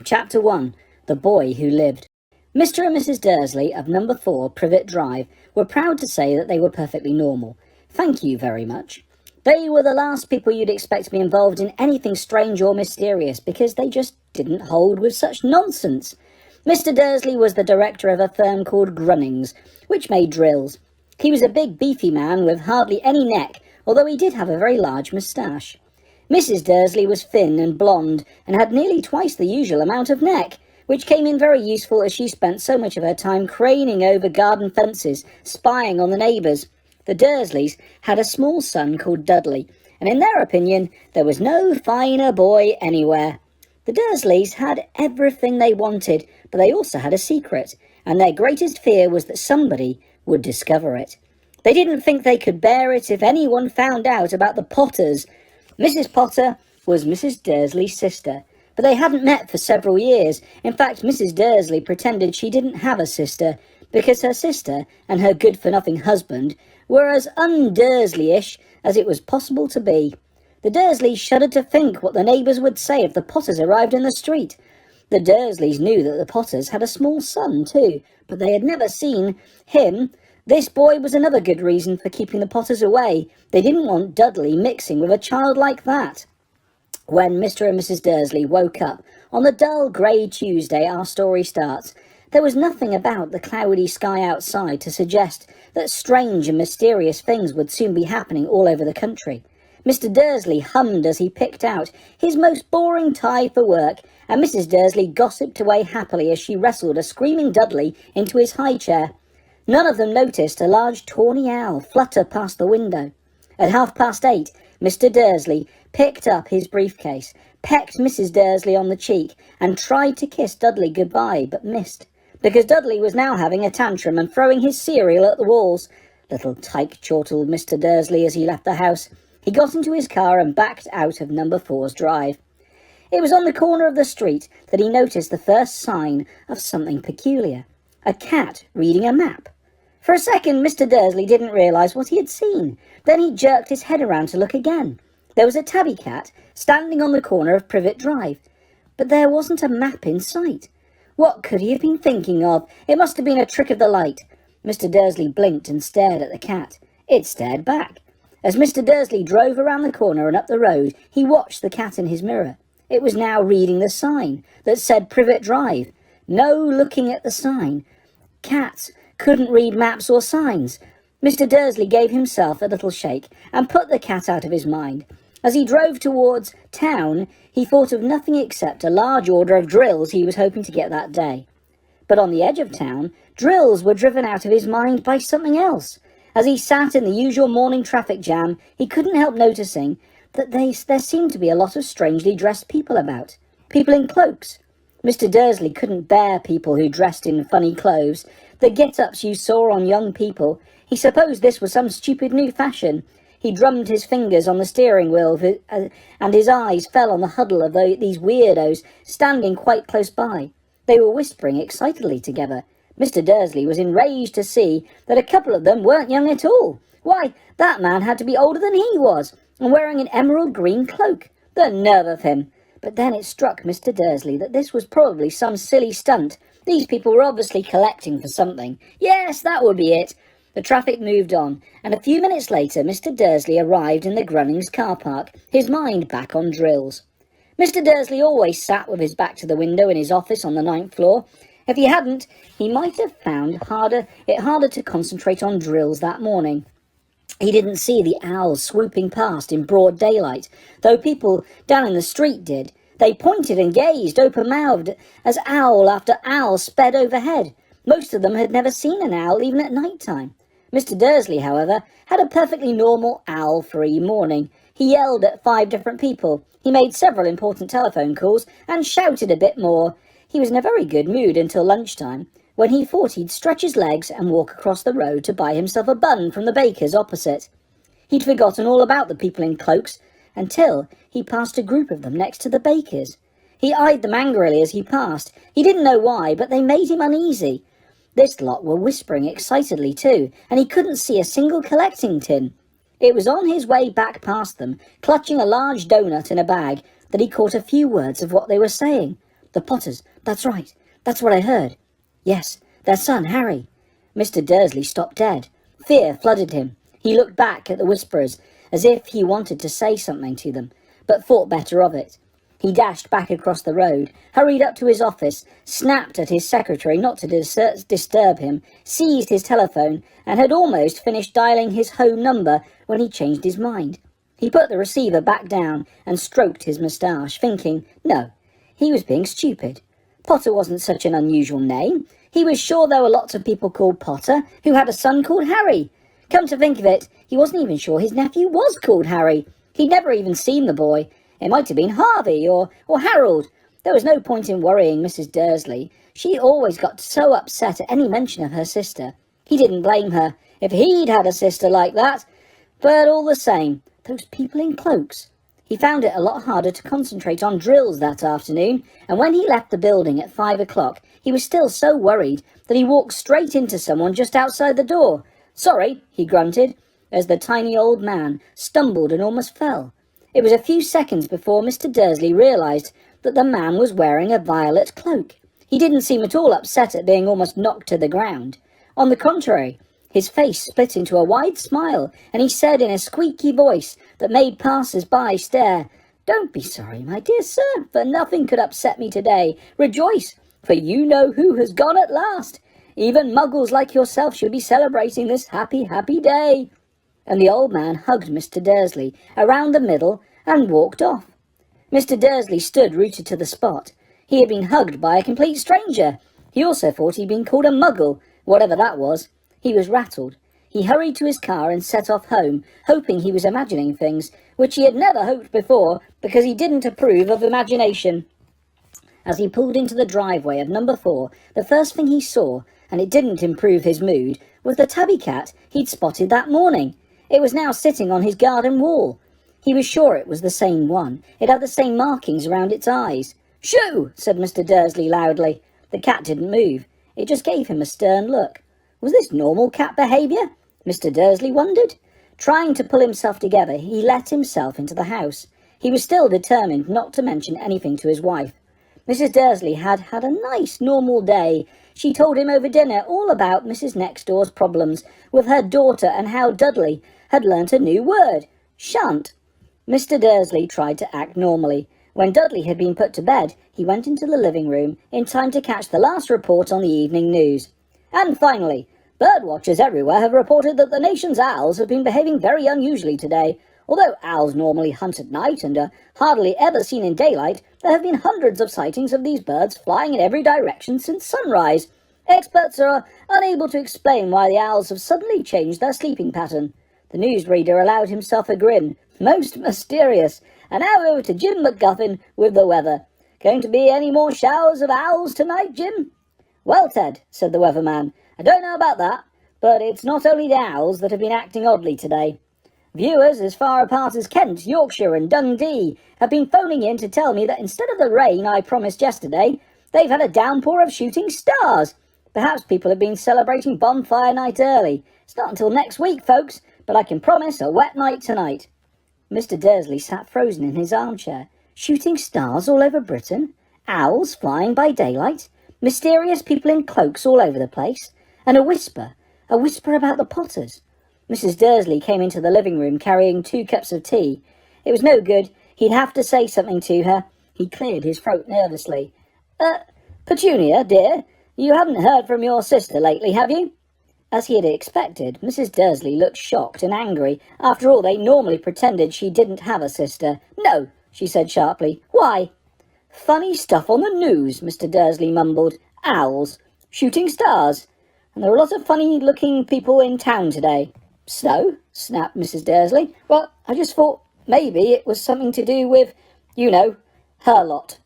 Chapter 1. The Boy Who Lived. Mr. and Mrs. Dursley of number 4 Privet Drive were proud to say that they were perfectly normal. Thank you very much. They were the last people you'd expect to be involved in anything strange or mysterious, because they just didn't hold with such nonsense. Mr. Dursley was the director of a firm called Grunnings, which made drills. He was a big beefy man with hardly any neck, although he did have a very large moustache. Mrs. Dursley was thin and blonde, and had nearly twice the usual amount of neck, which came in very useful as she spent so much of her time craning over garden fences, spying on the neighbours. The Dursleys had a small son called Dudley, and in their opinion there was no finer boy anywhere. The Dursleys had everything they wanted, but they also had a secret, and their greatest fear was that somebody would discover it. They didn't think they could bear it if anyone found out about the Potters. Mrs. Potter was Mrs. Dursley's sister, but they hadn't met for several years. In fact, Mrs. Dursley pretended she didn't have a sister, because her sister and her good-for-nothing husband were as un-Dursley-ish as it was possible to be. The Dursleys shuddered to think what the neighbours would say if the Potters arrived in the street. The Dursleys knew that the Potters had a small son too, but they had never seen him. This boy was another good reason for keeping the Potters away. They didn't want Dudley mixing with a child like that. When Mr. and Mrs. Dursley woke up on the dull grey Tuesday our story starts, there was nothing about the cloudy sky outside to suggest that strange and mysterious things would soon be happening all over the country. Mr. Dursley hummed as he picked out his most boring tie for work, and Mrs. Dursley gossiped away happily as she wrestled a screaming Dudley into his high chair. None of them noticed a large tawny owl flutter past the window. At 8:30, Mr. Dursley picked up his briefcase, pecked Mrs. Dursley on the cheek, and tried to kiss Dudley goodbye, but missed, because Dudley was now having a tantrum and throwing his cereal at the walls. Little tyke, chortled Mr. Dursley as he left the house. He got into his car and backed out of number 4's drive. It was on the corner of the street that he noticed the first sign of something peculiar. A cat reading a map. For a second, Mr. Dursley didn't realise what he had seen. Then he jerked his head around to look again. There was a tabby cat standing on the corner of Privet Drive, but there wasn't a map in sight. What could he have been thinking of? It must have been a trick of the light. Mr. Dursley blinked and stared at the cat. It stared back. As Mr. Dursley drove around the corner and up the road, he watched the cat in his mirror. It was now reading the sign that said Privet Drive. No looking at the sign. Cats couldn't read maps or signs. Mr. Dursley gave himself a little shake and put the cat out of his mind. As he drove towards town, he thought of nothing except a large order of drills he was hoping to get that day. But on the edge of town, drills were driven out of his mind by something else. As he sat in the usual morning traffic jam, he couldn't help noticing that there seemed to be a lot of strangely dressed people about. People in cloaks. Mr. Dursley couldn't bear people who dressed in funny clothes. The get-ups you saw on young people. He supposed this was some stupid new fashion. He drummed his fingers on the steering wheel and his eyes fell on the huddle of these weirdos standing quite close by. They were whispering excitedly together. Mr. Dursley was enraged to see that a couple of them weren't young at all. Why, that man had to be older than he was, and wearing an emerald green cloak. The nerve of him! But then it struck Mr. Dursley that this was probably some silly stunt. These people were obviously collecting for something. Yes, that would be it. The traffic moved on, and a few minutes later Mr. Dursley arrived in the Grunnings car park, his mind back on drills. Mr. Dursley always sat with his back to the window in his office on the 9th floor. If he hadn't, he might have found it harder to concentrate on drills that morning. He didn't see the owls swooping past in broad daylight, though people down in the street did. They pointed and gazed open-mouthed as owl after owl sped overhead. Most of them had never seen an owl even at night time. Mr. Dursley, however, had a perfectly normal owl-free morning. He yelled at 5 different people. He made several important telephone calls and shouted a bit more. He was in a very good mood until lunchtime, when he thought he'd stretch his legs and walk across the road to buy himself a bun from the baker's opposite. He'd forgotten all about the people in cloaks until he passed a group of them next to the baker's. He eyed them angrily as he passed. He didn't know why, but they made him uneasy. This lot were whispering excitedly too, and he couldn't see a single collecting tin. It was on his way back past them, clutching a large doughnut in a bag, that he caught a few words of what they were saying. The Potters, that's right. That's what I heard. Yes, their son, Harry. Mr. Dursley stopped dead. Fear flooded him. He looked back at the whisperers, as if he wanted to say something to them, but thought better of it. He dashed back across the road, hurried up to his office, snapped at his secretary not to disturb him, seized his telephone, and had almost finished dialing his home number when he changed his mind. He put the receiver back down and stroked his moustache, thinking, no, he was being stupid. Potter wasn't such an unusual name. He was sure there were lots of people called Potter who had a son called Harry. Come to think of it, he wasn't even sure his nephew was called Harry. He'd never even seen the boy. It might have been Harvey or Harold. There was no point in worrying Mrs. Dursley. She always got so upset at any mention of her sister. He didn't blame her if he'd had a sister like that. But all the same, those people in cloaks. He found it a lot harder to concentrate on drills that afternoon, and when he left the building at 5 o'clock, he was still so worried that he walked straight into someone just outside the door. Sorry, he grunted, as the tiny old man stumbled and almost fell. It was a few seconds before Mr. Dursley realised that the man was wearing a violet cloak. He didn't seem at all upset at being almost knocked to the ground. On the contrary, his face split into a wide smile, and he said in a squeaky voice that made passers-by stare, "Don't be sorry, my dear sir, for nothing could upset me today. Rejoice, for you know who has gone at last. Even muggles like yourself should be celebrating this happy, happy day." And the old man hugged Mr. Dursley around the middle and walked off. Mr. Dursley stood rooted to the spot. He had been hugged by a complete stranger. He also thought he'd been called a muggle, whatever that was. He was rattled. He hurried to his car and set off home, hoping he was imagining things, which he had never hoped before, because he didn't approve of imagination. As he pulled into the driveway of number 4, the first thing he saw, and it didn't improve his mood, was the tabby cat he'd spotted that morning. It was now sitting on his garden wall. He was sure it was the same one. It had the same markings around its eyes. "Shoo!" said Mr. Dursley loudly. The cat didn't move. It just gave him a stern look. Was this normal cat behaviour? Mr. Dursley wondered. Trying to pull himself together, he let himself into the house. He was still determined not to mention anything to his wife. Mrs. Dursley had had a nice, normal day. She told him over dinner all about Mrs. Nextdoor's problems with her daughter and how Dudley had learnt a new word, shan't. Mr. Dursley tried to act normally. When Dudley had been put to bed, he went into the living room in time to catch the last report on the evening news. And finally, birdwatchers everywhere have reported that the nation's owls have been behaving very unusually today. Although owls normally hunt at night and are hardly ever seen in daylight, there have been hundreds of sightings of these birds flying in every direction since sunrise. Experts are unable to explain why the owls have suddenly changed their sleeping pattern. The newsreader allowed himself a grin. Most mysterious. And now over to Jim McGuffin with the weather. Going to be any more showers of owls tonight, Jim? Well, Ted, said the weatherman, I don't know about that, but it's not only the owls that have been acting oddly today. Viewers as far apart as Kent, Yorkshire and Dundee have been phoning in to tell me that instead of the rain I promised yesterday, they've had a downpour of shooting stars. Perhaps people have been celebrating bonfire night early. It's not until next week, folks, but I can promise a wet night tonight. Mr. Dursley sat frozen in his armchair. Shooting stars all over Britain? Owls flying by daylight? Mysterious people in cloaks all over the place? And a whisper about the Potters. Mrs. Dursley came into the living room carrying 2 cups of tea. It was no good. He'd have to say something to her. He cleared his throat nervously. Petunia, dear, you haven't heard from your sister lately, have you? As he had expected, Mrs. Dursley looked shocked and angry. After all, they normally pretended she didn't have a sister. No, she said sharply. Why? Funny stuff on the news, Mr. Dursley mumbled. Owls. Shooting stars. And there are a lot of funny-looking people in town today. So? Snapped Mrs. Dursley. Well, I just thought maybe it was something to do with, you know, her lot.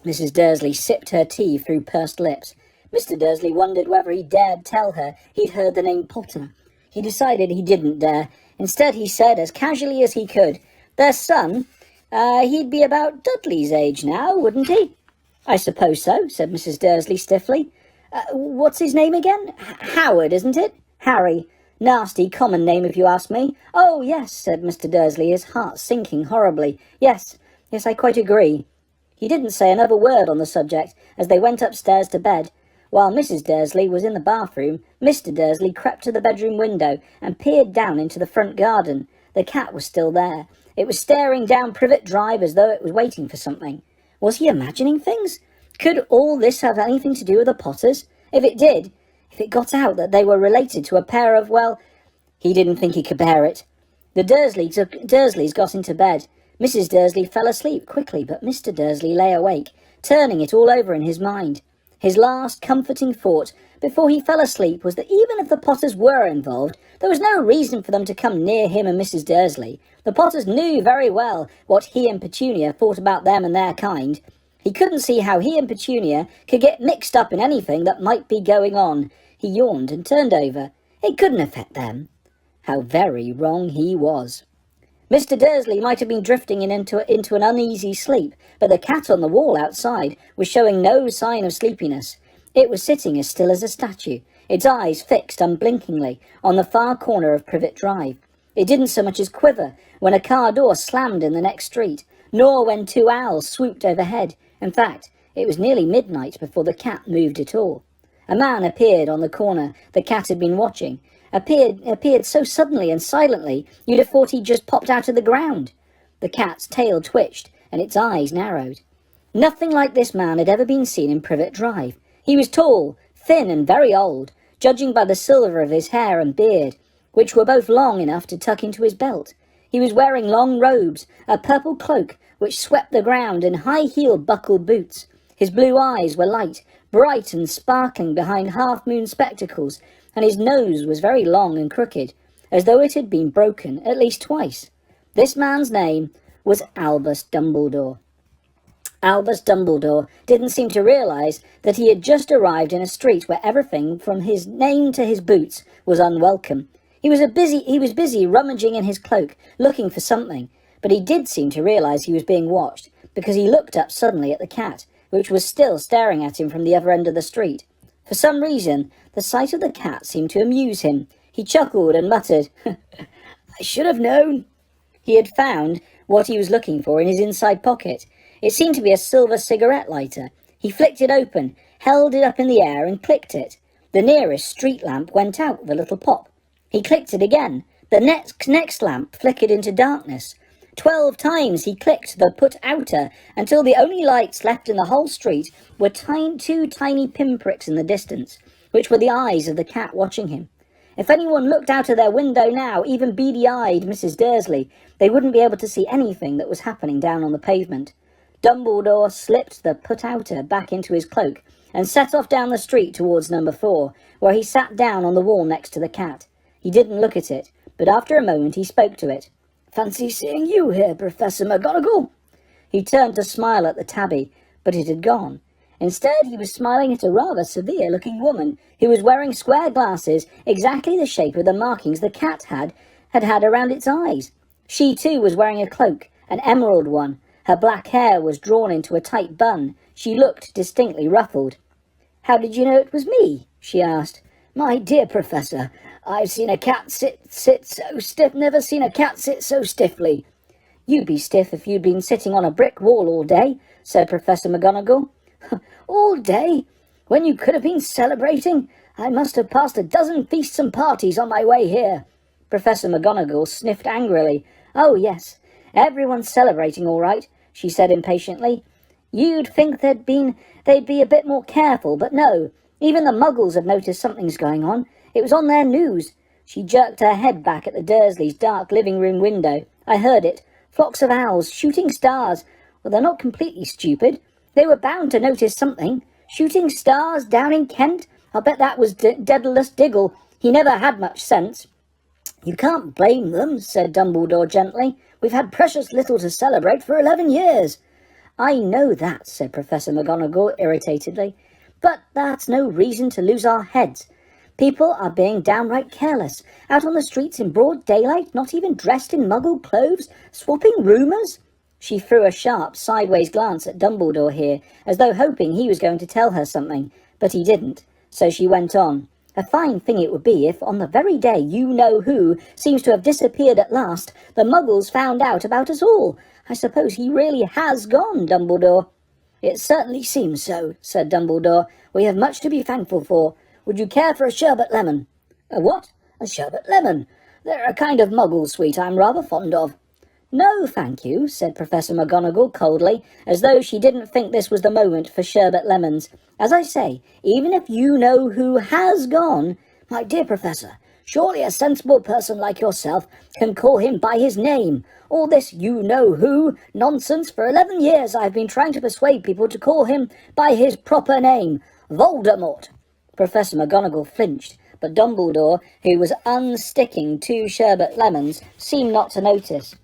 Mrs. Dursley sipped her tea through pursed lips. Mr. Dursley wondered whether he dared tell her he'd heard the name Potter. He decided he didn't dare. Instead, he said, as casually as he could, their son, he'd be about Dudley's age now, wouldn't he? I suppose so, said Mrs. Dursley stiffly. What's his name again? Howard, isn't it? Harry. Nasty, common name if you ask me. Oh, yes, said Mr. Dursley, his heart sinking horribly. Yes, I quite agree. He didn't say another word on the subject as they went upstairs to bed. While Mrs. Dursley was in the bathroom, Mr. Dursley crept to the bedroom window and peered down into the front garden. The cat was still there. It was staring down Privet Drive as though it was waiting for something. Was he imagining things? Could all this have anything to do with the Potters? If it did, if it got out that they were related to a pair of, well, he didn't think he could bear it. The Dursleys got into bed. Mrs. Dursley fell asleep quickly, but Mr. Dursley lay awake, turning it all over in his mind. His last comforting thought before he fell asleep was that even if the Potters were involved, there was no reason for them to come near him and Mrs. Dursley. The Potters knew very well what he and Petunia thought about them and their kind. He couldn't see how he and Petunia could get mixed up in anything that might be going on. He yawned and turned over. It couldn't affect them. How very wrong he was. Mr. Dursley might have been drifting into an uneasy sleep, but the cat on the wall outside was showing no sign of sleepiness. It was sitting as still as a statue, its eyes fixed unblinkingly on the far corner of Privet Drive. It didn't so much as quiver when a car door slammed in the next street, nor when two owls swooped overhead. In fact, it was nearly midnight before the cat moved at all. A man appeared on the corner the cat had been watching. Appeared so suddenly and silently you'd have thought he'd just popped out of the ground. The cat's tail twitched and its eyes narrowed. Nothing like this man had ever been seen in Privet Drive. He was tall, thin and very old, judging by the silver of his hair and beard, which were both long enough to tuck into his belt. He was wearing long robes, a purple cloak which swept the ground, and high-heeled buckled boots. His blue eyes were light, bright and sparkling behind half-moon spectacles, and his nose was very long and crooked, as though it had been broken at least twice. This man's name was Albus Dumbledore. Albus Dumbledore didn't seem to realise that he had just arrived in a street where everything, from his name to his boots, was unwelcome. He was busy rummaging in his cloak, looking for something, but he did seem to realise he was being watched, because he looked up suddenly at the cat, which was still staring at him from the other end of the street. For some reason, the sight of the cat seemed to amuse him. He chuckled and muttered, "I should have known." He had found what he was looking for in his inside pocket. It seemed to be a silver cigarette lighter. He flicked it open, held it up in the air and clicked it. The nearest street lamp went out with a little pop. He clicked it again. The next lamp flickered into darkness. 12 times he clicked the put outer until the only lights left in the whole street were two tiny pinpricks in the distance, which were the eyes of the cat watching him. If anyone looked out of their window now, even beady-eyed Mrs. Dursley, they wouldn't be able to see anything that was happening down on the pavement. Dumbledore slipped the put-outer back into his cloak and set off down the street towards number 4, where he sat down on the wall next to the cat. He didn't look at it, but after a moment he spoke to it. "Fancy seeing you here, Professor McGonagall." He turned to smile at the tabby, but it had gone. Instead, he was smiling at a rather severe-looking woman who was wearing square glasses, exactly the shape of the markings the cat had around its eyes. She, too, was wearing a cloak, an emerald one. Her black hair was drawn into a tight bun. She looked distinctly ruffled. "How did you know it was me?" she asked. "My dear Professor, I've seen a cat sit so stiff, never seen a cat sit so stiffly." "You'd be stiff if you'd been sitting on a brick wall all day," said Professor McGonagall. "All day? When you could have been celebrating? I must have passed a dozen feasts and parties on my way here." Professor McGonagall sniffed angrily. "Oh, yes, everyone's celebrating all right," she said impatiently. "You'd think they'd be a bit more careful, but no. Even the Muggles have noticed something's going on. It was on their news." She jerked her head back at the Dursleys' dark living-room window. "I heard it. Flocks of owls, shooting stars. Well, they're not completely stupid. They were bound to notice something. Shooting stars down in Kent? I'll bet that was Daedalus Diggle. He never had much sense." "You can't blame them," said Dumbledore gently. "We've had precious little to celebrate for 11 years. "I know that," said Professor McGonagall irritatedly. "But that's no reason to lose our heads. People are being downright careless, out on the streets in broad daylight, not even dressed in Muggle clothes, swapping rumours." She threw a sharp, sideways glance at Dumbledore here, as though hoping he was going to tell her something, but he didn't, so she went on. "A fine thing it would be if, on the very day you-know-who seems to have disappeared at last, the Muggles found out about us all. I suppose he really has gone, Dumbledore." It certainly seems so, said Dumbledore. We have much to be thankful for. Would you care for a sherbet lemon? A what? A sherbet lemon. They're a kind of muggle sweet I'm rather fond of. No, thank you, said Professor McGonagall coldly, as though she didn't think this was the moment for sherbet lemons. As I say, even if you know who has gone, my dear Professor, surely a sensible person like yourself can call him by his name. All this you-know-who nonsense. For 11 years I've been trying to persuade people to call him by his proper name, Voldemort. Professor McGonagall flinched, but Dumbledore, who was unsticking 2 sherbet lemons, seemed not to notice.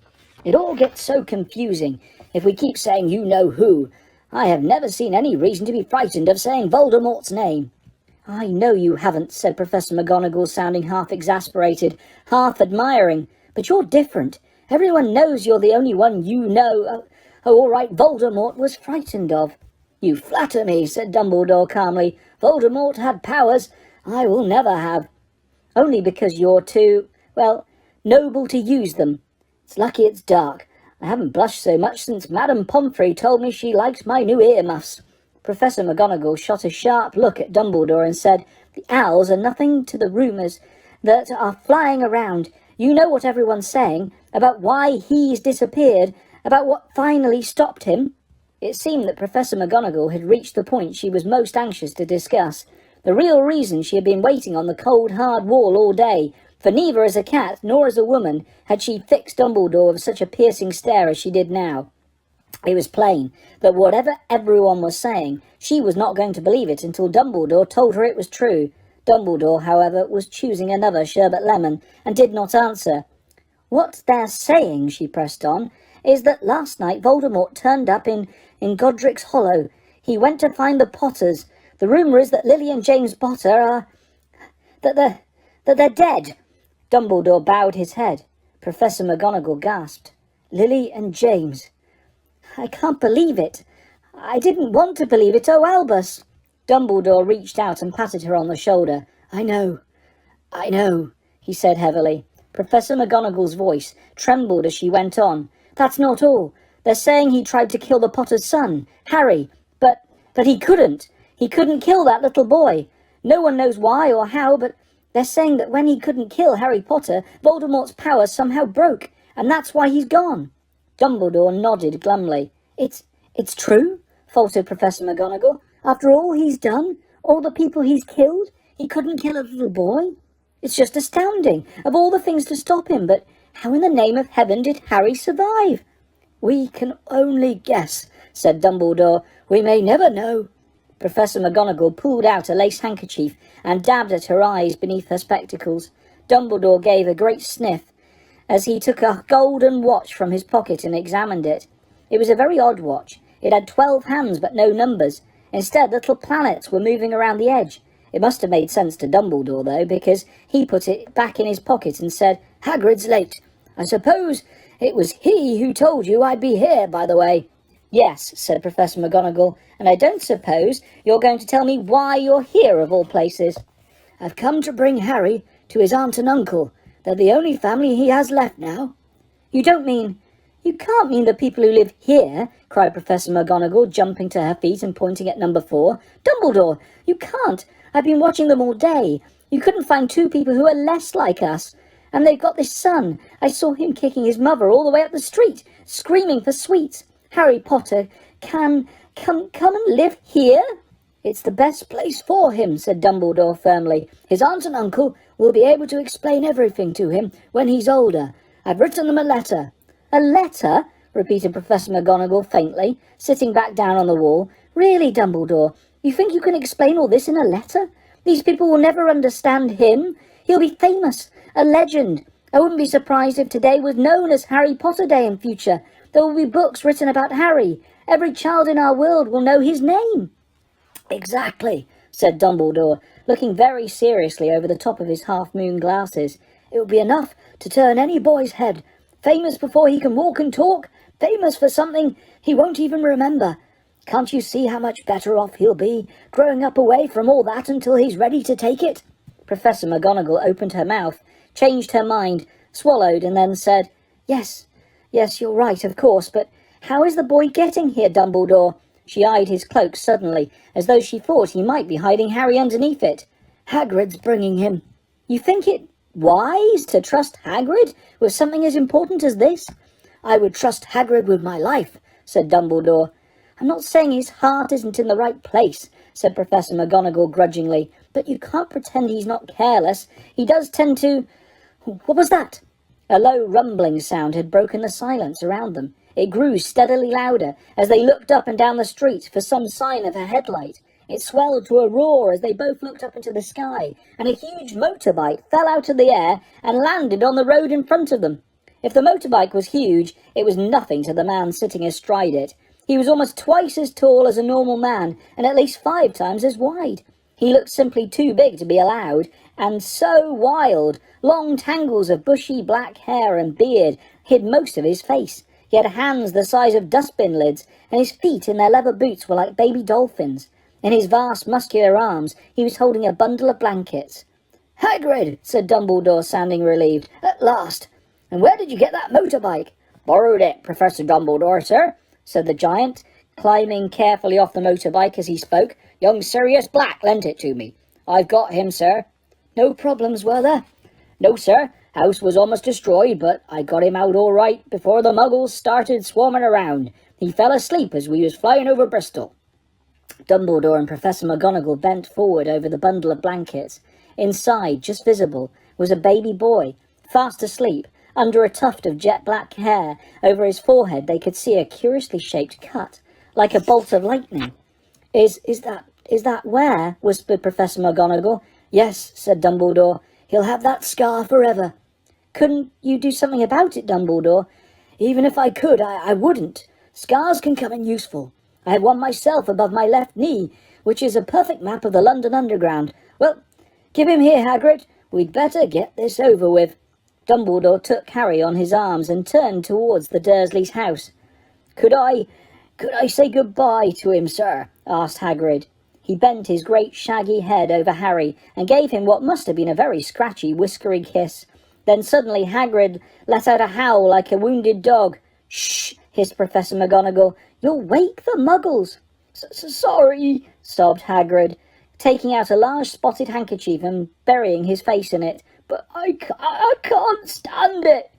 It all gets so confusing if we keep saying you-know-who. I have never seen any reason to be frightened of saying Voldemort's name. I know you haven't, said Professor McGonagall, sounding half exasperated, half admiring. But you're different. Everyone knows you're the only one you know. Oh, all right, Voldemort was frightened of. You flatter me, said Dumbledore calmly. Voldemort had powers I will never have. Only because you're too, well, noble to use them. It's lucky it's dark. I haven't blushed so much since Madame Pomfrey told me she liked my new earmuffs. Professor McGonagall shot a sharp look at Dumbledore and said, The owls are nothing to the rumours that are flying around. You know what everyone's saying about why he's disappeared, about what finally stopped him. It seemed that Professor McGonagall had reached the point she was most anxious to discuss. The real reason she had been waiting on the cold, hard wall all day, for neither as a cat nor as a woman had she fixed Dumbledore with such a piercing stare as she did now. It was plain that whatever everyone was saying, she was not going to believe it until Dumbledore told her it was true. Dumbledore, however, was choosing another sherbet lemon, and did not answer. What they're saying, she pressed on, is that last night Voldemort turned up in Godric's Hollow. He went to find the Potters. The rumour is that Lily and James Potter are... that they're dead. Dumbledore bowed his head. Professor McGonagall gasped. Lily and James. I can't believe it. I didn't want to believe it. Oh, Albus. Dumbledore reached out and patted her on the shoulder. I know, he said heavily. Professor McGonagall's voice trembled as she went on. That's not all. They're saying he tried to kill the Potter's son, Harry, but he couldn't. He couldn't kill that little boy. No one knows why or how, but they're saying that when he couldn't kill Harry Potter, Voldemort's power somehow broke, and that's why he's gone. Dumbledore nodded glumly. It's true, faltered Professor McGonagall. After all he's done, all the people he's killed, he couldn't kill a little boy? It's just astounding, of all the things to stop him, but how in the name of heaven did Harry survive? We can only guess, said Dumbledore. We may never know. Professor McGonagall pulled out a lace handkerchief and dabbed at her eyes beneath her spectacles. Dumbledore gave a great sniff as he took a golden watch from his pocket and examined it. It was a very odd watch. It had 12 hands but no numbers. Instead, little planets were moving around the edge. It must have made sense to Dumbledore, though, because he put it back in his pocket and said, Hagrid's late. I suppose it was he who told you I'd be here, by the way. Yes, said Professor McGonagall, and I don't suppose you're going to tell me why you're here, of all places. I've come to bring Harry to his aunt and uncle. They're the only family he has left now. You can't mean the people who live here, cried Professor McGonagall, jumping to her feet and pointing at number 4. Dumbledore, you can't. I've been watching them all day. You couldn't find 2 people who are less like us. And they've got this son. I saw him kicking his mother all the way up the street, screaming for sweets. Harry Potter come and live here? It's the best place for him, said Dumbledore firmly. His aunt and uncle will be able to explain everything to him when he's older. I've written them a letter. A letter? Repeated Professor McGonagall faintly, sitting back down on the wall. Really, Dumbledore, you think you can explain all this in a letter? These people will never understand him. He'll be famous, a legend. I wouldn't be surprised if today was known as Harry Potter Day in future. There will be books written about Harry. Every child in our world will know his name. Exactly, said Dumbledore, looking very seriously over the top of his half-moon glasses. It will be enough to turn any boy's head. Famous before he can walk and talk. Famous for something he won't even remember. Can't you see how much better off he'll be, growing up away from all that until he's ready to take it? Professor McGonagall opened her mouth, changed her mind, swallowed, and then said, Yes, you're right, of course, but how is the boy getting here, Dumbledore? She eyed his cloak suddenly, as though she thought he might be hiding Harry underneath it. "Hagrid's bringing him." "You think it wise to trust Hagrid with something as important as this?" "I would trust Hagrid with my life," said Dumbledore. "I'm not saying his heart isn't in the right place," said Professor McGonagall grudgingly, "but you can't pretend he's not careless. He does tend to— What was that?" A low rumbling sound had broken the silence around them. It grew steadily louder as they looked up and down the street for some sign of a headlight. It swelled to a roar as they both looked up into the sky, and a huge motorbike fell out of the air and landed on the road in front of them. If the motorbike was huge, it was nothing to the man sitting astride it. He was almost twice as tall as a normal man, and at least 5 times as wide. He looked simply too big to be allowed, and so wild. Long tangles of bushy black hair and beard hid most of his face. He had hands the size of dustbin lids, and his feet in their leather boots were like baby dolphins. In his vast muscular arms he was holding a bundle of blankets. "Hagrid," said Dumbledore, sounding relieved. "At last. And where did you get that motorbike?" "Borrowed it, Professor Dumbledore, sir," said the giant, climbing carefully off the motorbike as he spoke. "Young Sirius Black lent it to me. I've got him, sir." "No problems, were there?" "No, sir. House was almost destroyed, but I got him out all right before the muggles started swarming around. He fell asleep as we was flying over Bristol." Dumbledore and Professor McGonagall bent forward over the bundle of blankets. Inside, just visible, was a baby boy, fast asleep. Under a tuft of jet-black hair over his forehead they could see a curiously shaped cut, like a bolt of lightning. Is that where?" whispered Professor McGonagall. "Yes," said Dumbledore. "He'll have that scar forever." "Couldn't you do something about it, Dumbledore?" "Even if I could, I wouldn't. Scars can come in useful. I have one myself above my left knee, which is a perfect map of the London Underground. Well, give him here, Hagrid. We'd better get this over with." Dumbledore took Harry on his arms and turned towards the Dursleys' house. Could I say goodbye to him, sir?" asked Hagrid. He bent his great shaggy head over Harry and gave him what must have been a very scratchy, whiskery kiss. Then suddenly Hagrid let out a howl like a wounded dog. "Shh!" hissed Professor McGonagall. "You'll wake the muggles." Sorry," sobbed Hagrid, taking out a large spotted handkerchief and burying his face in it. "But I can't stand it.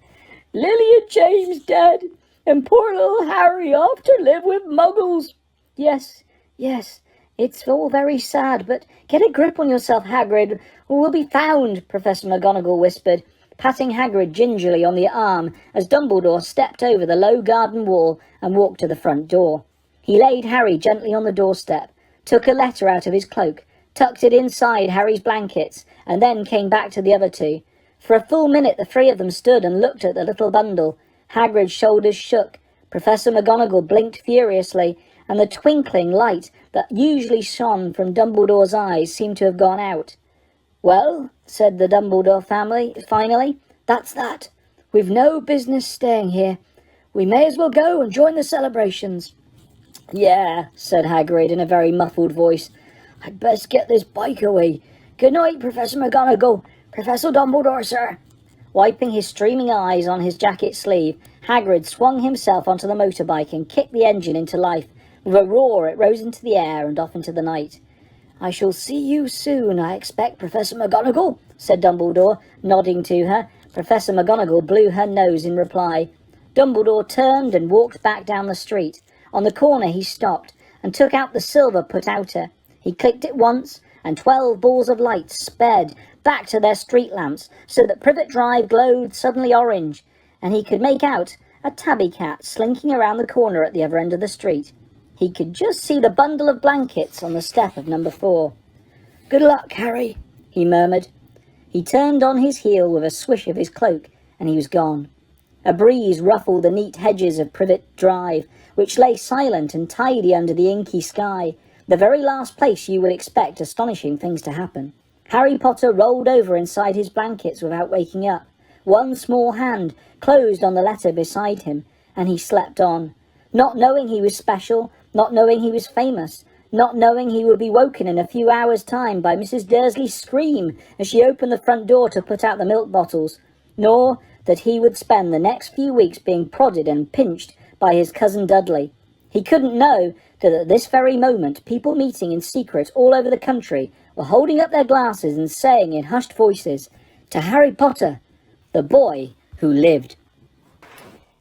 Lily and James dead, and poor little Harry off to live with muggles." Yes, it's all very sad, but get a grip on yourself, Hagrid, or we'll be found," Professor McGonagall whispered, patting Hagrid gingerly on the arm as Dumbledore stepped over the low garden wall and walked to the front door. He laid Harry gently on the doorstep, took a letter out of his cloak, tucked it inside Harry's blankets, and then came back to the other two. For a full minute the 3 of them stood and looked at the little bundle. Hagrid's shoulders shook. Professor McGonagall blinked furiously, and the twinkling light that usually shone from Dumbledore's eyes seemed to have gone out. "Well," said the Dumbledore family, finally, "that's that. We've no business staying here. We may as well go and join the celebrations." "Yeah," said Hagrid in a very muffled voice. "I'd best get this bike away. Good night, Professor McGonagall. Professor Dumbledore, sir." Wiping his streaming eyes on his jacket sleeve, Hagrid swung himself onto the motorbike and kicked the engine into life. With a roar it rose into the air and off into the night. "I shall see you soon, I expect, Professor McGonagall," said Dumbledore, nodding to her. Professor McGonagall blew her nose in reply. Dumbledore turned and walked back down the street. On the corner he stopped and took out the silver put-outer. He clicked it once, and 12 balls of light sped back to their street lamps, so that Privet Drive glowed suddenly orange, and he could make out a tabby cat slinking around the corner at the other end of the street. He could just see the bundle of blankets on the step of number 4. "Good luck, Harry," he murmured. He turned on his heel with a swish of his cloak, and he was gone. A breeze ruffled the neat hedges of Privet Drive, which lay silent and tidy under the inky sky, the very last place you would expect astonishing things to happen. Harry Potter rolled over inside his blankets without waking up. One small hand closed on the letter beside him, and he slept on, not knowing he was special, not knowing he was famous, not knowing he would be woken in a few hours' time by Mrs. Dursley's scream as she opened the front door to put out the milk bottles, nor that he would spend the next few weeks being prodded and pinched by his cousin Dudley. He couldn't know that at this very moment people meeting in secret all over the country were holding up their glasses and saying in hushed voices, "To Harry Potter, the boy who lived."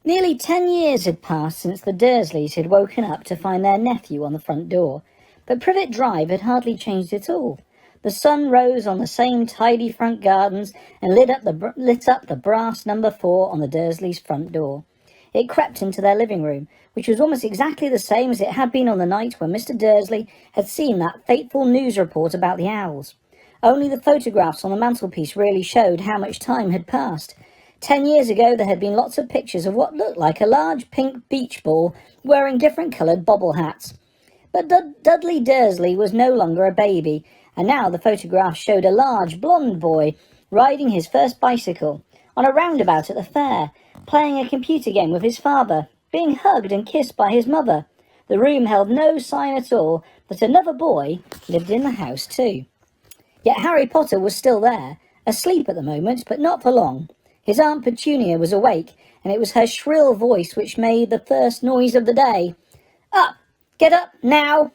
Nearly 10 years had passed since the Dursleys had woken up to find their nephew on the front door, but Privet Drive had hardly changed at all. The sun rose on the same tidy front gardens and lit up the brass number 4 on the Dursleys' front door. It crept into their living room, which was almost exactly the same as it had been on the night when Mr. Dursley had seen that fateful news report about the owls. Only the photographs on the mantelpiece really showed how much time had passed. 10 years ago there had been lots of pictures of what looked like a large pink beach ball wearing different coloured bobble hats. But Dudley Dursley was no longer a baby, and now the photographs showed a large blonde boy riding his first bicycle, on a roundabout at the fair, playing a computer game with his father, being hugged and kissed by his mother. The room held no sign at all that another boy lived in the house too. Yet Harry Potter was still there, asleep at the moment, but not for long. His Aunt Petunia was awake, and it was her shrill voice which made the first noise of the day. "Up! Get up, now!"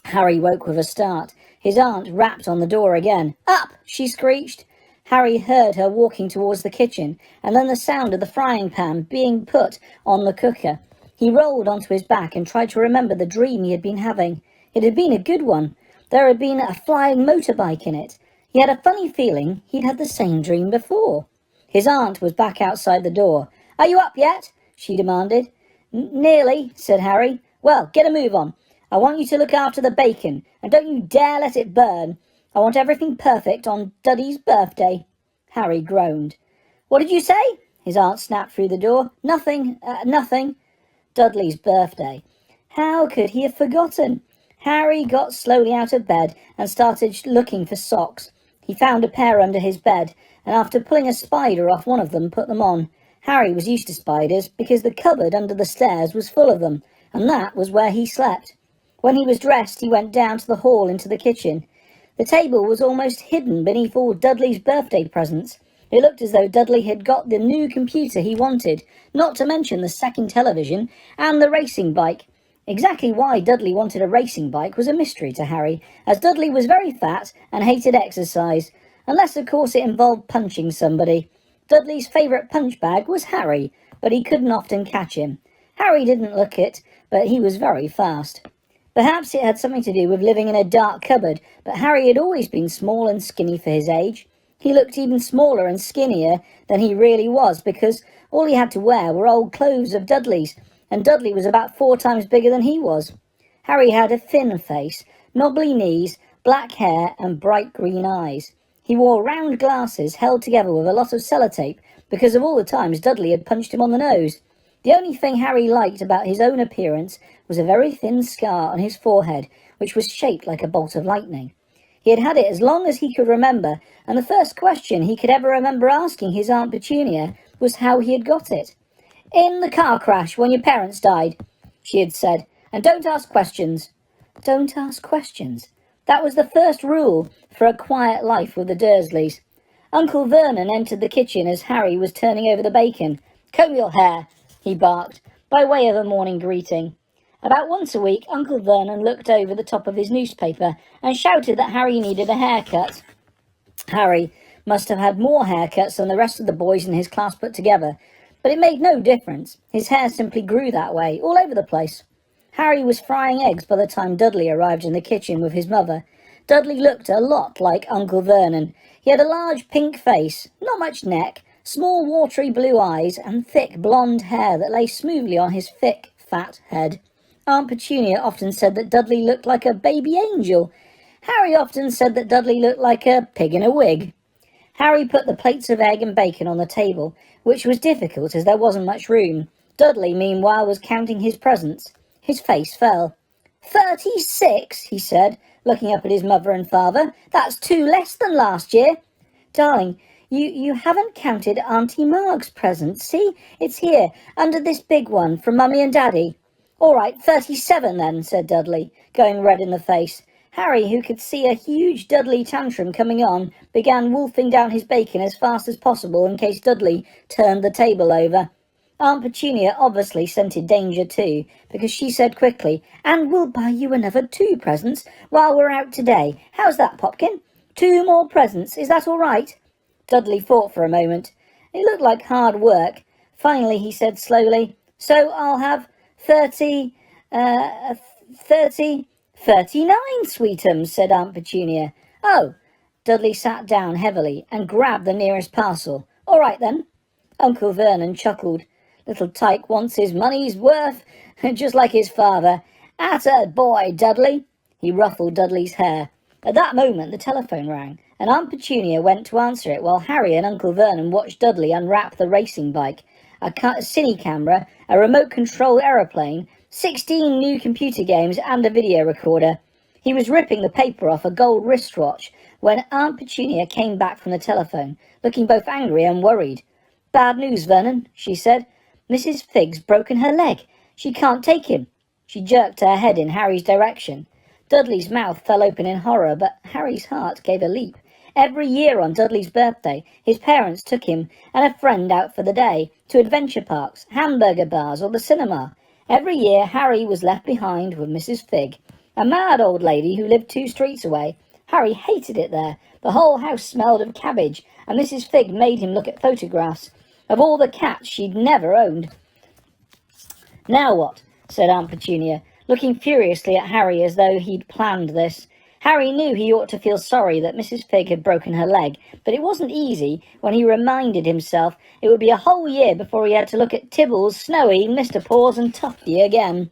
Harry woke with a start. His aunt rapped on the door again. "Up!" she screeched. Harry heard her walking towards the kitchen, and then the sound of the frying pan being put on the cooker. He rolled onto his back and tried to remember the dream he had been having. It had been a good one. There had been a flying motorbike in it. He had a funny feeling he'd had the same dream before. His aunt was back outside the door. "Are you up yet?" she demanded. "Nearly," said Harry. "Well, get a move on. I want you to look after the bacon, and don't you dare let it burn. I want everything perfect on Duddy's birthday." Harry groaned. "What did you say?" His aunt snapped through the door. Nothing. Dudley's birthday. How could he have forgotten? Harry got slowly out of bed and started looking for socks. He found a pair under his bed, and after pulling a spider off one of them, put them on. Harry was used to spiders because the cupboard under the stairs was full of them, and that was where he slept. When he was dressed, he went down to the hall into the kitchen. The table was almost hidden beneath all Dudley's birthday presents. It looked as though Dudley had got the new computer he wanted, not to mention the second television and the racing bike. Exactly why Dudley wanted a racing bike was a mystery to Harry, as Dudley was very fat and hated exercise, unless of course it involved punching somebody. Dudley's favourite punch bag was Harry, but he couldn't often catch him. Harry didn't look it, but he was very fast. Perhaps it had something to do with living in a dark cupboard, but Harry had always been small and skinny for his age. He looked even smaller and skinnier than he really was, because all he had to wear were old clothes of Dudley's, and Dudley was about 4 times bigger than he was. Harry had a thin face, knobbly knees, black hair and bright green eyes. He wore round glasses held together with a lot of sellotape because of all the times Dudley had punched him on the nose. The only thing Harry liked about his own appearance was a very thin scar on his forehead, which was shaped like a bolt of lightning. He had had it as long as he could remember, and the first question he could ever remember asking his Aunt Petunia was how he had got it. "In the car crash when your parents died," she had said, "and don't ask questions." Don't ask questions. That was the first rule for a quiet life with the Dursleys. Uncle Vernon entered the kitchen as Harry was turning over the bacon. "Comb your hair," he barked, by way of a morning greeting. About once a week, Uncle Vernon looked over the top of his newspaper and shouted that Harry needed a haircut. Harry must have had more haircuts than the rest of the boys in his class put together, but it made no difference. His hair simply grew that way, all over the place. Harry was frying eggs by the time Dudley arrived in the kitchen with his mother. Dudley looked a lot like Uncle Vernon. He had a large pink face, not much neck, small watery blue eyes, and thick blonde hair that lay smoothly on his thick, fat head. Aunt Petunia often said that Dudley looked like a baby angel. Harry often said that Dudley looked like a pig in a wig. Harry put the plates of egg and bacon on the table, which was difficult as there wasn't much room. Dudley, meanwhile, was counting his presents. His face fell. 36, he said, looking up at his mother and father. "That's 2 less than last year." "Darling, you haven't counted Auntie Marg's present. See, it's here, under this big one, from Mummy and Daddy." "All right, 37 then," said Dudley, going red in the face. Harry, who could see a huge Dudley tantrum coming on, began wolfing down his bacon as fast as possible in case Dudley turned the table over. Aunt Petunia obviously scented danger too, because she said quickly, "And we'll buy you another 2 presents while we're out today. How's that, Popkin? 2 more presents, is that all right?" Dudley thought for a moment. It looked like hard work. Finally he said slowly, "So I'll have 30, 39, sweetums," said Aunt Petunia. "Oh." Dudley sat down heavily and grabbed the nearest parcel. "All right then." Uncle Vernon chuckled. "Little Tyke wants his money's worth, just like his father. Atta boy, Dudley." He ruffled Dudley's hair. At that moment the telephone rang, and Aunt Petunia went to answer it while Harry and Uncle Vernon watched Dudley unwrap the racing bike, a cine camera, a remote-controlled aeroplane, 16 new computer games and a video recorder. He was ripping the paper off a gold wristwatch when Aunt Petunia came back from the telephone, looking both angry and worried. "Bad news, Vernon," she said. "Mrs. Figg's broken her leg. She can't take him." She jerked her head in Harry's direction. Dudley's mouth fell open in horror, but Harry's heart gave a leap. Every year on Dudley's birthday, his parents took him and a friend out for the day, to adventure parks, hamburger bars, or the cinema. Every year Harry was left behind with Mrs. Figg, a mad old lady who lived 2 streets away. Harry hated it there. The whole house smelled of cabbage, and Mrs. Figg made him look at photographs of all the cats she'd never owned. "Now what?" said Aunt Petunia, looking furiously at Harry as though he'd planned this. Harry knew he ought to feel sorry that Mrs. Figg had broken her leg, but it wasn't easy when he reminded himself it would be a whole year before he had to look at Tibbles, Snowy, Mr. Paws and Tufty again.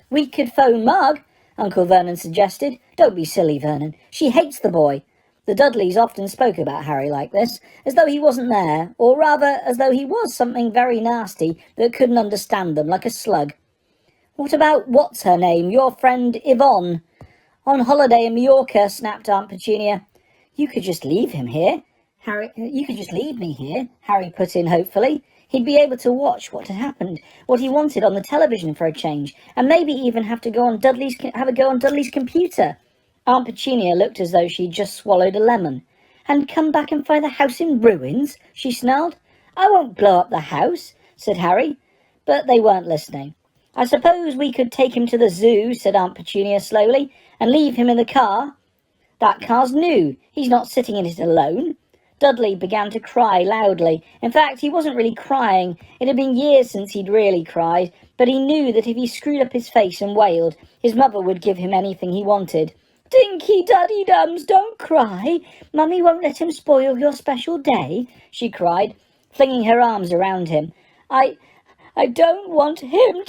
"We could phone Mug," Uncle Vernon suggested. "Don't be silly, Vernon. She hates the boy." The Dudleys often spoke about Harry like this, as though he wasn't there, or rather as though he was something very nasty that couldn't understand them, like a slug. "What about what's-her-name, your friend Yvonne?" "On holiday in Mallorca," snapped Aunt Petunia. You could just leave me here," Harry put in hopefully. He'd be able to watch what had happened, what he wanted on the television for a change, and maybe even have a go on Dudley's computer. Aunt Petunia looked as though she'd just swallowed a lemon. "And come back and find the house in ruins?" she snarled. "I won't blow up the house," said Harry. But they weren't listening. "I suppose we could take him to the zoo," said Aunt Petunia slowly, "and leave him in the car." "That car's new. He's not sitting in it alone." Dudley began to cry loudly. In fact, he wasn't really crying. It had been years since he'd really cried, but he knew that if he screwed up his face and wailed, his mother would give him anything he wanted. "Dinky Duddy-Dums, don't cry. Mummy won't let him spoil your special day," she cried, flinging her arms around him. I don't want him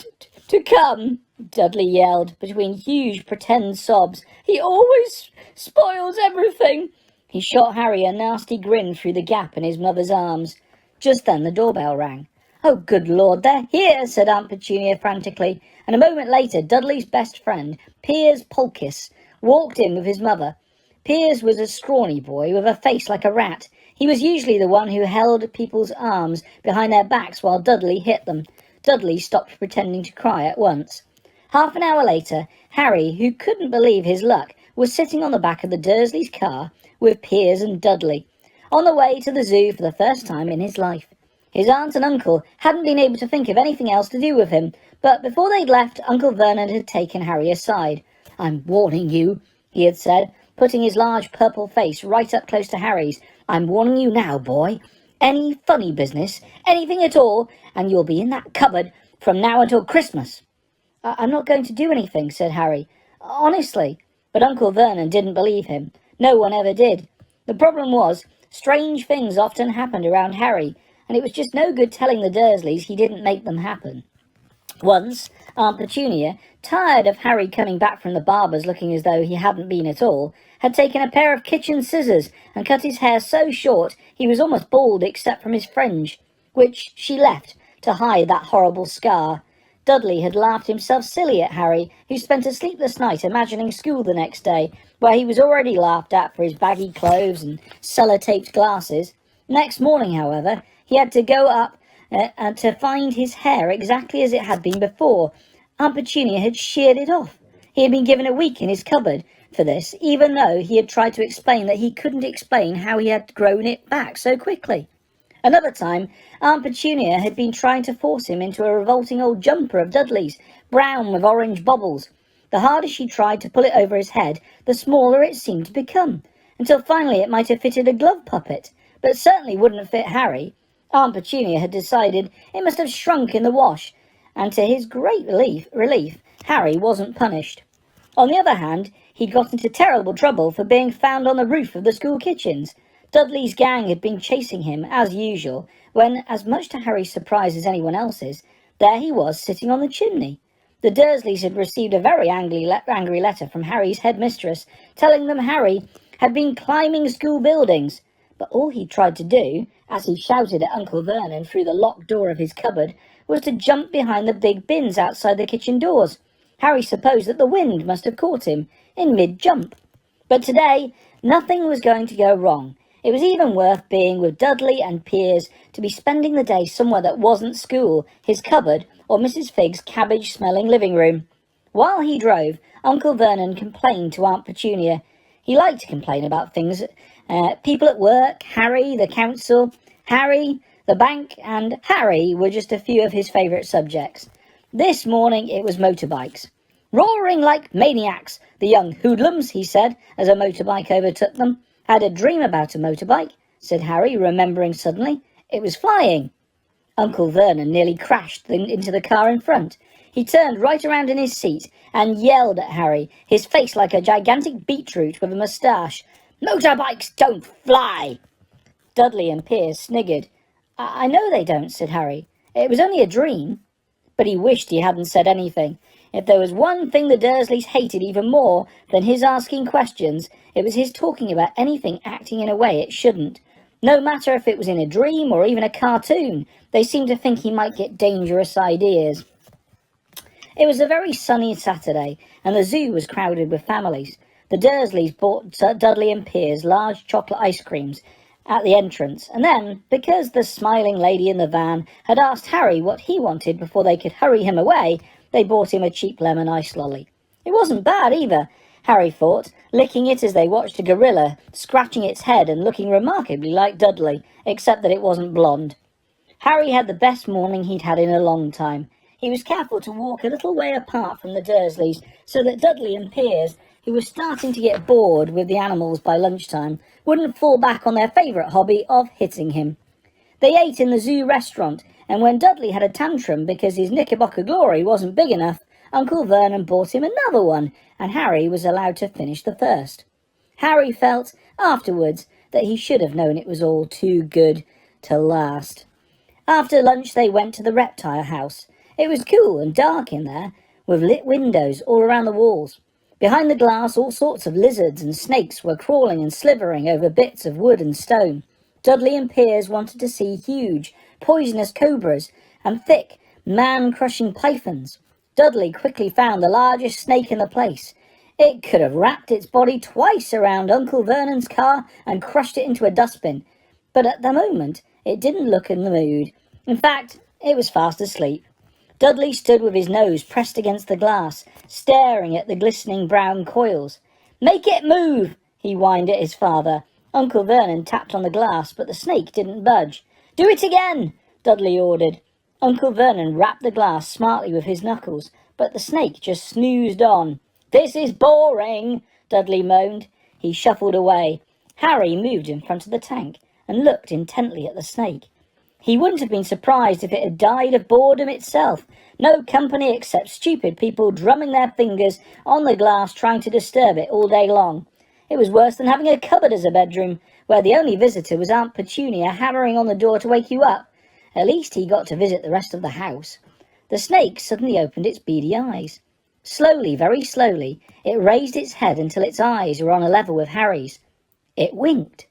to come," Dudley yelled, between huge pretend sobs. "He always spoils everything." He shot Harry a nasty grin through the gap in his mother's arms. Just then the doorbell rang. "Oh, good Lord, they're here," said Aunt Petunia frantically, and a moment later Dudley's best friend, Piers Polkiss, walked in with his mother. Piers was a scrawny boy with a face like a rat. He was usually the one who held people's arms behind their backs while Dudley hit them. Dudley stopped pretending to cry at once. Half an hour later, Harry, who couldn't believe his luck, was sitting on the back of the Dursleys' car with Piers and Dudley, on the way to the zoo for the first time in his life. His aunt and uncle hadn't been able to think of anything else to do with him, but before they'd left, Uncle Vernon had taken Harry aside. "I'm warning you," he had said, putting his large purple face right up close to Harry's. "I'm warning you now, boy. Any funny business, anything at all, and you'll be in that cupboard from now until Christmas." I'm not going to do anything," said Harry. "Honestly." But Uncle Vernon didn't believe him. No one ever did. The problem was, strange things often happened around Harry, and it was just no good telling the Dursleys he didn't make them happen. Once, Aunt Petunia, tired of Harry coming back from the barber's looking as though he hadn't been at all, had taken a pair of kitchen scissors and cut his hair so short he was almost bald except from his fringe, which she left to hide that horrible scar. Dudley had laughed himself silly at Harry, who spent a sleepless night imagining school the next day, where he was already laughed at for his baggy clothes and sellotaped glasses. Next morning, however, he had to go up and to find his hair exactly as it had been before. Aunt Petunia had sheared it off. He had been given a week in his cupboard for this, even though he had tried to explain that he couldn't explain how he had grown it back so quickly. Another time, Aunt Petunia had been trying to force him into a revolting old jumper of Dudley's, brown with orange bobbles. The harder she tried to pull it over his head, the smaller it seemed to become, until finally it might have fitted a glove puppet, but certainly wouldn't fit Harry. Aunt Petunia had decided it must have shrunk in the wash, and to his great relief, Harry wasn't punished. On the other hand, he'd got into terrible trouble for being found on the roof of the school kitchens. Dudley's gang had been chasing him, as usual, when, as much to Harry's surprise as anyone else's, there he was sitting on the chimney. The Dursleys had received a very angry letter from Harry's headmistress, telling them Harry had been climbing school buildings. But all he tried to do, as he shouted at Uncle Vernon through the locked door of his cupboard, was to jump behind the big bins outside the kitchen doors. Harry supposed that the wind must have caught him in mid-jump. But today, nothing was going to go wrong. It was even worth being with Dudley and Piers to be spending the day somewhere that wasn't school, his cupboard, or Mrs. Figg's cabbage-smelling living room. While he drove, Uncle Vernon complained to Aunt Petunia. He liked to complain about things. People at work, Harry, the council, Harry, the bank, and Harry were just a few of his favourite subjects. This morning it was motorbikes. "Roaring like maniacs, the young hoodlums," he said, as a motorbike overtook them. "Had a dream about a motorbike," said Harry, remembering suddenly. "It was flying." Uncle Vernon nearly crashed into the car in front. He turned right around in his seat and yelled at Harry, his face like a gigantic beetroot with a moustache. "Motorbikes don't fly!" Dudley and Piers sniggered. I know they don't," said Harry. "It was only a dream." But he wished he hadn't said anything. If there was one thing the Dursleys hated even more than his asking questions, it was his talking about anything acting in a way it shouldn't. No matter if it was in a dream or even a cartoon, they seemed to think he might get dangerous ideas. It was a very sunny Saturday, and the zoo was crowded with families. The Dursleys bought Dudley and Piers large chocolate ice creams at the entrance, and then, because the smiling lady in the van had asked Harry what he wanted before they could hurry him away, they bought him a cheap lemon ice lolly. It wasn't bad either, Harry thought, licking it as they watched a gorilla, scratching its head and looking remarkably like Dudley, except that it wasn't blonde. Harry had the best morning he'd had in a long time. He was careful to walk a little way apart from the Dursleys, so that Dudley and Piers, who were starting to get bored with the animals by lunchtime, wouldn't fall back on their favourite hobby of hitting him. They ate in the zoo restaurant, and when Dudley had a tantrum because his Knickerbocker glory wasn't big enough, Uncle Vernon bought him another one, and Harry was allowed to finish the first. Harry felt, afterwards, that he should have known it was all too good to last. After lunch they went to the reptile house. It was cool and dark in there, with lit windows all around the walls. Behind the glass, all sorts of lizards and snakes were crawling and slithering over bits of wood and stone. Dudley and Piers wanted to see huge, poisonous cobras and thick, man-crushing pythons. Dudley quickly found the largest snake in the place. It could have wrapped its body twice around Uncle Vernon's car and crushed it into a dustbin. But at the moment, it didn't look in the mood. In fact, it was fast asleep. Dudley stood with his nose pressed against the glass, staring at the glistening brown coils. "Make it move!" he whined at his father. Uncle Vernon tapped on the glass, but the snake didn't budge. "Do it again!" Dudley ordered. Uncle Vernon rapped the glass smartly with his knuckles, but the snake just snoozed on. "This is boring," Dudley moaned. He shuffled away. Harry moved in front of the tank and looked intently at the snake. He wouldn't have been surprised if it had died of boredom itself. No company except stupid people drumming their fingers on the glass trying to disturb it all day long. It was worse than having a cupboard as a bedroom, where the only visitor was Aunt Petunia hammering on the door to wake you up. At least he got to visit the rest of the house. The snake suddenly opened its beady eyes. Slowly, very slowly, it raised its head until its eyes were on a level with Harry's. It winked.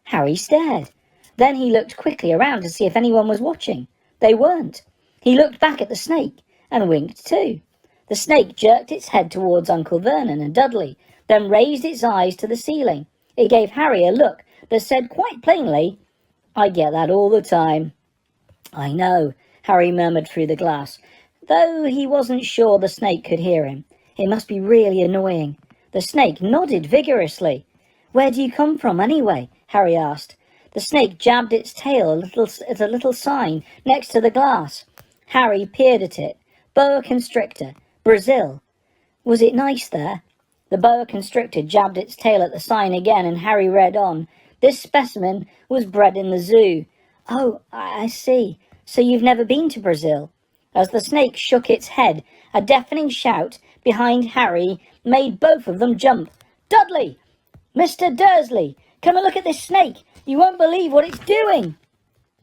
Harry stared. Then he looked quickly around to see if anyone was watching. They weren't. He looked back at the snake and winked too. The snake jerked its head towards Uncle Vernon and Dudley, then raised its eyes to the ceiling. It gave Harry a look that said quite plainly, "I get that all the time." "I know," Harry murmured through the glass, though he wasn't sure the snake could hear him. It must be really annoying. The snake nodded vigorously. "Where do you come from, anyway?" Harry asked. The snake jabbed its tail at a little sign next to the glass. Harry peered at it. Boa constrictor. Brazil. Was it nice there? The boa constrictor jabbed its tail at the sign again, and Harry read on. This specimen was bred in the zoo. Oh, I see. So you've never been to Brazil? As the snake shook its head, a deafening shout behind Harry made both of them jump. Dudley! Mr. Dursley! Come and look at this snake! You won't believe what it's doing!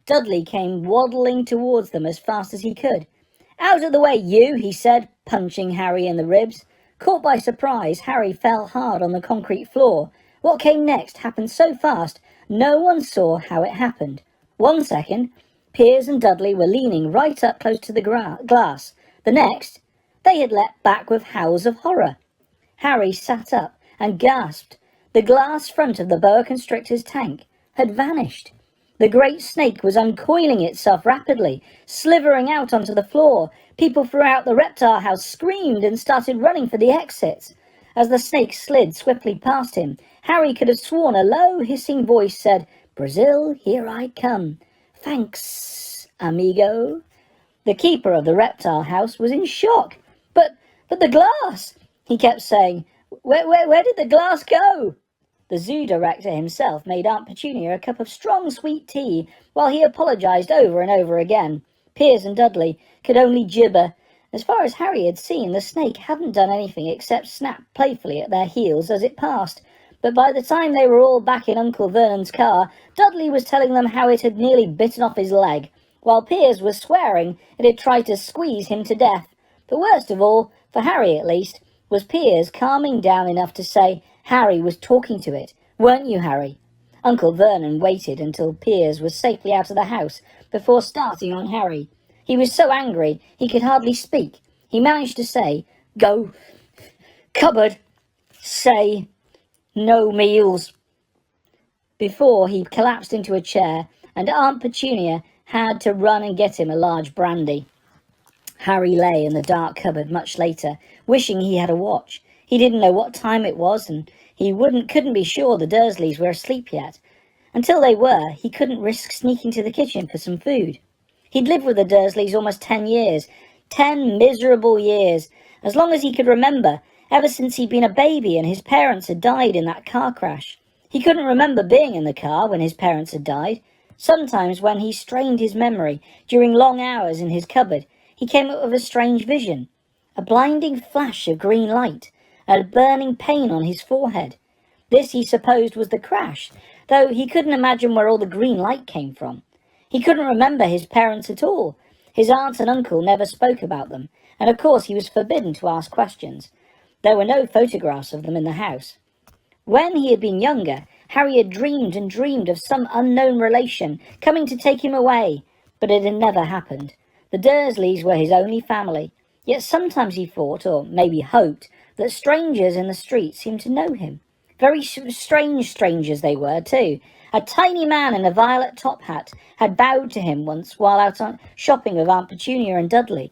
Dudley came waddling towards them as fast as he could. Out of the way, you, he said, punching Harry in the ribs. Caught by surprise, Harry fell hard on the concrete floor. What came next happened so fast, no one saw how it happened. 1 second, Piers and Dudley were leaning right up close to the glass. The next, they had leapt back with howls of horror. Harry sat up and gasped. The glass front of the boa constrictor's tank had vanished. The great snake was uncoiling itself rapidly, slithering out onto the floor. People throughout the reptile house screamed and started running for the exits. As the snake slid swiftly past him, Harry could have sworn a low, hissing voice said, Brazil, here I come. Thanks, amigo. The keeper of the reptile house was in shock. But the glass, he kept saying. Where did the glass go? The zoo director himself made Aunt Petunia a cup of strong sweet tea while he apologised over and over again. Piers and Dudley could only gibber. As far as Harry had seen, the snake hadn't done anything except snap playfully at their heels as it passed. But by the time they were all back in Uncle Vernon's car, Dudley was telling them how it had nearly bitten off his leg, while Piers was swearing it had tried to squeeze him to death. The worst of all, for Harry at least, was Piers calming down enough to say Harry was talking to it. Weren't you, Harry? Uncle Vernon waited until Piers was safely out of the house before starting on Harry. He was so angry he could hardly speak. He managed to say, Go, cupboard, say, no meals, before he collapsed into a chair, and Aunt Petunia had to run and get him a large brandy. Harry lay in the dark cupboard much later, wishing he had a watch. He didn't know what time it was, and he couldn't be sure the Dursleys were asleep yet. Until they were, he couldn't risk sneaking to the kitchen for some food. He'd lived with the Dursleys almost 10 years. 10 miserable years. As long as he could remember, ever since he'd been a baby and his parents had died in that car crash. He couldn't remember being in the car when his parents had died. Sometimes when he strained his memory during long hours in his cupboard, he came up with a strange vision. A blinding flash of green light, a burning pain on his forehead. This he supposed was the crash, though he couldn't imagine where all the green light came from. He couldn't remember his parents at all. His aunt and uncle never spoke about them, and of course he was forbidden to ask questions. There were no photographs of them in the house. When he had been younger, Harry had dreamed and dreamed of some unknown relation coming to take him away, but it had never happened. The Dursleys were his only family, yet sometimes he thought, or maybe hoped, that strangers in the street seemed to know him. Very strange strangers they were, too. A tiny man in a violet top hat had bowed to him once while out shopping with Aunt Petunia and Dudley.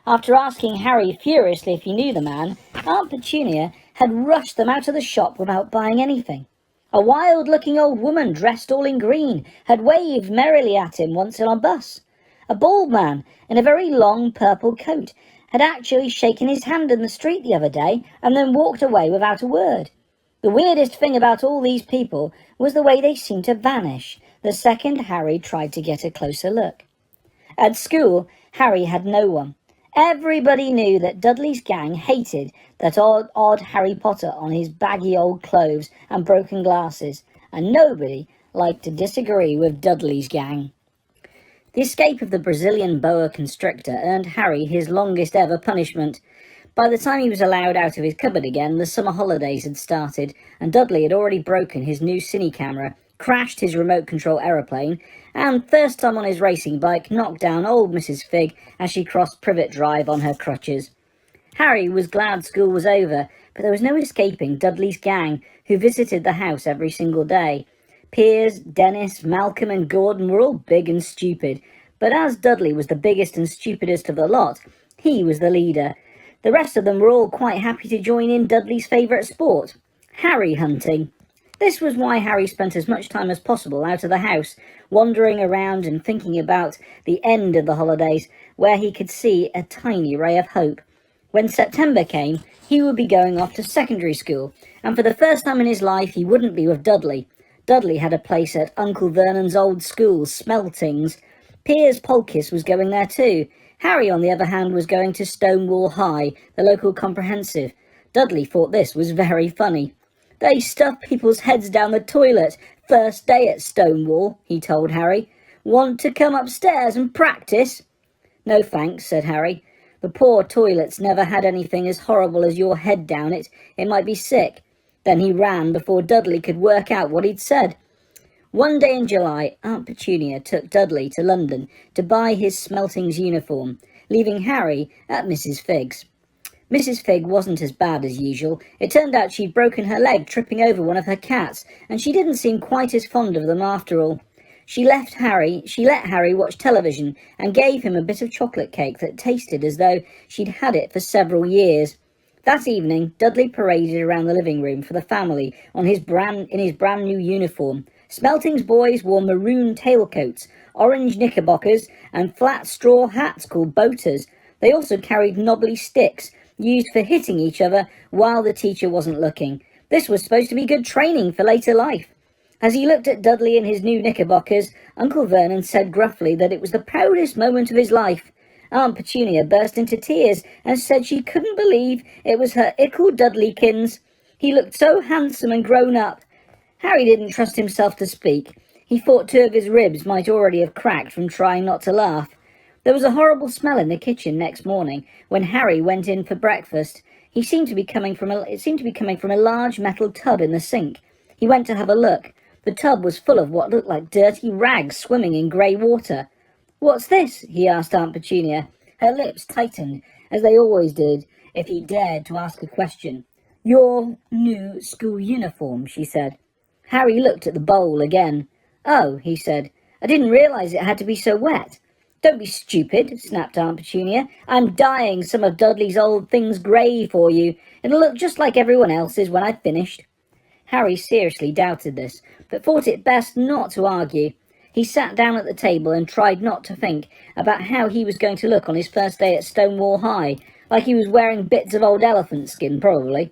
After asking Harry furiously if he knew the man, Aunt Petunia had rushed them out of the shop without buying anything. A wild-looking old woman dressed all in green had waved merrily at him once on a bus. A bald man in a very long purple coat had actually shaken his hand in the street the other day and then walked away without a word. The weirdest thing about all these people was the way they seemed to vanish the second Harry tried to get a closer look. At school, Harry had no one. Everybody knew that Dudley's gang hated that odd Harry Potter on his baggy old clothes and broken glasses, and nobody liked to disagree with Dudley's gang. The escape of the Brazilian boa constrictor earned Harry his longest ever punishment. By the time he was allowed out of his cupboard again, the summer holidays had started, and Dudley had already broken his new cine camera, crashed his remote control aeroplane, and, first time on his racing bike, knocked down old Mrs. Figg as she crossed Privet Drive on her crutches. Harry was glad school was over, but there was no escaping Dudley's gang, who visited the house every single day. Piers, Dennis, Malcolm and Gordon were all big and stupid, but as Dudley was the biggest and stupidest of the lot, he was the leader. The rest of them were all quite happy to join in Dudley's favourite sport, Harry hunting. This was why Harry spent as much time as possible out of the house, wandering around and thinking about the end of the holidays, where he could see a tiny ray of hope. When September came, he would be going off to secondary school, and for the first time in his life he wouldn't be with Dudley. Dudley had a place at Uncle Vernon's old school, Smeltings. Piers Polkiss was going there too. Harry, on the other hand, was going to Stonewall High, the local comprehensive. Dudley thought this was very funny. "They stuff people's heads down the toilet first day at Stonewall," he told Harry. "Want to come upstairs and practice?" "No thanks," said Harry. "The poor toilet's never had anything as horrible as your head down it. It might be sick." Then he ran before Dudley could work out what he'd said. One day in July, Aunt Petunia took Dudley to London to buy his Smeltings uniform, leaving Harry at Mrs. Figg's. Mrs. Figg wasn't as bad as usual. It turned out she'd broken her leg tripping over one of her cats, and she didn't seem quite as fond of them after all. She let Harry watch television and gave him a bit of chocolate cake that tasted as though she'd had it for several years. That evening, Dudley paraded around the living room for the family in his brand new uniform. Smelting's boys wore maroon tailcoats, orange knickerbockers, and flat straw hats called boaters. They also carried knobbly sticks, used for hitting each other while the teacher wasn't looking. This was supposed to be good training for later life. As he looked at Dudley in his new knickerbockers, Uncle Vernon said gruffly that it was the proudest moment of his life. Aunt Petunia burst into tears and said she couldn't believe it was her ickle Dudleykins. He looked so handsome and grown up. Harry didn't trust himself to speak. He thought two of his ribs might already have cracked from trying not to laugh. There was a horrible smell in the kitchen next morning when Harry went in for breakfast. It seemed to be coming from a large metal tub in the sink. He went to have a look. The tub was full of what looked like dirty rags swimming in grey water. "What's this?" he asked Aunt Petunia. Her lips tightened, as they always did if he dared to ask a question. "Your new school uniform," she said. Harry looked at the bowl again. "Oh," he said, "I didn't realise it had to be so wet." "Don't be stupid," snapped Aunt Petunia. "I'm dyeing some of Dudley's old things grey for you. It'll look just like everyone else's when I've finished." Harry seriously doubted this, but thought it best not to argue. He sat down at the table and tried not to think about how he was going to look on his first day at Stonewall High, like he was wearing bits of old elephant skin, probably.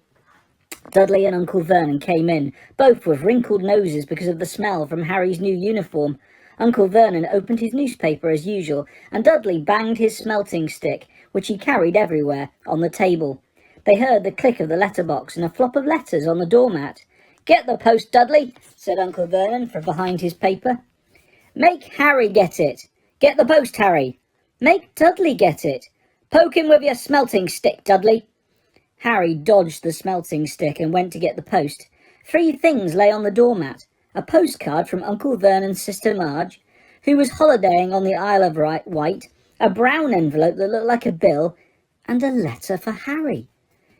Dudley and Uncle Vernon came in, both with wrinkled noses because of the smell from Harry's new uniform. Uncle Vernon opened his newspaper as usual, and Dudley banged his smelting stick, which he carried everywhere, on the table. They heard the click of the letterbox and a flop of letters on the doormat. "Get the post, Dudley," said Uncle Vernon from behind his paper. "Make Harry get it." "Get the post, Harry." "Make Dudley get it." "Poke him with your smelting stick, Dudley." Harry dodged the smelting stick and went to get the post. 3 things lay on the doormat. A postcard from Uncle Vernon's sister Marge, who was holidaying on the Isle of Wight, a brown envelope that looked like a bill, and a letter for Harry.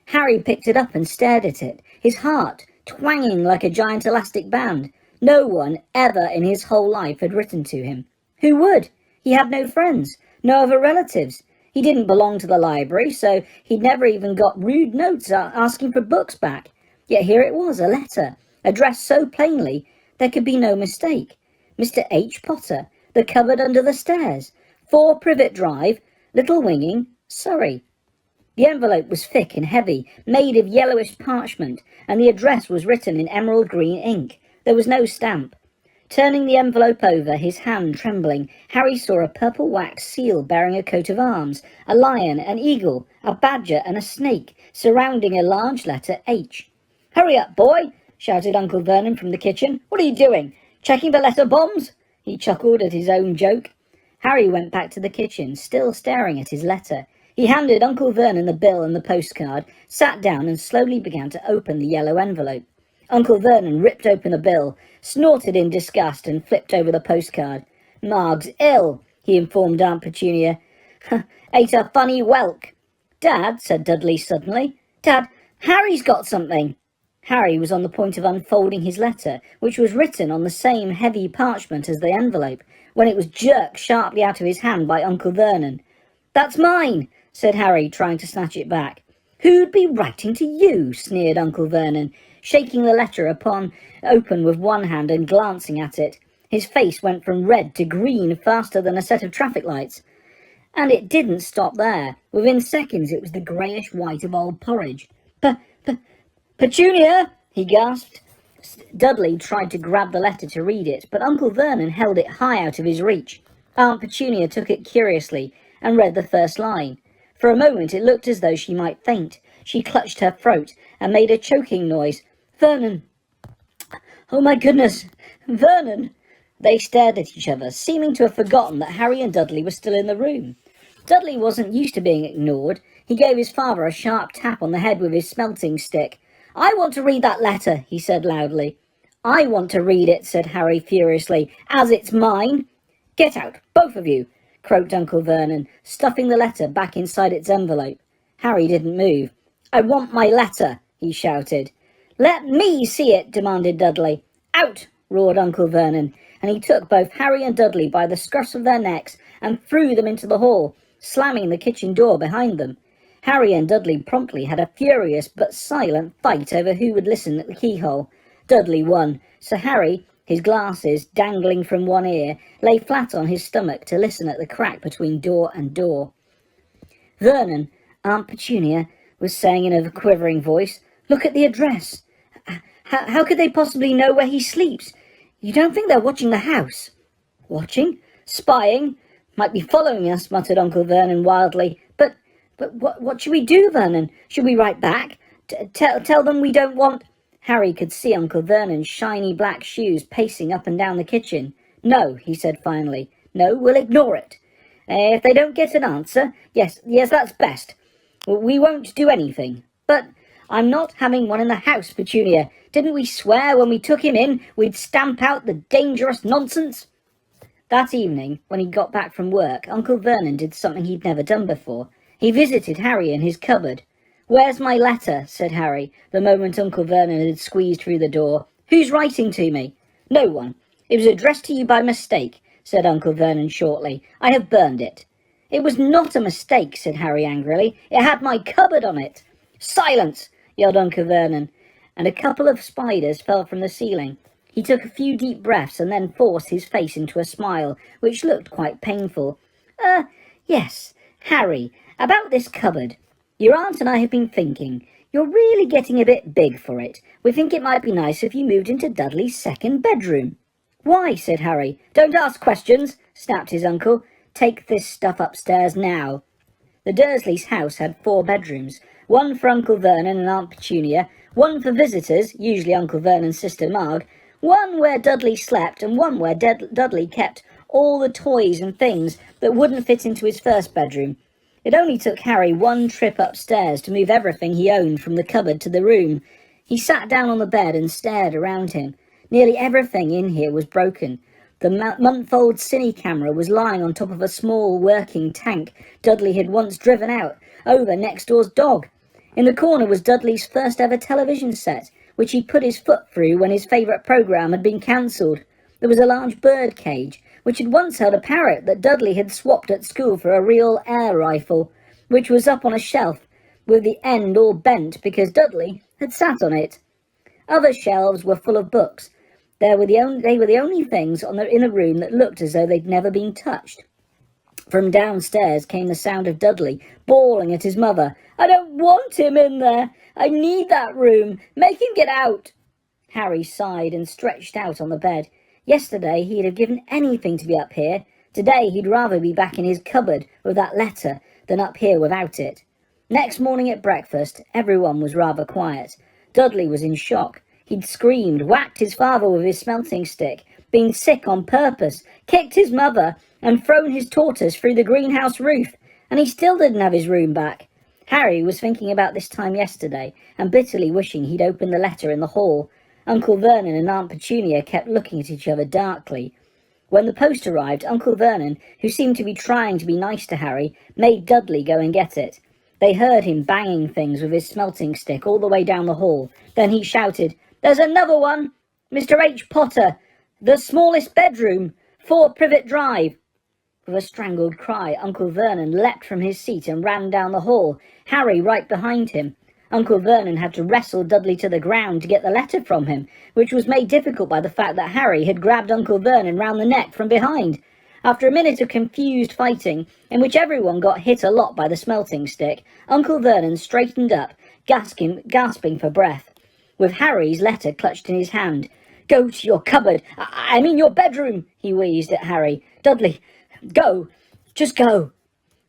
Harry picked it up and stared at it, his heart twanging like a giant elastic band. No one ever in his whole life had written to him. Who would? He had no friends, no other relatives. He didn't belong to the library, so he'd never even got rude notes asking for books back. Yet here it was, a letter, addressed so plainly there could be no mistake. Mr. H. Potter, The Cupboard Under the Stairs, 4 Privet Drive, Little Winging, Surrey. The envelope was thick and heavy, made of yellowish parchment, and the address was written in emerald green ink. There was no stamp. Turning the envelope over, his hand trembling, Harry saw a purple wax seal bearing a coat of arms, a lion, an eagle, a badger, and a snake, surrounding a large letter H. "Hurry up, boy!" shouted Uncle Vernon from the kitchen. "What are you doing? Checking the letter bombs?" He chuckled at his own joke. Harry went back to the kitchen, still staring at his letter. He handed Uncle Vernon the bill and the postcard, sat down and slowly began to open the yellow envelope. Uncle Vernon ripped open the bill, snorted in disgust and flipped over the postcard. "Marg's ill," he informed Aunt Petunia. "Ate a funny whelk." "Dad," said Dudley suddenly. "Dad, Harry's got something." Harry was on the point of unfolding his letter, which was written on the same heavy parchment as the envelope, when it was jerked sharply out of his hand by Uncle Vernon. "That's mine," said Harry, trying to snatch it back. "Who'd be writing to you?" sneered Uncle Vernon. shaking the letter open with one hand and glancing at it. His face went from red to green faster than a set of traffic lights. And it didn't stop there. Within seconds it was the greyish-white of old porridge. Petunia! He gasped. Dudley tried to grab the letter to read it, but Uncle Vernon held it high out of his reach. Aunt Petunia took it curiously and read the first line. For a moment it looked as though she might faint. She clutched her throat and made a choking noise. Vernon! Oh my goodness! Vernon! They stared at each other, seeming to have forgotten that Harry and Dudley were still in the room. Dudley wasn't used to being ignored. He gave his father a sharp tap on the head with his smelting stick. I want to read that letter, he said loudly. I want to read it, said Harry furiously, as it's mine. Get out, both of you, croaked Uncle Vernon, stuffing the letter back inside its envelope. Harry didn't move. I want my letter, he shouted. Let me see it, demanded Dudley. Out, roared Uncle Vernon, and he took both Harry and Dudley by the scruffs of their necks and threw them into the hall, slamming the kitchen door behind them. Harry and Dudley promptly had a furious but silent fight over who would listen at the keyhole. Dudley won, so Harry, his glasses dangling from one ear, lay flat on his stomach to listen at the crack between door and door. Vernon, Aunt Petunia was saying in a quivering voice, look at the address. How could they possibly know where he sleeps? You don't think they're watching the house? Watching? Spying? Might be following us, muttered Uncle Vernon wildly. But what should we do, Vernon? Should we write back? Tell them we don't want... Harry could see Uncle Vernon's shiny black shoes pacing up and down the kitchen. No, he said finally. No, we'll ignore it. If they don't get an answer, yes, that's best. We won't do anything. But I'm not having one in the house, Petunia. Didn't we swear when we took him in we'd stamp out the dangerous nonsense? That evening, when he got back from work, Uncle Vernon did something he'd never done before. He visited Harry in his cupboard. Where's my letter? Said Harry, the moment Uncle Vernon had squeezed through the door. Who's writing to me? No one. It was addressed to you by mistake, said Uncle Vernon shortly. I have burned it. It was not a mistake, said Harry angrily. It had my cupboard on it. Silence, yelled Uncle Vernon, and a couple of spiders fell from the ceiling. He took a few deep breaths and then forced his face into a smile, which looked quite painful. Yes, Harry, about this cupboard. Your aunt and I have been thinking. You're really getting a bit big for it. We think it might be nice if you moved into Dudley's second bedroom. Why? Said Harry. Don't ask questions, snapped his uncle. Take this stuff upstairs now. The Dursleys' house had 4 bedrooms, one for Uncle Vernon and Aunt Petunia, one for visitors, usually Uncle Vernon's sister Marg, one where Dudley slept, and one where Dudley kept all the toys and things that wouldn't fit into his first bedroom. It only took Harry one trip upstairs to move everything he owned from the cupboard to the room. He sat down on the bed and stared around him. Nearly everything in here was broken. The month-old cine camera was lying on top of a small working tank Dudley had once driven out over next door's dog. In the corner was Dudley's first ever television set, which he put his foot through when his favourite programme had been cancelled. There was a large bird cage, which had once held a parrot that Dudley had swapped at school for a real air rifle, which was up on a shelf, with the end all bent because Dudley had sat on it. Other shelves were full of books. They were the only things in the room that looked as though they'd never been touched. From downstairs came the sound of Dudley bawling at his mother. I don't want him in there. I need that room. Make him get out. Harry sighed and stretched out on the bed. Yesterday he'd have given anything to be up here. Today he'd rather be back in his cupboard with that letter than up here without it. Next morning at breakfast, everyone was rather quiet. Dudley was in shock. He'd screamed, whacked his father with his smelting stick, been sick on purpose, kicked his mother, and thrown his tortoise through the greenhouse roof, and he still didn't have his room back. Harry was thinking about this time yesterday, and bitterly wishing he'd opened the letter in the hall. Uncle Vernon and Aunt Petunia kept looking at each other darkly. When the post arrived, Uncle Vernon, who seemed to be trying to be nice to Harry, made Dudley go and get it. They heard him banging things with his smelting stick all the way down the hall. Then he shouted, There's another one! Mr. H. Potter! The smallest bedroom! 4 Privet Drive! With a strangled cry, Uncle Vernon leapt from his seat and ran down the hall, Harry right behind him. Uncle Vernon had to wrestle Dudley to the ground to get the letter from him, which was made difficult by the fact that Harry had grabbed Uncle Vernon round the neck from behind. After a minute of confused fighting, in which everyone got hit a lot by the smelting stick, Uncle Vernon straightened up, gasping for breath, with Harry's letter clutched in his hand. "Go to your cupboard, I mean your bedroom," he wheezed at Harry. "Dudley, go, just go."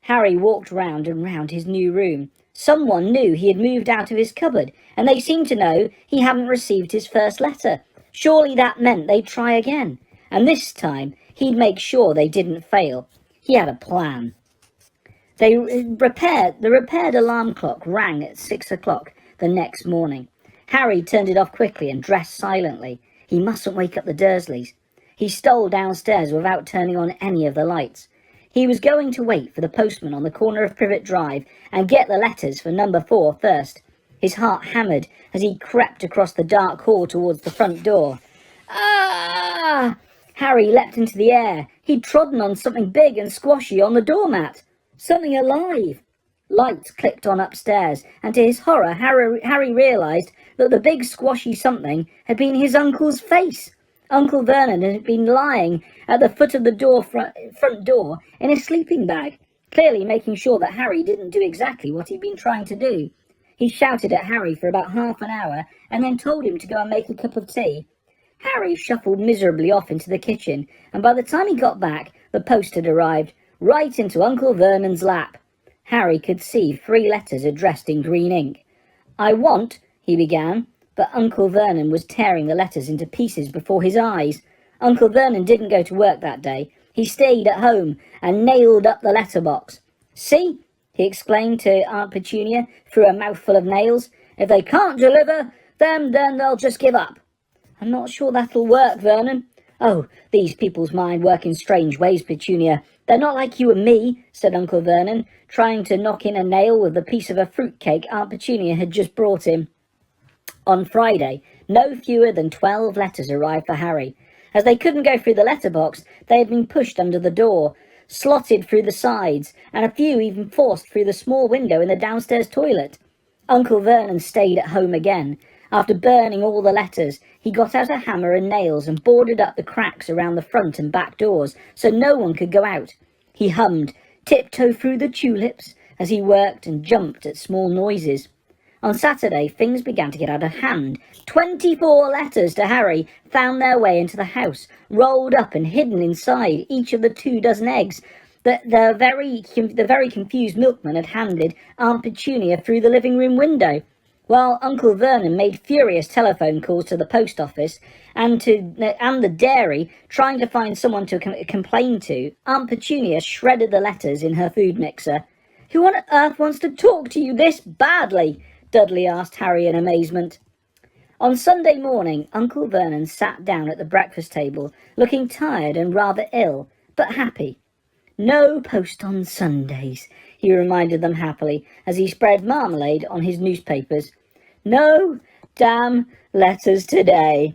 Harry walked round and round his new room. Someone knew he had moved out of his cupboard, and they seemed to know he hadn't received his first letter. Surely that meant they'd try again, and this time he'd make sure they didn't fail. He had a plan. The repaired alarm clock rang at 6 o'clock the next morning. Harry turned it off quickly and dressed silently. He mustn't wake up the Dursleys. He stole downstairs without turning on any of the lights. He was going to wait for the postman on the corner of Privet Drive and get the letters for number 4 first. His heart hammered as he crept across the dark hall towards the front door. Ah! Harry leapt into the air. He'd trodden on something big and squashy on the doormat. Something alive. Lights clicked on upstairs, and to his horror, Harry realised that the big squashy something had been his uncle's face. Uncle Vernon had been lying at the foot of the front door in a sleeping bag, clearly making sure that Harry didn't do exactly what he'd been trying to do. He shouted at Harry for about half an hour, and then told him to go and make a cup of tea. Harry shuffled miserably off into the kitchen, and by the time he got back, the post had arrived, right into Uncle Vernon's lap. Harry could see 3 letters addressed in green ink. "I want," he began, but Uncle Vernon was tearing the letters into pieces before his eyes. Uncle Vernon didn't go to work that day. He stayed at home and nailed up the letterbox. "See," he exclaimed to Aunt Petunia through a mouthful of nails, "if they can't deliver them, then they'll just give up." "I'm not sure that'll work, Vernon." "Oh, these people's minds work in strange ways, Petunia. They're not like you and me," said Uncle Vernon, trying to knock in a nail with a piece of a fruitcake Aunt Petunia had just brought him. On Friday, no fewer than 12 letters arrived for Harry. As they couldn't go through the letterbox, they had been pushed under the door, slotted through the sides, and a few even forced through the small window in the downstairs toilet. Uncle Vernon stayed at home again. After burning all the letters, he got out a hammer and nails and boarded up the cracks around the front and back doors so no one could go out. He hummed "Tiptoe Through the Tulips" as he worked and jumped at small noises. On Saturday, things began to get out of hand. 24 letters to Harry found their way into the house, rolled up and hidden inside each of the 24 eggs that the very confused milkman had handed Aunt Petunia through the living room window. While Uncle Vernon made furious telephone calls to the post office and the dairy, trying to find someone to complain to, Aunt Petunia shredded the letters in her food mixer. "Who on earth wants to talk to you this badly?" Dudley asked Harry in amazement. On Sunday morning, Uncle Vernon sat down at the breakfast table, looking tired and rather ill, but happy. "No post on Sundays," he reminded them happily, as he spread marmalade on his newspapers. "No damn letters today."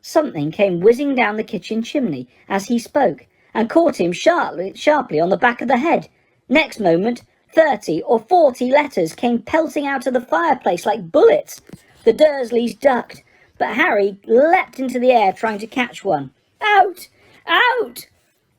Something came whizzing down the kitchen chimney as he spoke, and caught him sharply on the back of the head. Next moment, 30 or 40 letters came pelting out of the fireplace like bullets. The Dursleys ducked, but Harry leapt into the air trying to catch one. "Out! Out!"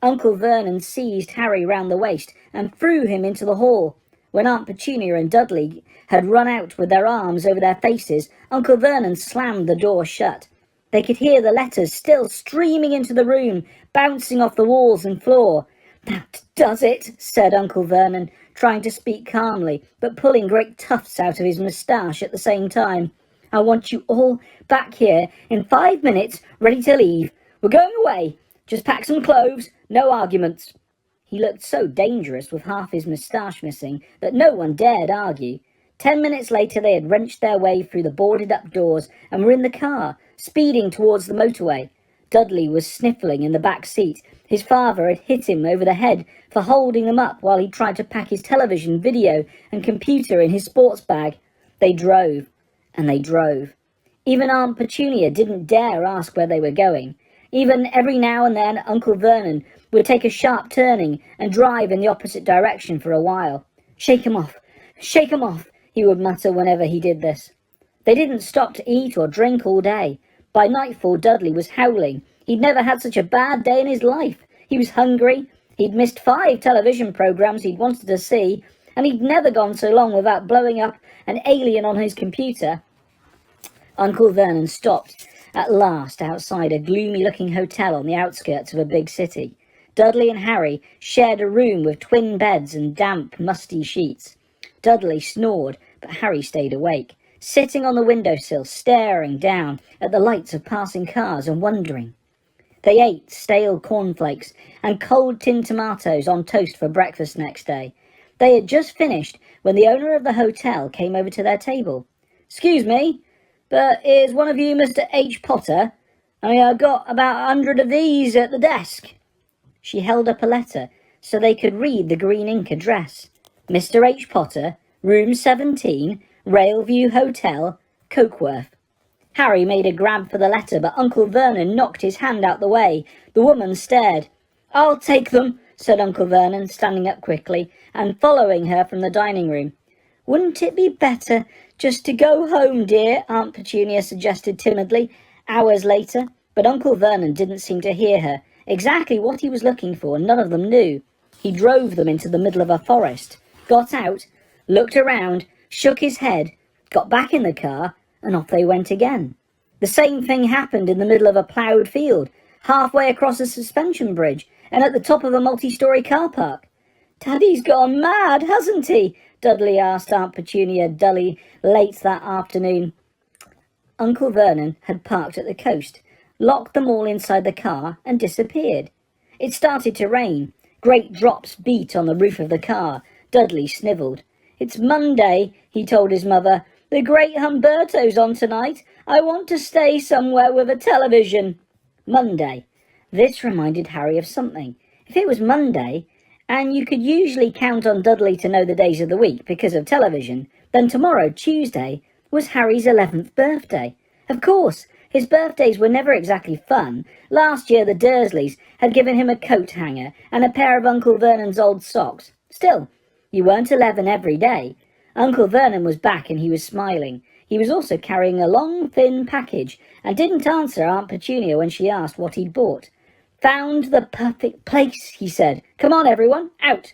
Uncle Vernon seized Harry round the waist and threw him into the hall. When Aunt Petunia and Dudley had run out with their arms over their faces, Uncle Vernon slammed the door shut. They could hear the letters still streaming into the room, bouncing off the walls and floor. "That does it," said Uncle Vernon, trying to speak calmly, but pulling great tufts out of his moustache at the same time. "I want you all back here in 5 minutes, ready to leave. We're going away. Just pack some clothes, no arguments." He looked so dangerous with half his moustache missing that no one dared argue. 10 minutes later they had wrenched their way through the boarded-up doors and were in the car, speeding towards the motorway. Dudley was sniffling in the back seat. His father had hit him over the head for holding them up while he tried to pack his television, video and computer in his sports bag. They drove, and they drove. Even Aunt Petunia didn't dare ask where they were going. Even every now and then Uncle Vernon would take a sharp turning and drive in the opposite direction for a while. "Shake 'em off, shake 'em off," he would mutter whenever he did this. They didn't stop to eat or drink all day. By nightfall, Dudley was howling. He'd never had such a bad day in his life. He was hungry. He'd missed 5 television programmes he'd wanted to see, and he'd never gone so long without blowing up an alien on his computer. Uncle Vernon stopped at last outside a gloomy-looking hotel on the outskirts of a big city. Dudley and Harry shared a room with twin beds and damp, musty sheets. Dudley snored, but Harry stayed awake, sitting on the windowsill, staring down at the lights of passing cars and wondering. They ate stale cornflakes and cold tinned tomatoes on toast for breakfast next day. They had just finished when the owner of the hotel came over to their table. "Excuse me, but is one of you Mr. H. Potter? I've got about 100 of these at the desk." She held up a letter so they could read the green ink address. Mr. H. Potter, room 17, Railview Hotel, Cokeworth. Harry made a grab for the letter, but Uncle Vernon knocked his hand out the way. The woman stared. "I'll take them," said Uncle Vernon, standing up quickly and following her from the dining room. "Wouldn't it be better just to go home, dear?" Aunt Petunia suggested timidly, hours later. But Uncle Vernon didn't seem to hear her. Exactly what he was looking for, none of them knew. He drove them into the middle of a forest, got out, looked around, shook his head, got back in the car, and off they went again. The same thing happened in the middle of a ploughed field, halfway across a suspension bridge, and at the top of a multi-storey car park. "Daddy's gone mad, hasn't he?" Dudley asked Aunt Petunia dully late that afternoon. Uncle Vernon had parked at the coast, locked them all inside the car, and disappeared. It started to rain. Great drops beat on the roof of the car. Dudley snivelled. "It's Monday," he told his mother. "The great Humberto's on tonight. I want to stay somewhere with a television." Monday. This reminded Harry of something. If it was Monday, and you could usually count on Dudley to know the days of the week because of television, then tomorrow, Tuesday, was Harry's 11th birthday. Of course, his birthdays were never exactly fun. Last year the Dursleys had given him a coat hanger and a pair of Uncle Vernon's old socks. Still, you weren't 11 every day. Uncle Vernon was back and he was smiling. He was also carrying a long, thin package and didn't answer Aunt Petunia when she asked what he'd bought. "Found the perfect place," he said. "Come on, everyone, out."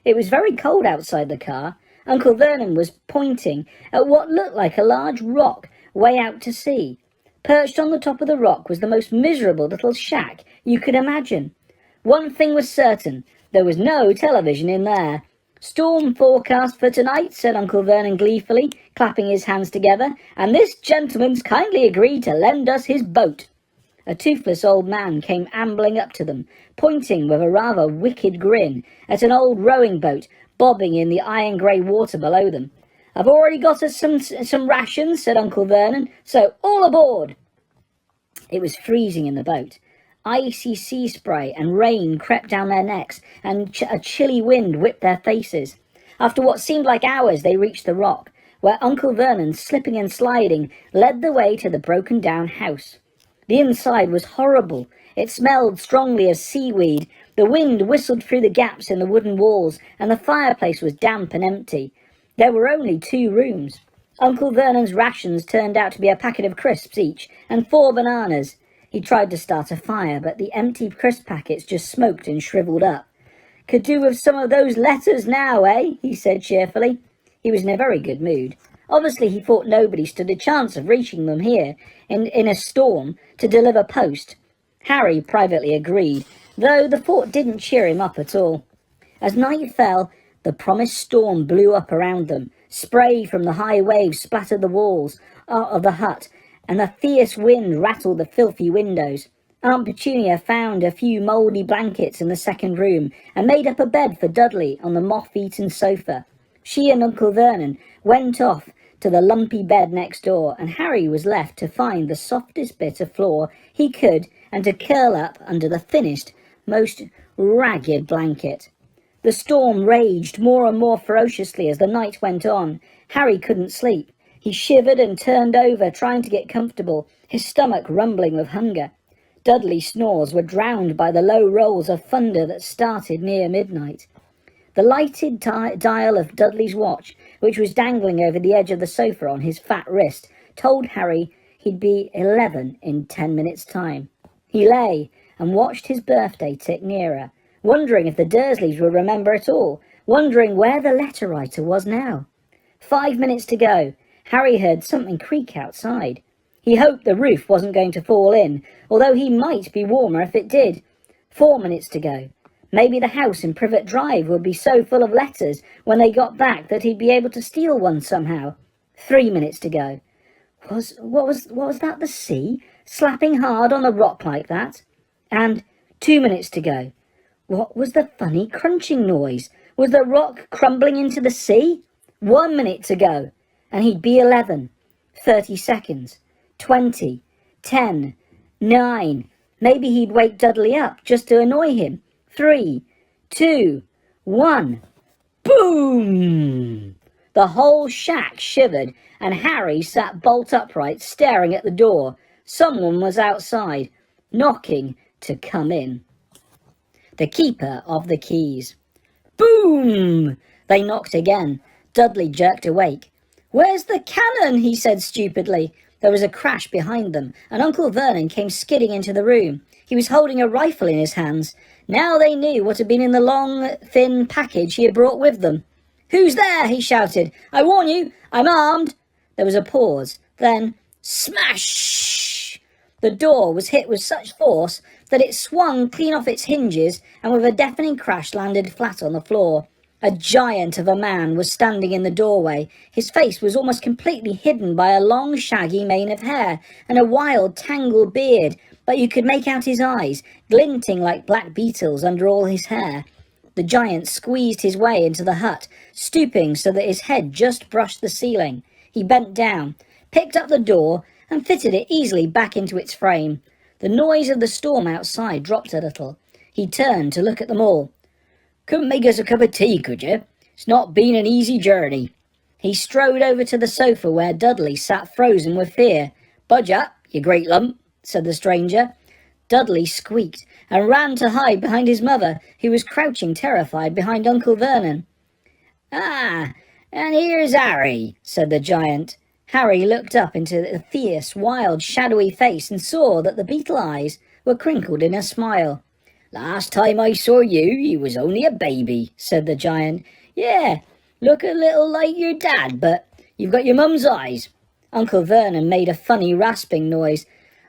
It was very cold outside the car. Uncle Vernon was pointing at what looked like a large rock way out to sea. Perched on the top of the rock was the most miserable little shack you could imagine. One thing was certain, there was no television in there. "Storm forecast for tonight," said Uncle Vernon gleefully, clapping his hands together, "and this gentleman's kindly agreed to lend us his boat." A toothless old man came ambling up to them, pointing with a rather wicked grin at an old rowing boat bobbing in the iron-grey water below them. "I've already got us some rations," said Uncle Vernon, "so all aboard." It was freezing in the boat. Icy sea spray and rain crept down their necks, and a chilly wind whipped their faces. After what seemed like hours, they reached the rock, where Uncle Vernon, slipping and sliding, led the way to the broken-down house. The inside was horrible. It smelled strongly of seaweed. The wind whistled through the gaps in the wooden walls, and the fireplace was damp and empty. There were only 2 rooms. Uncle Vernon's rations turned out to be a packet of crisps each, and 4 bananas. He tried to start a fire, but the empty crisp packets just smoked and shriveled up. "Could do with some of those letters now, eh?" he said cheerfully. He was in a very good mood. Obviously he thought nobody stood a chance of reaching them here in a storm to deliver post. Harry privately agreed, though the thought didn't cheer him up at all. As night fell, the promised storm blew up around them. Spray from the high waves splattered the walls of the hut, and the fierce wind rattled the filthy windows. Aunt Petunia found a few mouldy blankets in the second room and made up a bed for Dudley on the moth-eaten sofa. She and Uncle Vernon went off to the lumpy bed next door, and Harry was left to find the softest bit of floor he could and to curl up under the thinnest, most ragged blanket. The storm raged more and more ferociously as the night went on. Harry couldn't sleep. He shivered and turned over, trying to get comfortable, his stomach rumbling with hunger. Dudley's snores were drowned by the low rolls of thunder that started near midnight. The lighted dial of Dudley's watch, which was dangling over the edge of the sofa on his fat wrist, told Harry he'd be 11 in 10 minutes' time. He lay and watched his birthday tick nearer, wondering if the Dursleys would remember at all, wondering where the letter writer was now. 5 minutes to go. Harry heard something creak outside. He hoped the roof wasn't going to fall in, although he might be warmer if it did. 4 minutes to go. Maybe the house in Privet Drive would be so full of letters when they got back that he'd be able to steal one somehow. 3 minutes to go. What was that, the sea, slapping hard on the rock like that? And 2 minutes to go. What was the funny crunching noise? Was the rock crumbling into the sea? 1 minute to go, and he'd be 11. 30 seconds. 20. 10. 9. Maybe he'd wake Dudley up just to annoy him. 3. 2. 1. Boom! The whole shack shivered, and Harry sat bolt upright, staring at the door. Someone was outside, knocking to come in. The keeper of the keys. Boom! They knocked again. Dudley jerked awake. "Where's the cannon?" he said stupidly. There was a crash behind them, and Uncle Vernon came skidding into the room. He was holding a rifle in his hands. Now they knew what had been in the long, thin package he had brought with them. "Who's there?" he shouted. "I warn you, I'm armed." There was a pause. Then, smash! The door was hit with such force that it swung clean off its hinges and with a deafening crash landed flat on the floor. A giant of a man was standing in the doorway. His face was almost completely hidden by a long, shaggy mane of hair and a wild, tangled beard, but you could make out his eyes, glinting like black beetles under all his hair. The giant squeezed his way into the hut, stooping so that his head just brushed the ceiling. He bent down, picked up the door, and fitted it easily back into its frame. The noise of the storm outside dropped a little. He turned to look at them all. "Couldn't make us a cup of tea, could you? It's not been an easy journey." He strode over to the sofa where Dudley sat frozen with fear. "Budge up, you great lump," said the stranger. Dudley squeaked and ran to hide behind his mother, who was crouching terrified behind Uncle Vernon. "Ah, and here's Harry," said the giant. Harry looked up into the fierce, wild, shadowy face and saw that the beetle eyes were crinkled in a smile. "Last time I saw you was only a baby," said the giant. "Yeah, look a little like your dad, but you've got your mum's eyes." Uncle Vernon made a funny rasping noise.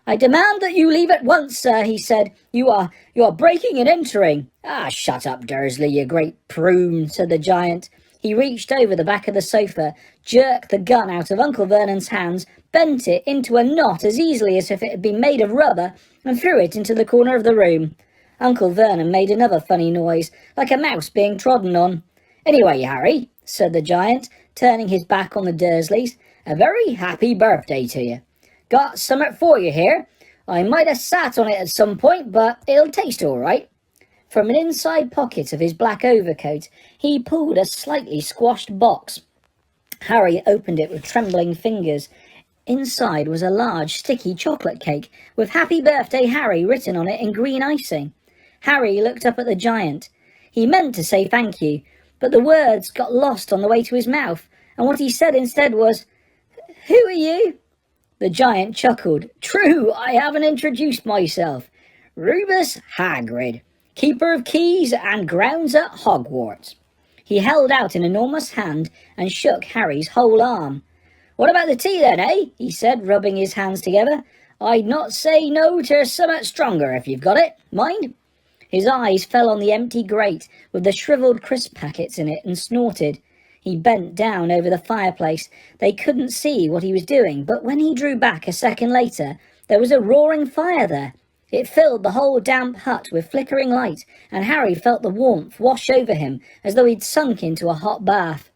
"I demand that you leave at once, sir," he said. You are breaking and entering." "Ah, shut up, Dursley, you great prune," said the giant. He reached over the back of the sofa, jerked the gun out of Uncle Vernon's hands, bent it into a knot as easily as if it had been made of rubber, and threw it into the corner of the room. Uncle Vernon made another funny noise, like a mouse being trodden on. "Anyway, Harry," said the giant, turning his back on the Dursleys, "a very happy birthday to you. Got summat for you here. I might have sat on it at some point, but it'll taste all right." From an inside pocket of his black overcoat, he pulled a slightly squashed box. Harry opened it with trembling fingers. Inside was a large, sticky chocolate cake, with "Happy Birthday, Harry" written on it in green icing. Harry looked up at the giant. He meant to say thank you, but the words got lost on the way to his mouth, and what he said instead was, "Who are you?" The giant chuckled. "True, I haven't introduced myself. Rubus Hagrid, keeper of keys and grounds at Hogwarts." He held out an enormous hand and shook Harry's whole arm. "What about the tea then, eh?" he said, rubbing his hands together. "I'd not say no to summat stronger if you've got it. Mind?" His eyes fell on the empty grate with the shriveled crisp packets in it and snorted. He bent down over the fireplace. They couldn't see what he was doing, but when he drew back a second later, there was a roaring fire there. It filled the whole damp hut with flickering light, and Harry felt the warmth wash over him as though he'd sunk into a hot bath.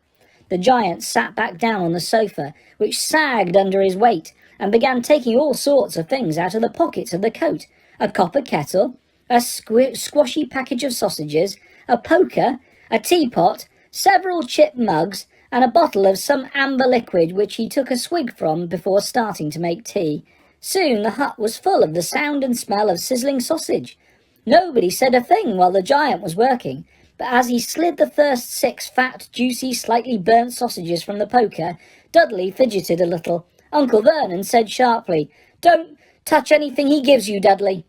The giant sat back down on the sofa, which sagged under his weight, and began taking all sorts of things out of the pockets of the coat. A copper kettle, a squashy package of sausages, a poker, a teapot, several chip mugs, and a bottle of some amber liquid which he took a swig from before starting to make tea. Soon the hut was full of the sound and smell of sizzling sausage. Nobody said a thing while the giant was working. but as he slid the first 6 fat, juicy, slightly burnt sausages from the poker, Dudley fidgeted a little. Uncle Vernon said sharply, "Don't touch anything he gives you, Dudley."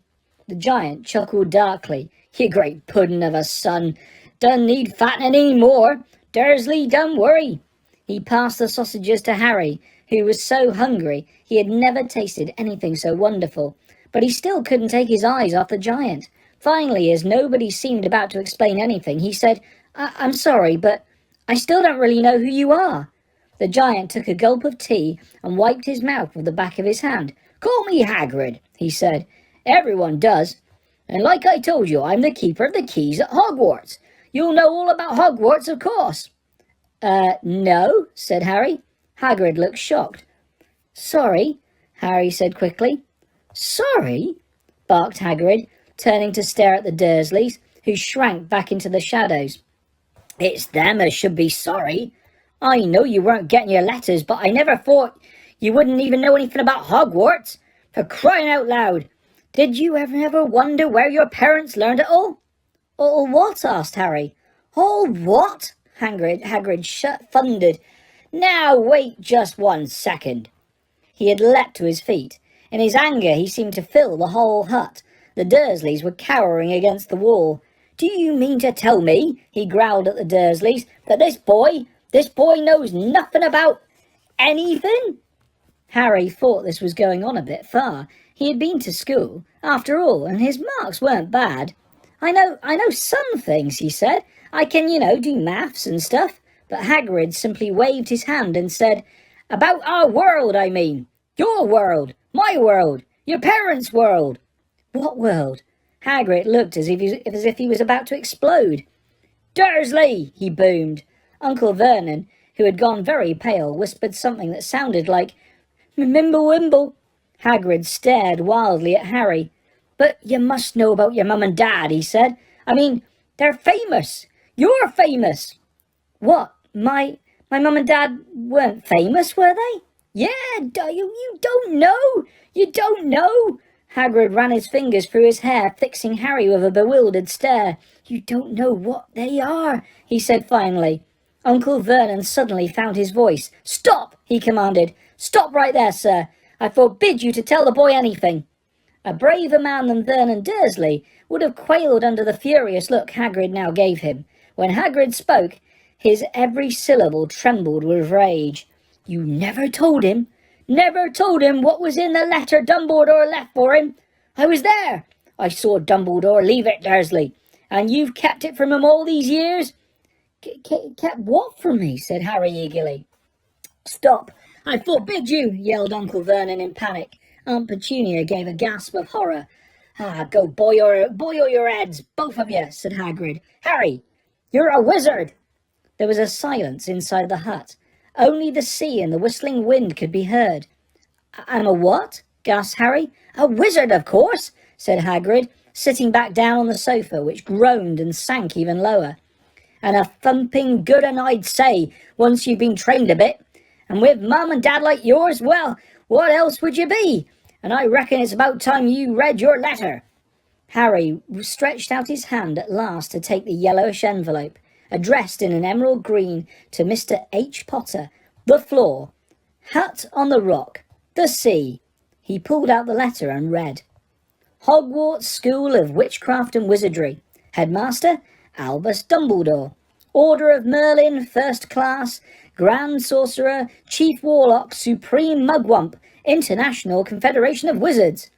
The giant chuckled darkly. "You great puddin' of a son. Don't need fattening any more. Dursley, don't worry." He passed the sausages to Harry, who was so hungry he had never tasted anything so wonderful. But he still couldn't take his eyes off the giant. Finally, as nobody seemed about to explain anything, he said, I'm sorry, but I still don't really know who you are." The giant took a gulp of tea and wiped his mouth with the back of his hand. "Call me Hagrid," he said. "Everyone does. And like I told you, I'm the keeper of the keys at Hogwarts. You'll know all about Hogwarts, of course." No," said Harry. Hagrid looked shocked. "Sorry," Harry said quickly. "Sorry?" barked Hagrid, turning to stare at the Dursleys, who shrank back into the shadows. "It's them as should be sorry. I know you weren't getting your letters, but I never thought you wouldn't even know anything about Hogwarts. For crying out loud, did you ever wonder where your parents learned it all?" "All what?" asked Harry. "All what?" Hagrid thundered. "Now wait just 1 second." He had leapt to his feet. In his anger he seemed to fill the whole hut. The Dursleys were cowering against the wall. "Do you mean to tell me," he growled at the Dursleys, "that this boy knows nothing about anything?" Harry thought this was going on a bit far. He had been to school, after all, and his marks weren't bad. I know some things," he said. "I can, do maths and stuff." But Hagrid simply waved his hand and said, "About our world, I mean. Your world, my world, your parents' world." "What world?" Hagrid looked as if he was about to explode. "Dursley!" he boomed. Uncle Vernon, who had gone very pale, whispered something that sounded like "Mimble-wimble." Hagrid stared wildly at Harry. "But you must know about your mum and dad," he said. "I mean, they're famous. You're famous." "What? My mum and dad weren't famous, were they?" "Yeah, you don't know? You don't know?" Hagrid ran his fingers through his hair, fixing Harry with a bewildered stare. "You don't know what they are," he said finally. Uncle Vernon suddenly found his voice. "Stop!" he commanded. "Stop right there, sir. I forbid you to tell the boy anything." A braver man than Vernon Dursley would have quailed under the furious look Hagrid now gave him. When Hagrid spoke, his every syllable trembled with rage. "You never told him what was in the letter Dumbledore left for him? I was there. I saw Dumbledore leave it, Dursley. And you've kept it from him all these years?" Kept what from me?" said Harry eagerly. "Stop! I forbid you!" yelled Uncle Vernon in panic. Aunt Petunia gave a gasp of horror. Go boil your heads, both of you," said Hagrid. "Harry, you're a wizard." There was a silence inside the hut. Only the sea and the whistling wind could be heard. "I'm a what?" gasped Harry. "A wizard, of course," said Hagrid, sitting back down on the sofa, which groaned and sank even lower. "And a thumping good 'un, I'd say, once you've been trained a bit. And with mum and dad like yours, well, what else would you be? And I reckon it's about time you read your letter." Harry stretched out his hand at last to take the yellowish envelope, addressed in an emerald green to Mr. H. Potter. The floor. Hut on the rock. The sea. He pulled out the letter and read. Hogwarts School of Witchcraft and Wizardry. Headmaster, Albus Dumbledore. Order of Merlin, First Class, Grand Sorcerer, Chief Warlock, Supreme Mugwump, International Confederation of Wizards.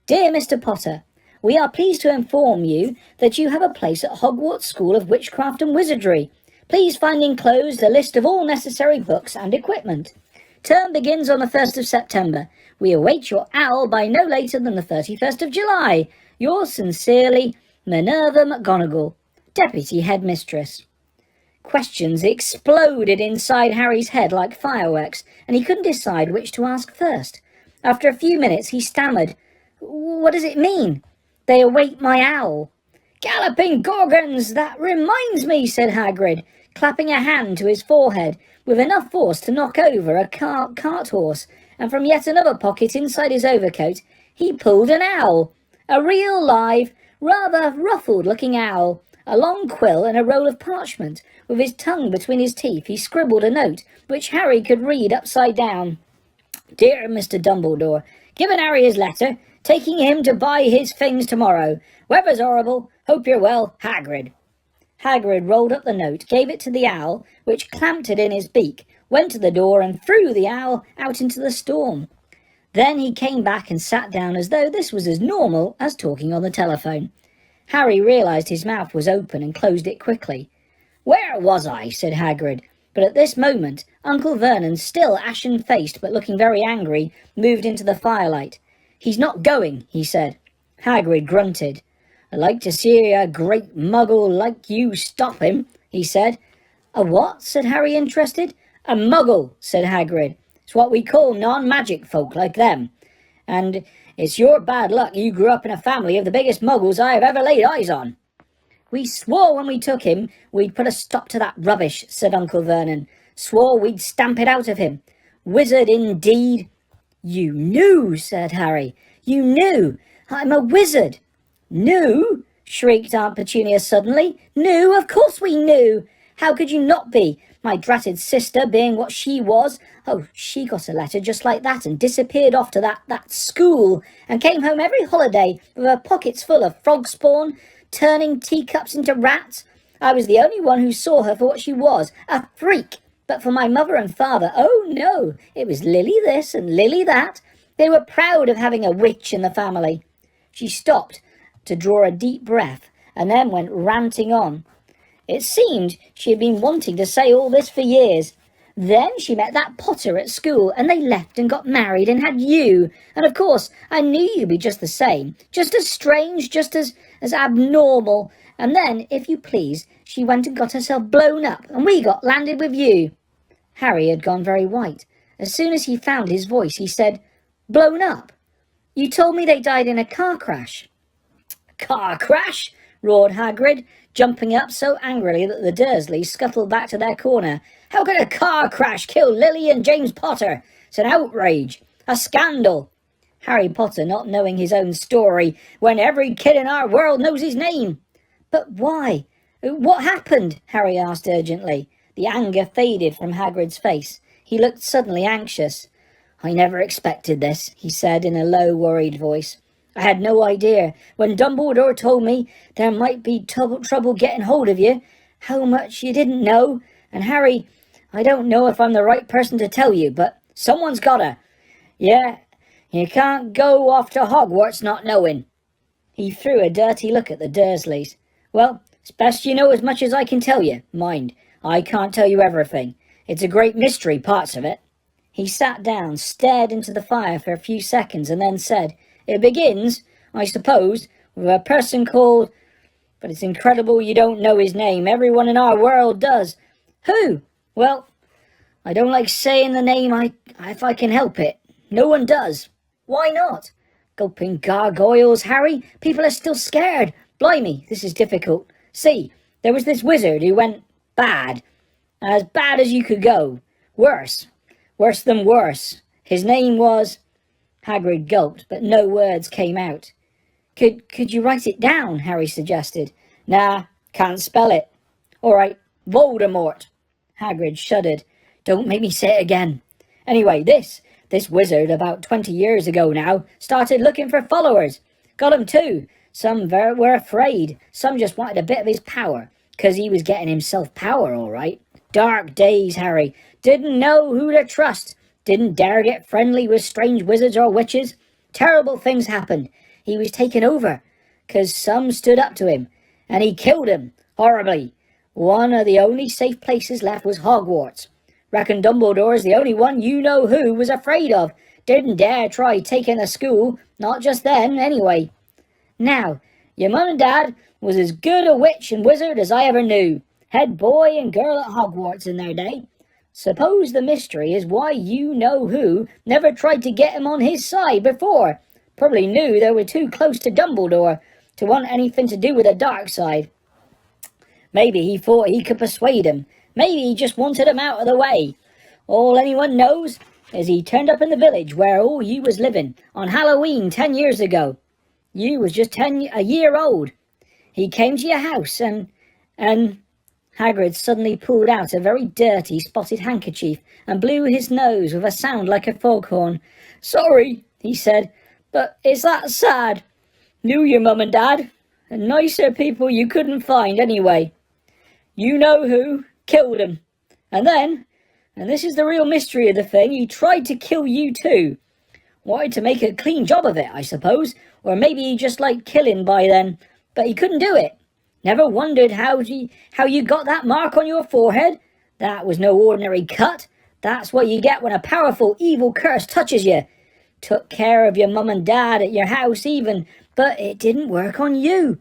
Dear Mr. Potter, we are pleased to inform you that you have a place at Hogwarts School of Witchcraft and Wizardry. Please find enclosed a list of all necessary books and equipment. Term begins on the 1st of September. We await your owl by no later than the 31st of July. Yours sincerely, Minerva McGonagall, Deputy Headmistress. Questions exploded inside Harry's head like fireworks, and he couldn't decide which to ask first. After a few minutes he stammered, "What does it mean?" "They await my owl." "Galloping Gorgons! That reminds me," said Hagrid, clapping a hand to his forehead with enough force to knock over a cart horse, and from yet another pocket inside his overcoat he pulled an owl. A real live, rather ruffled-looking owl, a long quill and a roll of parchment. With his tongue between his teeth, he scribbled a note, which Harry could read upside down. Dear Mr. Dumbledore, given Harry his letter, taking him to buy his things tomorrow. Weather's horrible. Hope you're well, Hagrid. Hagrid rolled up the note, gave it to the owl, which clamped it in his beak, went to the door and threw the owl out into the storm. Then he came back and sat down as though this was as normal as talking on the telephone. Harry realised his mouth was open and closed it quickly. Where was I? Said Hagrid. But at this moment, Uncle Vernon, still ashen-faced but looking very angry, moved into the firelight. He's not going, he said. Hagrid grunted. I'd like to see a great muggle like you stop him, he said. A what? Said Harry, interested. A muggle, said Hagrid. It's what we call non-magic folk like them. And it's your bad luck you grew up in a family of the biggest muggles I have ever laid eyes on. We swore when we took him we'd put a stop to that rubbish, said Uncle Vernon. Swore we'd stamp it out of him. Wizard indeed. You knew, said Harry. You knew. I'm a wizard. Knew? Shrieked Aunt Petunia suddenly. Knew? Of course we knew. How could you not be? My dratted sister being what she was. Oh, she got a letter just like that and disappeared off to that school and came home every holiday with her pockets full of frog spawn, turning teacups into rats. I was the only one who saw her for what she was, a freak. But for my mother and father, oh no, it was Lily this and Lily that. They were proud of having a witch in the family. She stopped to draw a deep breath and then went ranting on. It seemed she had been wanting to say all this for years. Then she met that Potter at school and they left and got married and had you. And of course, I knew you'd be just the same, just as strange, just as abnormal. And then, if you please, she went and got herself blown up and we got landed with you. Harry had gone very white. As soon as he found his voice, he said, Blown up? You told me they died in a car crash. Car crash? Roared Hagrid, jumping up so angrily that the Dursleys scuttled back to their corner. How could a car crash kill Lily and James Potter? It's an outrage, a scandal. Harry Potter not knowing his own story when every kid in our world knows his name. But why? What happened? Harry asked urgently. The anger faded from Hagrid's face. He looked suddenly anxious. I never expected this, he said in a low, worried voice. I had no idea. When Dumbledore told me there might be trouble getting hold of you, how much you didn't know. And Harry, I don't know if I'm the right person to tell you, but someone's gotta. Yeah, you can't go off to Hogwarts not knowing. He threw a dirty look at the Dursleys. Well, it's best you know as much as I can tell you. Mind, I can't tell you everything. It's a great mystery, parts of it. He sat down, stared into the fire for a few seconds, and then said, It begins, I suppose, with a person called... But it's incredible you don't know his name. Everyone in our world does. Who? Well, I don't like saying the name if I can help it. No one does. Why not? Gulping gargoyles, Harry. People are still scared. Blimey, this is difficult. See, there was this wizard who went bad. As bad as you could go. Worse. Worse than worse. His name was... Hagrid gulped, but no words came out. Could you write it down? Harry suggested. Nah, can't spell it. All right, Voldemort. Hagrid shuddered. Don't make me say it again. Anyway, this wizard, about 20 years ago now, started looking for followers. Got 'em too. Some were afraid. Some just wanted a bit of his power, 'cause he was getting himself power, all right. Dark days, Harry. Didn't know who to trust. Didn't dare get friendly with strange wizards or witches. Terrible things happened. He was taken over, 'cause some stood up to him, and he killed him, horribly. One of the only safe places left was Hogwarts. Reckon Dumbledore's the only one you know who was afraid of. Didn't dare try taking the school, not just then, anyway. Now, your mum and dad was as good a witch and wizard as I ever knew. Head boy and girl at Hogwarts in their day. Suppose the mystery is why you know who never tried to get him on his side before. Probably knew they were too close to Dumbledore to want anything to do with the dark side. Maybe he thought he could persuade him. Maybe he just wanted him out of the way. All anyone knows is he turned up in the village where all you was living on Halloween 10 years ago. You was just a year old. He came to your house and And Hagrid suddenly pulled out a very dirty, spotted handkerchief and blew his nose with a sound like a foghorn. "Sorry," he said, "but it's that sad. Knew your mum and dad, and nicer people you couldn't find anyway. You know who killed 'em. And then, and this is the real mystery of the thing, he tried to kill you too. Wanted to make a clean job of it, I suppose, or maybe he just liked killing by then, but he couldn't do it. Never wondered how you got that mark on your forehead? That was no ordinary cut. That's what you get when a powerful evil curse touches you. Took care of your mum and dad at your house even, but it didn't work on you.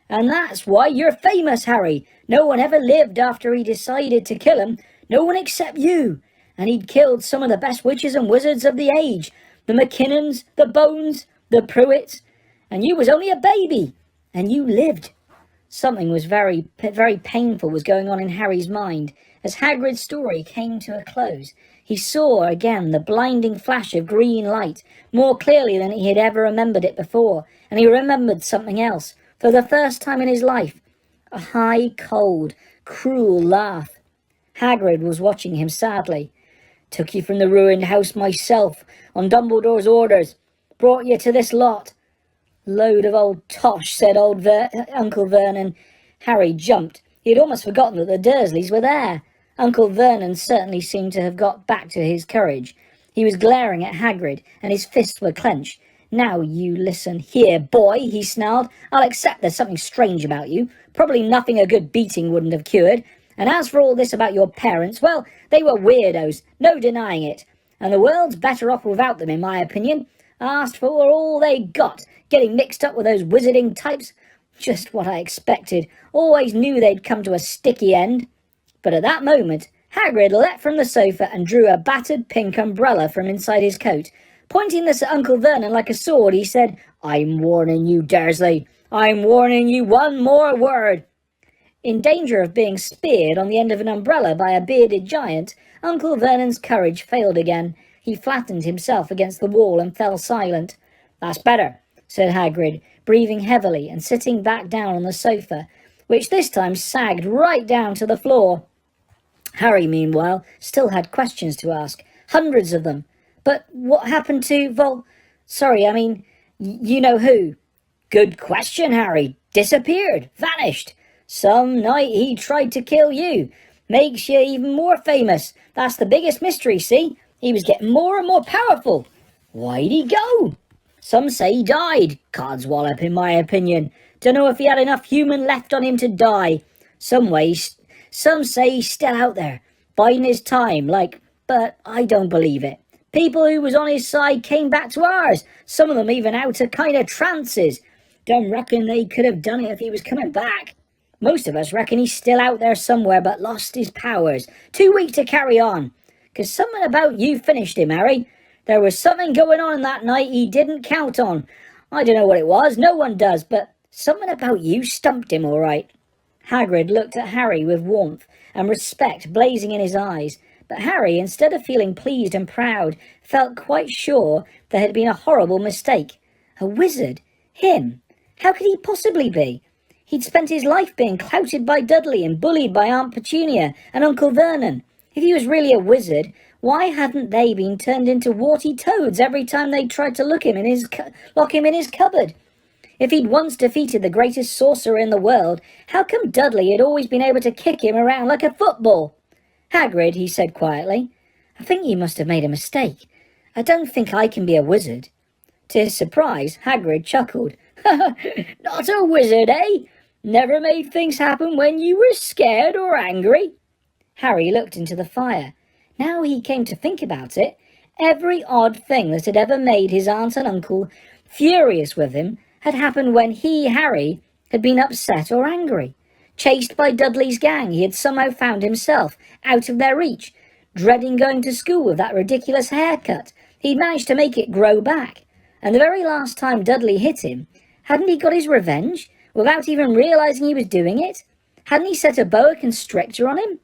And that's why you're famous, Harry. No one ever lived after he decided to kill him. No one except you. And he'd killed some of the best witches and wizards of the age. The McKinnons, the Bones, the Pruitts. And you was only a baby. And you lived." Something was very painful was going on in Harry's mind. As Hagrid's story came to a close, he saw again the blinding flash of green light, more clearly than he had ever remembered it before, and he remembered something else, for the first time in his life. A high, cold, cruel laugh. Hagrid was watching him sadly. "Took you from the ruined house myself, on Dumbledore's orders. Brought you to this lot." "Load of old tosh," said Uncle Vernon. Harry jumped. He had almost forgotten that the Dursleys were there. Uncle Vernon certainly seemed to have got back to his courage. He was glaring at Hagrid, and his fists were clenched. "Now you listen here, boy," he snarled. "I'll accept there's something strange about you. Probably nothing a good beating wouldn't have cured. And as for all this about your parents, well, they were weirdos, no denying it. And the world's better off without them, in my opinion. Asked for all they got, getting mixed up with those wizarding types. Just what I expected. Always knew they'd come to a sticky end." But at that moment, Hagrid leapt from the sofa and drew a battered pink umbrella from inside his coat. Pointing this at Uncle Vernon like a sword, he said, "I'm warning you, Dursley. I'm warning you one more word." In danger of being speared on the end of an umbrella by a bearded giant, Uncle Vernon's courage failed again. He flattened himself against the wall and fell silent. "That's better," said Hagrid, breathing heavily and sitting back down on the sofa, which this time sagged right down to the floor. Harry, meanwhile, still had questions to ask, hundreds of them. "But what happened to you know who?" "Good question, Harry. Disappeared. Vanished. Some night he tried to kill you. Makes you even more famous. That's the biggest mystery, see? He was getting more and more powerful. Why'd he go? Some say he died. Codswallop, in my opinion. Dunno if he had enough human left on him to die. Some say he's still out there, biding his time, but I don't believe it. People who was on his side came back to ours, some of them even out of kind of trances. Don't reckon they could have done it if he was coming back. Most of us reckon he's still out there somewhere, but lost his powers. Too weak to carry on. 'Cause something about you finished him, Harry. There was something going on that night he didn't count on. I don't know what it was, no one does, but something about you stumped him all right." Hagrid looked at Harry with warmth and respect blazing in his eyes, but Harry, instead of feeling pleased and proud, felt quite sure there had been a horrible mistake. A wizard? Him? How could he possibly be? He'd spent his life being clouted by Dudley and bullied by Aunt Petunia and Uncle Vernon. If he was really a wizard, why hadn't they been turned into warty toads every time they tried to lock him in his cupboard? If he'd once defeated the greatest sorcerer in the world, how come Dudley had always been able to kick him around like a football? "Hagrid," he said quietly, "I think you must have made a mistake. I don't think I can be a wizard." To his surprise, Hagrid chuckled. "Not a wizard, eh? Never made things happen when you were scared or angry?" Harry looked into the fire. Now he came to think about it, every odd thing that had ever made his aunt and uncle furious with him had happened when he, Harry, had been upset or angry. Chased by Dudley's gang, he had somehow found himself out of their reach, dreading going to school with that ridiculous haircut. He'd managed to make it grow back. And the very last time Dudley hit him, hadn't he got his revenge, without even realising he was doing it? Hadn't he set a boa constrictor on him?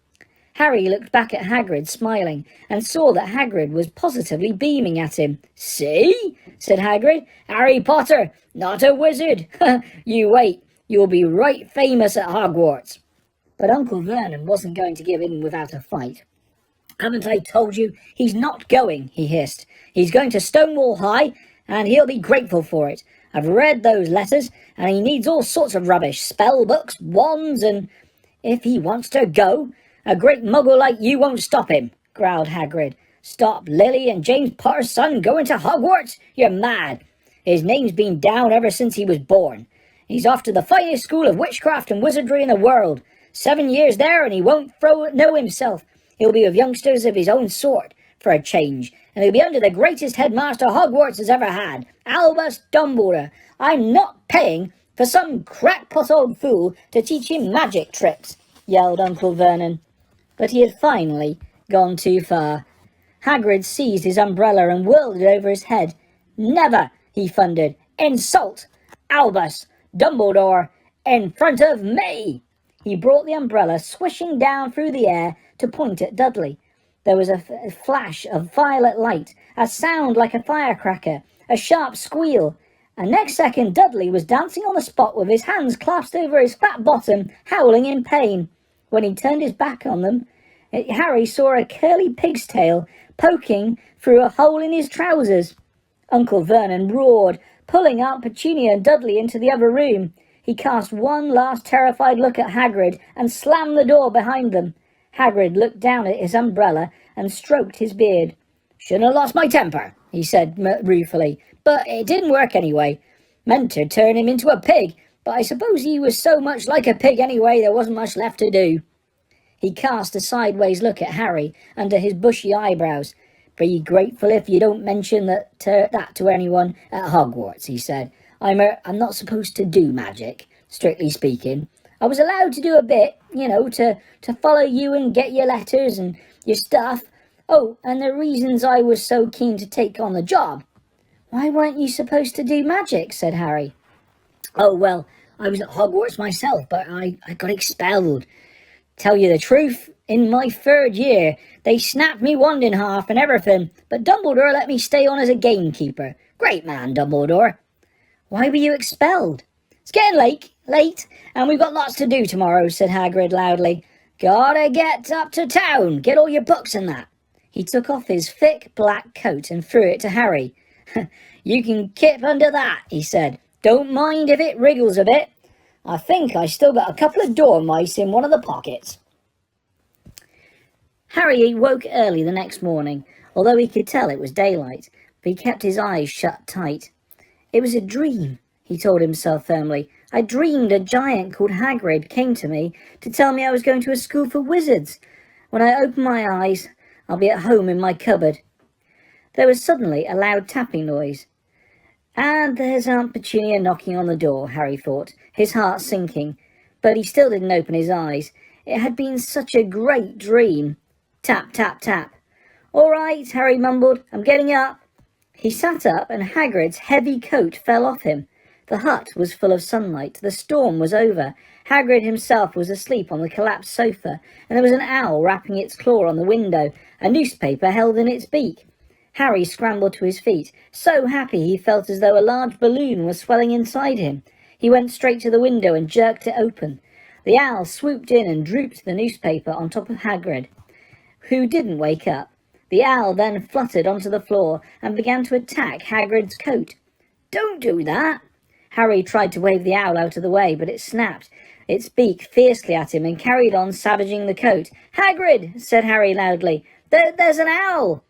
Harry looked back at Hagrid, smiling, and saw that Hagrid was positively beaming at him. "See?" said Hagrid. "Harry Potter, not a wizard. You wait, you'll be right famous at Hogwarts." But Uncle Vernon wasn't going to give in without a fight. "Haven't I told you he's not going?" he hissed. "He's going to Stonewall High, and he'll be grateful for it. I've read those letters, and he needs all sorts of rubbish, spell books, wands, and—" "If he wants to go, a great muggle like you won't stop him," growled Hagrid. "Stop Lily and James Potter's son going to Hogwarts? You're mad. His name's been down ever since he was born. He's off to the finest school of witchcraft and wizardry in the world. 7 years there, and he won't know himself. He'll be with youngsters of his own sort, for a change, and he'll be under the greatest headmaster Hogwarts has ever had, Albus Dumbledore. I'm not paying for some crackpot old fool to teach him magic tricks," yelled Uncle Vernon. But he had finally gone too far. Hagrid seized his umbrella and whirled it over his head. "Never," he thundered. "Insult Albus Dumbledore in front of me!" He brought the umbrella swishing down through the air to point at Dudley. There was a flash of violet light, a sound like a firecracker, a sharp squeal, and next second Dudley was dancing on the spot with his hands clasped over his fat bottom, howling in pain. When he turned his back on them, Harry saw a curly pig's tail poking through a hole in his trousers. Uncle Vernon roared, pulling Aunt Petunia and Dudley into the other room. He cast one last terrified look at Hagrid and slammed the door behind them. Hagrid looked down at his umbrella and stroked his beard. "Shouldn't have lost my temper," he said ruefully, "but it didn't work anyway. Meant to turn him into a pig, but I suppose he was so much like a pig anyway there wasn't much left to do." He cast a sideways look at Harry under his bushy eyebrows. "Be grateful if you don't mention that to anyone at Hogwarts," he said. I'm not supposed to do magic, strictly speaking. I was allowed to do a bit, to follow you and get your letters and your stuff. Oh, and the reasons I was so keen to take on the job." "Why weren't you supposed to do magic?" said Harry. "Oh, well, I was at Hogwarts myself, but I got expelled. Tell you the truth, in my 3rd year, they snapped me wand in half and everything, but Dumbledore let me stay on as a gamekeeper. Great man, Dumbledore." "Why were you expelled?" "It's getting late, and we've got lots to do tomorrow," said Hagrid loudly. "Gotta get up to town, get all your books and that." He took off his thick black coat and threw it to Harry. "You can kip under that," he said. "Don't mind if it wriggles a bit. I think I still got a couple of dormice in one of the pockets." Harry woke early the next morning, although he could tell it was daylight, but he kept his eyes shut tight. "It was a dream," he told himself firmly. "I dreamed a giant called Hagrid came to me to tell me I was going to a school for wizards. When I open my eyes, I'll be at home in my cupboard." There was suddenly a loud tapping noise. "And there's Aunt Petunia knocking on the door," Harry thought, his heart sinking. But he still didn't open his eyes. It had been such a great dream. Tap, tap, tap. "All right," Harry mumbled. "I'm getting up." He sat up and Hagrid's heavy coat fell off him. The hut was full of sunlight. The storm was over. Hagrid himself was asleep on the collapsed sofa, and there was an owl rapping its claw on the window, a newspaper held in its beak. Harry scrambled to his feet, so happy he felt as though a large balloon was swelling inside him. He went straight to the window and jerked it open. The owl swooped in and drooped the newspaper on top of Hagrid, who didn't wake up. The owl then fluttered onto the floor and began to attack Hagrid's coat. "Don't do that!" Harry tried to wave the owl out of the way, but it snapped its beak fiercely at him and carried on savaging the coat. "Hagrid!" said Harry loudly. There's an owl!"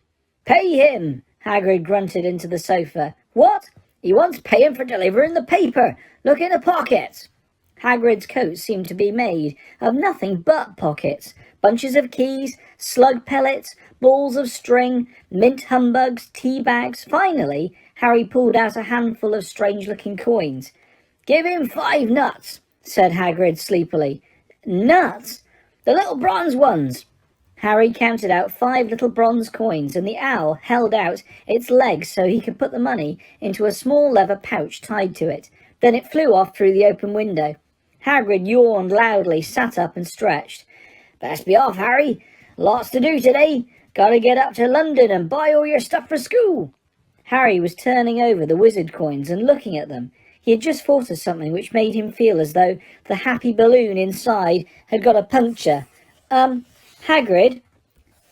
"Pay him!" Hagrid grunted into the sofa. "What? He wants paying for delivering the paper. Look in the pockets." Hagrid's coat seemed to be made of nothing but pockets. Bunches of keys, slug pellets, balls of string, mint humbugs, tea bags. Finally, Harry pulled out a handful of strange-looking coins. "Give him 5 nuts," said Hagrid sleepily. "Nuts? The little bronze ones." Harry counted out 5 little bronze coins, and the owl held out its legs so he could put the money into a small leather pouch tied to it. Then it flew off through the open window. Hagrid yawned loudly, sat up and stretched. "Best be off, Harry. Lots to do today. Gotta get up to London and buy all your stuff for school." Harry was turning over the wizard coins and looking at them. He had just thought of something which made him feel as though the happy balloon inside had got a puncture. Hagrid?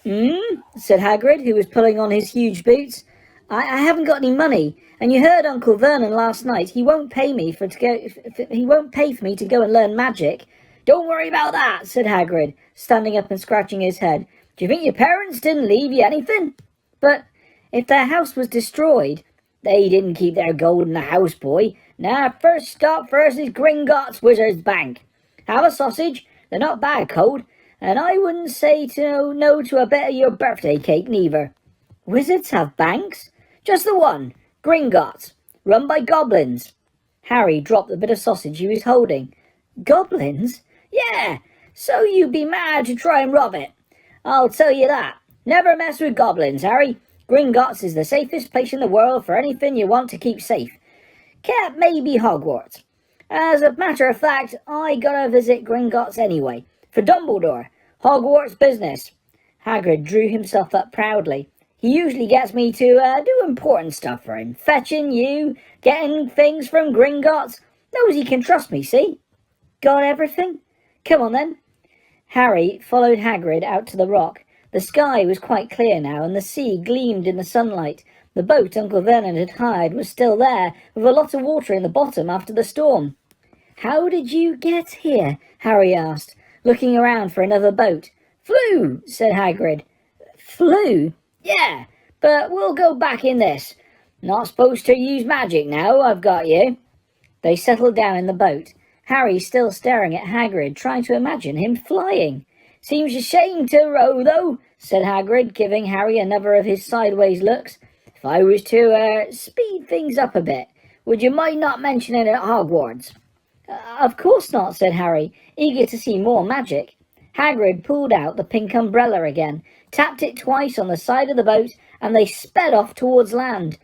Said Hagrid, who was pulling on his huge boots. I haven't got any money, and you heard Uncle Vernon last night. He won't pay me for me to go and learn magic. Don't worry about that, said Hagrid, standing up and scratching his head. Do you think your parents didn't leave you anything? But if their house was destroyed, they didn't keep their gold in the house, boy. Now, first stop first is Gringotts Wizard's Bank. Have a sausage. They're not bad cold, and I wouldn't say no to a bit of your birthday cake, neither. Wizards have banks? Just the one, Gringotts, run by goblins. Harry dropped the bit of sausage he was holding. Goblins? Yeah, so you'd be mad to try and rob it. I'll tell you that. Never mess with goblins, Harry. Gringotts is the safest place in the world for anything you want to keep safe. Cat maybe Hogwarts. As a matter of fact, I gotta visit Gringotts anyway. For Dumbledore. Hogwarts business. Hagrid drew himself up proudly. He usually gets me to do important stuff for him. Fetching you, getting things from Gringotts. Knows he can trust me, see? Got everything? Come on then. Harry followed Hagrid out to the rock. The sky was quite clear now, and the sea gleamed in the sunlight. The boat Uncle Vernon had hired was still there, with a lot of water in the bottom after the storm. How did you get here? Harry asked, looking around for another boat. Flew, said Hagrid. Flew? Yeah, but we'll go back in this. Not supposed to use magic now, I've got you. They settled down in the boat, Harry still staring at Hagrid, trying to imagine him flying. Seems a shame to row, though, said Hagrid, giving Harry another of his sideways looks. If I was to, speed things up a bit, would you mind not mentioning it at Hogwarts? Of course not, said Harry, eager to see more magic. Hagrid pulled out the pink umbrella again, tapped it twice on the side of the boat, and they sped off towards land.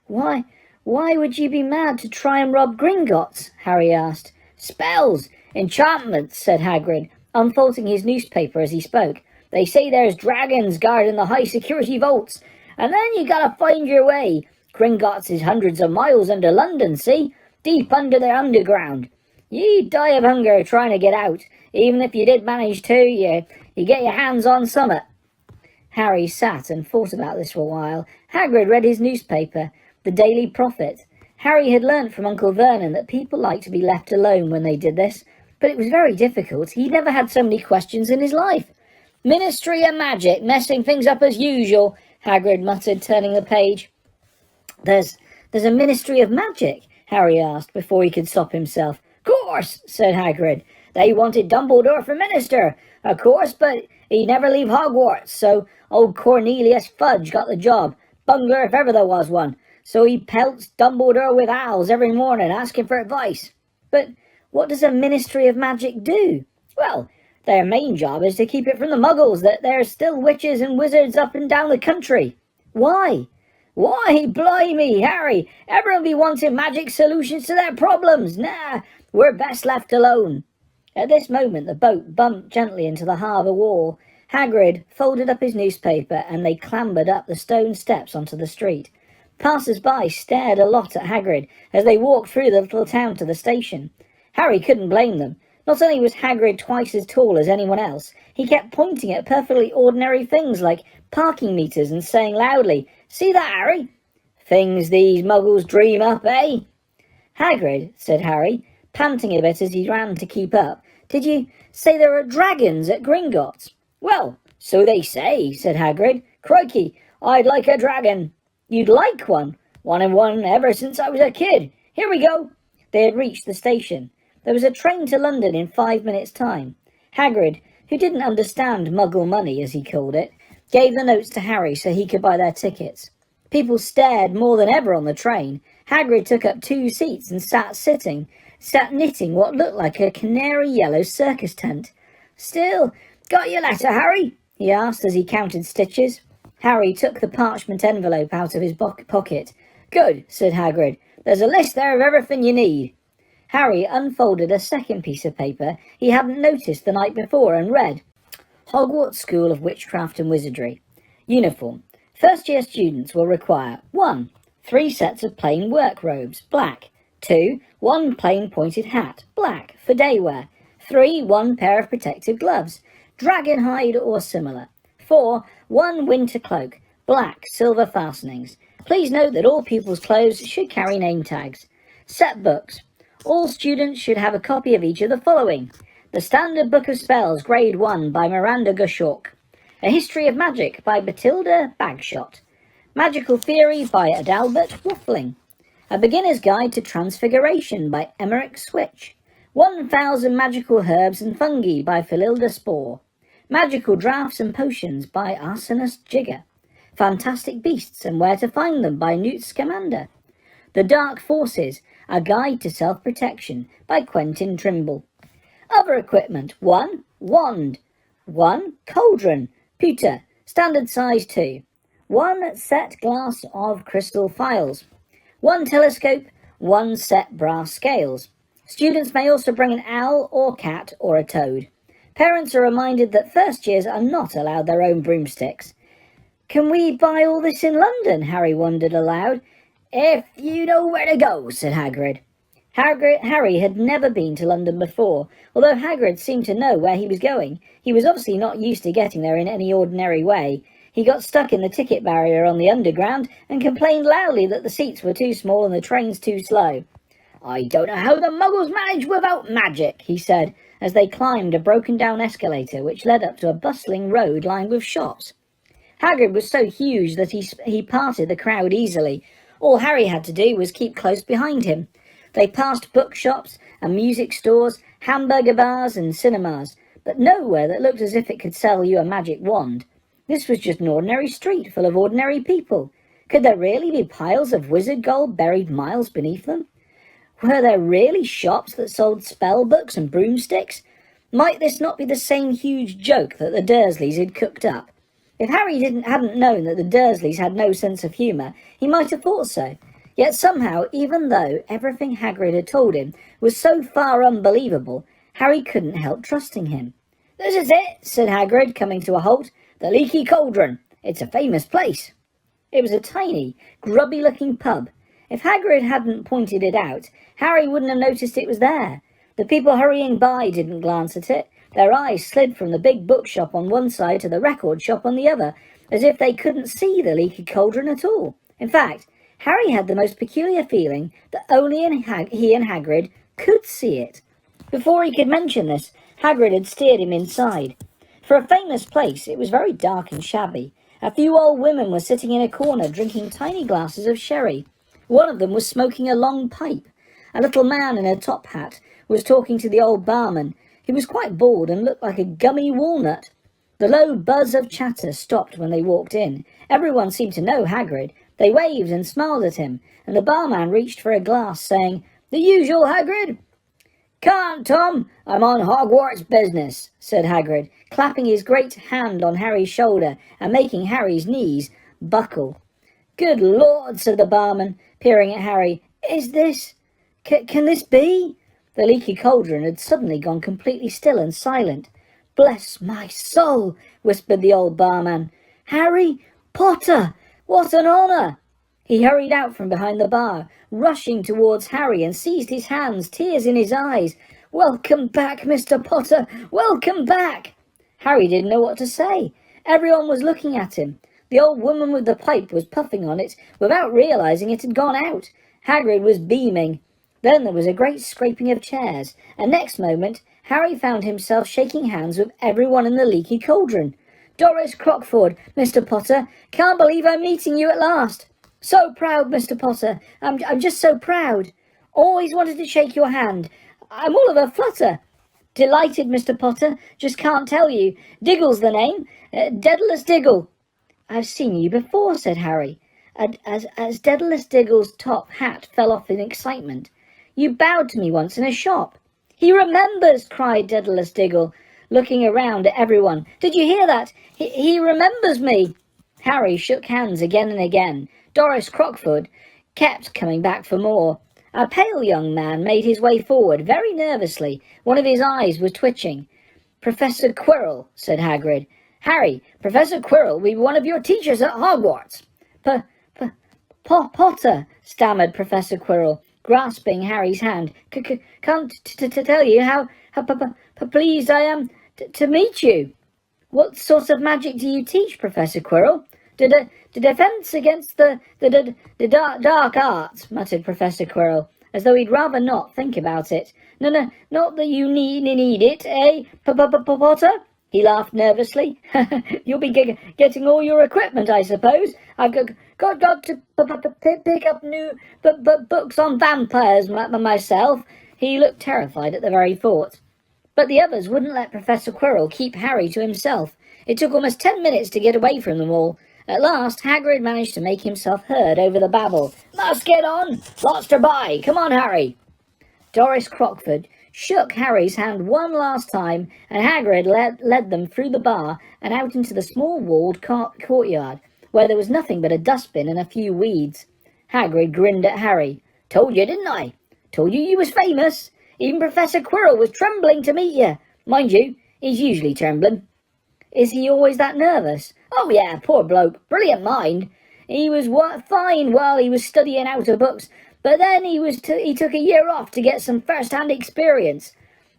Why would you be mad to try and rob Gringotts? Harry asked. Spells, enchantments, said Hagrid, unfolding his newspaper as he spoke. They say there's dragons guarding the high-security vaults, and then you gotta find your way. Gringotts is hundreds of miles under London, see? Deep under the underground. You'd die of hunger trying to get out. Even if you did manage to, you get your hands on summit. Harry sat and thought about this for a while. Hagrid read his newspaper, The Daily Prophet. Harry had learnt from Uncle Vernon that people liked to be left alone when they did this, but it was very difficult. He'd never had so many questions in his life. Ministry of Magic, messing things up as usual, Hagrid muttered, turning the page. There's a Ministry of Magic? Harry asked, before he could stop himself. Course, said Hagrid. They wanted Dumbledore for minister, of course, but he'd never leave Hogwarts, so old Cornelius Fudge got the job. Bungler if ever there was one. So he pelts Dumbledore with owls every morning, asking for advice. But what does a Ministry of Magic do? Well, their main job is to keep it from the muggles that there's still witches and wizards up and down the country. Why? Why, blimey, Harry, everyone be wanting magic solutions to their problems. Nah, we're best left alone. At this moment the boat bumped gently into the harbour wall. Hagrid folded up his newspaper and they clambered up the stone steps onto the street. Passers-by stared a lot at Hagrid as they walked through the little town to the station. Harry couldn't blame them. Not only was Hagrid twice as tall as anyone else, he kept pointing at perfectly ordinary things like parking meters and saying loudly, See that, Harry? Things these muggles dream up, eh? Hagrid, said Harry, panting a bit as he ran to keep up. Did you say there are dragons at Gringotts? Well, so they say, said Hagrid. Crikey, I'd like a dragon. You'd like one? Wanted one ever since I was a kid. Here we go. They had reached the station. There was a train to London in 5 minutes' time. Hagrid, who didn't understand muggle money, as he called it, gave the notes to Harry so he could buy their tickets. People stared more than ever on the train. Hagrid took up 2 seats and sat knitting what looked like a canary yellow circus tent. Still, got your letter, Harry? He asked as he counted stitches. Harry took the parchment envelope out of his pocket. Good, said Hagrid. There's a list there of everything you need. Harry unfolded a second piece of paper he hadn't noticed the night before and read, Hogwarts School of Witchcraft and Wizardry. Uniform. First-year students will require 1. 3 sets of plain work robes, black. 2. One plain pointed hat, black, for day wear. 3. One pair of protective gloves, dragon hide or similar. 4. One winter cloak, black, silver fastenings. Please note that all pupils' clothes should carry name tags. Set books. All students should have a copy of each of the following. The Standard Book of Spells, Grade 1 by Miranda Gushawk. A History of Magic by Batilda Bagshot. Magical Theory by Adalbert Waffling. A Beginner's Guide to Transfiguration by Emmerich Switch. 1000 Magical Herbs and Fungi by Phililda Spore. Magical Draughts and Potions by Arsenis Jigger. Fantastic Beasts and Where to Find Them by Newt Scamander. The Dark Forces, A Guide to Self-Protection by Quentin Trimble. Other equipment. 1. Wand. 1. Cauldron, pewter, standard size 2. 1 set glass of crystal phials. 1 telescope. 1 set brass scales. Students may also bring an owl or cat or a toad. Parents are reminded that first years are not allowed their own broomsticks. "Can we buy all this in London?" Harry wondered aloud. "If you know where to go," said Hagrid. Harry had never been to London before. Although Hagrid seemed to know where he was going, he was obviously not used to getting there in any ordinary way. He got stuck in the ticket barrier on the Underground and complained loudly that the seats were too small and the trains too slow. "I don't know how the Muggles manage without magic," he said, as they climbed a broken-down escalator which led up to a bustling road lined with shops. Hagrid was so huge that he parted the crowd easily. All Harry had to do was keep close behind him. They passed bookshops and music stores, hamburger bars and cinemas, but nowhere that looked as if it could sell you a magic wand. This was just an ordinary street full of ordinary people. Could there really be piles of wizard gold buried miles beneath them? Were there really shops that sold spell books and broomsticks? Might this not be the same huge joke that the Dursleys had cooked up? If Harry hadn't known that the Dursleys had no sense of humour, he might have thought so. Yet somehow, even though everything Hagrid had told him was so far unbelievable, Harry couldn't help trusting him. "This is it," said Hagrid, coming to a halt. "The Leaky Cauldron. It's a famous place." It was a tiny, grubby-looking pub. If Hagrid hadn't pointed it out, Harry wouldn't have noticed it was there. The people hurrying by didn't glance at it. Their eyes slid from the big bookshop on one side to the record shop on the other, as if they couldn't see the Leaky Cauldron at all. In fact, Harry had the most peculiar feeling that only he and Hagrid could see it. Before he could mention this, Hagrid had steered him inside. For a famous place, it was very dark and shabby. A few old women were sitting in a corner drinking tiny glasses of sherry. One of them was smoking a long pipe. A little man in a top hat was talking to the old barman. He was quite bald and looked like a gummy walnut. The low buzz of chatter stopped when they walked in. Everyone seemed to know Hagrid. They waved and smiled at him, and the barman reached for a glass, saying, "The usual, Hagrid?" "Can't, Tom. I'm on Hogwarts business," said Hagrid, clapping his great hand on Harry's shoulder and making Harry's knees buckle. "Good Lord," said the barman, peering at Harry. "Is this... Can this be?" The Leaky Cauldron had suddenly gone completely still and silent. "Bless my soul," whispered the old barman. "Harry Potter! What an honour!" He hurried out from behind the bar, rushing towards Harry and seized his hands, tears in his eyes. "Welcome back, Mr. Potter! Welcome back!" Harry didn't know what to say. Everyone was looking at him. The old woman with the pipe was puffing on it without realising it had gone out. Hagrid was beaming. Then there was a great scraping of chairs, and next moment Harry found himself shaking hands with everyone in the Leaky Cauldron. "Doris Crockford, Mr. Potter, can't believe I'm meeting you at last." "So proud, Mr. Potter. I'm just so proud. Always wanted to shake your hand. I'm all of a flutter." "Delighted, Mr. Potter. Just can't tell you. Diggle's the name. Daedalus Diggle." "I've seen you before," said Harry, as Daedalus Diggle's top hat fell off in excitement. "You bowed to me once in a shop." "He remembers!" cried Daedalus Diggle, looking around at everyone. "Did you hear that? He remembers me." Harry shook hands again and again. Doris Crockford kept coming back for more. A pale young man made his way forward, very nervously. One of his eyes was twitching. "Professor Quirrell," said Hagrid. "Harry, Professor Quirrell will be one of your teachers at Hogwarts." Potter," stammered Professor Quirrell. grasping Harry's hand. Can't tell you how pleased I am to meet you. What sort of magic do you teach, Professor Quirrell? The defence against the dark arts, muttered Professor Quirrell, as though he'd rather not think about it. No, not that you need it, eh, Potter? He laughed nervously. You'll be getting all your equipment, I suppose. I've got to pick up new books on vampires myself. He looked terrified at the very thought. But the others wouldn't let Professor Quirrell keep Harry to himself. It took almost 10 minutes to get away from them all. At last, Hagrid managed to make himself heard over the babble. Must get on! Lots to buy! Come on, Harry! Doris Crockford shook Harry's hand one last time, and Hagrid led them through the bar and out into the small walled courtyard, where there was nothing but a dustbin and a few weeds. Hagrid grinned at Harry. Told you, didn't I? Told you was famous. Even Professor Quirrell was trembling to meet you. Mind you, he's usually trembling. Is he always that nervous? Oh yeah, poor bloke. Brilliant mind. He was fine while he was studying out of books, but then he took a year off to get some first-hand experience.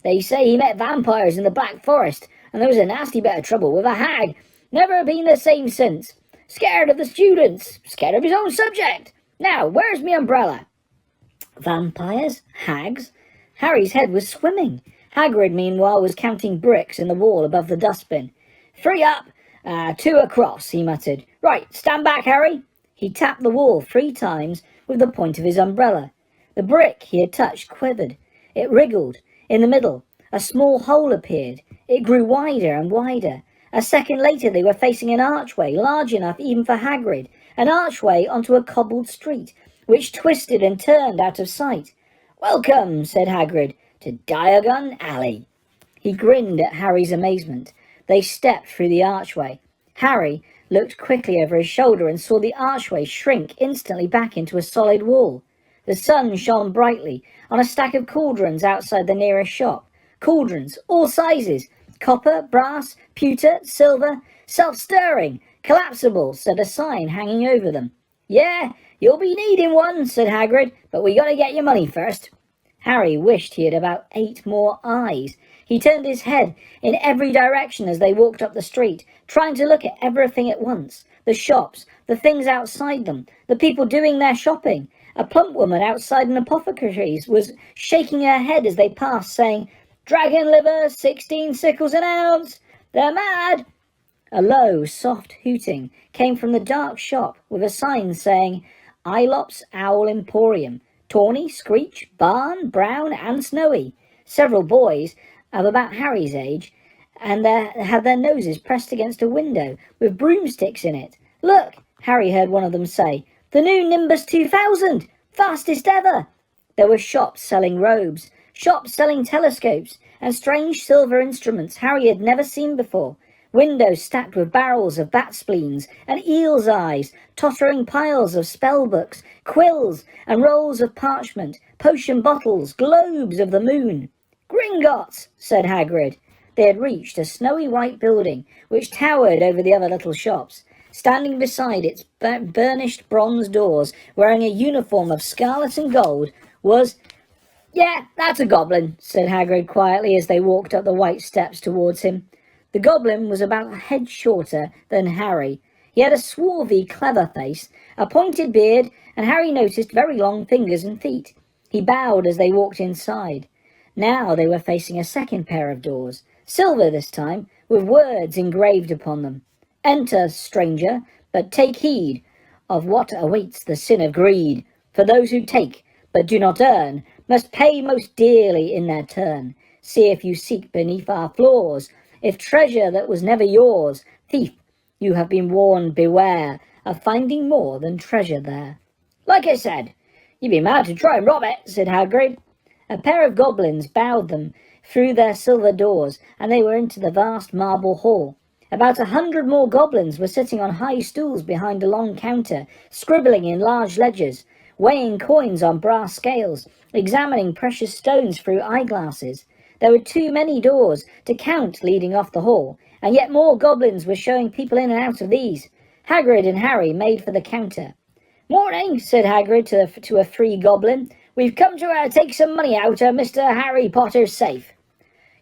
They say he met vampires in the Black Forest, and there was a nasty bit of trouble with a hag. Never been the same since. Scared of the students. Scared of his own subject. Now, where's me umbrella? Vampires? Hags? Harry's head was swimming. Hagrid, meanwhile, was counting bricks in the wall above the dustbin. 3 up, 2 across, he muttered. Right, stand back, Harry. He tapped the wall 3 times with the point of his umbrella. The brick he had touched quivered. It wriggled. In the middle, a small hole appeared. It grew wider and wider. A second later, they were facing an archway large enough even for Hagrid, an archway onto a cobbled street, which twisted and turned out of sight. Welcome, said Hagrid, to Diagon Alley. He grinned at Harry's amazement. They stepped through the archway. Harry looked quickly over his shoulder and saw the archway shrink instantly back into a solid wall. The sun shone brightly on a stack of cauldrons outside the nearest shop. Cauldrons, all sizes, copper, brass, pewter, silver, self-stirring, collapsible, said a sign hanging over them. Yeah, you'll be needing one, said Hagrid, but we gotta get your money first. Harry wished he had about 8 more eyes. He turned his head in every direction as they walked up the street, trying to look at everything at once. The shops, the things outside them, the people doing their shopping. A plump woman outside an apothecary's was shaking her head as they passed, saying, Dragon liver, 16 sickles an ounce. They're mad. A low, soft hooting came from the dark shop with a sign saying, Ilops Owl Emporium, Tawny, Screech, Barn, Brown and Snowy. Several boys of about Harry's age and had their noses pressed against a window with broomsticks in it. Look, Harry heard one of them say, the new Nimbus 2000, fastest ever. There were shops selling robes, shops selling telescopes and strange silver instruments Harry had never seen before. Windows stacked with barrels of bat spleens and eel's eyes, tottering piles of spell books, quills and rolls of parchment, potion bottles, globes of the moon. Gringotts, said Hagrid. They had reached a snowy white building which towered over the other little shops. Standing beside its burnished bronze doors, wearing a uniform of scarlet and gold, was... Yeah, that's a goblin, said Hagrid quietly as they walked up the white steps towards him. The goblin was about a head shorter than Harry. He had a swarthy, clever face, a pointed beard, and Harry noticed very long fingers and feet. He bowed as they walked inside. Now they were facing a second pair of doors, silver this time, with words engraved upon them. Enter, stranger, but take heed of what awaits the sin of greed. For those who take, but do not earn, must pay most dearly in their turn. See if you seek beneath our floors, if treasure that was never yours. Thief, you have been warned, beware of finding more than treasure there. Like I said, you'd be mad to try and rob it, said Hagrid. A pair of goblins bowed them through their silver doors, and they were into the vast marble hall. About 100 more goblins were sitting on high stools behind a long counter, scribbling in large ledgers, weighing coins on brass scales, examining precious stones through eyeglasses. There were too many doors to count leading off the hall, and yet more goblins were showing people in and out of these. Hagrid and Harry made for the counter. Morning, said Hagrid to a free goblin. We've come to take some money out of Mr. Harry Potter's safe."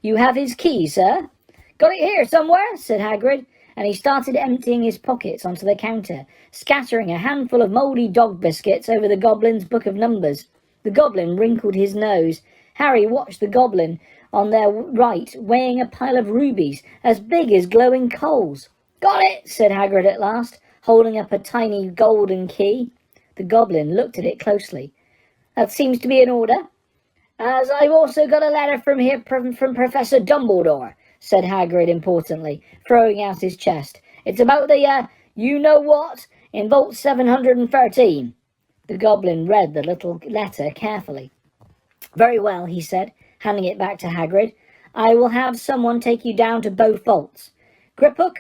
"You have his key, sir?" "Got it here somewhere," said Hagrid, and he started emptying his pockets onto the counter, scattering a handful of mouldy dog biscuits over the goblin's book of numbers. The goblin wrinkled his nose. Harry watched the goblin on their right, weighing a pile of rubies as big as glowing coals. "Got it," said Hagrid at last, holding up a tiny golden key. The goblin looked at it closely. "That seems to be in order." "As I've also got a letter from Professor Dumbledore," said Hagrid importantly, throwing out his chest. "It's about the, you-know-what, in Vault 713. The goblin read the little letter carefully. "Very well," he said, handing it back to Hagrid. "I will have someone take you down to both vaults." Griphook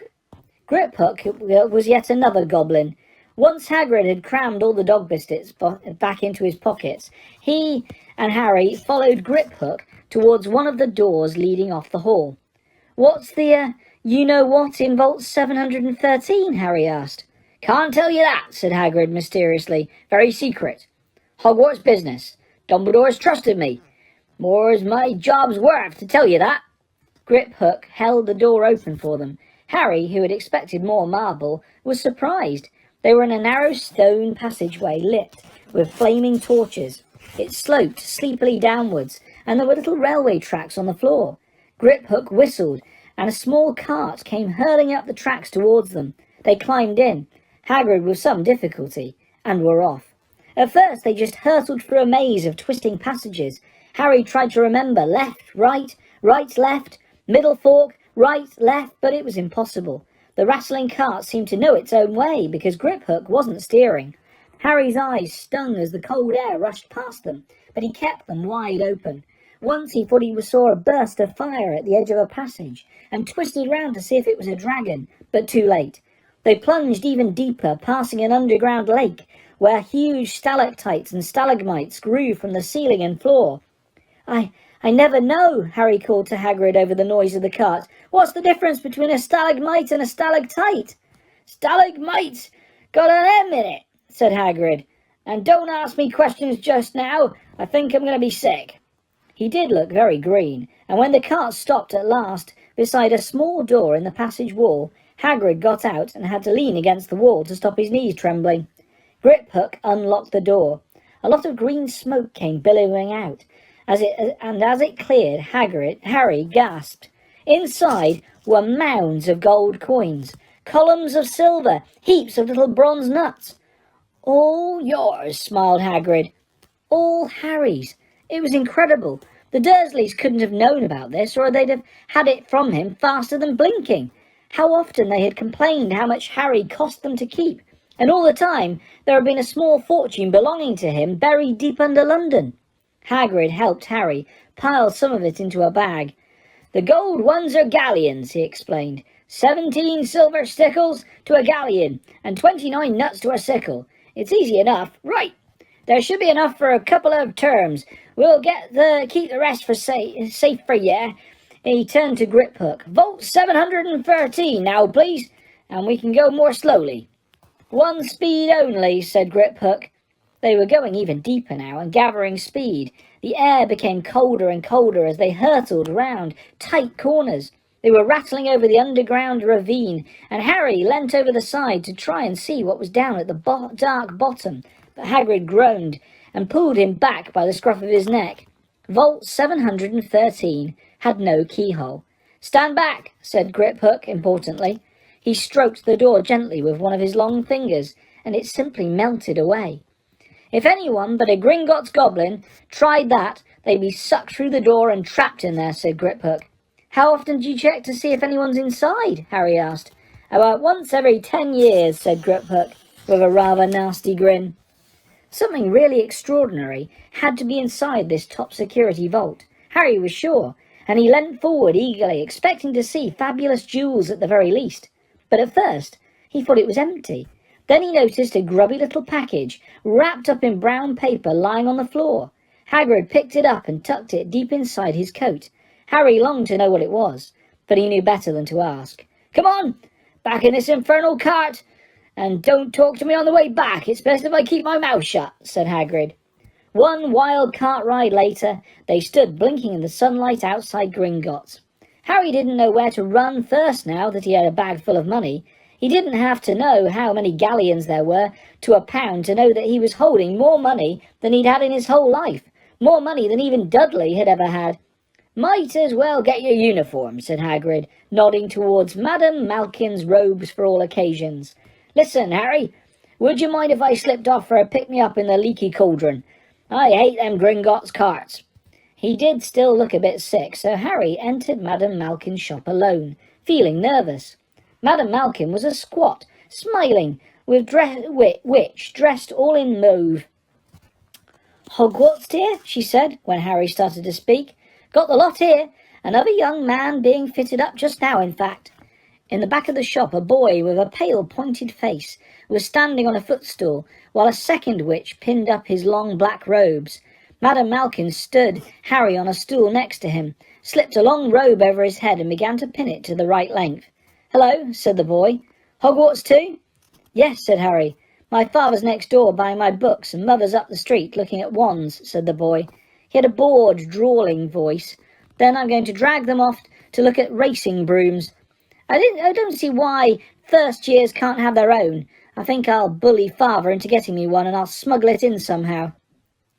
was yet another goblin. Once Hagrid had crammed all the dog biscuits back into his pockets, he and Harry followed Griphook towards one of the doors leading off the hall. "What's the, you-know-what in Vault 713? Harry asked. "Can't tell you that," said Hagrid mysteriously. "Very secret. Hogwarts business. Dumbledore's trusted me. More's my job's worth to tell you that." Griphook held the door open for them. Harry, who had expected more marble, was surprised. They were in a narrow stone passageway lit with flaming torches. It sloped sleepily downwards, and there were little railway tracks on the floor. Griphook whistled, and a small cart came hurling up the tracks towards them. They climbed in, Hagrid with some difficulty, and were off. At first they just hurtled through a maze of twisting passages. Harry tried to remember left, right, left, middle fork, right, left, but it was impossible. The rattling cart seemed to know its own way, because Griphook wasn't steering. Harry's eyes stung as the cold air rushed past them, but he kept them wide open. Once he thought he saw a burst of fire at the edge of a passage, and twisted round to see if it was a dragon, but too late. They plunged even deeper, passing an underground lake, where huge stalactites and stalagmites grew from the ceiling and floor. I never know," Harry called to Hagrid over the noise of the cart. "What's the difference between a stalagmite and a stalactite?" "Stalagmite's got an M in it," said Hagrid. "And don't ask me questions just now. I think I'm going to be sick." He did look very green, and when the cart stopped at last beside a small door in the passage wall, Hagrid got out and had to lean against the wall to stop his knees trembling. Griphook unlocked the door. A lot of green smoke came billowing out. As it cleared, Harry gasped. Inside were mounds of gold coins, columns of silver, heaps of little bronze nuts. "All yours," smiled Hagrid. All Harry's. It was incredible. The Dursleys couldn't have known about this, or they'd have had it from him faster than blinking. How often they had complained how much Harry cost them to keep, and all the time there had been a small fortune belonging to him buried deep under London. Hagrid helped Harry pile some of it into a bag. "The gold ones are galleons," he explained. 17 silver sickles to a galleon, and 29 nuts to a sickle. It's easy enough. Right. There should be enough for a couple of terms. We'll keep the rest for safe for you." He turned to Griphook. "Vault 713 now, please, and we can go more slowly." "One speed only," said Griphook. They were going even deeper now and gathering speed. The air became colder and colder as they hurtled round tight corners. They were rattling over the underground ravine, and Harry leant over the side to try and see what was down at the dark bottom. But Hagrid groaned and pulled him back by the scruff of his neck. Vault 713 had no keyhole. "Stand back," said Griphook importantly. He stroked the door gently with one of his long fingers, and it simply melted away. "If anyone but a Gringotts goblin tried that, they'd be sucked through the door and trapped in there," said Griphook. "How often do you check to see if anyone's inside?" Harry asked. "About once every 10 years, said Griphook, with a rather nasty grin. Something really extraordinary had to be inside this top security vault. Harry was sure, and he leant forward eagerly, expecting to see fabulous jewels at the very least. But at first he thought it was empty. Then he noticed a grubby little package, wrapped up in brown paper, lying on the floor. Hagrid picked it up and tucked it deep inside his coat. Harry longed to know what it was, but he knew better than to ask. "Come on, back in this infernal cart, and don't talk to me on the way back. It's best if I keep my mouth shut," said Hagrid. One wild cart ride later, they stood blinking in the sunlight outside Gringotts. Harry didn't know where to run first now that he had a bag full of money. He didn't have to know how many galleons there were to a pound to know that he was holding more money than he'd had in his whole life, more money than even Dudley had ever had. "Might as well get your uniform," said Hagrid, nodding towards Madame Malkin's robes for all occasions. "Listen, Harry, would you mind if I slipped off for a pick-me-up in the leaky cauldron? I hate them Gringotts carts." He did still look a bit sick, so Harry entered Madame Malkin's shop alone, feeling nervous. Madame Malkin was a squat, smiling witch dressed all in mauve. "Hogwarts, dear?" she said, when Harry started to speak. "Got the lot here. Another young man being fitted up just now, in fact." In the back of the shop, a boy with a pale, pointed face was standing on a footstool, while a second witch pinned up his long black robes. Madame Malkin stood Harry on a stool next to him, slipped a long robe over his head and began to pin it to the right length. "Hello," said the boy. "Hogwarts too?" "Yes," said Harry. "My father's next door buying my books, and mother's up the street looking at wands," said the boy. He had a bored, drawling voice. "Then I'm going to drag them off to look at racing brooms. I don't see why first years can't have their own. I think I'll bully father into getting me one, and I'll smuggle it in somehow."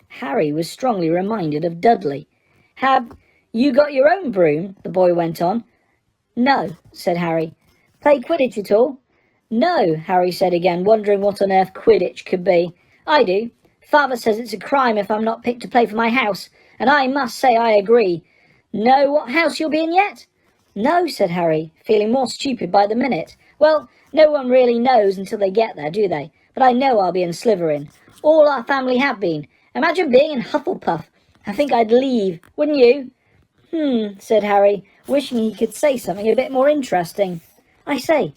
Harry was strongly reminded of Dudley. "Have you got your own broom?" the boy went on. "No," said Harry. "Play Quidditch at all?" "No," Harry said again, wondering what on earth Quidditch could be. "I do. Father says it's a crime if I'm not picked to play for my house, and I must say I agree. Know what house you'll be in yet?" "No," said Harry, feeling more stupid by the minute. "Well, no one really knows until they get there, do they? But I know I'll be in Slytherin. All our family have been. Imagine being in Hufflepuff. I think I'd leave, wouldn't you?" Said Harry, wishing he could say something a bit more interesting. "I say,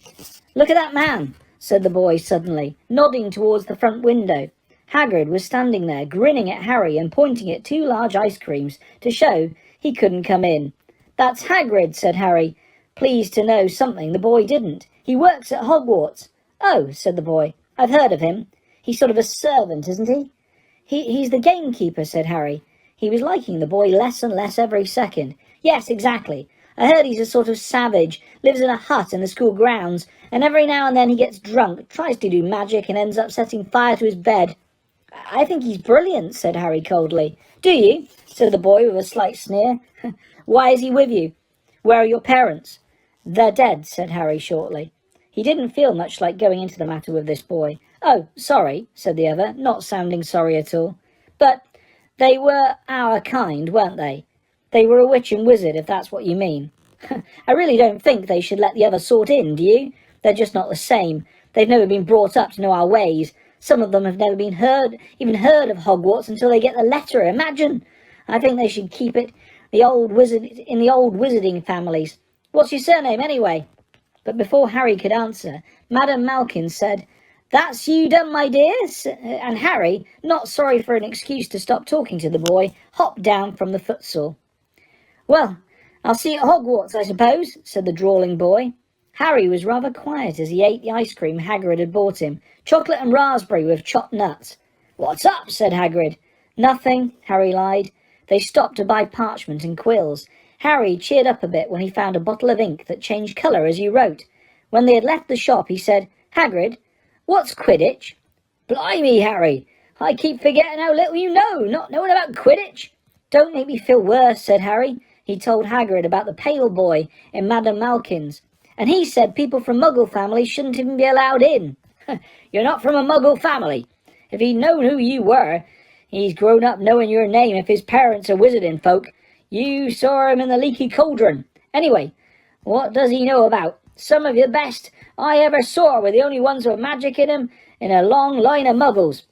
look at that man," said the boy suddenly, nodding towards the front window. Hagrid was standing there, grinning at Harry and pointing at 2 large ice creams to show he couldn't come in. "That's Hagrid," said Harry, pleased to know something the boy didn't. "He works at Hogwarts." "Oh," said the boy, "I've heard of him. He's sort of a servant, isn't he?" He's the gamekeeper," said Harry. He was liking the boy less and less every second. "Yes, exactly. I heard he's a sort of savage, lives in a hut in the school grounds, and every now and then he gets drunk, tries to do magic, and ends up setting fire to his bed." "I think he's brilliant," said Harry coldly. "Do you?" said the boy with a slight sneer. "Why is he with you? Where are your parents?" "They're dead," said Harry shortly. He didn't feel much like going into the matter with this boy. "Oh, sorry," said the other, not sounding sorry at all. "But they were our kind, weren't they? They were a witch and wizard, if that's what you mean." "I really don't think they should let the other sort in, do you? They're just not the same. They've never been brought up to know our ways. Some of them have never even heard of Hogwarts until they get the letter. Imagine! I think they should keep it in the old wizarding families. What's your surname, anyway?" But before Harry could answer, Madame Malkin said, "That's you done, my dear," and Harry, not sorry for an excuse to stop talking to the boy, hopped down from the footstool. "Well, I'll see you at Hogwarts, I suppose," said the drawling boy. Harry was rather quiet as he ate the ice cream Hagrid had bought him, chocolate and raspberry with chopped nuts. "What's up?" said Hagrid. "Nothing," Harry lied. They stopped to buy parchment and quills. Harry cheered up a bit when he found a bottle of ink that changed colour as you wrote. When they had left the shop, he said, "Hagrid, what's Quidditch?" "Blimey, Harry, I keep forgetting how little you know, not knowing about Quidditch." "Don't make me feel worse," said Harry. He told Hagrid about the pale boy in Madame Malkin's, and he said people from Muggle families shouldn't even be allowed in. "You're not from a Muggle family. If he'd known who you were, he's grown up knowing your name if his parents are wizarding folk. You saw him in the leaky cauldron. Anyway, what does he know about? Some of the best I ever saw were the only ones with magic in 'em in a long line of muggles.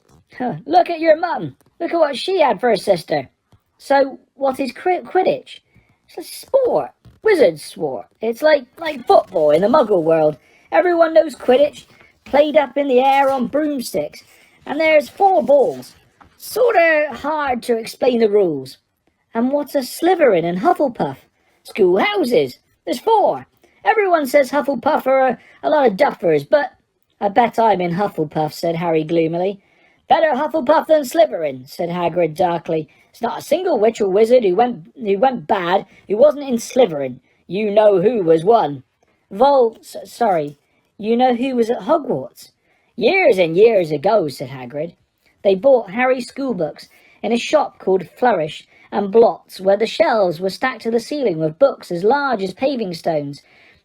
Look at your mum. Look at what she had for a sister." "So, what is Quidditch?" "It's a sport. Wizard's sport. It's like football in the muggle world. Everyone knows Quidditch. Played up in the air on broomsticks. And there's 4 balls. Sorta hard to explain the rules." "And what's a Slytherin and Hufflepuff?" "School houses. There's 4. Everyone says Hufflepuff are a lot of duffers, but—" "I bet I'm in Hufflepuff," said Harry gloomily. Better Hufflepuff than Slytherin, said Hagrid darkly. It's not a single witch or wizard who went bad who wasn't in Slytherin. You know who was one. Sorry, you know who was at Hogwarts? Years and years ago, said Hagrid. They bought Harry's schoolbooks in a shop called Flourish and Blots, where the shelves were stacked to the ceiling with books as large as paving stones,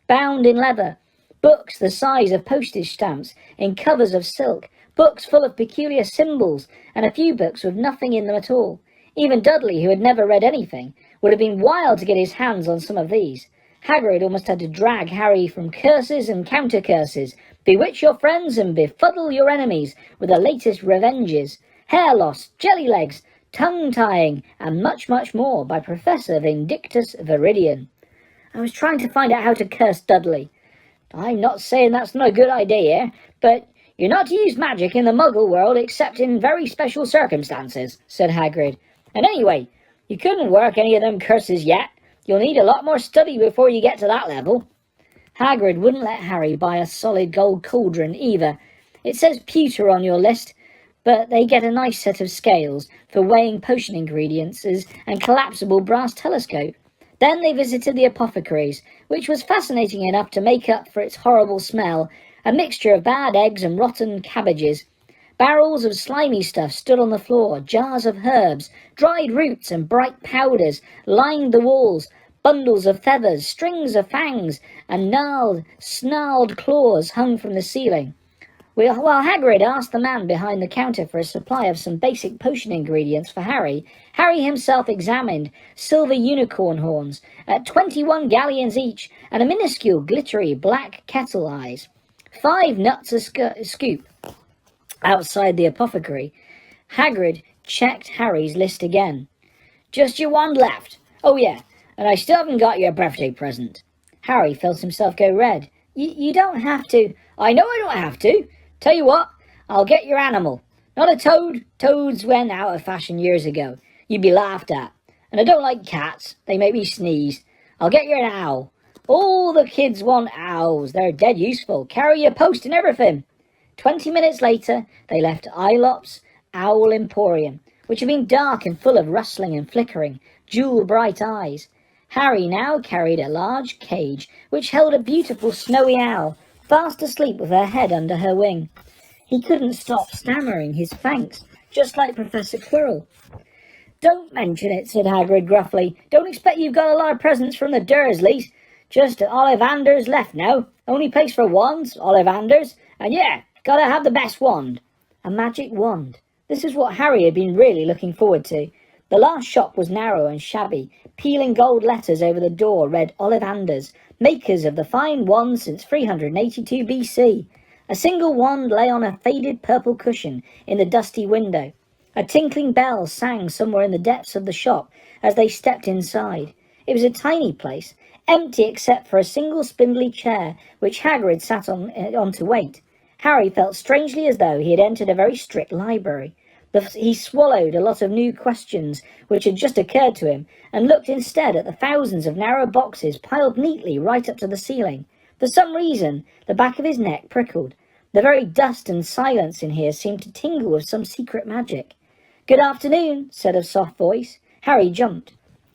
bound in leather, books the size of postage stamps in covers of silk, books full of peculiar symbols, and a few books with nothing in them at all. Even Dudley, who had never read anything, would have been wild to get his hands on some of these. Hagrid almost had to drag Harry from curses and counter-curses, bewitch your friends and befuddle your enemies with the latest revenges, hair loss, jelly legs, tongue-tying, and much, much more by Professor Vindictus Viridian. I was trying to find out how to curse Dudley. I'm not saying that's not a good idea, but you're not to use magic in the Muggle world except in very special circumstances, said Hagrid. And anyway, you couldn't work any of them curses yet. You'll need a lot more study before you get to that level. Hagrid wouldn't let Harry buy a solid gold cauldron either. It says pewter on your list, but they get a nice set of scales for weighing potion ingredients and collapsible brass telescope. Then they visited the apothecary's, which was fascinating enough to make up for its horrible smell, a mixture of bad eggs and rotten cabbages. Barrels of slimy stuff stood on the floor, jars of herbs, dried roots and bright powders lined the walls, bundles of feathers, strings of fangs, and snarled claws hung from the ceiling. While Hagrid asked the man behind the counter for a supply of some basic potion ingredients for Harry, Harry himself examined silver unicorn horns at 21 galleons each and a minuscule glittery black kettle eyes. 5 nuts a scoop. Outside the apothecary, Hagrid checked Harry's list again. Just your wand left. Oh yeah, and I still haven't got your birthday present. Harry felt himself go red. You don't have to. I know I don't have to. Tell you what, I'll get your animal. Not a toad. Toads went out of fashion years ago. You'd be laughed at. And I don't like cats. They make me sneeze. I'll get you an owl. All the kids want owls. They're dead useful. Carry your post and everything. 20 minutes later, they left Ailop's Owl Emporium, which had been dark and full of rustling and flickering, jewel-bright eyes. Harry now carried a large cage which held a beautiful snowy owl, fast asleep with her head under her wing. He couldn't stop stammering his thanks, just like Professor Quirrell. Don't mention it, said Hagrid gruffly. Don't expect you've got a lot of presents from the Dursleys. Just Ollivanders left now. Only place for wands, Ollivanders. And yeah, gotta have the best wand. A magic wand. This is what Harry had been really looking forward to. The last shop was narrow and shabby. Peeling gold letters over the door read Ollivanders, makers of the fine wand since 382 BC. A single wand lay on a faded purple cushion in the dusty window. A tinkling bell sang somewhere in the depths of the shop as they stepped inside. It was a tiny place, empty except for a single spindly chair which Hagrid sat on to wait. Harry felt strangely as though he had entered a very strict library. He swallowed a lot of new questions which had just occurred to him and looked instead at the thousands of narrow boxes piled neatly right up to the ceiling. For some reason, the back of his neck prickled. The very dust and silence in here seemed to tingle with some secret magic. "Good afternoon," said a soft voice. Harry jumped.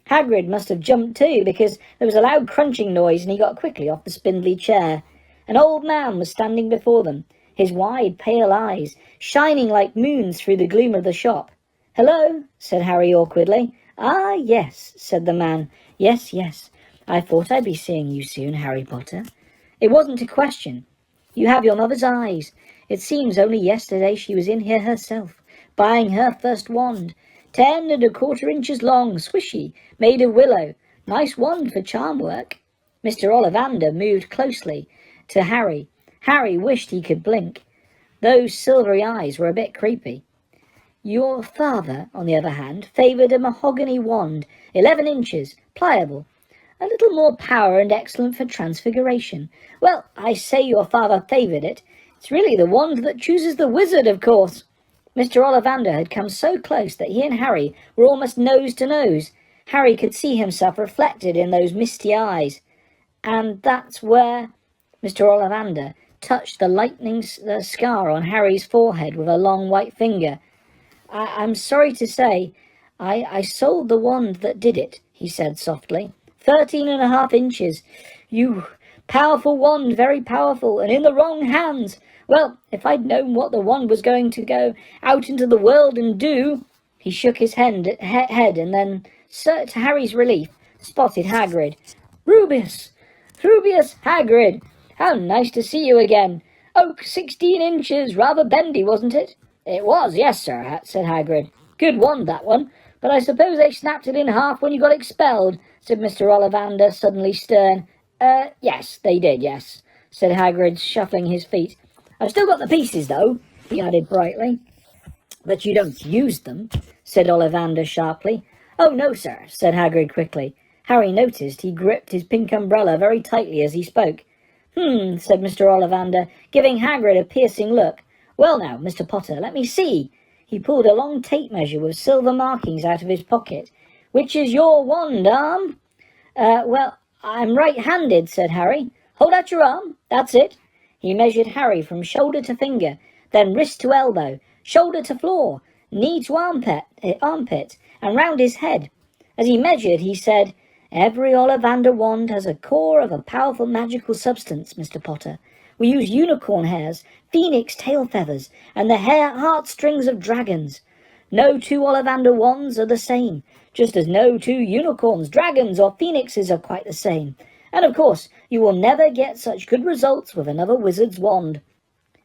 Hagrid must have jumped too, because there was a loud crunching noise and he got quickly off the spindly chair. An old man was standing before them, his wide, pale eyes shining like moons through the gloom of the shop. "Hello," said Harry awkwardly. "Ah, yes," said the man. Yes. I thought I'd be seeing you soon, Harry Potter." It wasn't a question. "You have your mother's eyes. It seems only yesterday she was in here herself, buying her first wand. 10¼ inches long, swishy, made of willow. Nice wand for charm work." Mr. Ollivander moved closely to Harry. Harry wished he could blink. Those silvery eyes were a bit creepy. "Your father, on the other hand, favoured a mahogany wand, 11 inches, pliable. A little more power and excellent for transfiguration. Well, I say your father favoured it. It's really the wand that chooses the wizard, of course." Mr. Ollivander had come so close that he and Harry were almost nose to nose. Harry could see himself reflected in those misty eyes. "And that's where—" Mr. Ollivander touched the lightning scar on Harry's forehead with a long white finger. I'm sorry to say, I sold the wand that did it, he said softly. 13.5 inches. You powerful wand, very powerful, and in the wrong hands. Well, if I'd known what the wand was going to go out into the world and do... He shook his head and then, to Harry's relief, spotted Hagrid. Rubius! Rubius Hagrid! How nice to see you again. Oak 16 inches, rather bendy, wasn't it? It was, yes, sir, said Hagrid. Good wand, that one. But I suppose they snapped it in half when you got expelled, said Mr. Ollivander, suddenly stern. Yes, they did, yes, said Hagrid, shuffling his feet. I've still got the pieces, though, he added brightly. But you don't use them, said Ollivander sharply. Oh, no, sir, said Hagrid quickly. Harry noticed he gripped his pink umbrella very tightly as he spoke. Said Mr. Ollivander, giving Hagrid a piercing look. Well now, Mr. Potter, let me see. He pulled a long tape measure with silver markings out of his pocket. Which is your wand, arm? Well, I'm right-handed, said Harry. Hold out your arm. That's it. He measured Harry from shoulder to finger, then wrist to elbow, shoulder to floor, knee to armpit, and round his head. As he measured, he said, Every Ollivander wand has a core of a powerful magical substance, Mr. Potter. We use unicorn hairs, phoenix tail feathers, and the heartstrings of dragons. No two Ollivander wands are the same, just as no two unicorns, dragons, or phoenixes are quite the same. And of course, you will never get such good results with another wizard's wand.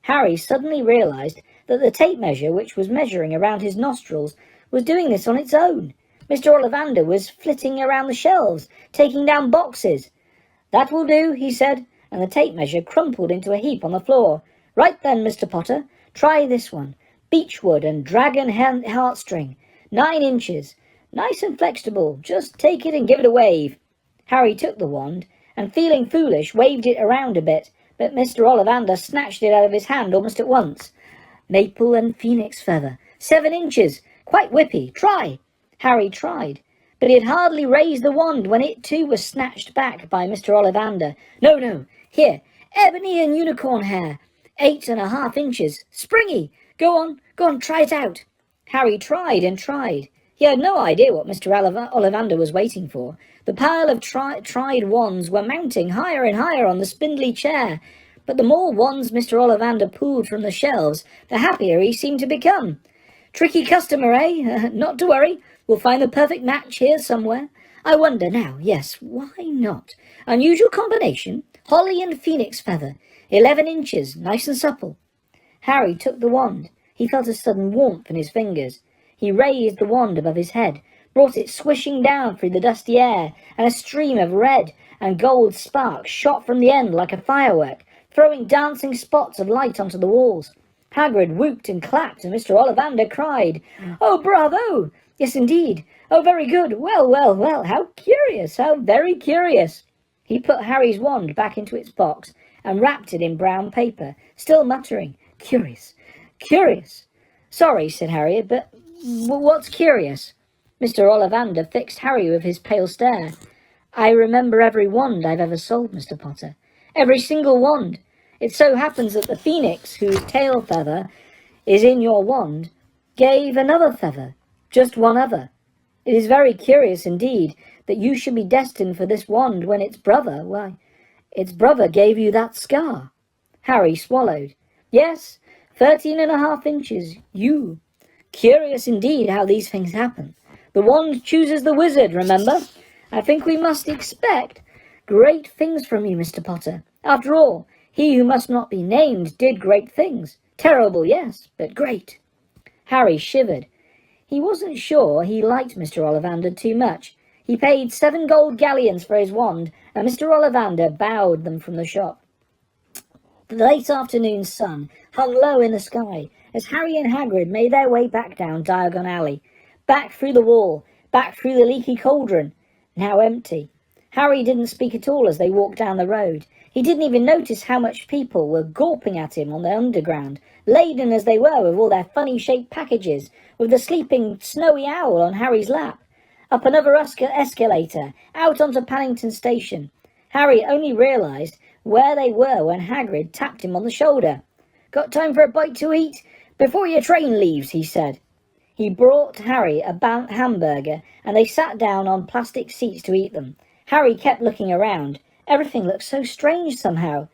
Harry suddenly realised that the tape measure, which was measuring around his nostrils, was doing this on its own. Mr. Ollivander was flitting around the shelves, taking down boxes. That will do, he said, and the tape measure crumpled into a heap on the floor. Right then, Mr. Potter, try this one. Beechwood and dragon heartstring. 9 inches. Nice and flexible. Just take it and give it a wave. Harry took the wand, and feeling foolish, waved it around a bit, but Mr. Ollivander snatched it out of his hand almost at once. Maple and phoenix feather. 7 inches. Quite whippy. Try. Harry tried, but he had hardly raised the wand when it too was snatched back by Mr. Ollivander. No, here, ebony and unicorn hair, 8.5 inches, springy. Go on, try it out. Harry tried and tried. He had no idea what Mr. Ollivander was waiting for. The pile of tried wands were mounting higher and higher on the spindly chair, but the more wands Mr. Ollivander pulled from the shelves, the happier he seemed to become. Tricky customer, eh? Not to worry. We'll find the perfect match here somewhere. I wonder now, yes, why not? Unusual combination, holly and phoenix feather, 11 inches, nice and supple. Harry took the wand. He felt a sudden warmth in his fingers. He raised the wand above his head, brought it swishing down through the dusty air, and a stream of red and gold sparks shot from the end like a firework, throwing dancing spots of light onto the walls. Hagrid whooped and clapped, and Mr. Ollivander cried, Oh, bravo! Yes, indeed. Oh, very good. Well, how curious, how very curious. He put Harry's wand back into its box and wrapped it in brown paper, still muttering, Curious. Sorry, said Harry, but what's curious? Mr. Ollivander fixed Harry with his pale stare. I remember every wand I've ever sold, Mr. Potter. Every single wand. It so happens that the phoenix, whose tail feather is in your wand, gave another feather. Just one other. It is very curious indeed that you should be destined for this wand when its brother gave you that scar. Harry swallowed. Yes, 13.5 inches. You. Curious indeed how these things happen. The wand chooses the wizard, remember? I think we must expect great things from you, Mr. Potter. After all, he who must not be named did great things. Terrible, yes, but great. Harry shivered. He wasn't sure he liked Mr. Ollivander too much. He paid 7 gold galleons for his wand, and Mr. Ollivander bowed them from the shop. The late afternoon sun hung low in the sky as Harry and Hagrid made their way back down Diagon Alley, back through the wall, back through the leaky cauldron, now empty. Harry didn't speak at all as they walked down the road. He didn't even notice how much people were gawping at him on the underground, laden as they were with all their funny-shaped packages, with the sleeping snowy owl on Harry's lap. Up another escalator, out onto Paddington Station. Harry only realised where they were when Hagrid tapped him on the shoulder. "Got time for a bite to eat? Before your train leaves," he said. He brought Harry a hamburger, and they sat down on plastic seats to eat them. Harry kept looking around. Everything looked so strange somehow.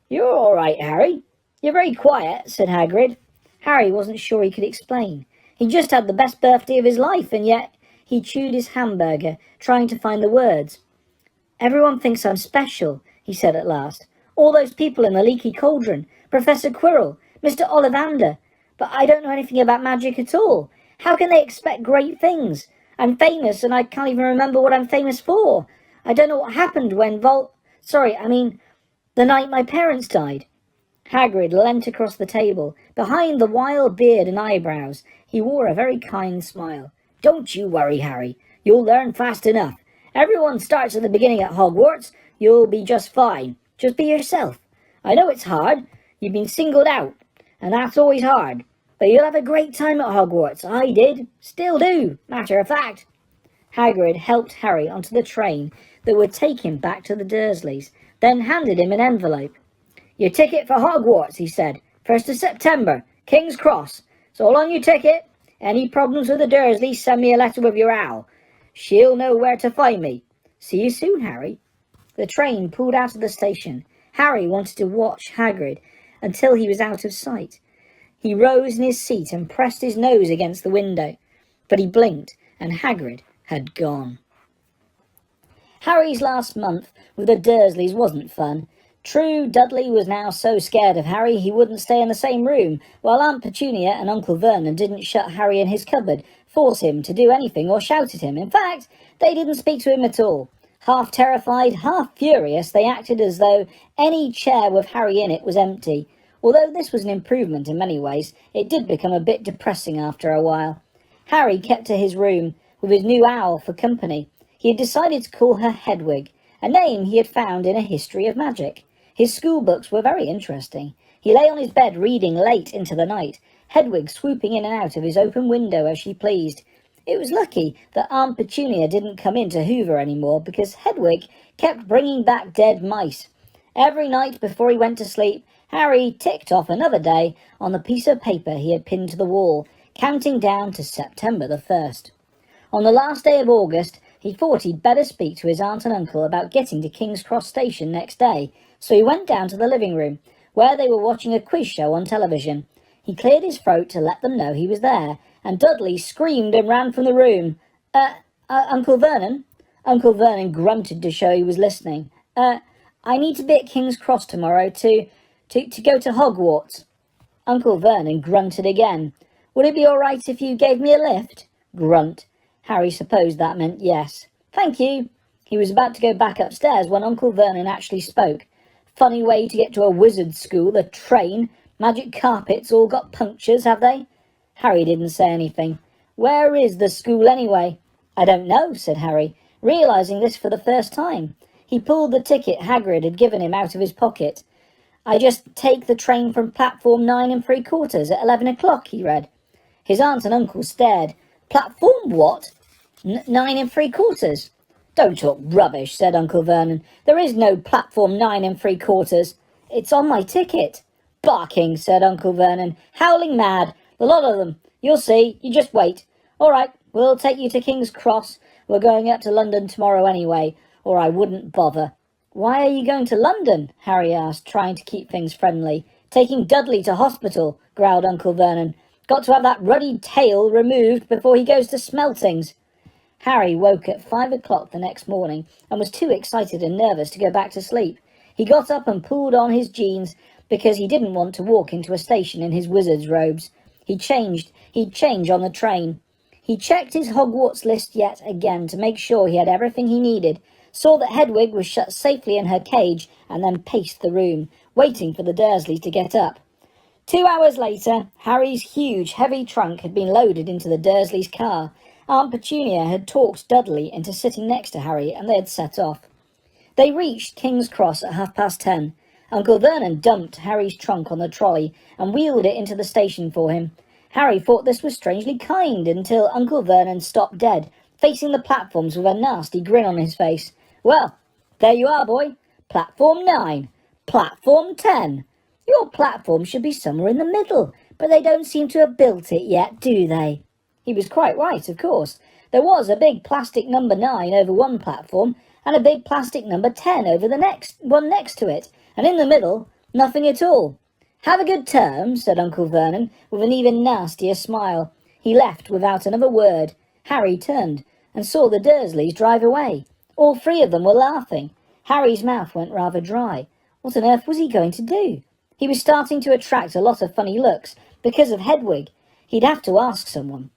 "You're all right, Harry. You're very quiet," said Hagrid. Harry wasn't sure he could explain. He just had the best birthday of his life, and yet he chewed his hamburger, trying to find the words. "Everyone thinks I'm special," he said at last. "All those people in the leaky cauldron, Professor Quirrell, Mr. Ollivander. But I don't know anything about magic at all. How can they expect great things? I'm famous, and I can't even remember what I'm famous for. I don't know what happened when the night my parents died." Hagrid leant across the table. Behind the wild beard and eyebrows, he wore a very kind smile. "Don't you worry, Harry. You'll learn fast enough. Everyone starts at the beginning at Hogwarts. You'll be just fine. Just be yourself. I know it's hard. You've been singled out, and that's always hard. But you'll have a great time at Hogwarts. I did. Still do, matter of fact." Hagrid helped Harry onto the train that would take him back to the Dursleys, then handed him an envelope. "Your ticket for Hogwarts," he said. "1st of September, King's Cross. It's all on your ticket. Any problems with the Dursleys, send me a letter with your owl. She'll know where to find me. See you soon, Harry." The train pulled out of the station. Harry wanted to watch Hagrid until he was out of sight. He rose in his seat and pressed his nose against the window, but he blinked, and Hagrid had gone. Harry's last month with the Dursleys wasn't fun. True, Dudley was now so scared of Harry he wouldn't stay in the same room, while Aunt Petunia and Uncle Vernon didn't shut Harry in his cupboard, force him to do anything, or shout at him. In fact, they didn't speak to him at all. Half terrified, half furious, they acted as though any chair with Harry in it was empty. Although this was an improvement in many ways, it did become a bit depressing after a while. Harry kept to his room, with his new owl for company. He had decided to call her Hedwig, a name he had found in a history of magic. His school books were very interesting. He lay on his bed reading late into the night, Hedwig swooping in and out of his open window as she pleased. It was lucky that Aunt Petunia didn't come in to hoover any more, because Hedwig kept bringing back dead mice. Every night before he went to sleep, Harry ticked off another day on the piece of paper he had pinned to the wall, counting down to September the 1st. On the last day of August, he thought he'd better speak to his aunt and uncle about getting to King's Cross Station next day, so he went down to the living room, where they were watching a quiz show on television. He cleared his throat to let them know he was there, and Dudley screamed and ran from the room. Uncle Vernon?" Uncle Vernon grunted to show he was listening. I need to be at King's Cross tomorrow to go to Hogwarts." Uncle Vernon grunted again. "Would it be all right if you gave me a lift?" Grunt. Harry supposed that meant yes. "Thank you." He was about to go back upstairs when Uncle Vernon actually spoke. "Funny way to get to a wizard's school, the train. Magic carpets all got punctures, have they?" Harry didn't say anything. "Where is the school anyway?" "I don't know," said Harry, realising this for the first time. He pulled the ticket Hagrid had given him out of his pocket. "I just take the train from platform 9 3/4 at 11 o'clock, he read. His aunt and uncle stared. "Platform what?" 9 3/4. "Don't talk rubbish," said Uncle Vernon. "There is no platform 9 3/4. It's on my ticket." "Barking," said Uncle Vernon. "Howling mad. The lot of them. You'll see. You just wait. All right, we'll take you to King's Cross. We're going up to London tomorrow anyway, or I wouldn't bother." "Why are you going to London?" Harry asked, trying to keep things friendly. "Taking Dudley to hospital," growled Uncle Vernon. "Got to have that ruddy tail removed before he goes to Smeltings." Harry woke at 5 o'clock the next morning and was too excited and nervous to go back to sleep. He got up and pulled on his jeans because he didn't want to walk into a station in his wizard's robes. He'd change on the train. He checked his Hogwarts list yet again to make sure he had everything he needed, saw that Hedwig was shut safely in her cage, and then paced the room, waiting for the Dursleys to get up. 2 hours later, Harry's huge, heavy trunk had been loaded into the Dursleys' car. Aunt Petunia had talked Dudley into sitting next to Harry, and they had set off. They reached King's Cross at 10:30. Uncle Vernon dumped Harry's trunk on the trolley and wheeled it into the station for him. Harry thought this was strangely kind until Uncle Vernon stopped dead, facing the platforms with a nasty grin on his face. "Well, there you are, boy. Platform 9. Platform 10. Your platform should be somewhere in the middle, but they don't seem to have built it yet, do they? He was quite right, of course. There was a big plastic number 9 over one platform, and a big plastic number 10 over the next one next to it, and in the middle, nothing at all. Have a good term, said Uncle Vernon, with an even nastier smile. He left without another word. Harry turned and saw the Dursleys drive away. All three of them were laughing. Harry's mouth went rather dry. What on earth was he going to do? He was starting to attract a lot of funny looks because of Hedwig. He'd have to ask someone.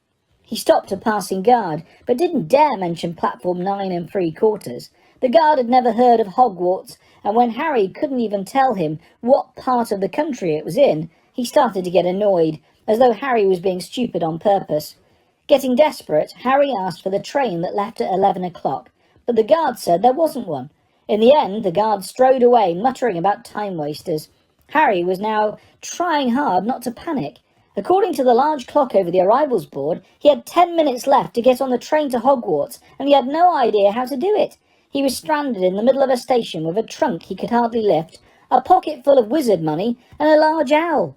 He stopped a passing guard, but didn't dare mention platform 9 3/4. The guard had never heard of Hogwarts, and when Harry couldn't even tell him what part of the country it was in, he started to get annoyed, as though Harry was being stupid on purpose. Getting desperate, Harry asked for the train that left at 11 o'clock, but the guard said there wasn't one. In the end, the guard strode away, muttering about time-wasters. Harry was now trying hard not to panic. According to the large clock over the arrivals board, he had 10 minutes left to get on the train to Hogwarts, and he had no idea how to do it. He was stranded in the middle of a station with a trunk he could hardly lift, a pocket full of wizard money, and a large owl.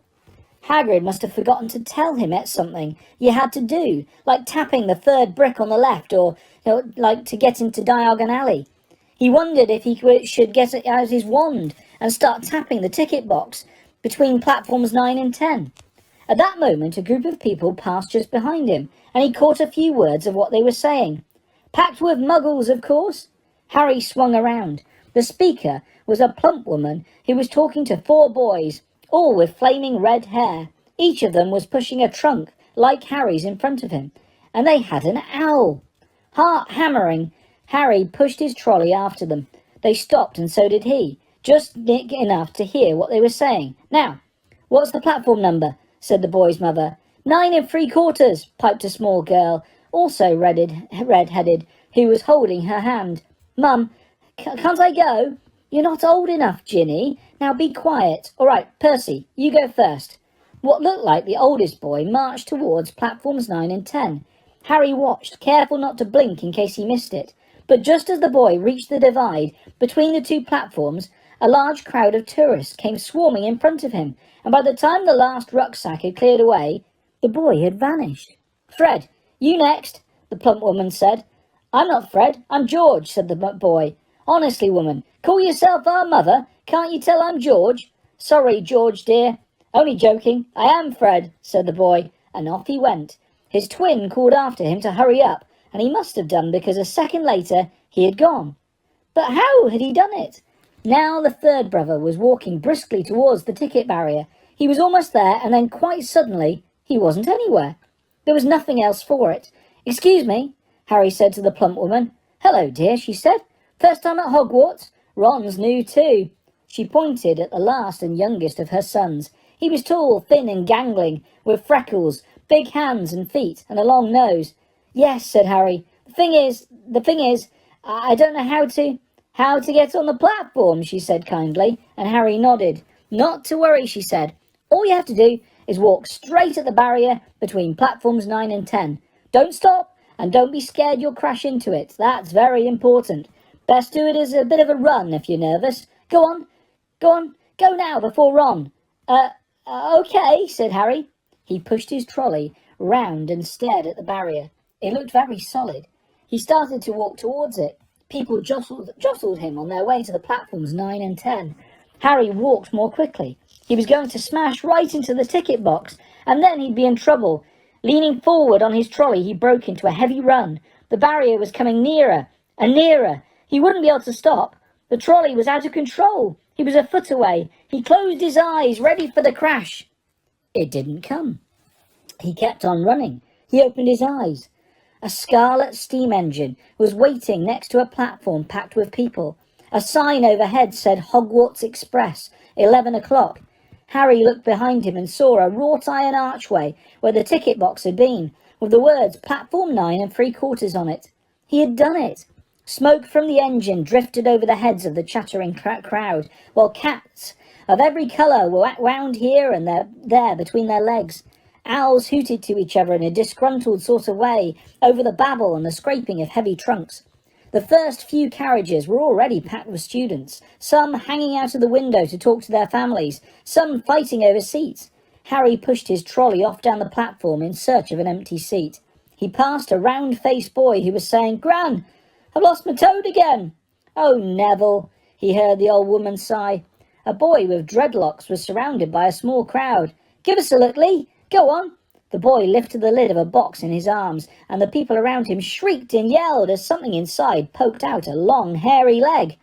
Hagrid must have forgotten to tell him something you had to do, like tapping the third brick on the left, or like to get into Diagon Alley. He wondered if he should get out his wand and start tapping the ticket box between platforms 9 and 10. At that moment, a group of people passed just behind him, and he caught a few words of what they were saying. Packed with muggles, of course. Harry swung around. The speaker was a plump woman who was talking to 4 boys, all with flaming red hair. Each of them was pushing a trunk, like Harry's, in front of him, and they had an owl. Heart hammering, Harry pushed his trolley after them. They stopped, and so did he, just enough to hear what they were saying. Now, what's the platform number? Said the boy's mother. 9 3/4, piped a small girl, also red-headed, who was holding her hand. Mum, can't I go? You're not old enough, Ginny. Now be quiet. All right, Percy, you go first. What looked like the oldest boy marched towards platforms 9 and 10. Harry watched, careful not to blink in case he missed it. But just as the boy reached the divide between the 2 platforms, a large crowd of tourists came swarming in front of him, and by the time the last rucksack had cleared away, the boy had vanished. Fred, you next, the plump woman said. I'm not Fred, I'm George, said the boy. Honestly, woman, call yourself our mother. Can't you tell I'm George? Sorry, George, dear. Only joking. I am Fred, said the boy, and off he went. His twin called after him to hurry up, and he must have done because a second later he had gone. But how had he done it? Now the third brother was walking briskly towards the ticket barrier. He was almost there, and then quite suddenly he wasn't anywhere. There was nothing else for it. Excuse me, Harry said to the plump woman. Hello, dear, she said. First time at Hogwarts? Ron's new too. She pointed at the last and youngest of her sons. He was tall, thin and gangling, with freckles, big hands and feet, and a long nose. Yes, said Harry. The thing is, I don't know how to get on the platform, she said kindly, and Harry nodded. Not to worry, she said. All you have to do is walk straight at the barrier between platforms 9 and 10. Don't stop, and don't be scared you'll crash into it. That's very important. Best do it as a bit of a run if you're nervous. Go on, go now before Ron. Okay, said Harry. He pushed his trolley round and stared at the barrier. It looked very solid. He started to walk towards it. People jostled him on their way to the platforms 9 and 10. Harry walked more quickly. He was going to smash right into the ticket box, and then he'd be in trouble. Leaning forward on his trolley, he broke into a heavy run. The barrier was coming nearer and nearer. He wouldn't be able to stop. The trolley was out of control. He was a foot away. He closed his eyes, ready for the crash. It didn't come. He kept on running. He opened his eyes. A scarlet steam engine was waiting next to a platform packed with people. A sign overhead said Hogwarts Express, 11 o'clock. Harry looked behind him and saw a wrought iron archway where the ticket box had been, with the words Platform 9 3/4 on it. He had done it. Smoke from the engine drifted over the heads of the chattering crowd, while cats of every colour were wound here and there between their legs. Owls hooted to each other in a disgruntled sort of way over the babble and the scraping of heavy trunks. The first few carriages were already packed with students, some hanging out of the window to talk to their families, some fighting over seats. Harry pushed his trolley off down the platform in search of an empty seat. He passed a round-faced boy who was saying, "Gran, I've lost my toad again." "Oh, Neville," he heard the old woman sigh. A boy with dreadlocks was surrounded by a small crowd. "Give us a look, Lee. Go on." The boy lifted the lid of a box in his arms, and the people around him shrieked and yelled as something inside poked out a long, hairy leg.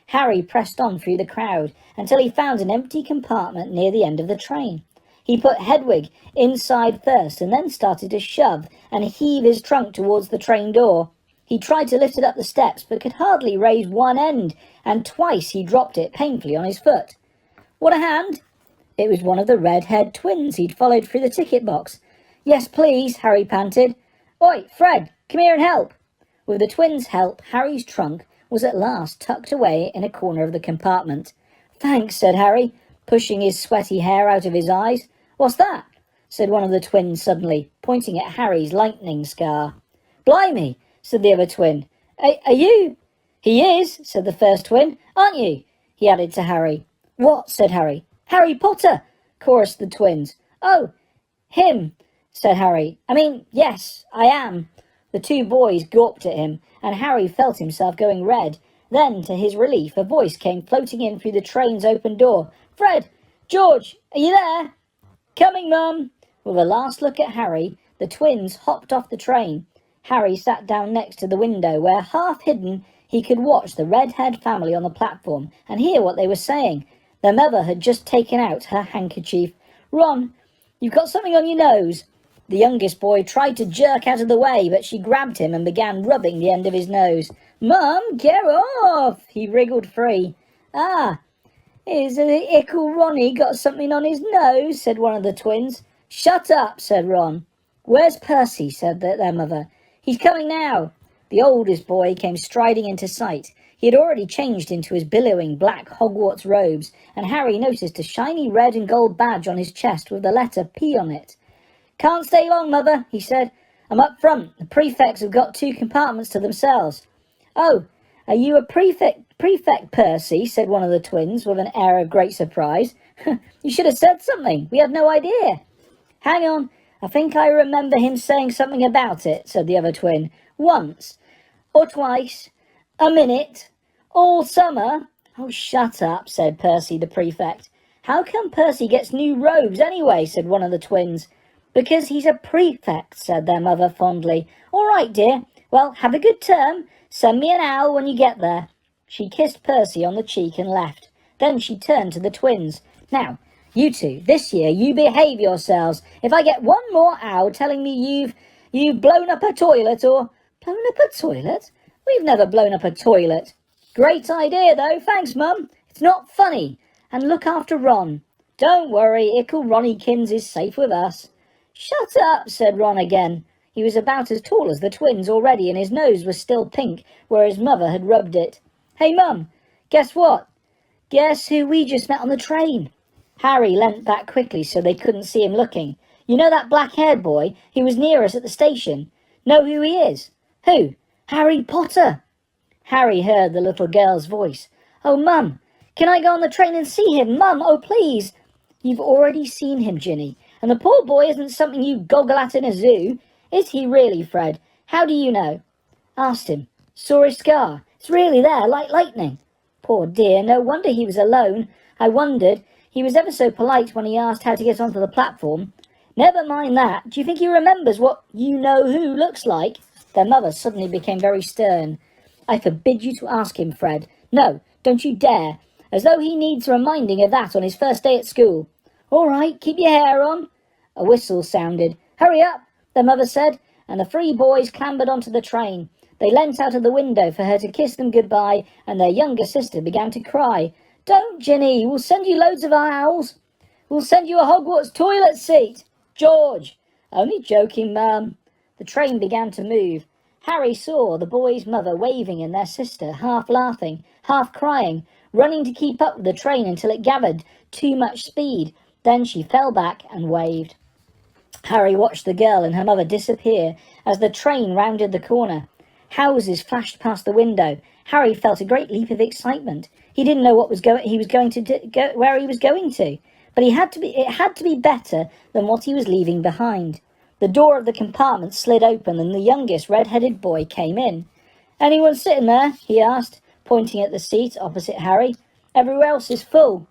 Harry pressed on through the crowd until he found an empty compartment near the end of the train. He put Hedwig inside first and then started to shove and heave his trunk towards the train door. He tried to lift it up the steps but could hardly raise one end, and twice he dropped it painfully on his foot. "Want a hand?" It was one of the red-haired twins he'd followed through the ticket box. "Yes, please," Harry panted. "Oi, Fred, come here and help." With the twins' help, Harry's trunk was at last tucked away in a corner of the compartment. "Thanks," said Harry, pushing his sweaty hair out of his eyes. "What's that?" said one of the twins suddenly, pointing at Harry's lightning scar. "Blimey," said the other twin. Are you?" "He is," said the first twin. "Aren't you?" he added to Harry. "What?" said Harry. "Harry Potter," chorused the twins. "Oh, him," said Harry. Yes, I am." The two boys gawped at him, and Harry felt himself going red. Then, to his relief, a voice came floating in through the train's open door. "Fred! George! Are you there?" "Coming, Mum." With a last look at Harry, the twins hopped off the train. Harry sat down next to the window, where, half hidden, he could watch the red-haired family on the platform and hear what they were saying. Their mother had just taken out her handkerchief. "Ron, you've got something on your nose." The youngest boy tried to jerk out of the way, but she grabbed him and began rubbing the end of his nose. "Mum, get off!" He wriggled free. "Ah, is Ickle Ronnie got something on his nose?" said one of the twins. "Shut up," said Ron. "Where's Percy?" said their mother. "He's coming now." The oldest boy came striding into sight. He had already changed into his billowing black Hogwarts robes, and Harry noticed a shiny red and gold badge on his chest with the letter P on it. "Can't stay long, Mother," he said. "I'm up front. The prefects have got 2 compartments to themselves." "Oh, are you a prefect, Percy?" said one of the twins with an air of great surprise. "You should have said something. We had no idea." "Hang on. I think I remember him saying something about it," said the other twin. "Once. Or twice. A minute. All summer." "Oh, shut up," said Percy the prefect. "How come Percy gets new robes anyway?" said one of the twins. "Because he's a prefect," said their mother fondly. "All right, dear. Well, have a good term. Send me an owl when you get there." She kissed Percy on the cheek and left. Then she turned to the twins. "Now, you two, this year you behave yourselves. If I get one more owl telling me you've blown up a toilet or—" "Blown up a toilet? We've never blown up a toilet." "Great idea, though. Thanks, Mum. It's not funny. And look after Ron." "Don't worry, Ickle Ronnykins is safe with us." "Shut up," said Ron again. He was about as tall as the twins already, and his nose was still pink where his mother had rubbed it. "Hey, Mum, guess what? Guess who we just met on the train?" Harry leant back quickly so they couldn't see him looking. "You know that black-haired boy who was near us at the station? Know who he is?" "Who?" "Harry Potter." Harry heard the little girl's voice. "Oh, Mum, can I go on the train and see him? Mum, oh, please." "You've already seen him, Ginny. And the poor boy isn't something you goggle at in a zoo." "Is he really, Fred? How do you know?" "Asked him. Saw his scar. It's really there, like lightning." "Poor dear, no wonder he was alone. I wondered. He was ever so polite when he asked how to get onto the platform." "Never mind that. Do you think he remembers what you-know-who looks like?" Their mother suddenly became very stern. "I forbid you to ask him, Fred. No, don't you dare. As though he needs reminding of that on his first day at school." "All right, keep your hair on." A whistle sounded. "Hurry up," their mother said, and the 3 boys clambered onto the train. They leant out of the window for her to kiss them goodbye, and their younger sister began to cry. "Don't, Ginny. We'll send you loads of owls. We'll send you a Hogwarts toilet seat." "George." "Only joking, Mum." The train began to move. Harry saw the boy's mother waving and their sister, half laughing, half crying, running to keep up with the train until it gathered too much speed. Then she fell back and waved. Harry watched the girl and her mother disappear as the train rounded the corner. Houses flashed past the window. Harry felt a great leap of excitement. He didn't know what he was going to where he was going to, but it had to be better than what he was leaving behind. The door of the compartment slid open and the youngest red-headed boy came in. "Anyone sitting there?" he asked, pointing at the seat opposite Harry. "Everywhere else is full."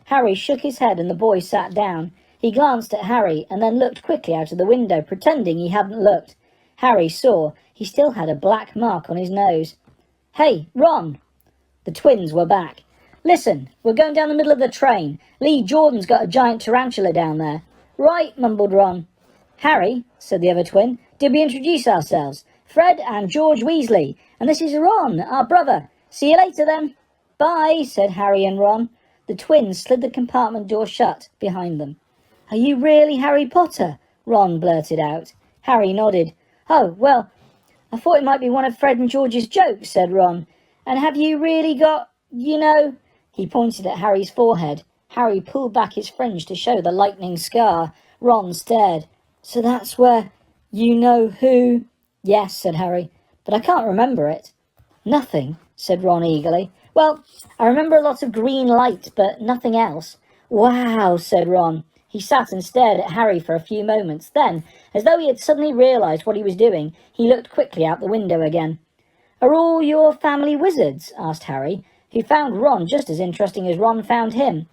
Harry shook his head and the boy sat down. He glanced at Harry and then looked quickly out of the window, pretending he hadn't looked. Harry saw he still had a black mark on his nose. "Hey, Ron!" The twins were back. "Listen, we're going down the middle of the train. Lee Jordan's got a giant tarantula down there." "Right," mumbled Ron. "Harry," said the other twin, "did we introduce ourselves? Fred and George Weasley, and this is Ron, our brother. See you later then." "Bye," said Harry and Ron. The twins slid the compartment door shut behind them. "Are you really Harry Potter?" Ron blurted out. Harry nodded. "Oh, well, I thought it might be one of Fred and George's jokes," said Ron. "And have you really got, you know—" He pointed at Harry's forehead. Harry pulled back his fringe to show the lightning scar. Ron stared. "So that's where you know who—" "Yes," said Harry, "but I can't remember it." "Nothing," said Ron eagerly. "Well, I remember a lot of green light, but nothing else." "Wow," said Ron. He sat and stared at Harry for a few moments. Then, as though he had suddenly realised what he was doing, he looked quickly out the window again. "Are all your family wizards?" asked Harry, who found Ron just as interesting as Ron found him.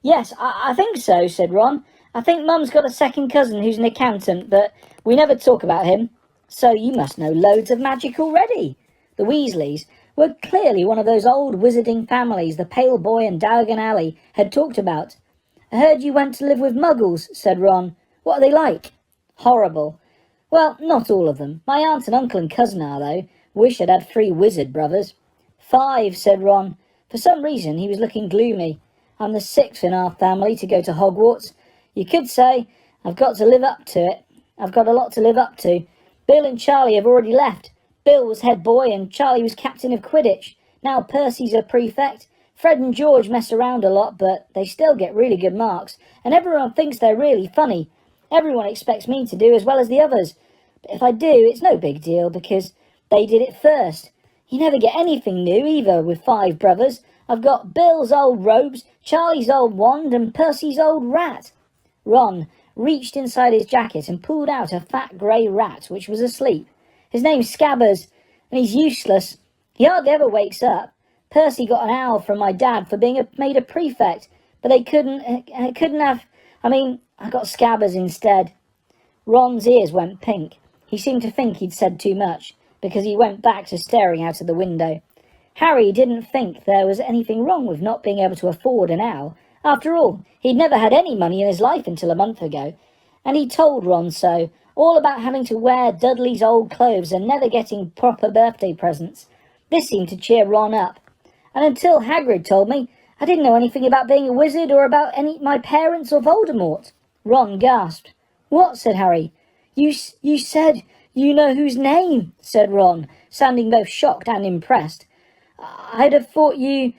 Yes, I think so," said Ron. "I think Mum's got a second cousin who's an accountant, but we never talk about him." "So you must know loads of magic already." The Weasleys were clearly one of those old wizarding families the Pale Boy and Diagon Alley had talked about. "I heard you went to live with Muggles," said Ron. "What are they like?" "Horrible." "Well, not all of them. My aunt and uncle and cousin are, though. Wish I'd had 3 wizard brothers." "5, said Ron. For some reason he was looking gloomy. "I'm the 6th in our family to go to Hogwarts. You could say I've got to live up to it. I've got a lot to live up to. Bill and Charlie have already left. Bill was head boy and Charlie was captain of Quidditch. Now Percy's a prefect. Fred and George mess around a lot, but they still get really good marks, and everyone thinks they're really funny. Everyone expects me to do as well as the others. But if I do, it's no big deal, because they did it first. You never get anything new, either, with 5 brothers. I've got Bill's old robes, Charlie's old wand, and Percy's old rat." Ron reached inside his jacket and pulled out a fat grey rat which was asleep. "His name's Scabbers, and he's useless. He hardly ever wakes up. Percy got an owl from my dad for being made a prefect, but they couldn't have... I got Scabbers instead." Ron's ears went pink. He seemed to think he'd said too much, because he went back to staring out of the window. Harry didn't think there was anything wrong with not being able to afford an owl. After all, he'd never had any money in his life until a month ago, and he told Ron so, all about having to wear Dudley's old clothes and never getting proper birthday presents. This seemed to cheer Ron up. "And until Hagrid told me, I didn't know anything about being a wizard or about my parents or Voldemort." Ron gasped. "What?" said Harry. You said you know whose name," said Ron, sounding both shocked and impressed. "I'd have thought you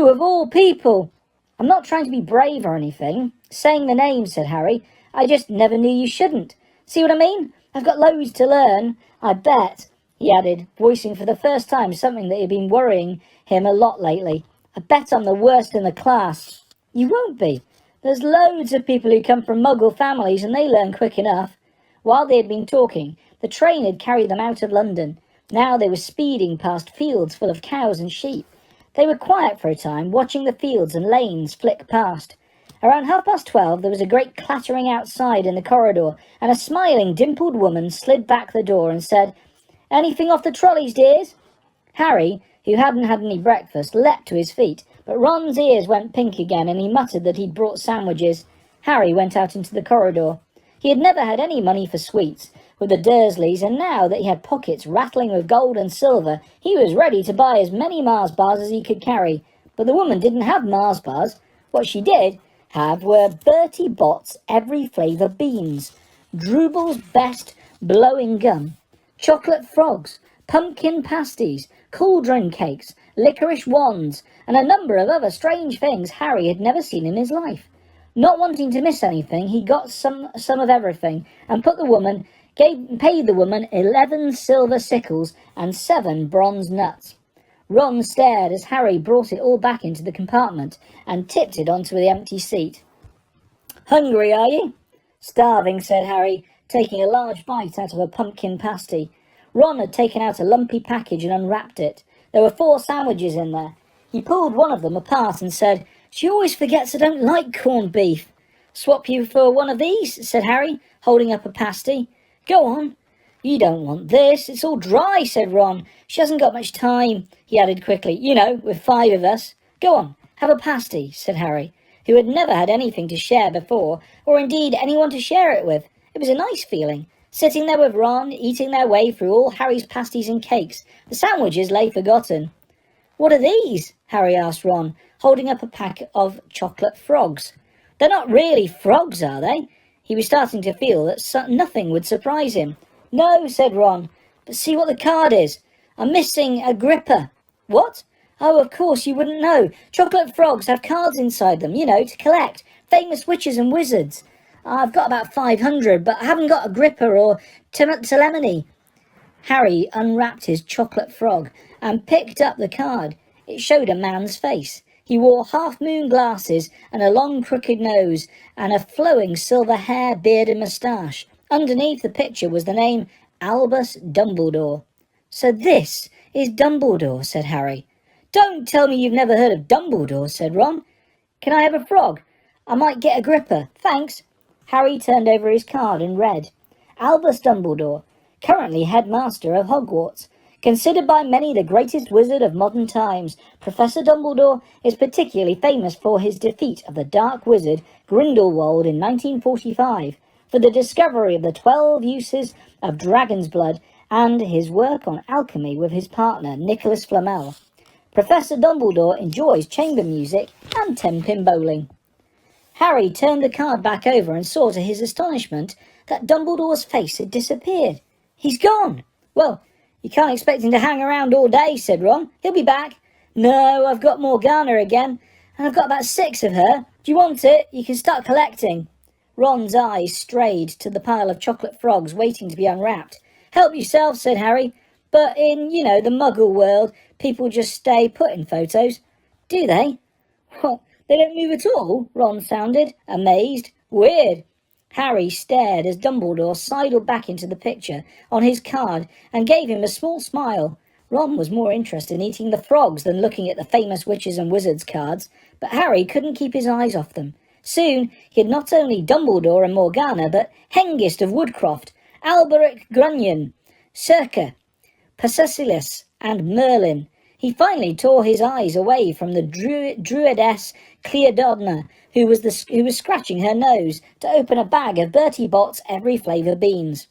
of all people." "I'm not trying to be brave or anything. Saying the name," said Harry. "I just never knew you shouldn't. See what I mean? I've got loads to learn. I bet," he added, voicing for the first time something that had been worrying him a lot lately. "I bet I'm the worst in the class." "You won't be. There's loads of people who come from Muggle families and they learn quick enough." While they had been talking, the train had carried them out of London. Now they were speeding past fields full of cows and sheep. They were quiet for a time, watching the fields and lanes flick past. Around 12:30 there was a great clattering outside in the corridor, and a smiling, dimpled woman slid back the door and said, "Anything off the trolleys, dears?" Harry, who hadn't had any breakfast, leapt to his feet, but Ron's ears went pink again and he muttered that he'd brought sandwiches. Harry went out into the corridor. He had never had any money for sweets with the Dursleys, and now that he had pockets rattling with gold and silver, he was ready to buy as many Mars bars as he could carry. But the woman didn't have Mars bars. What she did have were Bertie Bott's every flavour beans, Drooble's best blowing gum, chocolate frogs, pumpkin pasties, cauldron cakes, licorice wands, and a number of other strange things Harry had never seen in his life. Not wanting to miss anything, he got some of everything and put the woman paid the woman 11 silver sickles and 7 bronze nuts. Ron stared as Harry brought it all back into the compartment and tipped it onto the empty seat. "Hungry, are you?" "Starving," said Harry, taking a large bite out of a pumpkin pasty. Ron had taken out a lumpy package and unwrapped it. There were 4 sandwiches in there. He pulled one of them apart and said, "She always forgets I don't like corned beef." "Swap you for one of these?" said Harry, holding up a pasty. "Go on." "You don't want this. It's all dry," said Ron. "She hasn't got much time," he added quickly. "You know, with 5 of us." "Go on, have a pasty," said Harry, who had never had anything to share before, or indeed anyone to share it with. It was a nice feeling, sitting there with Ron, eating their way through all Harry's pasties and cakes. The sandwiches lay forgotten. "What are these?" Harry asked Ron, holding up a pack of chocolate frogs. "They're not really frogs, are they?" He was starting to feel that nothing would surprise him. "No," said Ron, "but see what the card is. I'm missing a gripper." "What?" "Oh, of course you wouldn't know. Chocolate frogs have cards inside them, you know, to collect. Famous witches and wizards. I've got about 500, but I haven't got a gripper or telemony." Harry unwrapped his chocolate frog and picked up the card. It showed a man's face. He wore half-moon glasses and a long crooked nose and a flowing silver hair, beard and moustache. Underneath the picture was the name Albus Dumbledore. "So this is Dumbledore," said Harry. "Don't tell me you've never heard of Dumbledore," said Ron. "Can I have a frog? I might get a gripper. Thanks." Harry turned over his card and read, "Albus Dumbledore, currently headmaster of Hogwarts. Considered by many the greatest wizard of modern times, Professor Dumbledore is particularly famous for his defeat of the dark wizard Grindelwald in 1945, for the discovery of the 12 uses of dragon's blood, and his work on alchemy with his partner Nicholas Flamel. Professor Dumbledore enjoys chamber music and 10-pin bowling." Harry turned the card back over and saw to his astonishment that Dumbledore's face had disappeared. "He's gone." "Well, you can't expect him to hang around all day," said Ron. "He'll be back." "No, I've got Morgana again, and I've got about 6 of her. Do you want it? You can start collecting." Ron's eyes strayed to the pile of chocolate frogs waiting to be unwrapped. "Help yourself," said Harry. "But in, the Muggle world, people just stay put in photos." "Do they?" "What, they don't move at all?" Ron sounded, amazed. "Weird." Harry stared as Dumbledore sidled back into the picture on his card and gave him a small smile. Ron was more interested in eating the frogs than looking at the famous witches and wizards cards, but Harry couldn't keep his eyes off them. Soon he had not only Dumbledore and Morgana, but Hengist of Woodcroft, Alberic Grunion, Circa, Persepolis, and Merlin. He finally tore his eyes away from the druidess Cleododna, who was scratching her nose to open a bag of Bertie Bott's every flavour beans.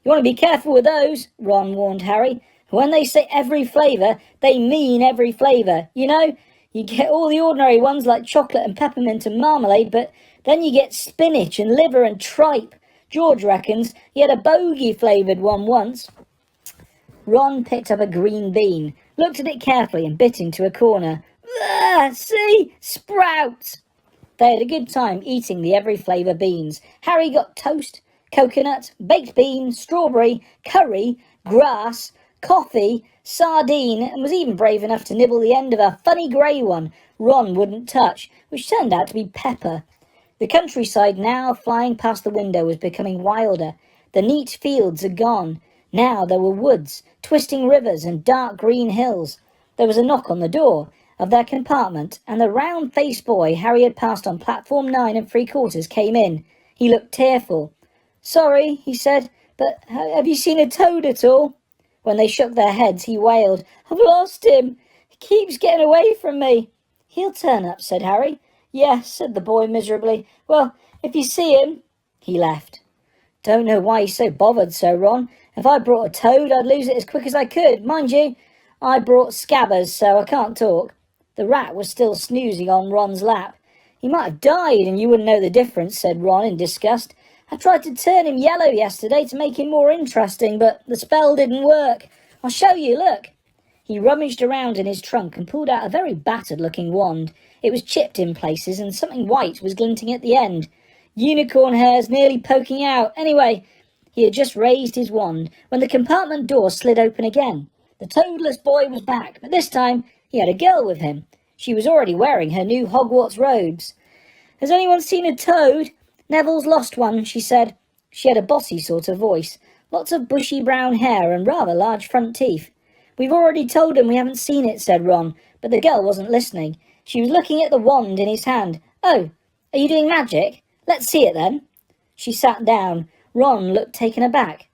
"You want to be careful with those," Ron warned Harry. "When they say every flavour, they mean every flavour. You get all the ordinary ones like chocolate and peppermint and marmalade, but then you get spinach and liver and tripe. George reckons he had a bogey-flavoured one once." Ron picked up a green bean, looked at it carefully and bit into a corner. "See? Sprouts!" They had a good time eating the every flavour beans. Harry got toast, coconut, baked bean, strawberry, curry, grass, coffee, sardine, and was even brave enough to nibble the end of a funny grey one Ron wouldn't touch, which turned out to be pepper. The countryside now flying past the window was becoming wilder. The neat fields had gone. Now there were woods, twisting rivers and dark green hills. There was a knock on the door of their compartment, and the round-faced boy Harry had passed on platform 9 3/4 came in. He looked tearful. "Sorry," he said, "but have you seen a toad at all?" When they shook their heads, he wailed, "I've lost him. He keeps getting away from me." "He'll turn up," said Harry. "Yes," said the boy miserably. "Well, if you see him..." He left. "Don't know why he's so bothered, Sir Ron. If I brought a toad, I'd lose it as quick as I could. Mind you, I brought scabbers, so I can't talk." The rat was still snoozing on Ron's lap. "He might have died, and you wouldn't know the difference," said Ron in disgust. "I tried to turn him yellow yesterday to make him more interesting, but the spell didn't work. I'll show you, look." He rummaged around in his trunk and pulled out a very battered-looking wand. It was chipped in places, and something white was glinting at the end. "Unicorn hairs nearly poking out. Anyway, He had just raised his wand when the compartment door slid open again. The toadless boy was back, but this time he had a girl with him. She was already wearing her new Hogwarts robes. "Has anyone seen a toad?" "Neville's lost one," she said. She had a bossy sort of voice, lots of bushy brown hair and rather large front teeth. "We've already told him we haven't seen it," said Ron, but the girl wasn't listening. She was looking at the wand in his hand. "Oh, are you doing magic? Let's see it then." She sat down. Ron looked taken aback.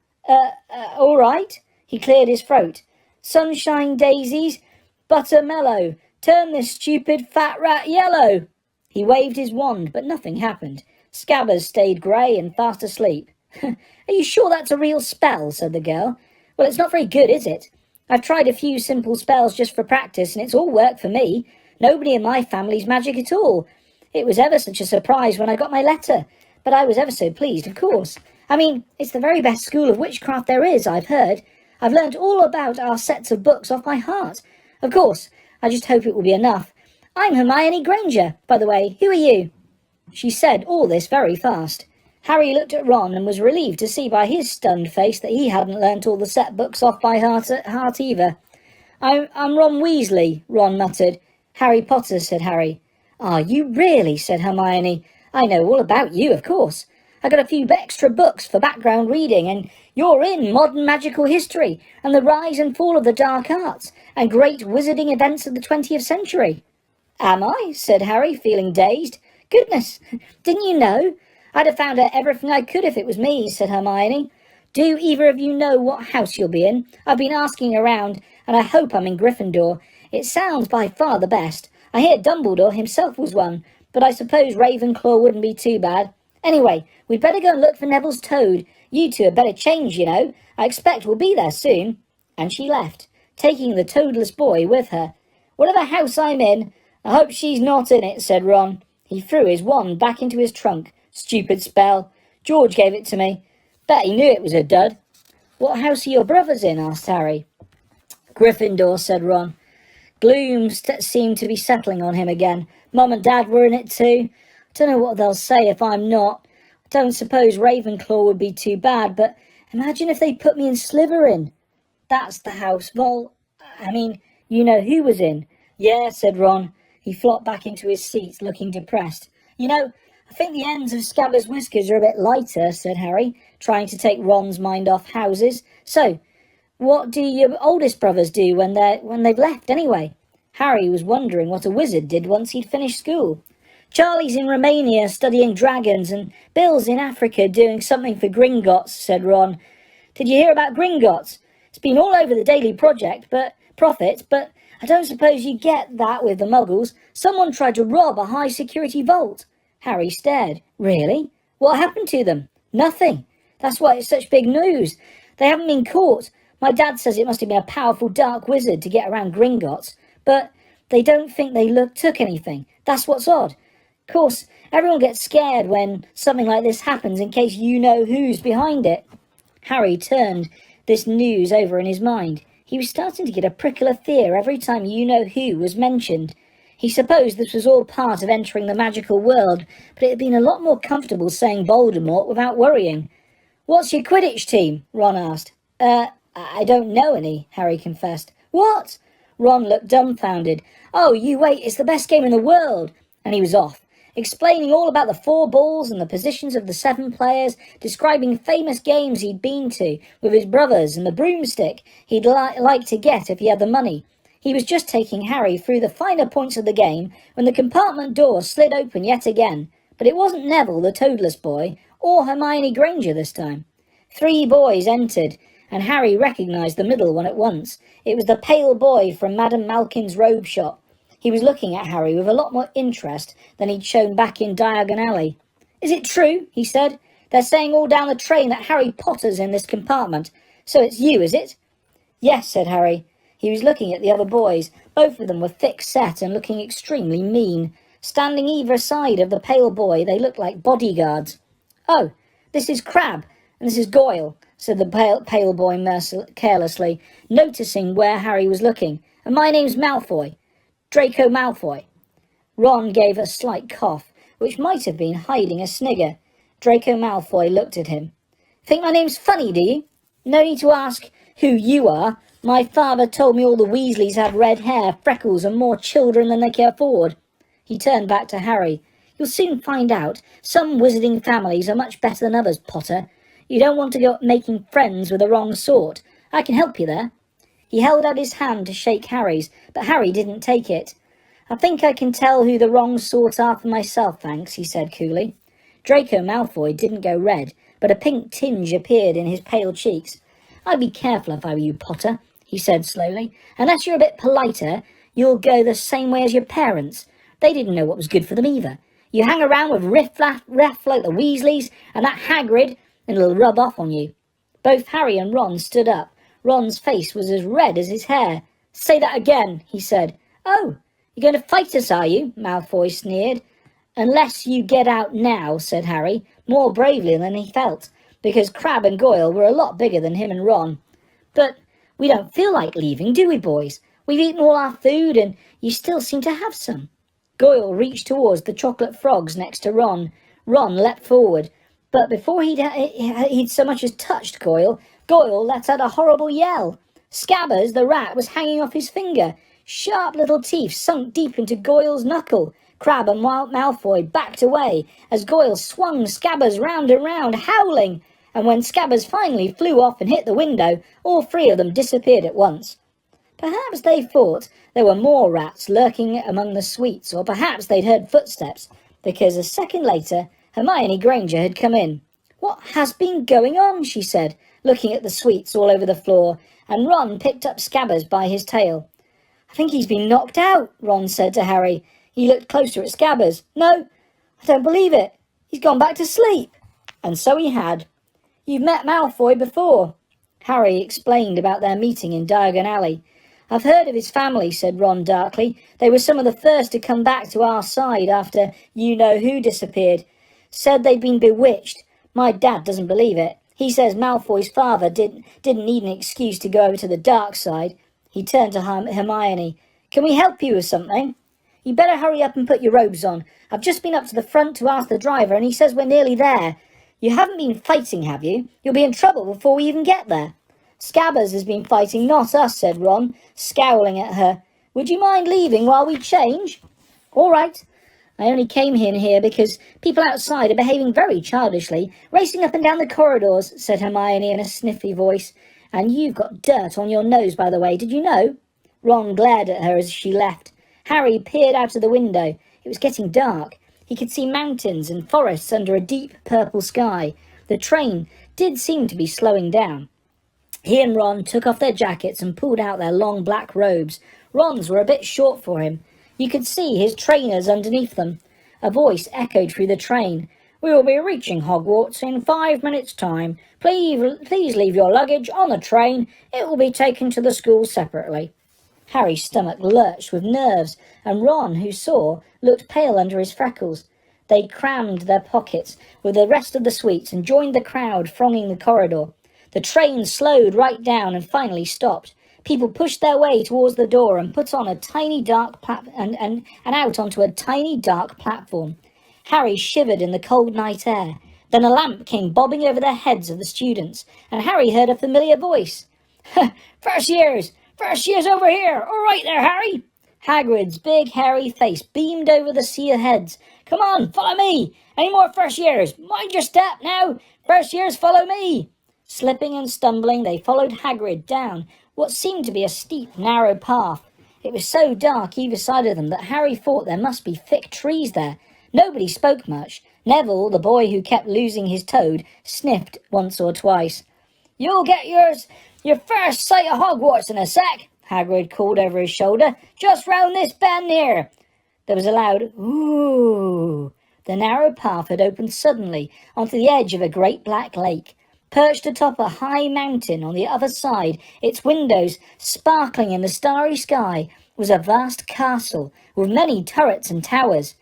All right." He cleared his throat. "Sunshine daisies, butter mellow, turn this stupid fat rat yellow." He waved his wand, but nothing happened. Scabbers stayed grey and fast asleep. "Are you sure that's a real spell?" said the girl. "Well, it's not very good, is it? I've tried a few simple spells just for practice, and it's all worked for me. Nobody in my family's magic at all. It was ever such a surprise when I got my letter, but I was ever so pleased, of course. I mean, it's the very best school of witchcraft there is, I've heard. I've learnt all about our sets of books off by heart. Of course, I just hope it will be enough. I'm Hermione Granger, by the way. Who are you?" She said all this very fast. Harry looked at Ron and was relieved to see by his stunned face that he hadn't learnt all the set books off by heart either. I'm Ron Weasley," Ron muttered. "Harry Potter," said Harry. "Ah, you really?" said Hermione. "I know all about you, of course. I got a few extra books for background reading, and you're in modern magical history, and the rise and fall of the dark arts, and great wizarding events of the 20th century. "Am I?" said Harry, feeling dazed. "Goodness, didn't you know? I'd have found out everything I could if it was me," said Hermione. "Do either of you know what house you'll be in? I've been asking around, and I hope I'm in Gryffindor. It sounds by far the best. I hear Dumbledore himself was one, but I suppose Ravenclaw wouldn't be too bad. Anyway, we'd better go and look for Neville's toad. You two had better change, you know. I expect we'll be there soon." And she left, taking the toadless boy with her. "Whatever house I'm in, I hope she's not in it," said Ron. He threw his wand back into his trunk. "Stupid spell. George gave it to me. Bet he knew it was a dud." "What house are your brothers in?" asked Harry. "Gryffindor," said Ron. Gloom seemed to be settling on him again. "Mum and Dad were in it too. Don't know what they'll say if I'm not. I don't suppose Ravenclaw would be too bad, but imagine if they put me in Slytherin." "That's the house you know who was in." "Yeah," said Ron. He flopped back into his seat, looking depressed. "You know, I think the ends of Scabbers' whiskers are a bit lighter," said Harry, trying to take Ron's mind off houses. "So, what do your oldest brothers do when they've left, anyway?" Harry was wondering what a wizard did once he'd finished school. "Charlie's in Romania studying dragons, and Bill's in Africa doing something for Gringotts," said Ron. "Did you hear about Gringotts? It's been all over the Daily Prophet, but I don't suppose you get that with the Muggles. Someone tried to rob a high-security vault." Harry stared. "Really? What happened to them?" "Nothing. That's why it's such big news. They haven't been caught. My dad says it must have been a powerful dark wizard to get around Gringotts, but they don't think they took anything. That's what's odd. Of course, everyone gets scared when something like this happens in case you know who's behind it." Harry turned this news over in his mind. He was starting to get a prickle of fear every time "you know who" was mentioned. He supposed this was all part of entering the magical world, but it had been a lot more comfortable saying Voldemort without worrying. "What's your Quidditch team?" Ron asked. I don't know any," Harry confessed. "What?" Ron looked dumbfounded. "Oh, you wait, it's the best game in the world." And he was off, explaining all about the 4 balls and the positions of the 7 players, describing famous games he'd been to with his brothers and the broomstick he'd like to get if he had the money. He was just taking Harry through the finer points of the game when the compartment door slid open yet again. But it wasn't Neville, the toadless boy, or Hermione Granger this time. 3 boys entered, and Harry recognised the middle one at once. It was the pale boy from Madame Malkin's robe shop. He was looking at Harry with a lot more interest than he'd shown back in Diagon Alley. "Is it true?" he said. "They're saying all down the train that Harry Potter's in this compartment. So it's you, is it?" "Yes," said Harry. He was looking at the other boys. Both of them were thick-set and looking extremely mean. Standing either side of the pale boy, they looked like bodyguards. "Oh, this is Crabbe, and this is Goyle," said the pale boy carelessly, noticing where Harry was looking. "And my name's Malfoy. Draco Malfoy." Ron gave a slight cough, which might have been hiding a snigger. Draco Malfoy looked at him. Think my name's funny, do you? No need to ask who you are. My father told me all the Weasleys had red hair, freckles, and more children than they can afford. He turned back to Harry. You'll soon find out. Some wizarding families are much better than others, Potter. You don't want to go making friends with the wrong sort. I can help you there. He held out his hand to shake Harry's, but Harry didn't take it. I think I can tell who the wrong sort are for myself, thanks, he said coolly. Draco Malfoy didn't go red, but a pink tinge appeared in his pale cheeks. I'd be careful if I were you, Potter, he said slowly. Unless you're a bit politer, you'll go the same way as your parents. They didn't know what was good for them either. You hang around with riff-raff like the Weasleys, and that Hagrid, and it'll rub off on you. Both Harry and Ron stood up. Ron's face was as red as his hair. Say that again, he said. Oh, you're going to fight us, are you? Malfoy sneered. Unless you get out now, said Harry, more bravely than he felt, because Crabbe and Goyle were a lot bigger than him and Ron. But we don't feel like leaving, do we, boys? We've eaten all our food, and you still seem to have some. Goyle reached towards the chocolate frogs next to Ron. Ron leapt forward, but before he'd so much as touched Goyle, Goyle let out a horrible yell. Scabbers, the rat, was hanging off his finger. Sharp little teeth sunk deep into Goyle's knuckle. Crabbe and Malfoy backed away as Goyle swung Scabbers round and round, howling, and when Scabbers finally flew off and hit the window, all three of them disappeared at once. Perhaps they thought there were more rats lurking among the sweets, or perhaps they'd heard footsteps, because a second later Hermione Granger had come in. What has been going on? She said, looking at the sweets all over the floor, and Ron picked up Scabbers by his tail. I think he's been knocked out, Ron said to Harry. He looked closer at Scabbers. No, I don't believe it. He's gone back to sleep. And so he had. You've met Malfoy before. Harry explained about their meeting in Diagon Alley. I've heard of his family, said Ron darkly. They were some of the first to come back to our side after you-know-who disappeared. Said they'd been bewitched. My dad doesn't believe it. He says Malfoy's father didn't need an excuse to go over to the dark side. He turned to Hermione. Can we help you with something? You better hurry up and put your robes on. I've just been up to the front to ask the driver, and he says we're nearly there. You haven't been fighting, have you? You'll be in trouble before we even get there. Scabbers has been fighting, not us, said Ron, scowling at her. Would you mind leaving while we change? All right. I only came in here because people outside are behaving very childishly, racing up and down the corridors, said Hermione in a sniffy voice. And you've got dirt on your nose, by the way, did you know? Ron glared at her as she left. Harry peered out of the window. It was getting dark. He could see mountains and forests under a deep purple sky. The train did seem to be slowing down. He and Ron took off their jackets and pulled out their long black robes. Ron's were a bit short for him. You could see his trainers underneath them. A voice echoed through the train. We will be reaching Hogwarts in 5 minutes' time. Please leave your luggage on the train. It will be taken to the school separately. Harry's stomach lurched with nerves, and Ron, who saw, looked pale under his freckles. They crammed their pockets with the rest of the sweets and joined the crowd thronging the corridor. The train slowed right down and finally stopped. People pushed their way towards the door and put on a tiny dark and out onto a tiny dark platform. Harry shivered in the cold night air. Then a lamp came bobbing over the heads of the students, and Harry heard a familiar voice. First years over here! All right there, Harry! Hagrid's big hairy face beamed over the sea of heads. Come on, follow me! Any more first years? Mind your step now! First years, follow me! Slipping and stumbling, they followed Hagrid down what seemed to be a steep, narrow path. It was so dark either side of them that Harry thought there must be thick trees there. Nobody spoke much. Neville, the boy who kept losing his toad, sniffed once or twice. You'll get your first sight of Hogwarts in a sec, Hagrid called over his shoulder. Just round this bend here. There was a loud ooh. The narrow path had opened suddenly onto the edge of a great black lake. Perched atop a high mountain on the other side, its windows sparkling in the starry sky, was a vast castle with many turrets and towers.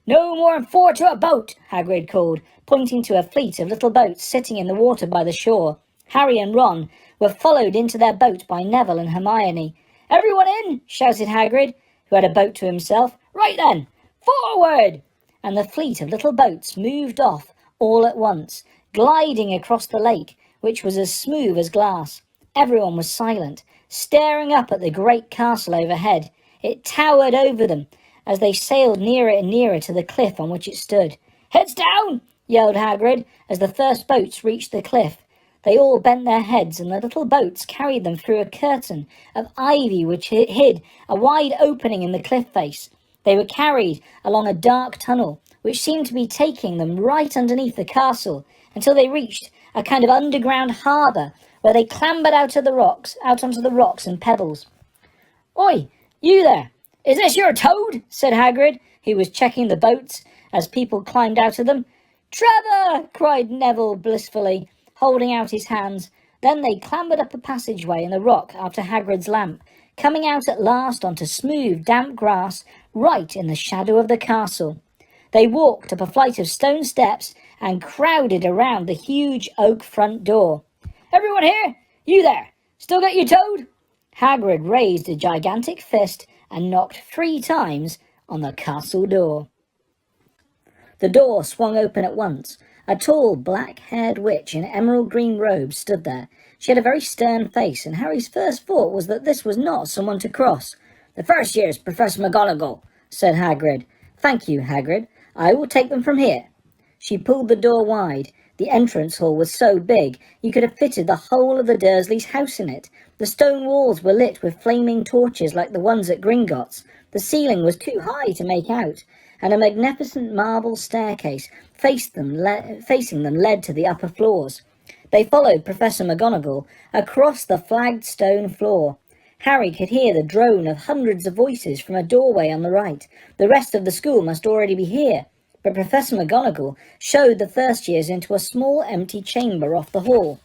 No more than 4 to a boat, Hagrid called, pointing to a fleet of little boats sitting in the water by the shore. Harry and Ron were followed into their boat by Neville and Hermione. Everyone in, shouted Hagrid, who had a boat to himself. Right then, forward! And the fleet of little boats moved off all at once, gliding across the lake, which was as smooth as glass. Everyone was silent, staring up at the great castle overhead. It towered over them as they sailed nearer and nearer to the cliff on which it stood. "Heads down!" yelled Hagrid as the first boats reached the cliff. They all bent their heads, and the little boats carried them through a curtain of ivy which hid a wide opening in the cliff face. They were carried along a dark tunnel, which seemed to be taking them right underneath the castle, until they reached a kind of underground harbour, where they clambered out onto the rocks and pebbles. "Oi, you there! Is this your toad?" said Hagrid, who was checking the boats as people climbed out of them. "Trevor!" cried Neville blissfully, holding out his hands. Then they clambered up a passageway in the rock after Hagrid's lamp, coming out at last onto smooth, damp grass right in the shadow of the castle. They walked up a flight of stone steps and crowded around the huge oak front door. "Everyone here? You there? Still got your toad?" Hagrid raised a gigantic fist and knocked 3 times on the castle door. The door swung open at once. A tall, black-haired witch in emerald green robes stood there. She had a very stern face, and Harry's first thought was that this was not someone to cross. "The first year's Professor McGonagall," said Hagrid. "Thank you, Hagrid. I will take them from here." She pulled the door wide. The entrance hall was so big you could have fitted the whole of the Dursleys' house in it. The stone walls were lit with flaming torches like the ones at Gringotts. The ceiling was too high to make out, and a magnificent marble staircase facing them led to the upper floors. They followed Professor McGonagall across the flagged stone floor. Harry could hear the drone of hundreds of voices from a doorway on the right. The rest of the school must already be here. But Professor McGonagall showed the first years into a small empty chamber off the hall.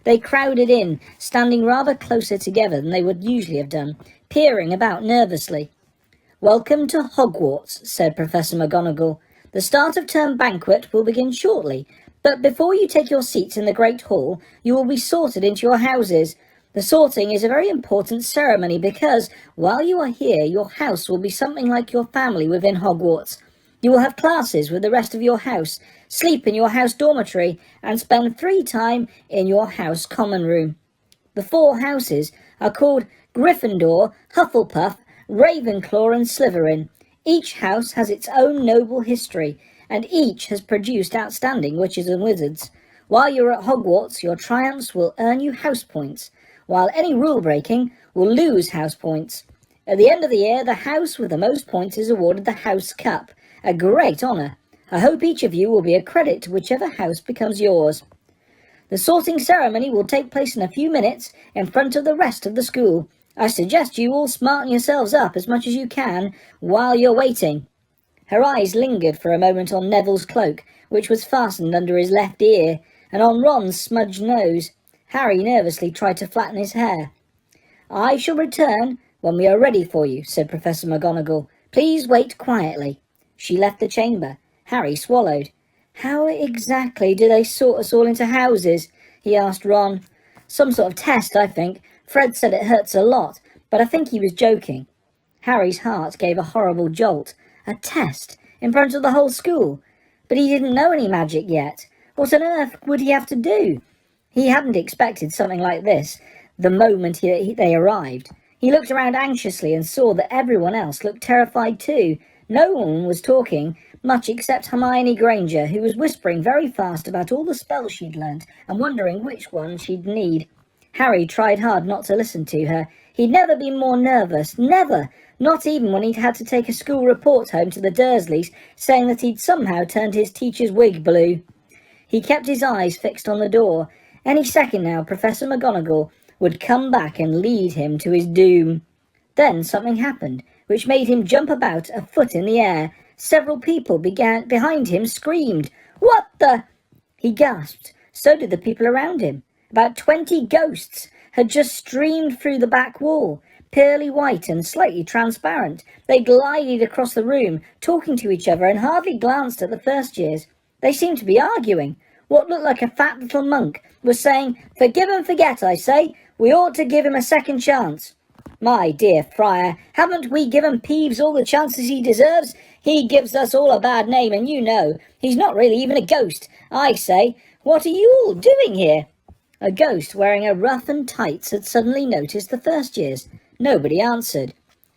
They crowded in, standing rather closer together than they would usually have done, peering about nervously. "Welcome to Hogwarts," said Professor McGonagall. "The start of term banquet will begin shortly, but before you take your seats in the Great Hall, you will be sorted into your houses. The sorting is a very important ceremony because, while you are here, your house will be something like your family within Hogwarts. You will have classes with the rest of your house, sleep in your house dormitory, and spend free time in your house common room. The 4 houses are called Gryffindor, Hufflepuff, Ravenclaw and Slytherin. Each house has its own noble history, and each has produced outstanding witches and wizards. While you're at Hogwarts, your triumphs will earn you house points, while any rule breaking will lose house points. At the end of the year, the house with the most points is awarded the House Cup, a great honour. I hope each of you will be a credit to whichever house becomes yours. The sorting ceremony will take place in a few minutes in front of the rest of the school. I suggest you all smarten yourselves up as much as you can while you're waiting." Her eyes lingered for a moment on Neville's cloak, which was fastened under his left ear, and on Ron's smudged nose. Harry nervously tried to flatten his hair. "I shall return when we are ready for you," said Professor McGonagall. "Please wait quietly." She left the chamber. Harry swallowed. "How exactly do they sort us all into houses?" he asked Ron. "Some sort of test, I think. Fred said it hurts a lot, but I think he was joking." Harry's heart gave a horrible jolt. A test? In front of the whole school? But he didn't know any magic yet. What on earth would he have to do? He hadn't expected something like this the moment they arrived. He looked around anxiously and saw that everyone else looked terrified too. No one was talking much except Hermione Granger, who was whispering very fast about all the spells she'd learnt and wondering which one she'd need. Harry tried hard not to listen to her. He'd never been more nervous, never, not even when he'd had to take a school report home to the Dursleys, saying that he'd somehow turned his teacher's wig blue. He kept his eyes fixed on the door. Any second now, Professor McGonagall would come back and lead him to his doom. Then something happened, which made him jump about a foot in the air. Several people behind him screamed. "What the—" he gasped. So did the people around him. About 20 ghosts had just streamed through the back wall, pearly white and slightly transparent. They glided across the room, talking to each other, and hardly glanced at the first years. They seemed to be arguing. What looked like a fat little monk was saying, "Forgive and forget, I say. We ought to give him a second chance." "My dear Friar, haven't we given Peeves all the chances he deserves? He gives us all a bad name, and you know. He's not really even a ghost. I say, What are you all doing here?" A ghost wearing a ruff and tights had suddenly noticed the first years. Nobody answered.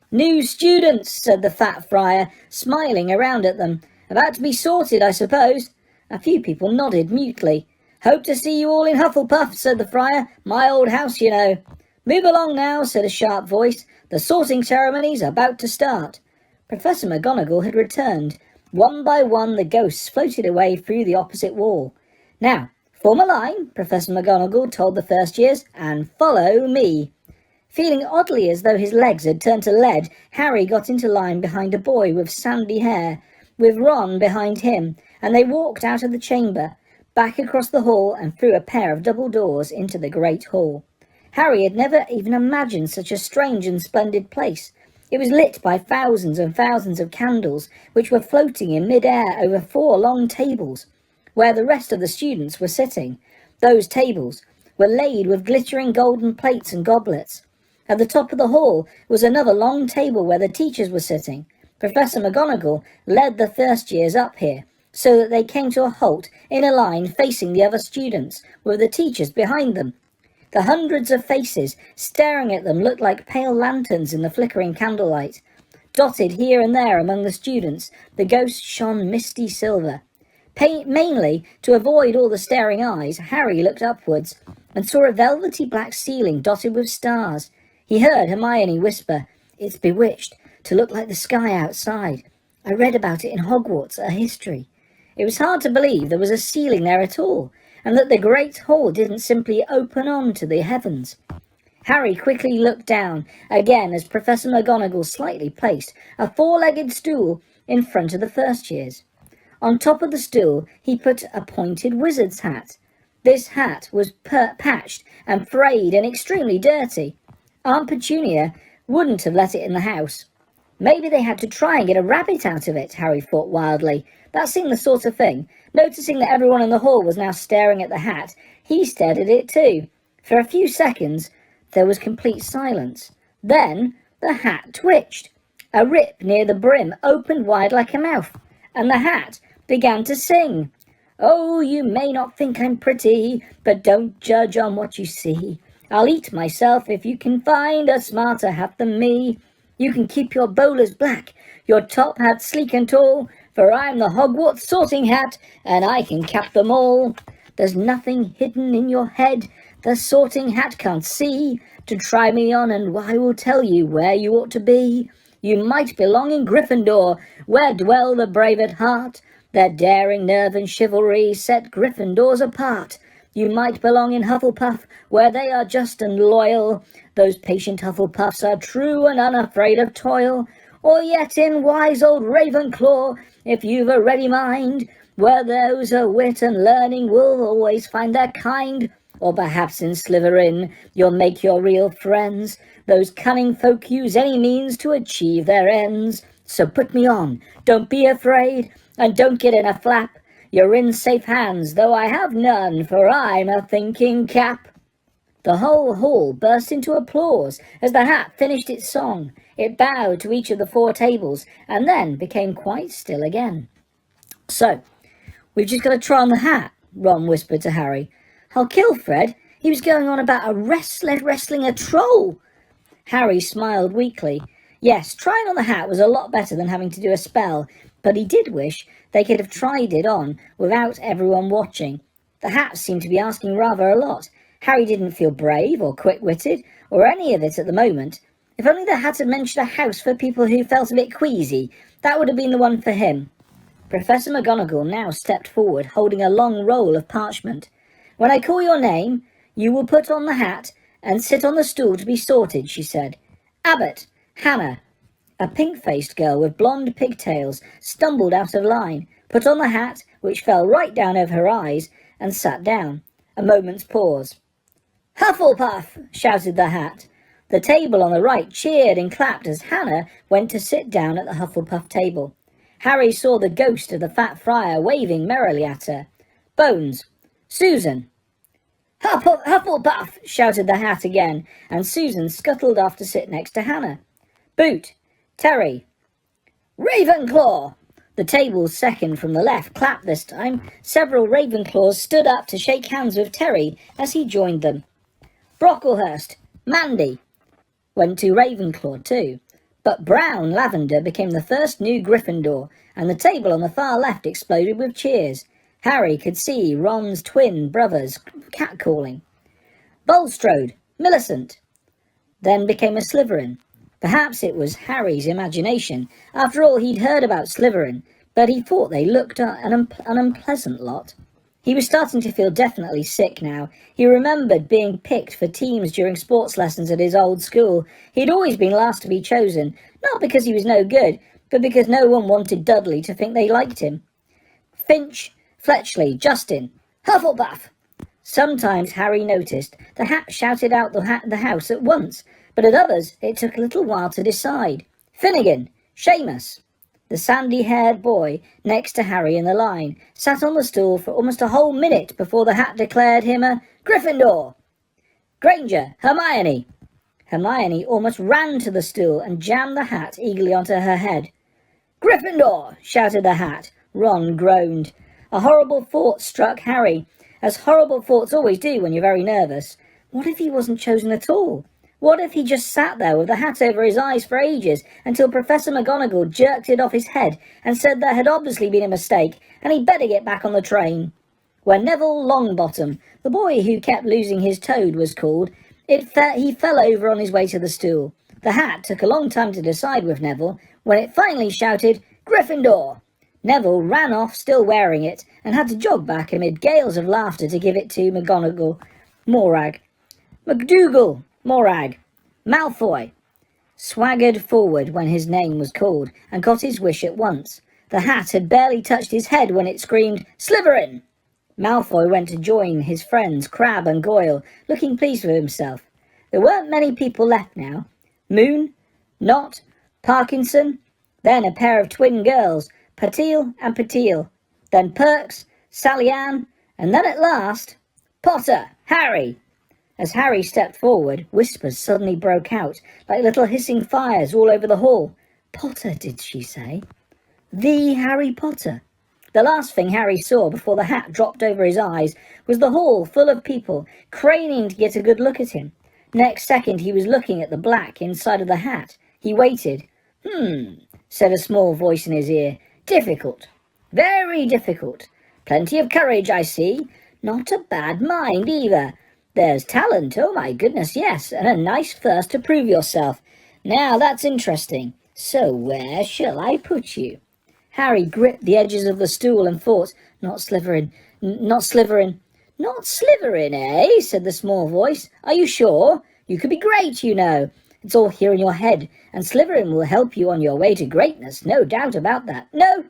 "New students," said the fat friar, smiling around at them. "About to be sorted, I suppose." A few people nodded mutely. "Hope to see you all in Hufflepuff," said the friar. "My old house, you know." "Move along now," said a sharp voice. "The sorting ceremony's about to start." Professor McGonagall had returned. One by one the ghosts floated away through the opposite wall. "Now, form a line," Professor McGonagall told the first years, "and follow me." Feeling oddly as though his legs had turned to lead, Harry got into line behind a boy with sandy hair, with Ron behind him, and they walked out of the chamber, back across the hall and through a pair of double doors into the great hall. Harry had never even imagined such a strange and splendid place. It was lit by thousands and thousands of candles, which were floating in mid-air over 4 long tables, where the rest of the students were sitting. Those tables were laid with glittering golden plates and goblets. At the top of the hall was another long table where the teachers were sitting. Professor McGonagall led the first years up here, so that they came to a halt in a line facing the other students, with the teachers behind them. The hundreds of faces staring at them looked like pale lanterns in the flickering candlelight. Dotted here and there among the students, the ghosts shone misty silver. Mainly to avoid all the staring eyes, Harry looked upwards and saw a velvety black ceiling dotted with stars. He heard Hermione whisper, "It's bewitched to look like the sky outside. I read about it in Hogwarts, a history." It was hard to believe there was a ceiling there at all, and that the great hall didn't simply open on to the heavens. Harry quickly looked down again as Professor McGonagall slightly placed a 4-legged stool in front of the first years. On top of the stool he put a pointed wizard's hat. This hat was patched and frayed and extremely dirty. Aunt Petunia wouldn't have let it in the house. Maybe they had to try and get a rabbit out of it, Harry thought wildly. That seemed the sort of thing. Noticing that everyone in the hall was now staring at the hat, he stared at it too. For a few seconds there was complete silence. Then the hat twitched. A rip near the brim opened wide like a mouth, and the hat began to sing. "Oh, you may not think I'm pretty, but don't judge on what you see. I'll eat myself if you can find a smarter hat than me. You can keep your bowlers black, your top hat sleek and tall, for I'm the Hogwarts sorting hat, and I can cap them all. There's nothing hidden in your head the sorting hat can't see. To try me on and I will tell you where you ought to be. You might belong in Gryffindor, where dwell the brave at heart. Their daring nerve and chivalry set Gryffindors apart. You might belong in Hufflepuff, where they are just and loyal. Those patient Hufflepuffs are true and unafraid of toil. Or yet in wise old Ravenclaw, if you've a ready mind, where those of wit and learning will always find their kind. Or perhaps in Slytherin you'll make your real friends. Those cunning folk use any means to achieve their ends. So put me on, don't be afraid, and don't get in a flap. You're in safe hands, though I have none, for I'm a thinking cap." The whole hall burst into applause as the hat finished its song. It bowed to each of the 4 tables, and then became quite still again. "So, we've just got to try on the hat," Ron whispered to Harry. "I'll kill Fred. He was going on about wrestling a troll." Harry smiled weakly. Yes, trying on the hat was a lot better than having to do a spell, but he did wish they could have tried it on without everyone watching. The hat seemed to be asking rather a lot. Harry didn't feel brave or quick-witted or any of it at the moment. If only the hat had mentioned a house for people who felt a bit queasy, that would have been the one for him. Professor McGonagall now stepped forward, holding a long roll of parchment. "When I call your name, you will put on the hat and sit on the stool to be sorted," she said. "Abbott, Hannah." A pink-faced girl with blonde pigtails stumbled out of line, put on the hat, which fell right down over her eyes, and sat down. A moment's pause. "Hufflepuff!" shouted the hat. The table on the right cheered and clapped as Hannah went to sit down at the Hufflepuff table. Harry saw the ghost of the fat friar waving merrily at her. "Bones! Susan!" "Hufflepuff!" shouted the hat again, and Susan scuttled off to sit next to Hannah. "Boot! Terry!" "Ravenclaw!" The table's second from the left clapped this time. Several Ravenclaws stood up to shake hands with Terry as he joined them. Brocklehurst, Mandy, went to Ravenclaw too. But Brown Lavender became the first new Gryffindor, and the table on the far left exploded with cheers. Harry could see Ron's twin brothers catcalling. Bulstrode, Millicent, then became a Slytherin. Perhaps it was Harry's imagination. After all, he'd heard about Slytherin, but he thought they looked an unpleasant lot. He was starting to feel definitely sick now. He remembered being picked for teams during sports lessons at his old school. He'd always been last to be chosen, not because he was no good, but because no one wanted Dudley to think they liked him. Finch, Fletchley, Justin, Hufflepuff. Sometimes Harry noticed the Hat shouted out the house at once, but at others it took a little while to decide. Finnegan, Seamus. The sandy-haired boy next to Harry in the line sat on the stool for almost a whole minute before the Hat declared him a Gryffindor. Granger, Hermione. Hermione almost ran to the stool and jammed the hat eagerly onto her head. Gryffindor, shouted the Hat. Ron groaned. A horrible thought struck Harry, as horrible thoughts always do when you're very nervous. What if he wasn't chosen at all? What if he just sat there with the hat over his eyes for ages until Professor McGonagall jerked it off his head and said there had obviously been a mistake and he'd better get back on the train? When Neville Longbottom, the boy who kept losing his toad, was called, he fell over on his way to the stool. The Hat took a long time to decide with Neville. When it finally shouted, Gryffindor, Neville ran off, still wearing it, and had to jog back amid gales of laughter to give it to McGonagall. Morag. McDougal, Morag. Malfoy swaggered forward when his name was called and got his wish at once. The Hat had barely touched his head when it screamed, Slytherin! Malfoy went to join his friends Crabbe and Goyle, looking pleased with himself. There weren't many people left now. Moon, Knott, Parkinson, then a pair of twin girls, Patil and Patil, then Perks, Sally Ann, and then at last, Potter, Harry. As Harry stepped forward, whispers suddenly broke out, like little hissing fires all over the hall. Potter, did she say? The Harry Potter. The last thing Harry saw before the Hat dropped over his eyes was the hall full of people, craning to get a good look at him. Next second he was looking at the black inside of the hat. He waited. Said a small voice in his ear. Difficult. Very difficult. Plenty of courage, I see. Not a bad mind, either. There's talent, oh my goodness, yes, and a nice thirst to prove yourself. Now that's interesting. So where shall I put you? Harry gripped the edges of the stool and thought, not Slytherin, not Slytherin. Not Slytherin, eh? Said the small voice. Are you sure? You could be great, you know. It's all here in your head, and Slytherin will help you on your way to greatness, no doubt about that. No?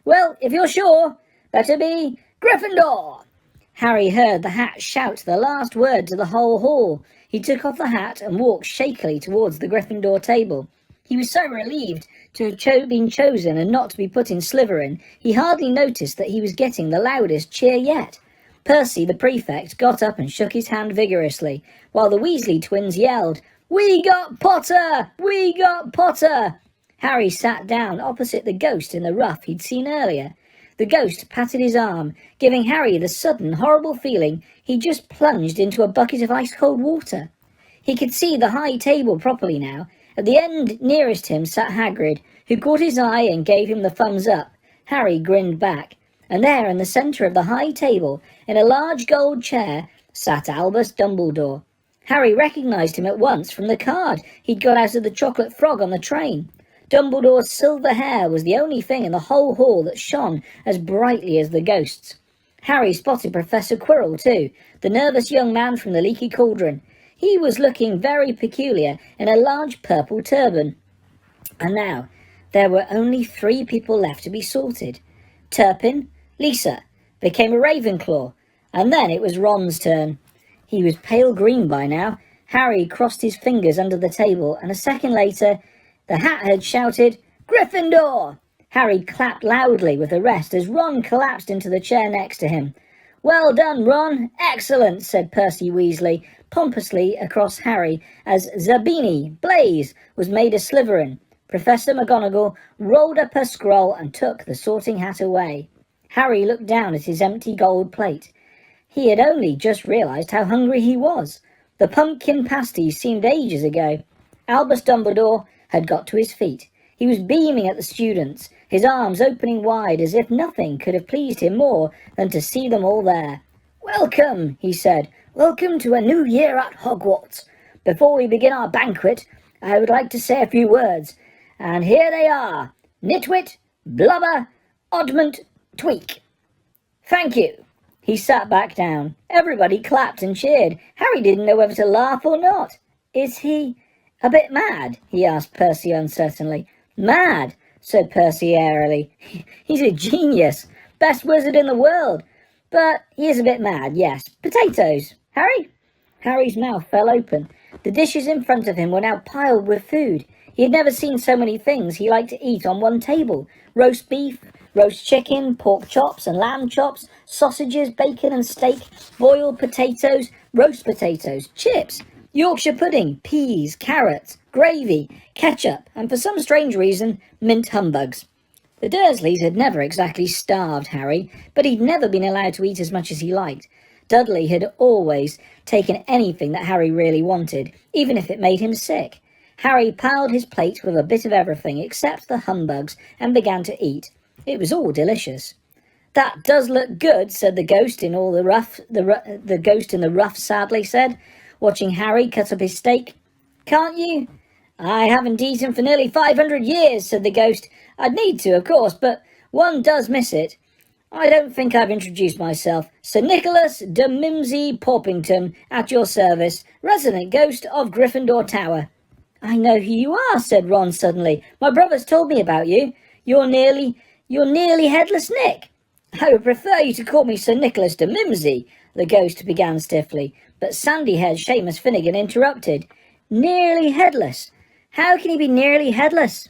Well, if you're sure, better be Gryffindor. Harry heard the Hat shout the last word to the whole hall. He took off the hat and walked shakily towards the Gryffindor table. He was so relieved to have been chosen and not to be put in Slytherin, he hardly noticed that he was getting the loudest cheer yet. Percy, the prefect, got up and shook his hand vigorously, while the Weasley twins yelled, We got Potter! We got Potter! Harry sat down opposite the ghost in the ruff he'd seen earlier. The ghost patted his arm, giving Harry the sudden, horrible feeling he'd just plunged into a bucket of ice-cold water. He could see the high table properly now. At the end nearest him sat Hagrid, who caught his eye and gave him the thumbs up. Harry grinned back, and there in the centre of the high table, in a large gold chair, sat Albus Dumbledore. Harry recognised him at once from the card he'd got out of the Chocolate Frog on the train. Dumbledore's silver hair was the only thing in the whole hall that shone as brightly as the ghost's. Harry spotted Professor Quirrell too, the nervous young man from the Leaky Cauldron. He was looking very peculiar in a large purple turban. And now, there were only 3 people left to be sorted. Turpin, Lisa, became a Ravenclaw, and then it was Ron's turn. He was pale green by now. Harry crossed his fingers under the table, and a second later, the Hat had shouted, Gryffindor! Harry clapped loudly with the rest as Ron collapsed into the chair next to him. Well done, Ron. Excellent, said Percy Weasley pompously across Harry as Zabini, Blaze, was made a Slytherin. Professor McGonagall rolled up her scroll and took the sorting hat away. Harry looked down at his empty gold plate. He had only just realised how hungry he was. The pumpkin pasties seemed ages ago. Albus Dumbledore had got to his feet. He was beaming at the students, his arms opening wide as if nothing could have pleased him more than to see them all there. "Welcome," he said. "Welcome to a new year at Hogwarts. Before we begin our banquet, I would like to say a few words. And here they are. Nitwit, Blubber, Oddment, Tweak. Thank you." He sat back down. Everybody clapped and cheered. Harry didn't know whether to laugh or not. "Is he a bit mad?" he asked Percy uncertainly. "Mad?" said Percy airily. "He's a genius. Best wizard in the world. But he is a bit mad, yes. Potatoes. Harry?" Harry's mouth fell open. The dishes in front of him were now piled with food. He had never seen so many things he liked to eat on one table. Roast beef, roast chicken, pork chops and lamb chops, sausages, bacon and steak, boiled potatoes, roast potatoes, chips, Yorkshire pudding, peas, carrots, gravy, ketchup, and for some strange reason, mint humbugs. The Dursleys had never exactly starved Harry, but he'd never been allowed to eat as much as he liked. Dudley had always taken anything that Harry really wanted, even if it made him sick. Harry piled his plate with a bit of everything except the humbugs and began to eat. It was all delicious. "That does look good," said the ghost in all the rough. The ghost in the rough sadly said, watching Harry cut up his steak. "Can't you?" "I haven't eaten for nearly 500 years," said the ghost. "I'd need to, of course, but one does miss it. I don't think I've introduced myself. Sir Nicholas de Mimsy Porpington, at your service, resident ghost of Gryffindor Tower." "I know who you are," said Ron suddenly. "My brother's told me about you. You're nearly Headless Nick." "I would prefer you to call me Sir Nicholas de Mimsy," the ghost began stiffly, but sandy-haired Seamus Finnegan interrupted. "Nearly headless? How can he be nearly headless?"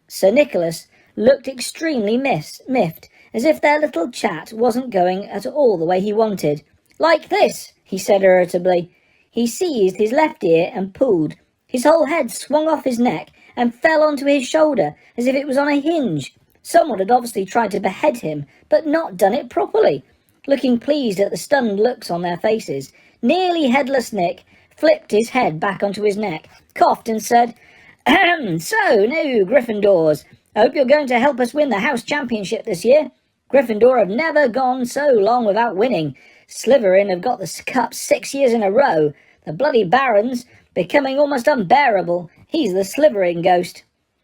Sir Nicholas looked extremely miffed, as if their little chat wasn't going at all the way he wanted. "Like this," he said irritably. He seized his left ear and pulled. His whole head swung off his neck and fell onto his shoulder as if it was on a hinge. Someone had obviously tried to behead him, but not done it properly. Looking pleased at the stunned looks on their faces, Nearly Headless Nick flipped his head back onto his neck, coughed and said, "Ahem, so, new Gryffindors. I hope you're going to help us win the house championship this year. Gryffindor have never gone so long without winning. Slytherin have got the cup 6 years in a row. The bloody Baron's becoming almost unbearable. He's the Slytherin ghost."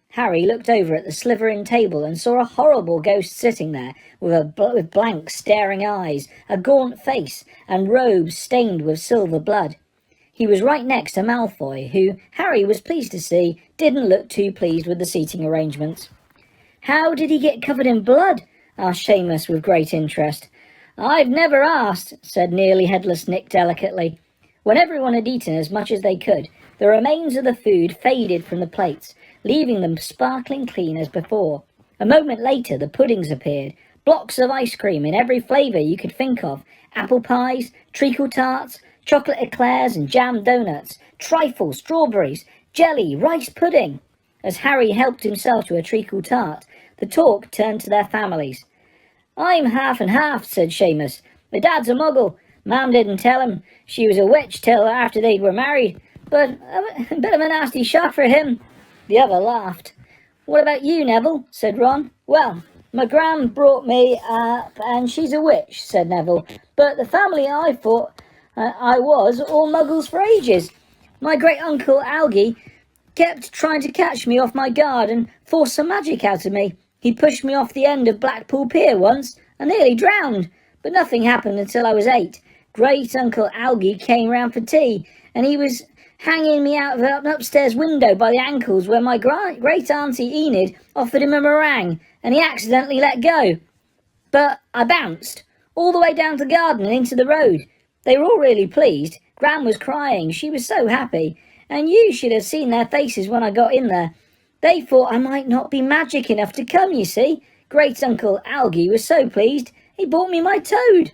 Harry looked over at the Slytherin table and saw a horrible ghost sitting there with blank, staring eyes, a gaunt face, and robes stained with silver blood. He was right next to Malfoy, who, Harry was pleased to see, didn't look too pleased with the seating arrangements. "How did he get covered in blood?" asked Seamus with great interest. "I've never asked," said Nearly Headless Nick delicately. When everyone had eaten as much as they could, the remains of the food faded from the plates, leaving them sparkling clean as before. A moment later the puddings appeared, blocks of ice cream in every flavour you could think of, apple pies, treacle tarts, chocolate eclairs and jam donuts, trifle, strawberries, jelly, rice pudding. As Harry helped himself to a treacle tart, the talk turned to their families. "I'm half and half," said Seamus. "My dad's a muggle. Mum didn't tell him she was a witch till after they were married, but a bit of a nasty shock for him." The other laughed. "What about you, Neville?" said Ron. "Well, my gran brought me up, and she's a witch," said Neville. "But the family I thought I was all muggles for ages. My great-uncle Algie kept trying to catch me off my guard and force some magic out of me. He pushed me off the end of Blackpool Pier once and nearly drowned, but nothing happened until I was 8. Great-uncle Algie came round for tea, and he was hanging me out of an upstairs window by the ankles when my great-auntie Enid offered him a meringue, and he accidentally let go. But I bounced all the way down to the garden and into the road. They were all really pleased. Gran was crying. She was so happy. And you should have seen their faces when I got in there. They thought I might not be magic enough to come, you see. Great-uncle Algie was so pleased, he bought me my toad."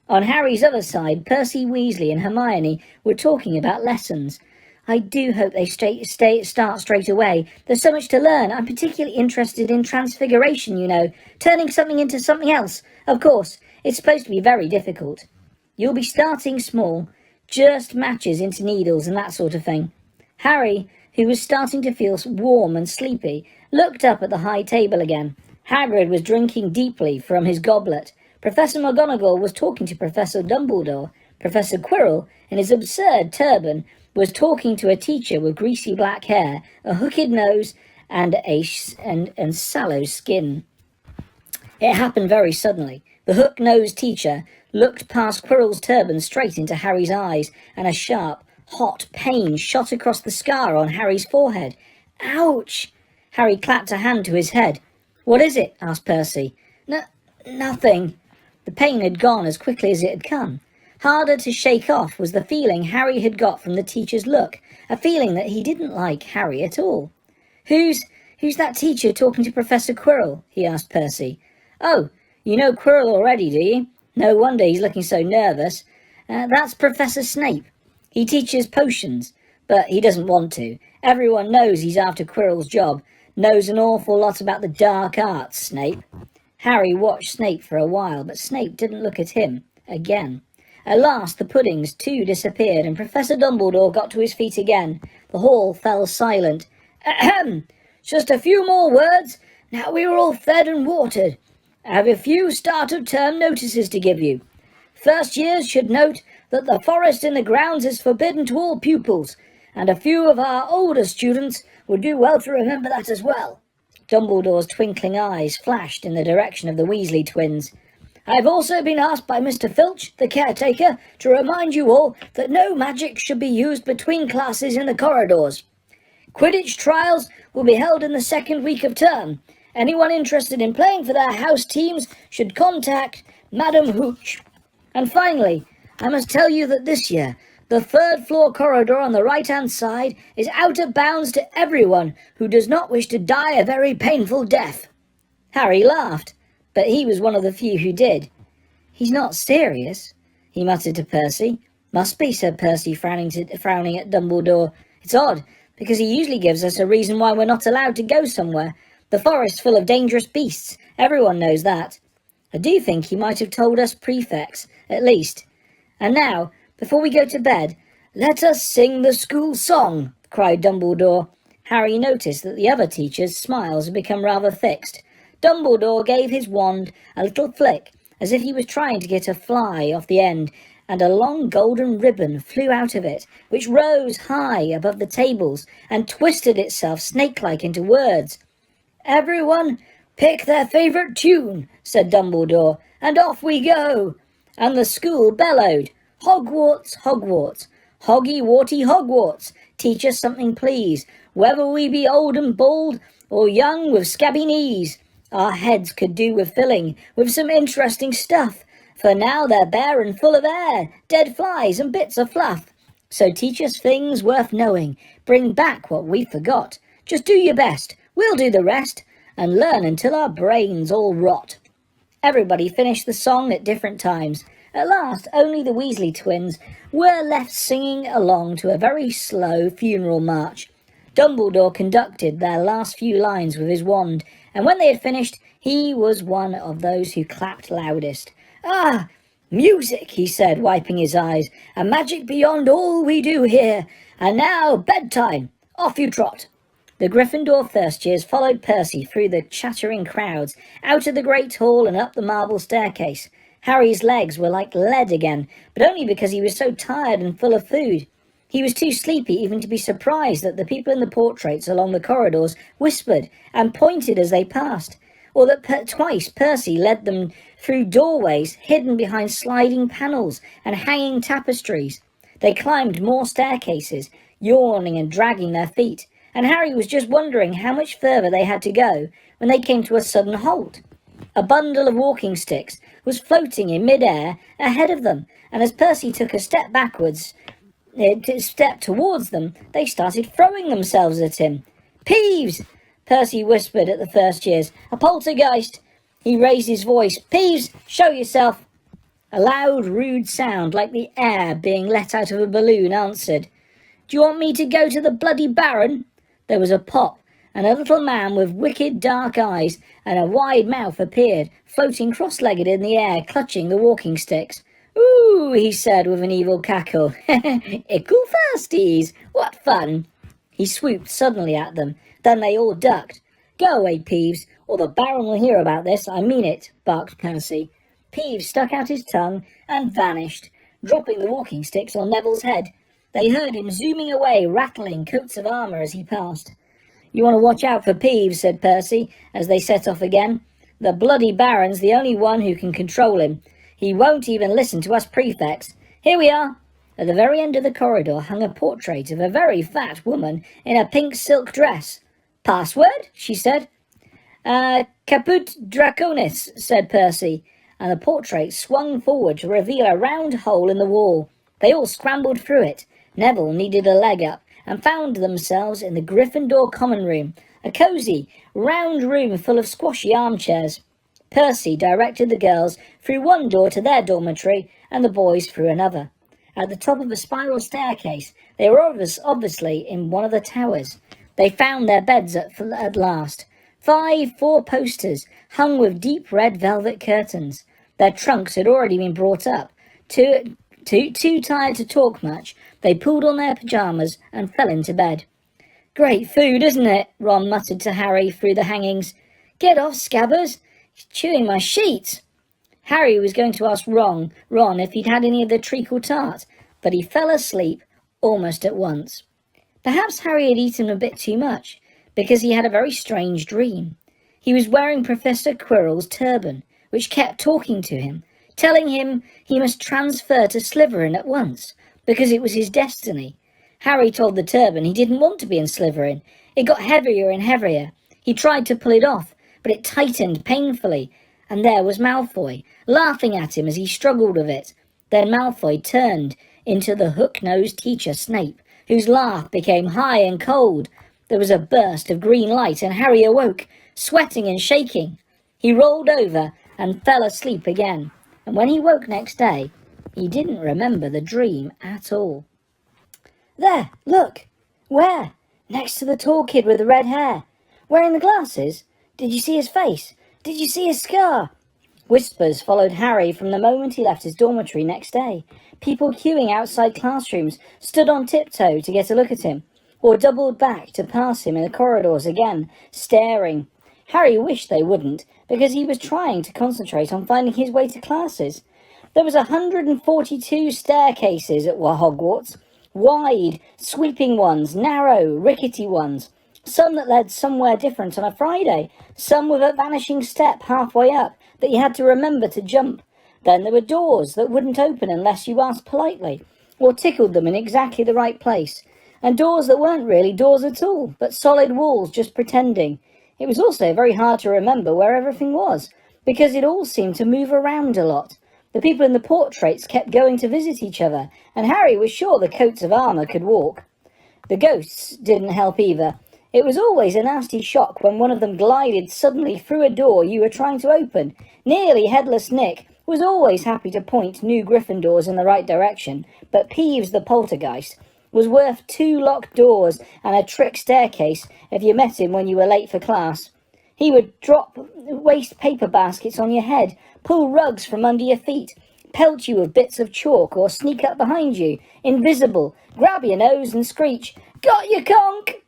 On Harry's other side, Percy Weasley and Hermione were talking about lessons. I do hope they start straight away. There's so much to learn. I'm particularly interested in transfiguration, you know, turning something into something else. Of course, it's supposed to be very difficult. You'll be starting small, just matches into needles and that sort of thing. Harry, who was starting to feel warm and sleepy, looked up at the high table again. Hagrid was drinking deeply from his goblet. Professor McGonagall was talking to Professor Dumbledore. Professor Quirrell, in his absurd turban, was talking to a teacher with greasy black hair, a hooked nose, and sallow skin. It happened very suddenly. The hook-nosed teacher looked past Quirrell's turban straight into Harry's eyes, and a sharp, hot pain shot across the scar on Harry's forehead. Ouch! Harry clapped a hand to his head. What is it? Asked Percy. Nothing. The pain had gone as quickly as it had come. Harder to shake off was the feeling Harry had got from the teacher's look, a feeling that he didn't like Harry at all. Who's that teacher talking to Professor Quirrell? He asked Percy. Oh, you know Quirrell already, do you? No wonder he's looking so nervous. That's Professor Snape. He teaches potions, but he doesn't want to. Everyone knows he's after Quirrell's job, knows an awful lot about the dark arts, Snape. Harry watched Snape for a while, but Snape didn't look at him again. At last the puddings too disappeared, and Professor Dumbledore got to his feet again. The hall fell silent. Ahem! Just a few more words. Now we are all fed and watered. I have a few start-of-term notices to give you. First years should note that the forest in the grounds is forbidden to all pupils, and a few of our older students would do well to remember that as well. Dumbledore's twinkling eyes flashed in the direction of the Weasley twins. I have also been asked by Mr. Filch, the caretaker, to remind you all that no magic should be used between classes in the corridors. Quidditch trials will be held in the second week of term. Anyone interested in playing for their house teams should contact Madam Hooch. And finally, I must tell you that this year, the third floor corridor on the right-hand side is out of bounds to everyone who does not wish to die a very painful death. Harry laughed, but he was one of the few who did. He's not serious, he muttered to Percy. Must be, said Percy, frowning at Dumbledore. It's odd, because he usually gives us a reason why we're not allowed to go somewhere. The forest's full of dangerous beasts. Everyone knows that. I do think he might have told us prefects, at least. And now, before we go to bed, let us sing the school song, cried Dumbledore. Harry noticed that the other teachers' smiles had become rather fixed. Dumbledore gave his wand a little flick, as if he was trying to get a fly off the end, and a long golden ribbon flew out of it, which rose high above the tables and twisted itself snake-like into words. Everyone pick their favourite tune, said Dumbledore, and off we go. And the school bellowed, Hogwarts, Hogwarts, Hoggy-warty Hogwarts, teach us something please, whether we be old and bald, or young with scabby knees. Our heads could do with filling with some interesting stuff, for now they're bare and full of air, dead flies and bits of fluff. So teach us things worth knowing, bring back what we forgot. Just do your best, we'll do the rest, and learn until our brains all rot. Everybody finished the song at different times. At last, only the Weasley twins were left singing along to a very slow funeral march. Dumbledore conducted their last few lines with his wand, and when they had finished, he was one of those who clapped loudest. Ah, music, he said, wiping his eyes, a magic beyond all we do here. And now, bedtime. Off you trot. The Gryffindor first-years followed Percy through the chattering crowds, out of the great hall and up the marble staircase. Harry's legs were like lead again, but only because he was so tired and full of food. He was too sleepy even to be surprised that the people in the portraits along the corridors whispered and pointed as they passed, or that twice Percy led them through doorways hidden behind sliding panels and hanging tapestries. They climbed more staircases, yawning and dragging their feet, and Harry was just wondering how much further they had to go when they came to a sudden halt. A bundle of walking sticks was floating in mid-air ahead of them, and as Percy took a step towards them, they started throwing themselves at him. Peeves! Percy whispered at the first-years. A poltergeist! He raised his voice. Peeves, show yourself! A loud, rude sound, like the air being let out of a balloon, answered. Do you want me to go to the bloody Baron?" There was a pop, and a little man with wicked dark eyes and a wide mouth appeared, floating cross-legged in the air, clutching the walking sticks. "Ooh," he said with an evil cackle. "Ickle fasties! What fun!" He swooped suddenly at them. Then they all ducked. "Go away, Peeves, or the Baron will hear about this, I mean it," barked Percy. Peeves stuck out his tongue and vanished, dropping the walking sticks on Neville's head. They heard him zooming away, rattling coats of armour as he passed. "You want to watch out for Peeves," said Percy, as they set off again. "The bloody Baron's the only one who can control him. He won't even listen to us prefects. Here we are." At the very end of the corridor hung a portrait of a very fat woman in a pink silk dress. "Password?" she said. "Caput Draconis," said Percy, and the portrait swung forward to reveal a round hole in the wall. They all scrambled through it. Neville needed a leg up, and found themselves in the Gryffindor common room, a cosy, round room full of squashy armchairs. Percy directed the girls through one door to their dormitory, and the boys through another. At the top of a spiral staircase, they were obviously in one of the towers. They found their beds at last. 5 four-posters, hung with deep red velvet curtains. Their trunks had already been brought up. Too tired to talk much, they pulled on their pyjamas and fell into bed. "Great food, isn't it?" Ron muttered to Harry through the hangings. "Get off, Scabbers! He's chewing my sheets." Harry was going to ask Ron if he'd had any of the treacle tart, but he fell asleep almost at once. Perhaps Harry had eaten a bit too much, because he had a very strange dream. He was wearing Professor Quirrell's turban, which kept talking to him, telling him he must transfer to Slytherin at once, because it was his destiny. Harry told the turban he didn't want to be in Slytherin. It got heavier and heavier. He tried to pull it off, but it tightened painfully, and there was Malfoy, laughing at him as he struggled with it. Then Malfoy turned into the hook-nosed teacher Snape, whose laugh became high and cold. There was a burst of green light, and Harry awoke, sweating and shaking. He rolled over and fell asleep again, and when he woke next day, he didn't remember the dream at all. "There, look." "Where?" "Next to the tall kid with the red hair." "Wearing the glasses? Did you see his face? Did you see his scar?" Whispers followed Harry from the moment he left his dormitory next day. People queuing outside classrooms stood on tiptoe to get a look at him, or doubled back to pass him in the corridors again, staring. Harry wished they wouldn't, because he was trying to concentrate on finding his way to classes. There was 142 staircases at Hogwarts, wide, sweeping ones, narrow, rickety ones, some that led somewhere different on a Friday, some with a vanishing step halfway up that you had to remember to jump. Then there were doors that wouldn't open unless you asked politely, or tickled them in exactly the right place, and doors that weren't really doors at all, but solid walls just pretending. It was also very hard to remember where everything was, because it all seemed to move around a lot. The people in the portraits kept going to visit each other, and Harry was sure the coats of armour could walk. The ghosts didn't help either. It was always a nasty shock when one of them glided suddenly through a door you were trying to open. Nearly Headless Nick was always happy to point new Gryffindors in the right direction, but Peeves the poltergeist was worth 2 locked doors and a trick staircase if you met him when you were late for class. He would drop waste paper baskets on your head, pull rugs from under your feet, pelt you with bits of chalk, or sneak up behind you, invisible, grab your nose and screech, "Got you, conk!"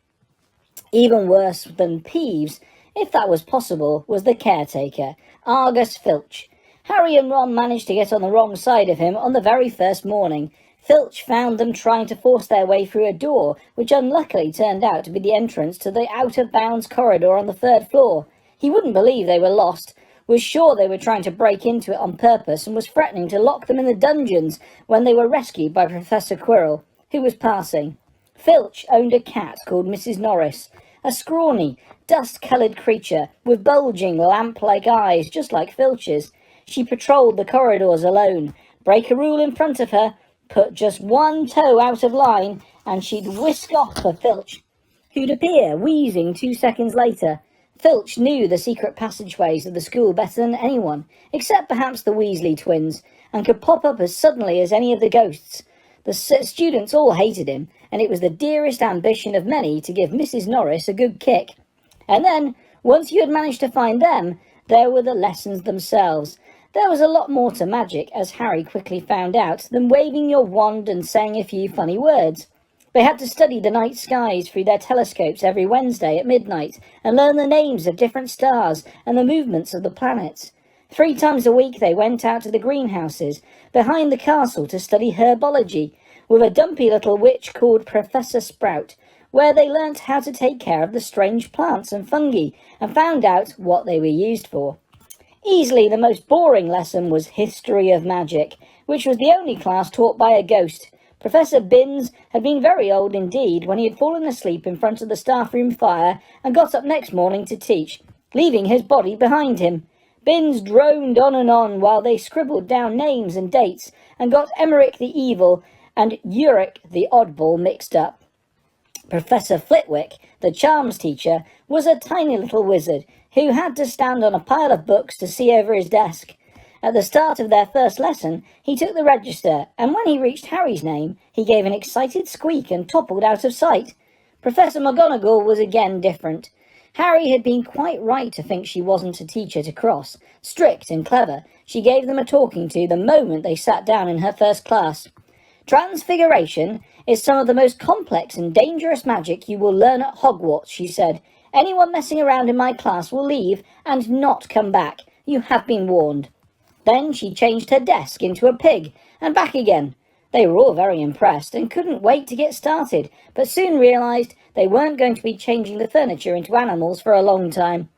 Even worse than Peeves, if that was possible, was the caretaker, Argus Filch. Harry and Ron managed to get on the wrong side of him on the very first morning. Filch found them trying to force their way through a door, which unluckily turned out to be the entrance to the out-of-bounds corridor on the 3rd floor. He wouldn't believe they were lost, was sure they were trying to break into it on purpose, and was threatening to lock them in the dungeons when they were rescued by Professor Quirrell, who was passing. Filch owned a cat called Mrs. Norris, a scrawny, dust-coloured creature with bulging, lamp-like eyes, just like Filch's. She patrolled the corridors alone. Break a rule in front of her, put just one toe out of line, and she'd whisk off for Filch, who'd appear, wheezing 2 seconds later. Filch knew the secret passageways of the school better than anyone, except perhaps the Weasley twins, and could pop up as suddenly as any of the ghosts. The students all hated him, and it was the dearest ambition of many to give Mrs. Norris a good kick. And then, once you had managed to find them, there were the lessons themselves. There was a lot more to magic, as Harry quickly found out, than waving your wand and saying a few funny words. They had to study the night skies through their telescopes every Wednesday at midnight and learn the names of different stars and the movements of the planets. 3 times a week they went out to the greenhouses behind the castle to study herbology with a dumpy little witch called Professor Sprout, where they learnt how to take care of the strange plants and fungi and found out what they were used for. Easily the most boring lesson was History of Magic, which was the only class taught by a ghost. Professor Binns had been very old indeed when he had fallen asleep in front of the staff room fire and got up next morning to teach, leaving his body behind him. Binns droned on and on while they scribbled down names and dates and got Emmerich the Evil and Uric the Oddball mixed up. Professor Flitwick, the charms teacher, was a tiny little wizard who had to stand on a pile of books to see over his desk. At the start of their first lesson, he took the register, and when he reached Harry's name, he gave an excited squeak and toppled out of sight. Professor McGonagall was again different. Harry had been quite right to think she wasn't a teacher to cross. Strict and clever, she gave them a talking to the moment they sat down in her first class. Transfiguration is some of the most complex and dangerous magic you will learn at Hogwarts, she said. Anyone messing around in my class will leave and not come back. You have been warned. Then she changed her desk into a pig, and back again. They were all very impressed and couldn't wait to get started, but soon realised they weren't going to be changing the furniture into animals for a long time.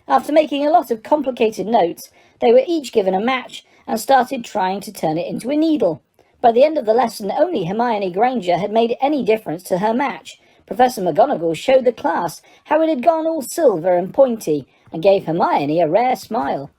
After making a lot of complicated notes, they were each given a match and started trying to turn it into a needle. By the end of the lesson, only Hermione Granger had made any difference to her match. Professor McGonagall showed the class how it had gone all silver and pointy, and gave Hermione a rare smile.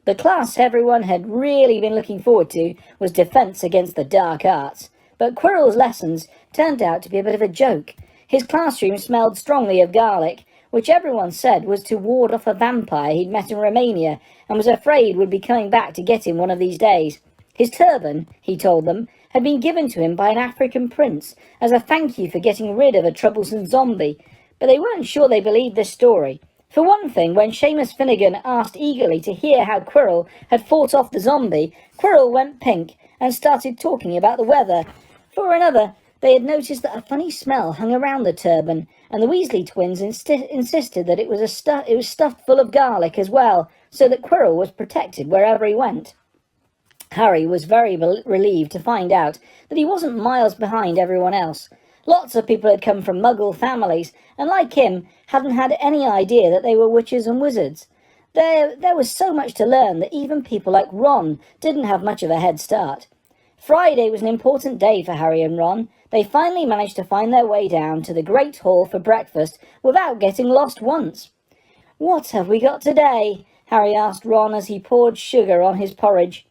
The class everyone had really been looking forward to was Defence Against the Dark Arts, but Quirrell's lessons turned out to be a bit of a joke. His classroom smelled strongly of garlic, which everyone said was to ward off a vampire he'd met in Romania and was afraid would be coming back to get him one of these days. His turban, he told them, had been given to him by an African prince as a thank you for getting rid of a troublesome zombie, but they weren't sure they believed this story. For one thing, when Seamus Finnegan asked eagerly to hear how Quirrell had fought off the zombie, Quirrell went pink and started talking about the weather. For another, they had noticed that a funny smell hung around the turban, and the Weasley twins insisted that it was stuffed full of garlic as well, so that Quirrell was protected wherever he went. Harry was very relieved to find out that he wasn't miles behind everyone else. Lots of people had come from Muggle families, and like him, hadn't had any idea that they were witches and wizards. There was so much to learn that even people like Ron didn't have much of a head start. Friday was an important day for Harry and Ron. They finally managed to find their way down to the Great Hall for breakfast without getting lost once. "What have we got today?" Harry asked Ron as he poured sugar on his porridge.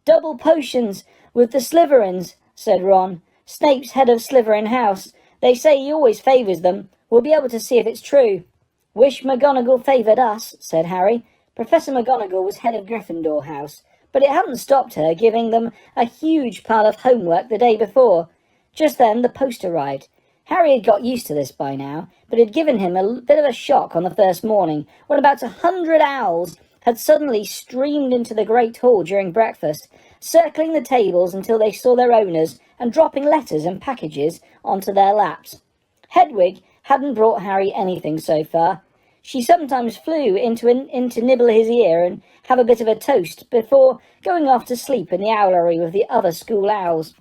"Double potions with the Slytherins," said Ron. "Snape's head of Slytherin House. They say he always favours them. We'll be able to see if it's true." "Wish McGonagall favoured us," said Harry. Professor McGonagall was head of Gryffindor House, but it hadn't stopped her giving them a huge pile of homework the day before. Just then the post arrived. Harry had got used to this by now, but it had given him a bit of a shock on the first morning, when about 100 owls had suddenly streamed into the Great Hall during breakfast, circling the tables until they saw their owners and dropping letters and packages onto their laps. Hedwig hadn't brought Harry anything so far. She sometimes flew in to nibble his ear and have a bit of a toast before going off to sleep in the owlery with the other school owls.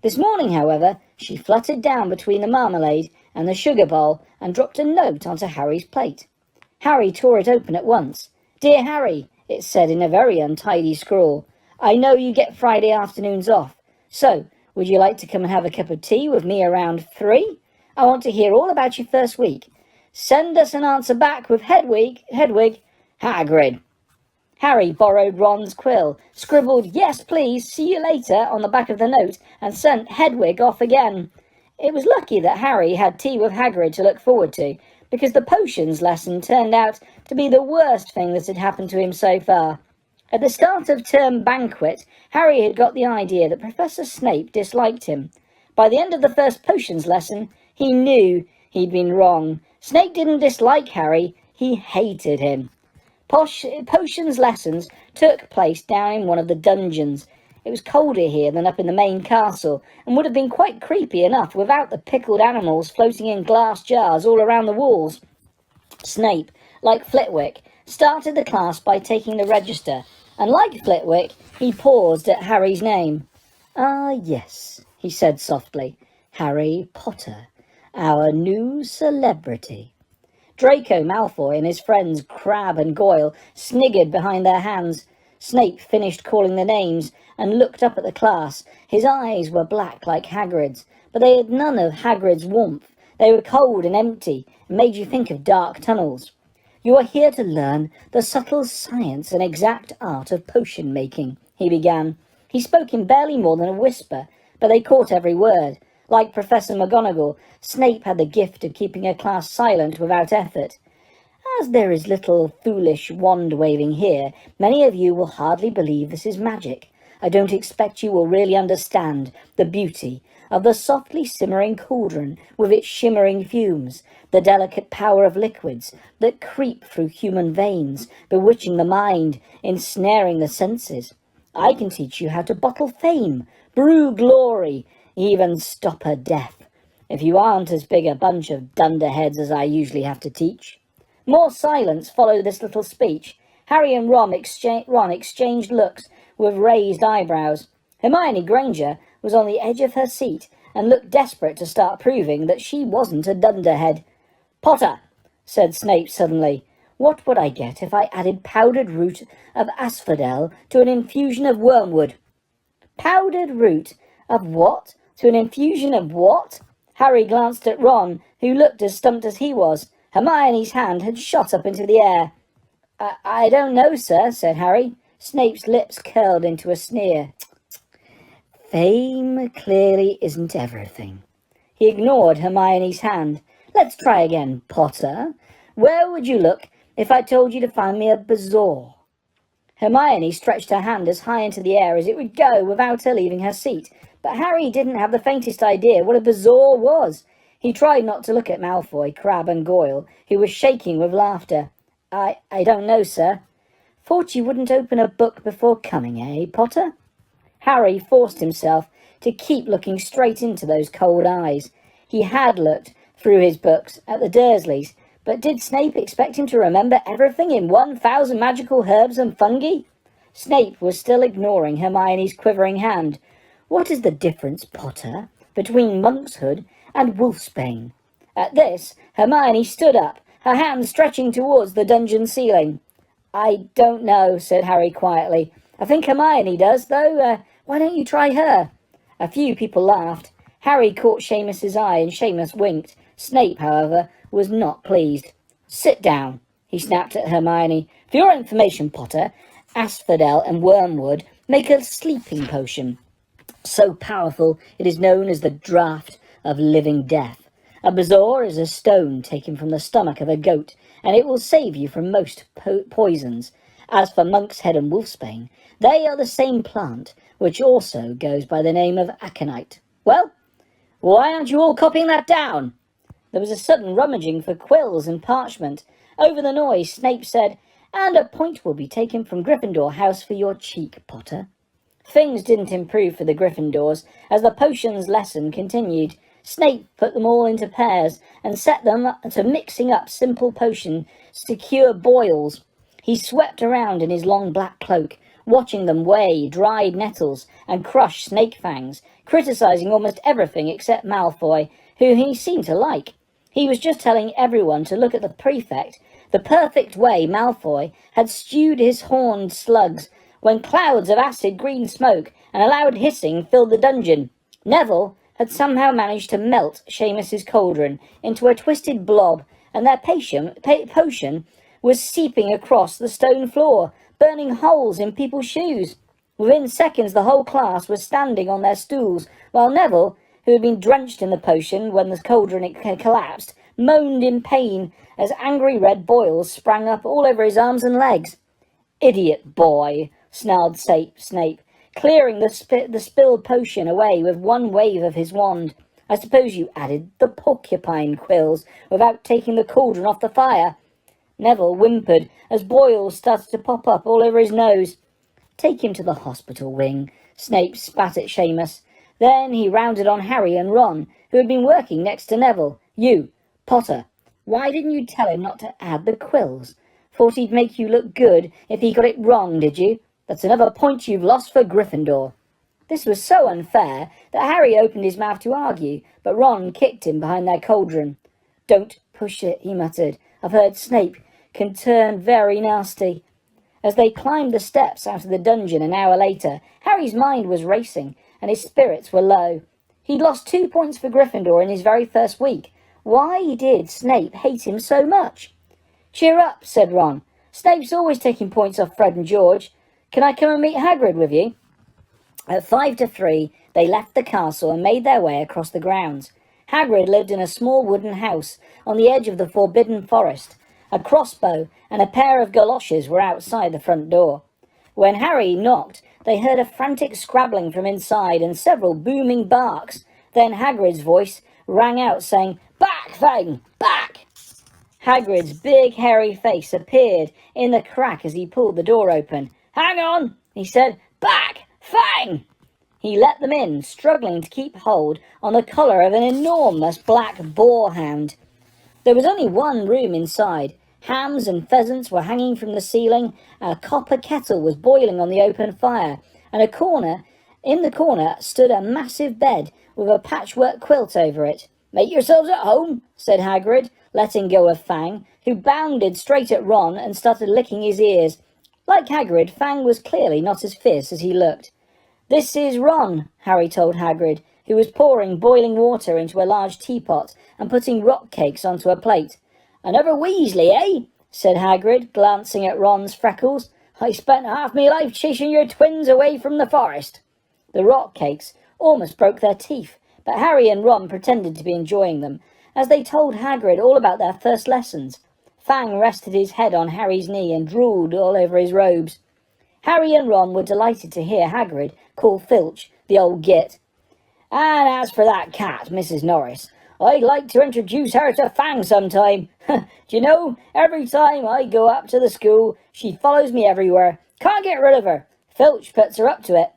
This morning, however, she fluttered down between the marmalade and the sugar bowl and dropped a note onto Harry's plate. Harry tore it open at once. "Dear Harry," it said in a very untidy scrawl, "I know you get Friday afternoons off, so would you like to come and have a cup of tea with me around 3? I want to hear all about your first week. Send us an answer back with Hedwig, Hagrid." Harry borrowed Ron's quill, scribbled "Yes, please, see you later" on the back of the note, and sent Hedwig off again. It was lucky that Harry had tea with Hagrid to look forward to, because the potions lesson turned out to be the worst thing that had happened to him so far. At the start of term banquet, Harry had got the idea that Professor Snape disliked him. By the end of the first potions lesson, He knew he'd been wrong. Snape didn't dislike Harry, he hated him. Potions lessons took place down in one of the dungeons. It was colder here than up in the main castle, and would have been quite creepy enough without the pickled animals floating in glass jars all around the walls. Snape, like Flitwick, started the class by taking the register, and like Flitwick, he paused at Harry's name. "Ah, yes," he said softly. "Harry Potter, our new celebrity." Draco Malfoy and his friends Crabbe and Goyle sniggered behind their hands. Snape finished calling the names and looked up at the class. His eyes were black like Hagrid's, but they had none of Hagrid's warmth. They were cold and empty, and made you think of dark tunnels. "You are here to learn the subtle science and exact art of potion making," he began. He spoke in barely more than a whisper, but they caught every word. Like Professor McGonagall, Snape had the gift of keeping a class silent without effort. "As there is little foolish wand-waving here, many of you will hardly believe this is magic. I don't expect you will really understand the beauty of the softly simmering cauldron with its shimmering fumes, the delicate power of liquids that creep through human veins, bewitching the mind, ensnaring the senses. I can teach you how to bottle fame, brew glory, even stop a death, if you aren't as big a bunch of dunderheads as I usually have to teach." More silence followed this little speech. Harry and Ron exchanged looks with raised eyebrows. Hermione Granger was on the edge of her seat and looked desperate to start proving that she wasn't a dunderhead. "Potter," said Snape suddenly, "what would I get if I added powdered root of asphodel to an infusion of wormwood?" "Powdered root of what? To an infusion of what?" Harry glanced at Ron, who looked as stumped as he was. Hermione's hand had shot up into the air. I don't know, sir," said Harry. Snape's lips curled into a sneer. "Fame clearly isn't everything." He ignored Hermione's hand. "Let's try again, Potter. Where would you look if I told you to find me a bezoar?" Hermione stretched her hand as high into the air as it would go without her leaving her seat, but Harry didn't have the faintest idea what a bezoar was. He tried not to look at Malfoy, Crabbe and Goyle, who were shaking with laughter. I don't know, sir." "Thought you wouldn't open a book before coming, eh, Potter?" Harry forced himself to keep looking straight into those cold eyes. He had looked through his books at the Dursleys, but did Snape expect him to remember everything in 1,000 magical herbs and fungi? Snape was still ignoring Hermione's quivering hand. "What is the difference, Potter, between monkshood and wolfsbane?" At this, Hermione stood up, her hand stretching towards the dungeon ceiling. "I don't know," said Harry quietly. "I think Hermione does, though. Why don't you try her?" A few people laughed. Harry caught Seamus's eye, and Seamus winked. Snape, however, was not pleased. "Sit down," he snapped at Hermione. "For your information, Potter, asphodel and wormwood make a sleeping potion. So powerful it is known as the draught of living death. A bezoar is a stone taken from the stomach of a goat, and it will save you from most poisons. As for monk's head and wolfsbane, they are the same plant, which also goes by the name of aconite. Well, why aren't you all copying that down?" There was a sudden rummaging for quills and parchment. Over the noise, Snape said, "And a point will be taken from Gryffindor House for your cheek, Potter." Things didn't improve for the Gryffindors as the potions lesson continued. Snape put them all into pairs and set them to mixing up simple potions to cure boils. He swept around in his long black cloak, watching them weigh dried nettles and crush snake fangs, criticizing almost everything except Malfoy, who he seemed to like. He was just telling everyone to look at the prefect, the perfect way Malfoy had stewed his horned slugs when clouds of acid green smoke and a loud hissing filled the dungeon. Neville had somehow managed to melt Seamus's cauldron into a twisted blob, and their potion was seeping across the stone floor, burning holes in people's shoes. Within seconds, the whole class was standing on their stools, while Neville, who had been drenched in the potion when the cauldron collapsed, moaned in pain as angry red boils sprang up all over his arms and legs. "Idiot boy," snarled Snape, clearing the spilled potion away with one wave of his wand. I suppose you added the porcupine quills without taking the cauldron off the fire." Neville whimpered as boils started to pop up all over his nose. "Take him to the hospital wing," Snape spat at Seamus. Then he rounded on Harry and Ron, who had been working next to Neville. "You, Potter, why didn't you tell him not to add the quills? Thought he'd make you look good if he got it wrong, did you? That's another point you've lost for Gryffindor." This was so unfair that Harry opened his mouth to argue, but Ron kicked him behind their cauldron. "Don't push it," he muttered. "I've heard Snape can turn very nasty." As they climbed the steps out of the dungeon an hour later, Harry's mind was racing and his spirits were low. He'd lost 2 points for Gryffindor in his very first week. Why did Snape hate him so much? "Cheer up," said Ron. "Snape's always taking points off Fred and George. Can I come and meet Hagrid with you?" At 5 to 3, they left the castle and made their way across the grounds. Hagrid lived in a small wooden house on the edge of the Forbidden Forest. A crossbow and a pair of galoshes were outside the front door. When Harry knocked, they heard a frantic scrabbling from inside and several booming barks. Then Hagrid's voice rang out saying, "Back, Fang! Back!" Hagrid's big hairy face appeared in the crack as he pulled the door open. "Hang on," he said. "Back, Fang!" He let them in, struggling to keep hold on the collar of an enormous black boarhound. There was only one room inside. Hams and pheasants were hanging from the ceiling, a copper kettle was boiling on the open fire, and in the corner stood a massive bed with a patchwork quilt over it. "Make yourselves at home," said Hagrid, letting go of Fang, who bounded straight at Ron and started licking his ears. Like Hagrid, Fang was clearly not as fierce as he looked. "This is Ron," Harry told Hagrid, who was pouring boiling water into a large teapot and putting rock cakes onto a plate. "Another Weasley, eh?" said Hagrid, glancing at Ron's freckles. "I spent half my life chasing your twins away from the forest." The rock cakes almost broke their teeth, but Harry and Ron pretended to be enjoying them, as they told Hagrid all about their first lessons. Fang rested his head on Harry's knee and drooled all over his robes. Harry and Ron were delighted to hear Hagrid call Filch the old git. "And as for that cat, Mrs. Norris, I'd like to introduce her to Fang sometime. Do you know, every time I go up to the school, she follows me everywhere. Can't get rid of her. Filch puts her up to it."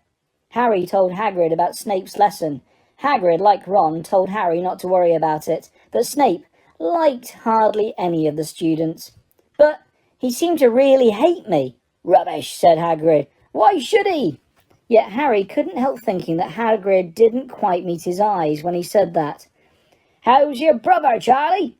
Harry told Hagrid about Snape's lesson. Hagrid, like Ron, told Harry not to worry about it, that Snape liked hardly any of the students. "But he seemed to really hate me." "Rubbish," said Hagrid. "Why should he?" Yet Harry couldn't help thinking that Hagrid didn't quite meet his eyes when he said that. "How's your brother, Charlie?"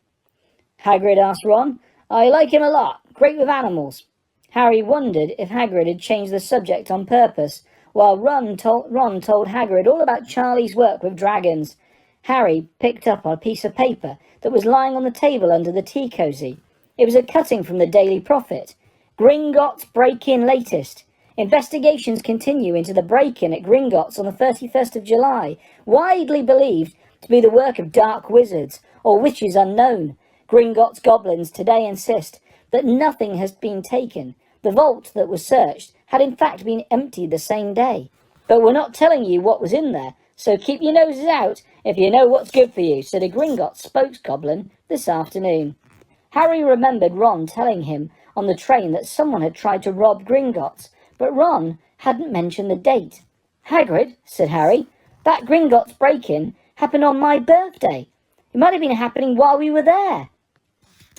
Hagrid asked Ron. "I like him a lot. Great with animals." Harry wondered if Hagrid had changed the subject on purpose, while Ron told Hagrid all about Charlie's work with dragons. Harry picked up a piece of paper that was lying on the table under the tea cosy. It was a cutting from the Daily Prophet. "Gringotts break-in latest. Investigations continue into the break-in at Gringotts on the 31st of July, widely believed to be the work of dark wizards or witches unknown. Gringotts goblins today insist that nothing has been taken. The vault that was searched had in fact been emptied the same day. But we're not telling you what was in there, so keep your noses out if you know what's good for you," said a Gringotts spokesgoblin this afternoon. Harry remembered Ron telling him on the train that someone had tried to rob Gringotts, but Ron hadn't mentioned the date. "Hagrid," said Harry, "that Gringotts break-in happened on my birthday. It might have been happening while we were there."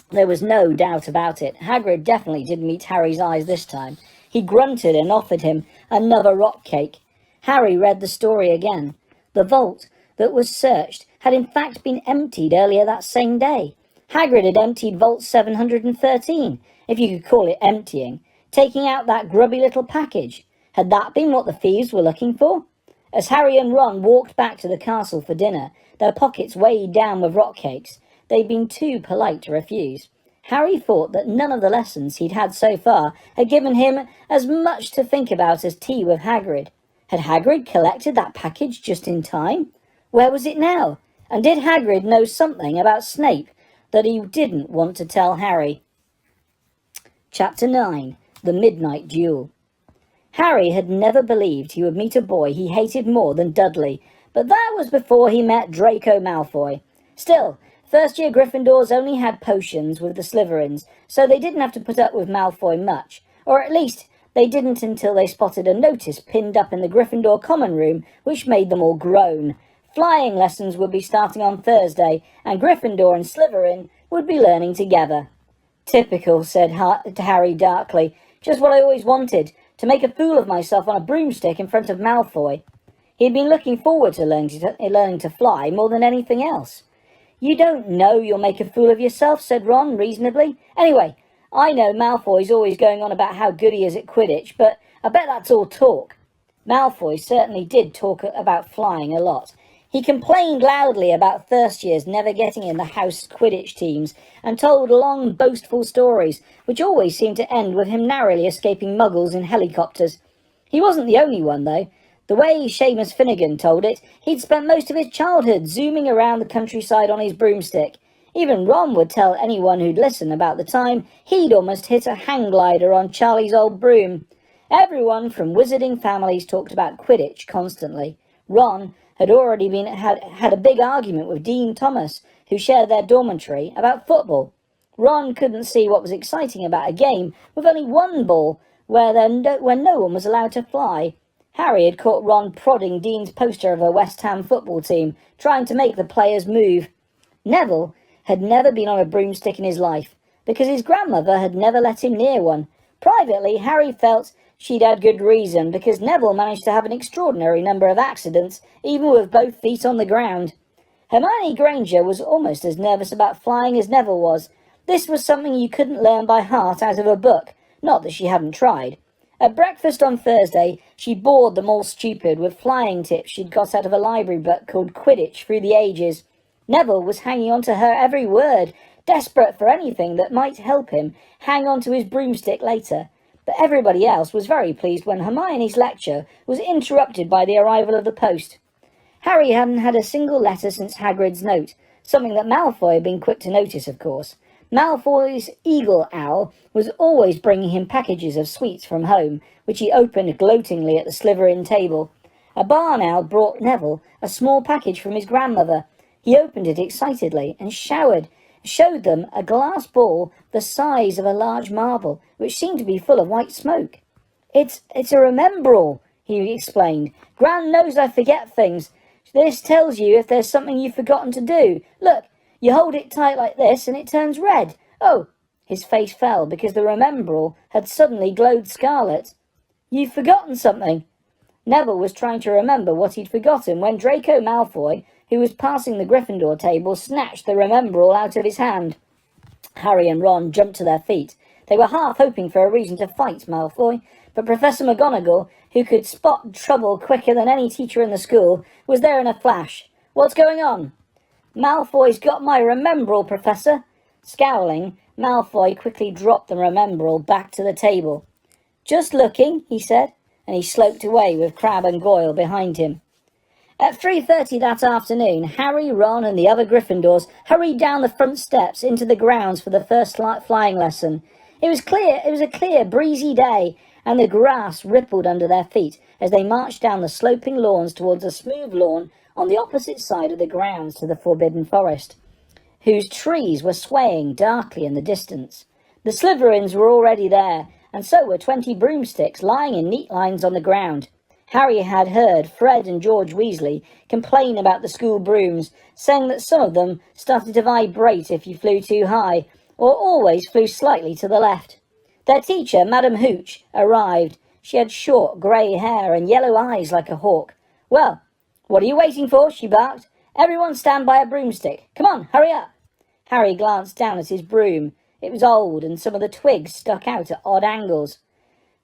There was no doubt about it. Hagrid definitely didn't meet Harry's eyes this time. He grunted and offered him another rock cake. Harry read the story again. The vault that was searched had in fact been emptied earlier that same day. Hagrid had emptied Vault 713, if you could call it emptying, taking out that grubby little package. Had that been what the thieves were looking for? As Harry and Ron walked back to the castle for dinner, their pockets weighed down with rock cakes, they'd been too polite to refuse. Harry thought that none of the lessons he'd had so far had given him as much to think about as tea with Hagrid. Had Hagrid collected that package just in time? Where was it now? And did Hagrid know something about Snape that he didn't want to tell Harry? Chapter 9. The Midnight Duel. Harry had never believed he would meet a boy he hated more than Dudley, But that was before he met Draco Malfoy. Still, first-year Gryffindors only had potions with the Slytherins, so they didn't have to put up with Malfoy much. Or at least, they didn't until they spotted a notice pinned up in the Gryffindor common room, which made them all groan. Flying lessons would be starting on Thursday, and Gryffindor and Slytherin would be learning together. Typical, said Harry darkly. Just what I always wanted, to make a fool of myself on a broomstick in front of Malfoy. He'd been looking forward to learning to fly more than anything else. You don't know you'll make a fool of yourself, said Ron reasonably. Anyway, I know Malfoy's always going on about how good he is at Quidditch, but I bet that's all talk. Malfoy certainly did talk about flying a lot. He complained loudly about first years never getting in the house Quidditch teams and told long, boastful stories, which always seemed to end with him narrowly escaping muggles in helicopters. He wasn't the only one, though. The way Seamus Finnegan told it, he'd spent most of his childhood zooming around the countryside on his broomstick. Even Ron would tell anyone who'd listen about the time he'd almost hit a hang glider on Charlie's old broom. Everyone from wizarding families talked about Quidditch constantly. Ron had already had a big argument with Dean Thomas, who shared their dormitory, about football. Ron couldn't see what was exciting about a game with only one ball, where no one was allowed to fly. Harry had caught Ron prodding Dean's poster of a West Ham football team, trying to make the players move. Neville had never been on a broomstick in his life, because his grandmother had never let him near one. Privately, Harry felt she'd had good reason, because Neville managed to have an extraordinary number of accidents, even with both feet on the ground. Hermione Granger was almost as nervous about flying as Neville was. This was something you couldn't learn by heart out of a book, not that she hadn't tried. At breakfast on Thursday, she bored them all stupid with flying tips she'd got out of a library book called Quidditch Through the Ages. Neville was hanging on to her every word, desperate for anything that might help him hang on to his broomstick later. But everybody else was very pleased when Hermione's lecture was interrupted by the arrival of the post. Harry hadn't had a single letter since Hagrid's note, something that Malfoy had been quick to notice, of course. Malfoy's eagle owl was always bringing him packages of sweets from home, which he opened gloatingly at the Slytherin table. A barn owl brought Neville a small package from his grandmother. He opened it excitedly and showed them a glass ball the size of a large marble, which seemed to be full of white smoke. It's a remembrall, he explained. Gran knows I forget things. This tells you if there's something you've forgotten to do. Look, you hold it tight like this and it turns red. Oh, his face fell because the remembrall had suddenly glowed scarlet. You've forgotten something. Neville was trying to remember what he'd forgotten when Draco Malfoy, who was passing the Gryffindor table, snatched the remembrall out of his hand. Harry and Ron jumped to their feet. They were half hoping for a reason to fight Malfoy, but Professor McGonagall, who could spot trouble quicker than any teacher in the school, was there in a flash. What's going on? Malfoy's got my remembrall, Professor. Scowling, Malfoy quickly dropped the remembrall back to the table. Just looking, he said, and he sloped away with Crabbe and Goyle behind him. At 3:30 that afternoon, Harry, Ron and the other Gryffindors hurried down the front steps into the grounds for the first flying lesson. It was a clear, breezy day, and the grass rippled under their feet as they marched down the sloping lawns towards a smooth lawn on the opposite side of the grounds to the Forbidden Forest, whose trees were swaying darkly in the distance. The Slytherins were already there, and so were 20 broomsticks lying in neat lines on the ground. Harry had heard Fred and George Weasley complain about the school brooms, saying that some of them started to vibrate if you flew too high, or always flew slightly to the left. Their teacher, Madam Hooch, arrived. She had short grey hair and yellow eyes like a hawk. Well, what are you waiting for? She barked. Everyone stand by a broomstick. Come on, hurry up. Harry glanced down at his broom. It was old, and some of the twigs stuck out at odd angles.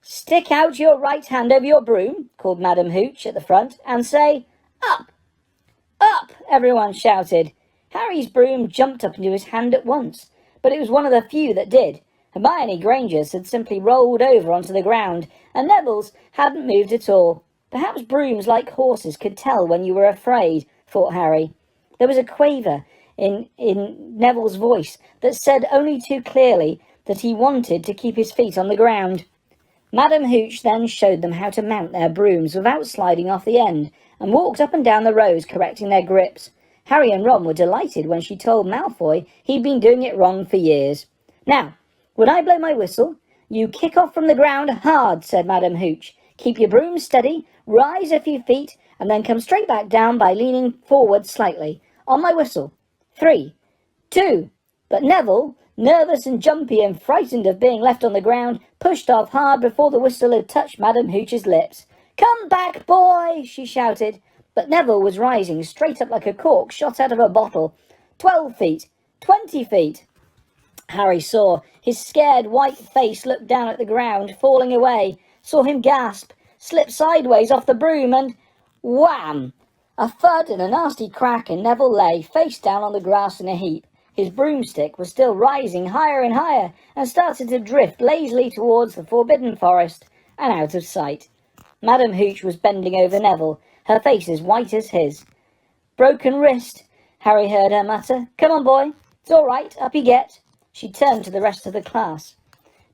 Stick out your right hand over your broom, called Madam Hooch at the front, and say, up! Up! Everyone shouted. Harry's broom jumped up into his hand at once, but it was one of the few that did. Hermione Granger's had simply rolled over onto the ground, and Neville's hadn't moved at all. Perhaps brooms, like horses, could tell when you were afraid, thought Harry. There was a quaver in Neville's voice that said only too clearly that he wanted to keep his feet on the ground. Madam Hooch then showed them how to mount their brooms without sliding off the end, and walked up and down the rows correcting their grips. Harry and Ron were delighted when she told Malfoy he'd been doing it wrong for years. "Now, when I blow my whistle, you kick off from the ground hard," said Madam Hooch. "Keep your broom steady, rise a few feet, and then come straight back down by leaning forward slightly. On my whistle. 3, 2... But Neville, nervous and jumpy and frightened of being left on the ground, pushed off hard before the whistle had touched Madam Hooch's lips. "Come back, boy!" she shouted. But Neville was rising straight up like a cork shot out of a bottle. 12 feet, 20 feet. Harry saw his scared white face look down at the ground, falling away, saw him gasp, slip sideways off the broom, and wham! A thud and a nasty crack, and Neville lay face down on the grass in a heap. His broomstick was still rising higher and higher, and started to drift lazily towards the forbidden forest and out of sight. Madam Hooch was bending over Neville, her face as white as his. "Broken wrist," Harry heard her mutter. "Come on, boy. It's all right. Up you get." She turned to the rest of the class.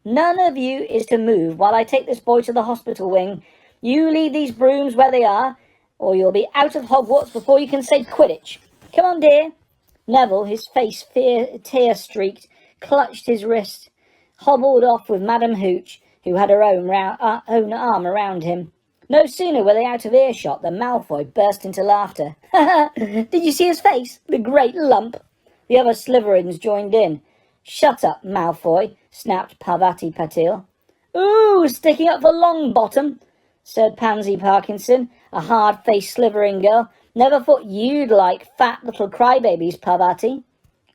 "None of you is to move while I take this boy to the hospital wing. You leave these brooms where they are, or you'll be out of Hogwarts before you can say Quidditch. Come on, dear." Neville, his face tear-streaked, clutched his wrist, hobbled off with Madam Hooch, who had her own arm around him. No sooner were they out of earshot than Malfoy burst into laughter. "Did you see his face? The great lump!" The other Slytherins joined in. "Shut up, Malfoy," snapped Parvati Patil. "Ooh, sticking up for Longbottom," said Pansy Parkinson, a hard-faced Slytherin girl. "Never thought you'd like fat little crybabies, Parvati."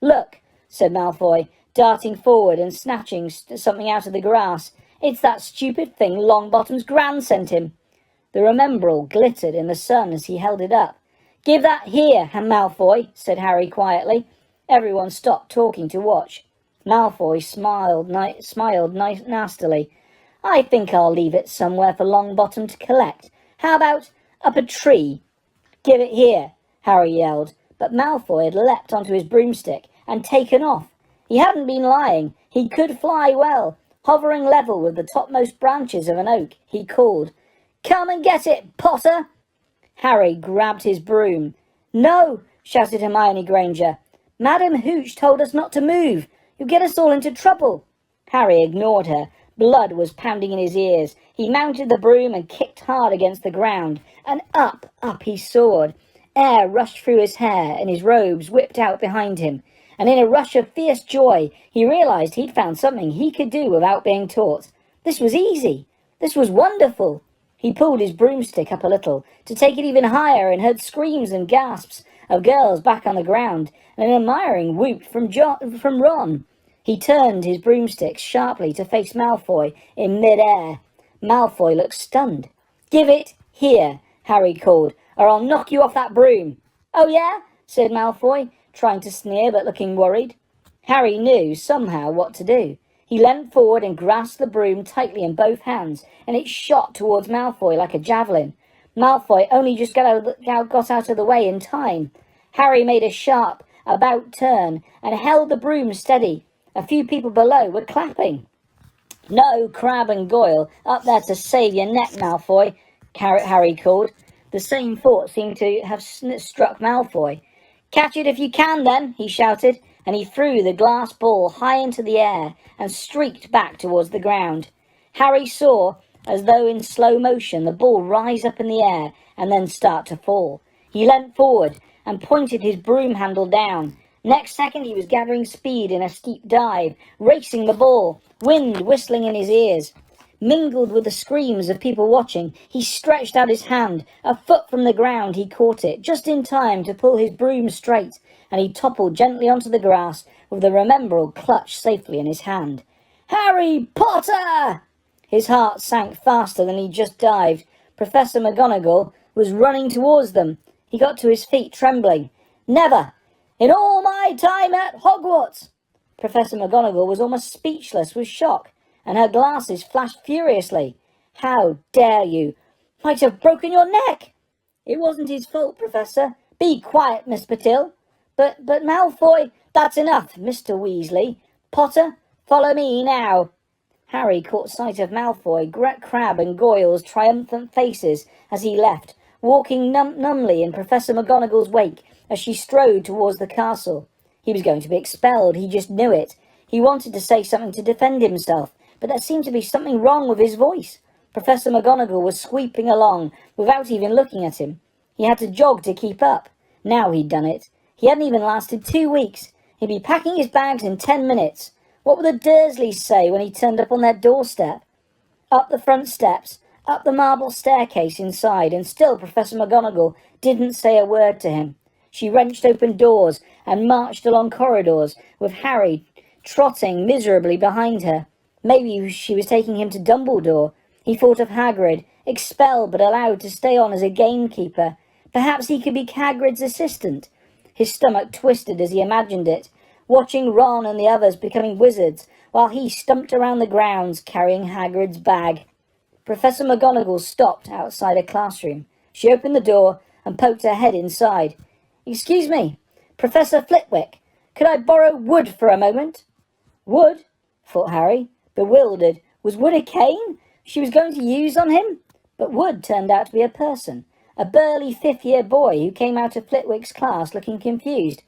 "Look," said Malfoy, darting forward and snatching something out of the grass. "It's that stupid thing Longbottom's gran sent him." The remembrall glittered in the sun as he held it up. "Give that here, Malfoy," said Harry quietly. Everyone stopped talking to watch. Malfoy smiled nastily. "I think I'll leave it somewhere for Longbottom to collect. How about up a tree?" "Give it here," Harry yelled, but Malfoy had leapt onto his broomstick and taken off. He hadn't been lying. He could fly well. Hovering level with the topmost branches of an oak, he called, "Come and get it, Potter!" Harry grabbed his broom. "No!" shouted Hermione Granger. "Madam Hooch told us not to move. You'll get us all into trouble." Harry ignored her. Blood was pounding in his ears. He mounted the broom and kicked hard against the ground, and up he soared. Air rushed through his hair, and his robes whipped out behind him. And in a rush of fierce joy, he realized he'd found something he could do without being taught. This was easy. This was wonderful. He pulled his broomstick up a little, to take it even higher, and heard screams and gasps of girls back on the ground, and an admiring whoop from Ron. He turned his broomstick sharply to face Malfoy in mid-air. Malfoy looked stunned. "Give it here," Harry called, "or I'll knock you off that broom." "Oh, yeah?" said Malfoy, trying to sneer but looking worried. Harry knew somehow what to do. He leant forward and grasped the broom tightly in both hands, and it shot towards Malfoy like a javelin. Malfoy only just got out of the way in time. Harry made a sharp about turn and held the broom steady. A few people below were clapping. "No Crabbe and Goyle up there to save your neck, Malfoy," Harry called. The same thought seemed to have struck Malfoy. "Catch it if you can, then," he shouted, and he threw the glass ball high into the air and streaked back towards the ground. Harry saw, as though in slow motion, the ball rise up in the air and then start to fall. He leant forward and pointed his broom handle down. Next second he was gathering speed in a steep dive, racing the ball, wind whistling in his ears. Mingled with the screams of people watching, he stretched out his hand. A foot from the ground he caught it, just in time to pull his broom straight, and he toppled gently onto the grass with the remembrall clutched safely in his hand. "Harry Potter!" His heart sank faster than he'd just dived. Professor McGonagall was running towards them. He got to his feet, trembling. "Never! In all my time at Hogwarts!" Professor McGonagall was almost speechless with shock, and her glasses flashed furiously. "How dare you! Might have broken your neck!" "It wasn't his fault, Professor." "Be quiet, Miss Patil." But Malfoy..." "That's enough, Mr. Weasley. Potter, follow me now." Harry caught sight of Malfoy, Crabbe and Goyle's triumphant faces as he left, walking numbly in Professor McGonagall's wake as she strode towards the castle. He was going to be expelled, he just knew it. He wanted to say something to defend himself, but there seemed to be something wrong with his voice. Professor McGonagall was sweeping along without even looking at him. He had to jog to keep up. Now he'd done it. He hadn't even lasted 2 weeks. He'd be packing his bags in 10 minutes. What would the Dursleys say when he turned up on their doorstep? Up the front steps, up the marble staircase inside, and still Professor McGonagall didn't say a word to him. She wrenched open doors and marched along corridors, with Harry trotting miserably behind her. Maybe she was taking him to Dumbledore. He thought of Hagrid, expelled but allowed to stay on as a gamekeeper. Perhaps he could be Hagrid's assistant. His stomach twisted as he imagined it, watching Ron and the others becoming wizards, while he stumped around the grounds carrying Hagrid's bag. Professor McGonagall stopped outside a classroom. She opened the door and poked her head inside. "Excuse me, Professor Flitwick, could I borrow Wood for a moment?" Wood? Thought Harry, bewildered. Was Wood a cane she was going to use on him? But Wood turned out to be a person, a burly fifth-year boy who came out of Flitwick's class looking confused.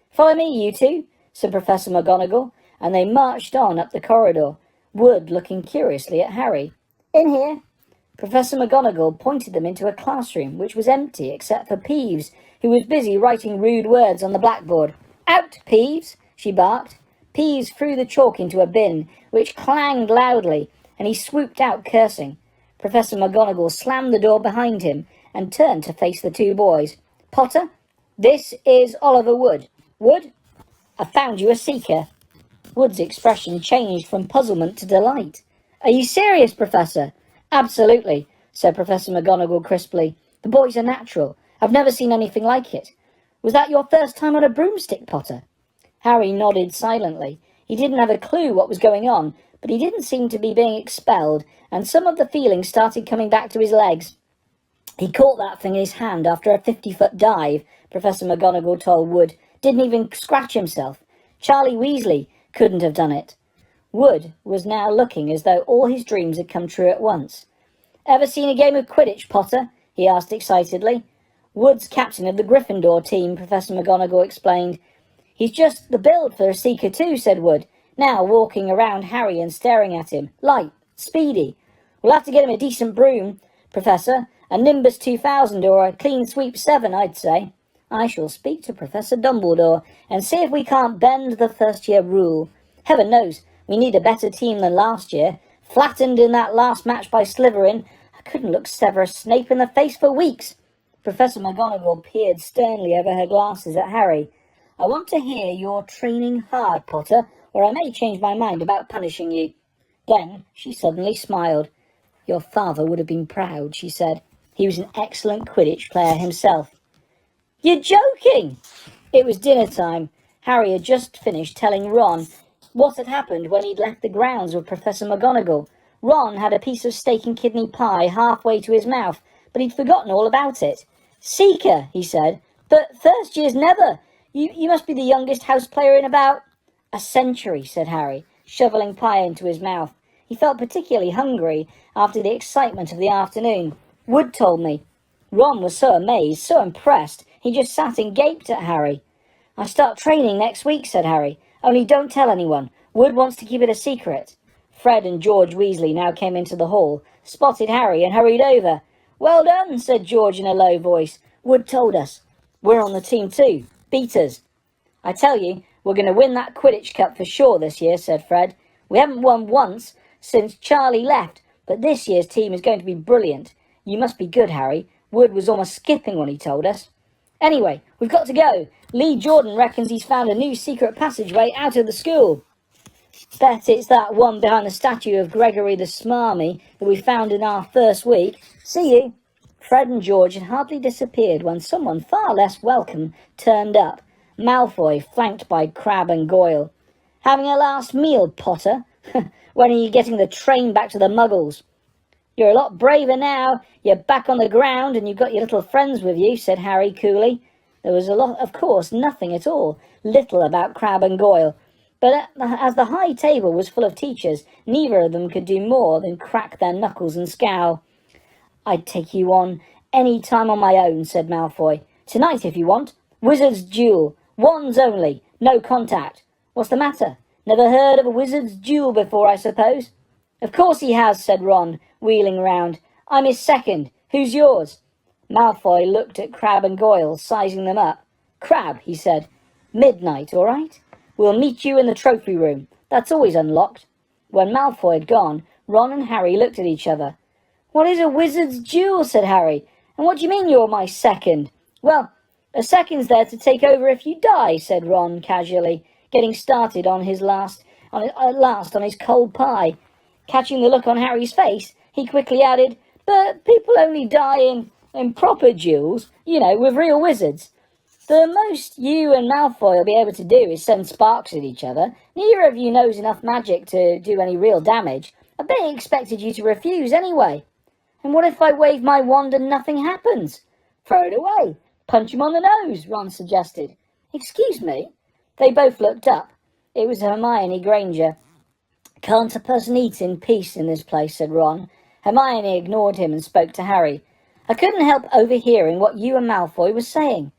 "Follow me, you two," said Professor McGonagall, and they marched on up the corridor, Wood looking curiously at Harry. "In here." Professor McGonagall pointed them into a classroom which was empty except for Peeves, who was busy writing rude words on the blackboard. "Out, Peeves!" she barked. Peeves threw the chalk into a bin, which clanged loudly, and he swooped out cursing. Professor McGonagall slammed the door behind him and turned to face the two boys. "Potter, this is Oliver Wood. Wood, I found you a seeker." Wood's expression changed from puzzlement to delight. "Are you serious, Professor?" "Absolutely," said Professor McGonagall crisply. "The boy's a natural. I've never seen anything like it. Was that your first time on a broomstick, Potter?" Harry nodded silently. He didn't have a clue what was going on, but he didn't seem to be being expelled, and some of the feeling started coming back to his legs. "He caught that thing in his hand after a 50-foot dive," Professor McGonagall told Wood. "Didn't even scratch himself. Charlie Weasley couldn't have done it." Wood was now looking as though all his dreams had come true at once. "Ever seen a game of Quidditch, Potter?" he asked excitedly. "Wood's captain of the Gryffindor team," Professor McGonagall explained. "He's just the build for a Seeker too," said Wood, now walking around Harry and staring at him. "Light, speedy. We'll have to get him a decent broom, Professor. A Nimbus 2000 or a Clean Sweep 7, I'd say. I shall speak to Professor Dumbledore and see if we can't bend the first-year rule. Heaven knows, we need a better team than last year. Flattened in that last match by Slytherin, I couldn't look Severus Snape in the face for weeks." Professor McGonagall peered sternly over her glasses at Harry. "I want to hear you're training hard, Potter, or I may change my mind about punishing you." Then she suddenly smiled. "Your father would have been proud," she said. "He was an excellent Quidditch player himself." "You're joking!" It was dinner time. Harry had just finished telling Ron what had happened when he'd left the grounds with Professor McGonagall. Ron had a piece of steak and kidney pie halfway to his mouth, but he'd forgotten all about it. "Seeker," he said, "but first year's never. You must be the youngest house player in about—" "A century," said Harry, shoveling pie into his mouth. He felt particularly hungry after the excitement of the afternoon. "Wood told me." Ron was so amazed, so impressed, he just sat and gaped at Harry. "I start training next week," said Harry. "Only don't tell anyone. Wood wants to keep it a secret." Fred and George Weasley now came into the hall, spotted Harry and hurried over. "Well done," said George in a low voice. "Wood told us. We're on the team too. Beat us." "I tell you, we're going to win that Quidditch Cup for sure this year," said Fred. "We haven't won once since Charlie left, but this year's team is going to be brilliant. You must be good, Harry. Wood was almost skipping when he told us. Anyway, we've got to go. Lee Jordan reckons he's found a new secret passageway out of the school. Bet it's that one behind the statue of Gregory the Smarmy that we found in our first week. See you." Fred and George had hardly disappeared when someone far less welcome turned up. Malfoy, flanked by Crabbe and Goyle. "Having a last meal, Potter? When are you getting the train back to the Muggles?" "You're a lot braver now. You're back on the ground and you've got your little friends with you," said Harry coolly. There was of course, nothing at all little about Crabbe and Goyle. But as the high table was full of teachers, neither of them could do more than crack their knuckles and scowl. "I'd take you on any time on my own," said Malfoy. "Tonight, if you want. Wizard's duel. Wands only. No contact. What's the matter? Never heard of a wizard's duel before, I suppose?" "Of course he has," said Ron, wheeling round. "I'm his second. Who's yours?" Malfoy looked at Crabbe and Goyle, sizing them up. "Crabbe," he said. "Midnight, all right? We'll meet you in the trophy room. That's always unlocked." When Malfoy had gone, Ron and Harry looked at each other. "What is a wizard's duel?" said Harry. "And what do you mean you're my second?" "Well, a second's there to take over if you die," said Ron casually, getting started on his last on his cold pie. Catching the look on Harry's face, he quickly added, "But people only die in proper duels, with real wizards. The most you and Malfoy will be able to do is send sparks at each other. Neither of you knows enough magic to do any real damage. I bet he expected you to refuse anyway." "And what if I wave my wand and nothing happens?" "Throw it away. Punch him on the nose," Ron suggested. "Excuse me?" They both looked up. It was Hermione Granger. "Can't a person eat in peace in this place?" said Ron. Hermione ignored him and spoke to Harry. "I couldn't help overhearing what you and Malfoy were saying."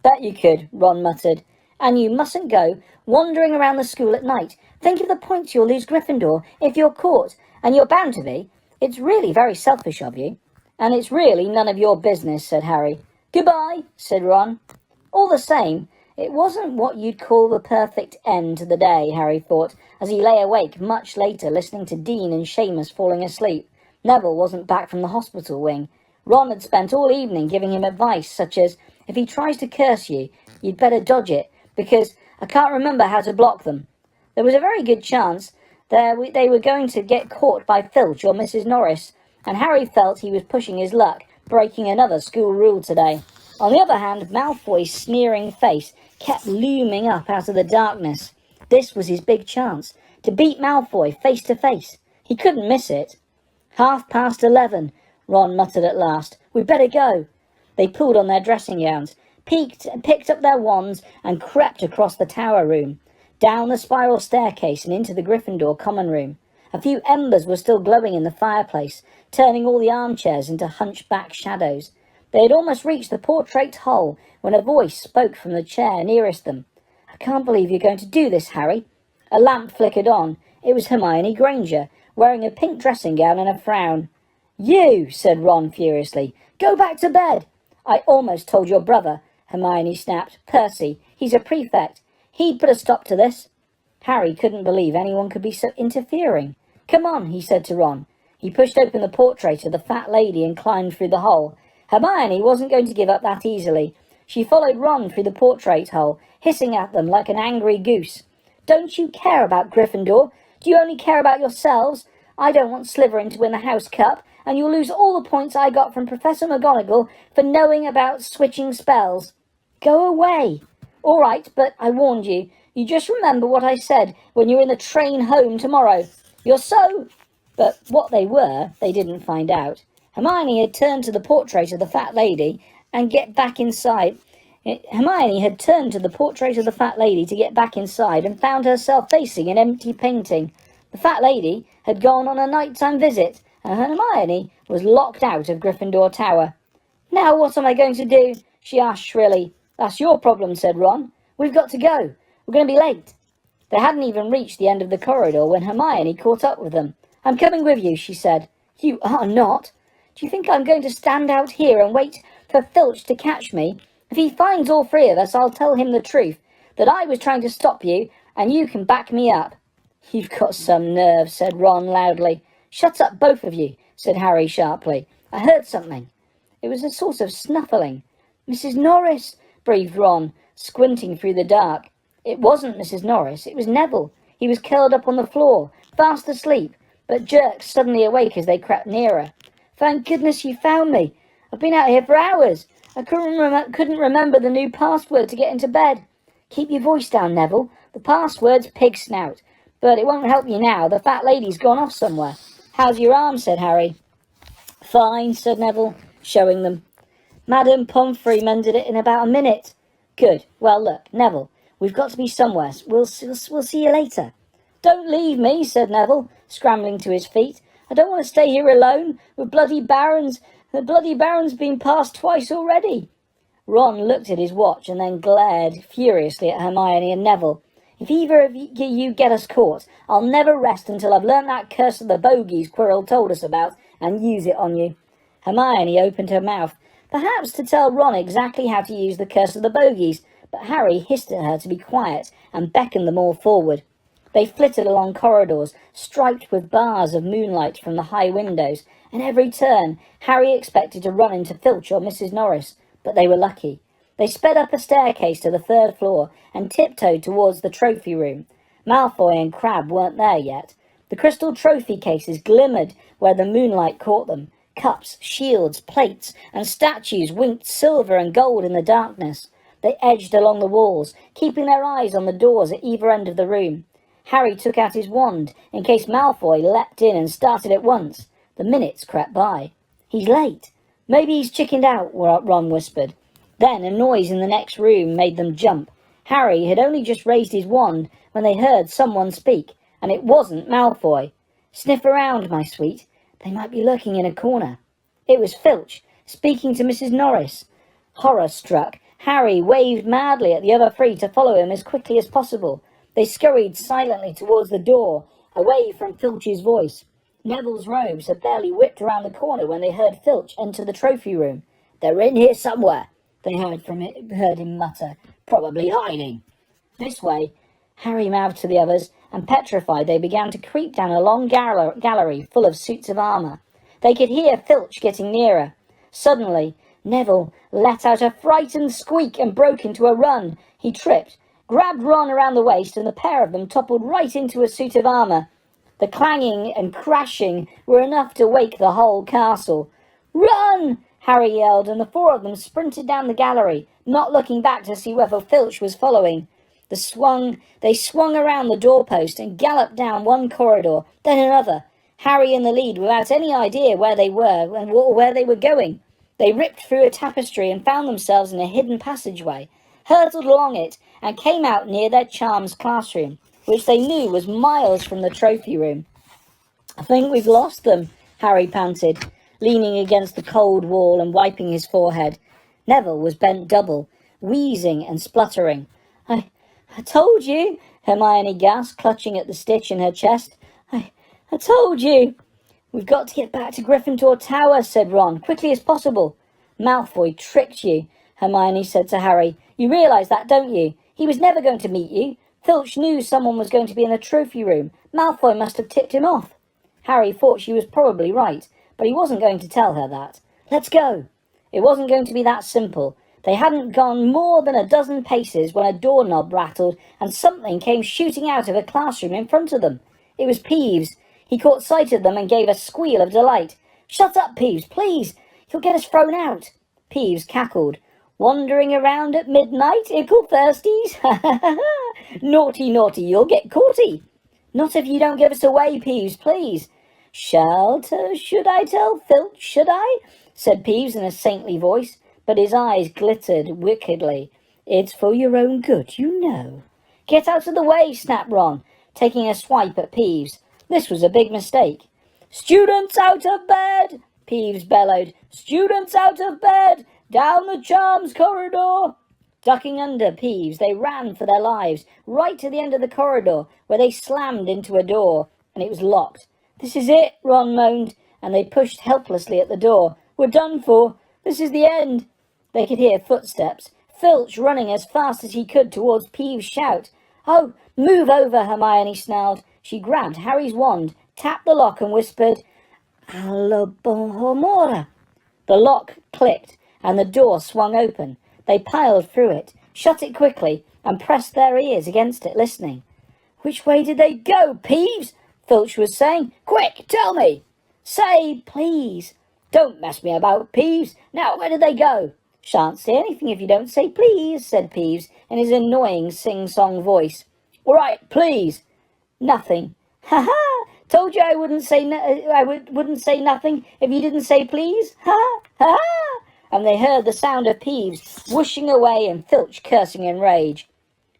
"Bet you could," Ron muttered. "And you mustn't go wandering around the school at night. Think of the points you'll lose Gryffindor if you're caught, and you're bound to be. It's really very selfish of you." "And it's really none of your business," said Harry. "Goodbye," said Ron. All the same, it wasn't what you'd call the perfect end to the day, Harry thought, as he lay awake much later listening to Dean and Seamus falling asleep. Neville wasn't back from the hospital wing. Ron had spent all evening giving him advice such as, "If he tries to curse you, you'd better dodge it, because I can't remember how to block them." There was a very good chance they were going to get caught by Filch or Mrs. Norris, and Harry felt he was pushing his luck, breaking another school rule today. On the other hand, Malfoy's sneering face kept looming up out of the darkness. This was his big chance, to beat Malfoy face to face. He couldn't miss it. 11:30, Ron muttered at last. "We'd better go." They pulled on their dressing gowns, picked up their wands, and crept across the tower room, down the spiral staircase and into the Gryffindor common room. A few embers were still glowing in the fireplace, turning all the armchairs into hunchback shadows. They had almost reached the portrait hole when a voice spoke from the chair nearest them. "I can't believe you're going to do this, Harry." A lamp flickered on. It was Hermione Granger, wearing a pink dressing gown and a frown. "You," said Ron furiously. "Go back to bed." "I almost told your brother," Hermione snapped. "Percy, he's a prefect. He'd put a stop to this." Harry couldn't believe anyone could be so interfering. "Come on," he said to Ron. He pushed open the portrait of the fat lady and climbed through the hole. Hermione wasn't going to give up that easily. She followed Ron through the portrait hole, hissing at them like an angry goose. "Don't you care about Gryffindor? Do you only care about yourselves? I don't want Slytherin to win the House Cup, and you'll lose all the points I got from Professor McGonagall for knowing about switching spells." "Go away." "All right, but I warned you. You just remember what I said when you're in the train home tomorrow. You're so—" But what they were, they didn't find out. Hermione had turned to the portrait of the fat lady and get back inside. Hermione had turned to the portrait of the fat lady to get back inside and found herself facing an empty painting. The fat lady had gone on a nighttime visit, and Hermione was locked out of Gryffindor Tower. "Now what am I going to do?" she asked shrilly. "That's your problem," said Ron. "We've got to go. We're going to be late." They hadn't even reached the end of the corridor when Hermione caught up with them. "I'm coming with you," she said. "You are not. Do you think I'm going to stand out here and wait for Filch to catch me? If he finds all three of us, I'll tell him the truth, that I was trying to stop you, and you can back me up." "You've got some nerve," said Ron loudly. "Shut up, both of you," said Harry sharply. "I heard something." It was a sort of snuffling. "Mrs. Norris," breathed Ron, squinting through the dark. It wasn't Mrs. Norris, it was Neville. He was curled up on the floor, fast asleep, but jerked suddenly awake as they crept nearer. "Thank goodness you found me. I've been out here for hours. I couldn't remember the new password to get into bed." "Keep your voice down, Neville. The password's pig snout. But it won't help you now. The fat lady's gone off somewhere." "How's your arm?" said Harry. "Fine," said Neville, showing them. "Madame Pomfrey mended it in about a minute." "Good. Well, look, Neville, We've got to be somewhere. We'll see you later." "Don't leave me," said Neville, scrambling to his feet. "I don't want to stay here alone with bloody barons. The bloody baron's been passed twice already." Ron looked at his watch and then glared furiously at Hermione and Neville. "If either of you get us caught, I'll never rest until I've learnt that curse of the bogies Quirrell told us about and use it on you." Hermione opened her mouth, perhaps to tell Ron exactly how to use the curse of the bogies, but Harry hissed at her to be quiet and beckoned them all forward. They flitted along corridors, striped with bars of moonlight from the high windows, and every turn Harry expected to run into Filch or Mrs. Norris, but they were lucky. They sped up a staircase to the 3rd floor and tiptoed towards the trophy room. Malfoy and Crabbe weren't there yet. The crystal trophy cases glimmered where the moonlight caught them. Cups, shields, plates, and statues winked silver and gold in the darkness. They edged along the walls, keeping their eyes on the doors at either end of the room. Harry took out his wand, in case Malfoy leapt in and started at once. The minutes crept by. "He's late. Maybe he's chickened out," Ron whispered. Then a noise in the next room made them jump. Harry had only just raised his wand when they heard someone speak, and it wasn't Malfoy. "Sniff around, my sweet. They might be lurking in a corner." It was Filch, speaking to Mrs. Norris. Horror-struck, Harry waved madly at the other three to follow him as quickly as possible. They scurried silently towards the door, away from Filch's voice. Neville's robes had barely whipped around the corner when they heard Filch enter the trophy room. "They're in here somewhere," they heard him mutter. "Probably hiding." "This way." Harry mouthed to the others, and petrified they began to creep down a long gallery full of suits of armour. They could hear Filch getting nearer. Suddenly, Neville let out a frightened squeak and broke into a run. He tripped, grabbed Ron around the waist, and the pair of them toppled right into a suit of armour. The clanging and crashing were enough to wake the whole castle. "Run!" Harry yelled, and the 4 of them sprinted down the gallery, not looking back to see whether Filch was following. They swung around the doorpost and galloped down one corridor, then another, Harry in the lead without any idea where they were and where they were going. They ripped through a tapestry and found themselves in a hidden passageway, hurtled along it, and came out near their charms classroom, which they knew was miles from the trophy room. "I think we've lost them," Harry panted, leaning against the cold wall and wiping his forehead. Neville was bent double, wheezing and spluttering. I told you," Hermione gasped, clutching at the stitch in her chest. I told you." "We've got to get back to Gryffindor Tower," said Ron, "quickly as possible." "Malfoy tricked you," Hermione said to Harry. "You realise that, don't you? He was never going to meet you. Filch knew someone was going to be in the trophy room. Malfoy must have tipped him off." Harry thought she was probably right, but he wasn't going to tell her that. "Let's go." It wasn't going to be that simple. They hadn't gone more than a dozen paces when a doorknob rattled and something came shooting out of a classroom in front of them. It was Peeves. He caught sight of them and gave a squeal of delight. "Shut up, Peeves, please! You'll get us thrown out." Peeves cackled. "Wandering around at midnight, ickle thirsties? Ha ha ha ha! Naughty, naughty, you'll get caughty." "Not if you don't give us away, Peeves, please." Should I tell Filch, should I?" said Peeves in a saintly voice, but his eyes glittered wickedly. "It's for your own good, you know." "Get out of the way," snapped Ron, taking a swipe at Peeves. This was a big mistake. "Students out of bed!" Peeves bellowed. "Students out of bed! Down the charms corridor!" Ducking under Peeves, they ran for their lives, right to the end of the corridor, where they slammed into a door, and it was locked. "This is it," Ron moaned, and they pushed helplessly at the door. "We're done for. This is the end." They could hear footsteps, Filch running as fast as he could towards Peeves' shout. "Oh, move over," Hermione snarled. She grabbed Harry's wand, tapped the lock and whispered, "Alabomora." The lock clicked and the door swung open. They piled through it, shut it quickly, and pressed their ears against it, listening. "Which way did they go, Peeves?" Filch was saying. "Quick, tell me." "Say, please." "Don't mess me about, Peeves. Now, where did they go?" "Shan't say anything if you don't say please," said Peeves in his annoying sing-song voice. "All right, please." "Nothing." "Ha ha! Told you I wouldn't say wouldn't say nothing if you didn't say please. Ha ha ha!" And they heard the sound of Peeves whooshing away and Filch cursing in rage.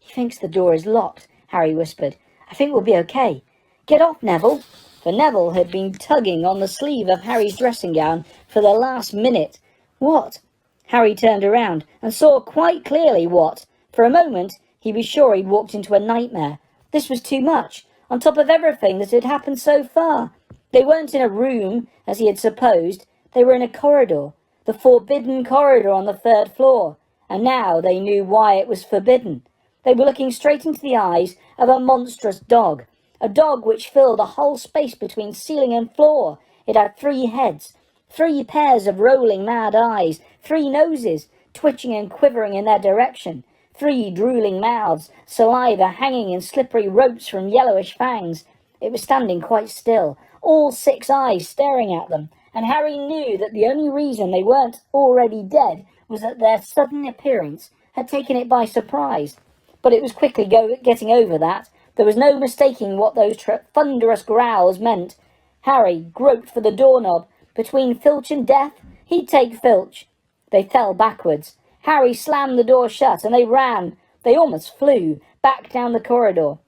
"He thinks the door is locked," Harry whispered. "I think we'll be okay. Get off, Neville." For Neville had been tugging on the sleeve of Harry's dressing gown for the last minute. "What?" Harry turned around and saw quite clearly what. For a moment he was sure he'd walked into a nightmare. This was too much, on top of everything that had happened so far. They weren't in a room, as he had supposed. They were in a corridor, the forbidden corridor on the 3rd floor. And now they knew why it was forbidden. They were looking straight into the eyes of a monstrous dog, a dog which filled the whole space between ceiling and floor. It had 3 heads, 3 pairs of rolling mad eyes, 3 noses, twitching and quivering in their direction, 3 drooling mouths, saliva hanging in slippery ropes from yellowish fangs. It was standing quite still, all 6 eyes staring at them, and Harry knew that the only reason they weren't already dead was that their sudden appearance had taken it by surprise. But it was quickly getting over that. There was no mistaking what those thunderous growls meant. Harry groped for the doorknob. Between Filch and death, he'd take Filch. They fell backwards. Harry slammed the door shut, and they ran. They almost flew back down the corridor.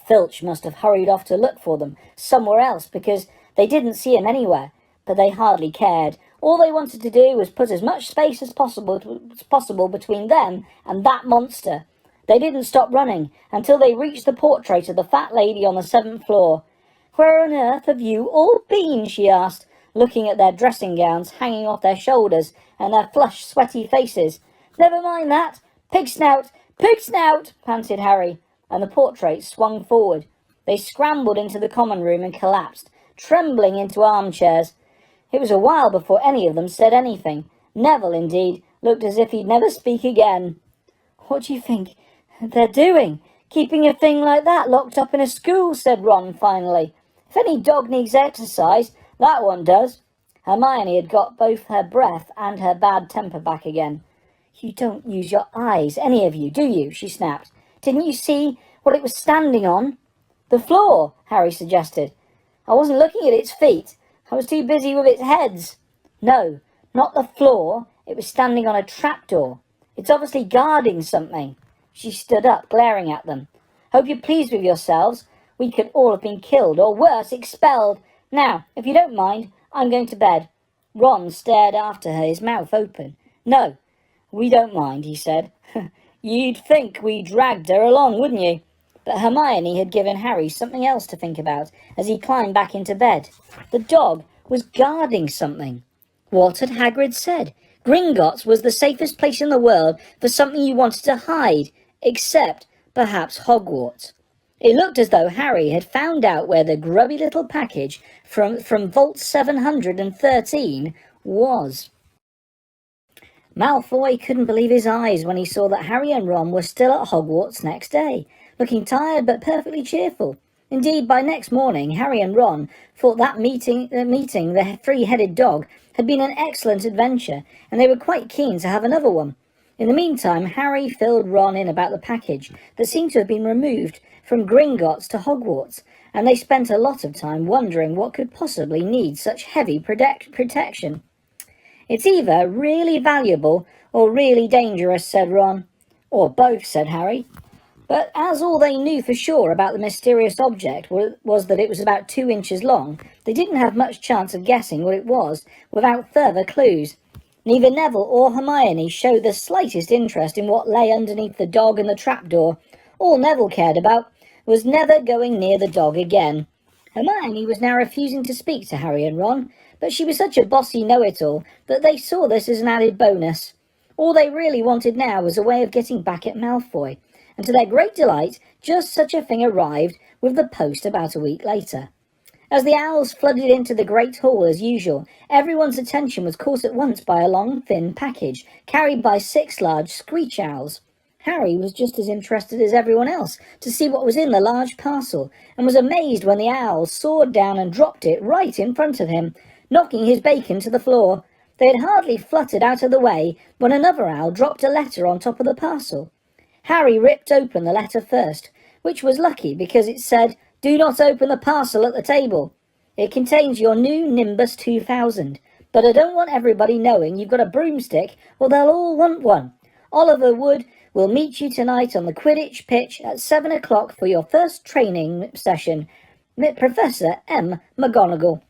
Filch must have hurried off to look for them somewhere else, because they didn't see him anywhere. But they hardly cared. All they wanted to do was put as much space as possible between them and that monster. They didn't stop running until they reached the portrait of the fat lady on the 7th floor. "Where on earth have you all been?" she asked, looking at their dressing gowns hanging off their shoulders and their flushed, sweaty faces. "Never mind that. Pig snout! Pig snout!" panted Harry, and the portrait swung forward. They scrambled into the common room and collapsed, trembling into armchairs. It was a while before any of them said anything. Neville, indeed, looked as if he'd never speak again. "What do you think they're doing? Keeping a thing like that locked up in a school," said Ron finally. "If any dog needs exercise, that one does." Hermione had got both her breath and her bad temper back again. "You don't use your eyes, any of you, do you?" she snapped. "Didn't you see what it was standing on?" "The floor," Harry suggested. "I wasn't looking at its feet. I was too busy with its heads." "No, not the floor. It was standing on a trapdoor. It's obviously guarding something." She stood up, glaring at them. "Hope you're pleased with yourselves. We could all have been killed, or worse, expelled. Now, if you don't mind, I'm going to bed." Ron stared after her, his mouth open. "No, we don't mind," he said. "You'd think we dragged her along, wouldn't you?" But Hermione had given Harry something else to think about as he climbed back into bed. The dog was guarding something. What had Hagrid said? Gringotts was the safest place in the world for something you wanted to hide, except perhaps Hogwarts. It looked as though Harry had found out where the grubby little package from Vault 713 was. Malfoy couldn't believe his eyes when he saw that Harry and Ron were still at Hogwarts next day, looking tired but perfectly cheerful. Indeed, by next morning, Harry and Ron thought that meeting the 3-headed dog had been an excellent adventure, and they were quite keen to have another one. In the meantime, Harry filled Ron in about the package that seemed to have been removed from Gringotts to Hogwarts, and they spent a lot of time wondering what could possibly need such heavy protection. "It's either really valuable or really dangerous," said Ron. "Or both," said Harry. But as all they knew for sure about the mysterious object was that it was about 2 inches long, they didn't have much chance of guessing what it was without further clues. Neither Neville or Hermione showed the slightest interest in what lay underneath the dog and the trapdoor. All Neville cared about was never going near the dog again. Hermione was now refusing to speak to Harry and Ron, but she was such a bossy know-it-all that they saw this as an added bonus. All they really wanted now was a way of getting back at Malfoy, and to their great delight, just such a thing arrived with the post about a week later. As the owls flooded into the great hall as usual, everyone's attention was caught at once by a long, thin package carried by 6 large screech owls. Harry was just as interested as everyone else to see what was in the large parcel, and was amazed when the owls soared down and dropped it right in front of him, knocking his bacon to the floor. They had hardly fluttered out of the way when another owl dropped a letter on top of the parcel. Harry ripped open the letter first, which was lucky because it said, "Do not open the parcel at the table. It contains your new Nimbus 2000, but I don't want everybody knowing you've got a broomstick or they'll all want one. Oliver Wood We'll meet you tonight on the Quidditch pitch at 7 o'clock for your first training session. Professor M. McGonagall."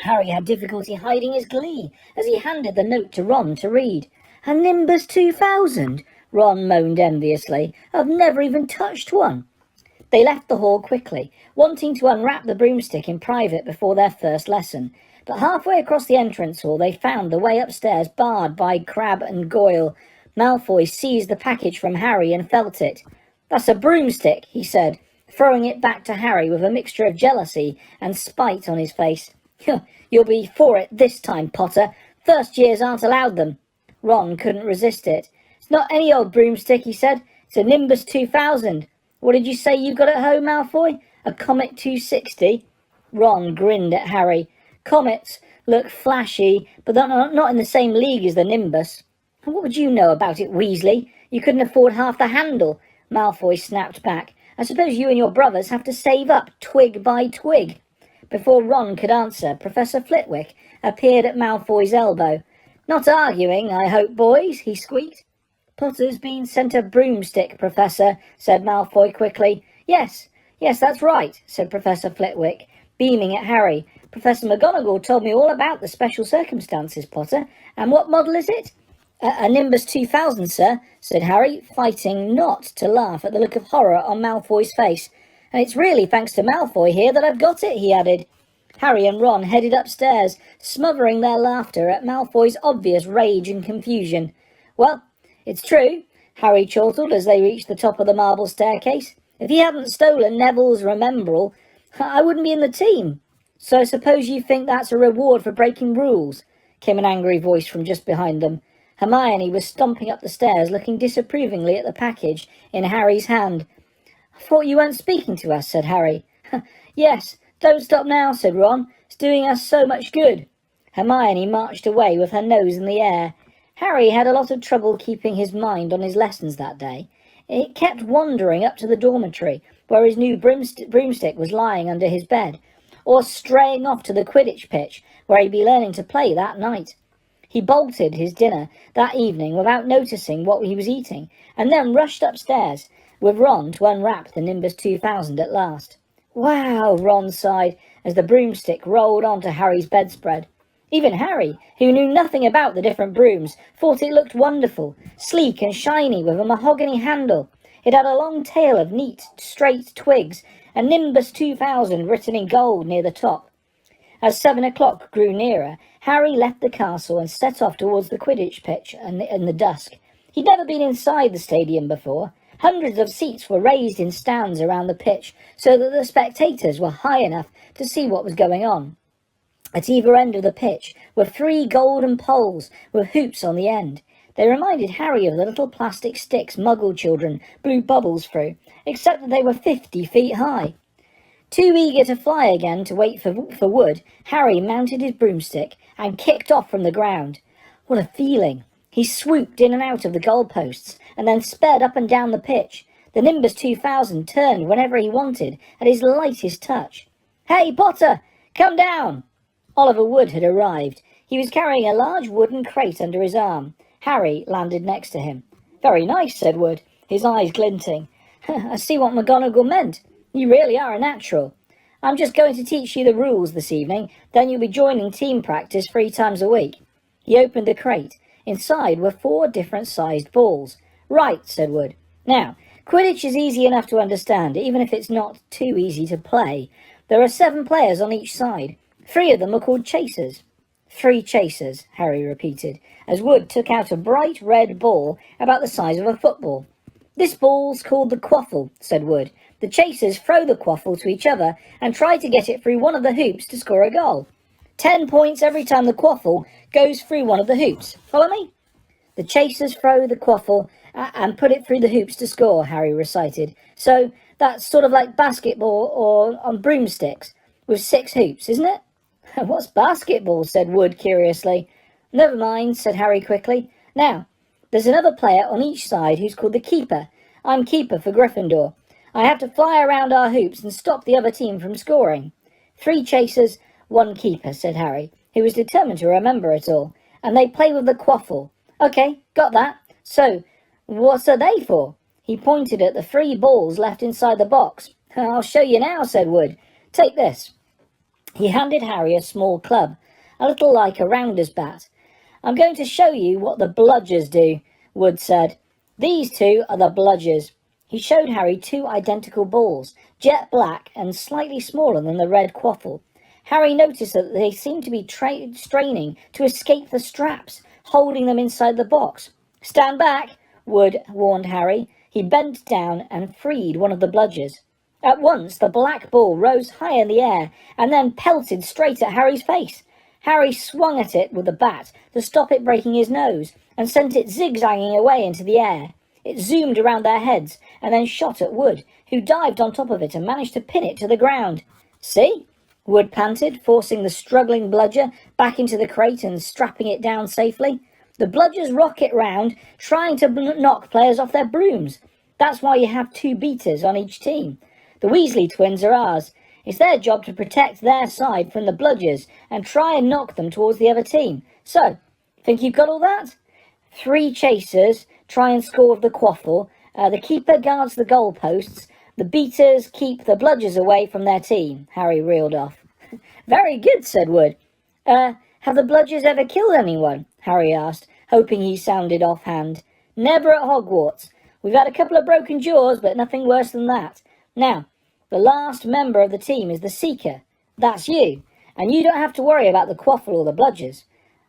Harry had difficulty hiding his glee as he handed the note to Ron to read. "A Nimbus 2000, Ron moaned enviously. "I've never even touched one." They left the hall quickly, wanting to unwrap the broomstick in private before their first lesson. But halfway across the entrance hall they found the way upstairs barred by Crabbe and Goyle. Malfoy seized the package from Harry and felt it. "That's a broomstick," he said, throwing it back to Harry with a mixture of jealousy and spite on his face. "You'll be for it this time, Potter. First years aren't allowed them." Ron couldn't resist it. "It's not any old broomstick," he said. "It's a Nimbus 2000. What did you say you've got at home, Malfoy? A Comet 260? Ron grinned at Harry. "Comets look flashy, but they're not in the same league as the Nimbus." "What would you know about it, Weasley? You couldn't afford half the handle," Malfoy snapped back. "I suppose you and your brothers have to save up, twig by twig." Before Ron could answer, Professor Flitwick appeared at Malfoy's elbow. "Not arguing, I hope, boys," he squeaked. "Potter's been sent a broomstick, Professor," said Malfoy quickly. Yes, that's right," said Professor Flitwick, beaming at Harry. "Professor McGonagall told me all about the special circumstances, Potter. And what model is it?" A Nimbus 2000, sir," said Harry, fighting not to laugh at the look of horror on Malfoy's face. "And it's really thanks to Malfoy here that I've got it," he added. Harry and Ron headed upstairs, smothering their laughter at Malfoy's obvious rage and confusion. "Well, it's true," Harry chortled as they reached the top of the marble staircase. "If he hadn't stolen Neville's Remembrall, I wouldn't be in the team." "So I suppose you think that's a reward for breaking rules?" came an angry voice from just behind them. Hermione was stomping up the stairs, looking disapprovingly at the package in Harry's hand. "I thought you weren't speaking to us," said Harry. "Yes, don't stop now," said Ron. "It's doing us so much good." Hermione marched away with her nose in the air. Harry had a lot of trouble keeping his mind on his lessons that day. It kept wandering up to the dormitory, where his new broomstick was lying under his bed, or straying off to the Quidditch pitch, where he'd be learning to play that night. He bolted his dinner that evening without noticing what he was eating, and then rushed upstairs with Ron to unwrap the Nimbus 2000 at last. "Wow," Ron sighed as the broomstick rolled onto Harry's bedspread. Even Harry, who knew nothing about the different brooms, thought it looked wonderful, sleek and shiny with a mahogany handle. It had a long tail of neat, straight twigs, and Nimbus 2000 written in gold near the top. As 7 o'clock grew nearer, Harry left the castle and set off towards the Quidditch pitch in the dusk. He'd never been inside the stadium before. Hundreds of seats were raised in stands around the pitch so that the spectators were high enough to see what was going on. At either end of the pitch were 3 golden poles with hoops on the end. They reminded Harry of the little plastic sticks Muggle children blew bubbles through, except that they were 50 feet high. Too eager to fly again to wait for wood, Harry mounted his broomstick and kicked off from the ground. What a feeling! He swooped in and out of the goalposts and then sped up and down the pitch. The Nimbus 2000 turned whenever he wanted at his lightest touch. "Hey, Potter! Come down!" Oliver Wood had arrived. He was carrying a large wooden crate under his arm. Harry landed next to him. "Very nice," said Wood, his eyes glinting. "I see what McGonagall meant. You really are a natural. I'm just going to teach you the rules this evening, then you'll be joining team practice 3 times a week." He opened the crate. Inside were 4 different-sized balls. "Right," said Wood. "Now, Quidditch is easy enough to understand, even if it's not too easy to play. There are 7 players on each side. 3 of them are called chasers." 3 chasers, Harry repeated, as Wood took out a bright red ball about the size of a football. "This ball's called the quaffle," said Wood. "The chasers throw the quaffle to each other and try to get it through one of the hoops to score a goal. 10 points every time the quaffle goes through one of the hoops. Follow me?" "The chasers throw the quaffle and put it through the hoops to score," Harry recited. "So that's sort of like basketball or on broomsticks with 6 hoops, isn't it?" "What's basketball?" said Wood curiously. "Never mind," said Harry quickly. "Now, there's another player on each side who's called the keeper. I'm keeper for Gryffindor. I have to fly around our hoops and stop the other team from scoring." 3 chasers, 1 keeper," said Harry, who was determined to remember it all. "And they play with the quaffle." "Okay, got that. So, What are they for? He pointed at the 3 balls left inside the box. I'll show you now, said Wood. Take this. He handed Harry a small club, a little like a rounder's bat. I'm going to show you what the bludgers do, Wood said. These 2 are the bludgers. He showed Harry 2 identical balls, jet black and slightly smaller than the red quaffle. Harry noticed that they seemed to be straining to escape the straps, holding them inside the box. Stand back, Wood warned Harry. He bent down and freed one of the bludgers. At once the black ball rose high in the air and then pelted straight at Harry's face. Harry swung at it with the bat to stop it breaking his nose and sent it zigzagging away into the air. It zoomed around their heads and then shot at Wood, who dived on top of it and managed to pin it to the ground. See? Wood panted, forcing the struggling bludger back into the crate and strapping it down safely. The bludgers rocket round, trying to knock players off their brooms. That's why you have 2 beaters on each team. The Weasley twins are ours. It's their job to protect their side from the bludgers and try and knock them towards the other team. So, think you've got all that? 3 chasers try and score the quaffle. The keeper guards the goalposts. The beaters keep the bludgers away from their team, Harry reeled off. Very good, said Wood. Have the bludgers ever killed anyone? Harry asked, hoping he sounded offhand. Never at Hogwarts. We've had a couple of broken jaws, but nothing worse than that. Now, the last member of the team is the Seeker. That's you. And you don't have to worry about the quaffle or the bludgers.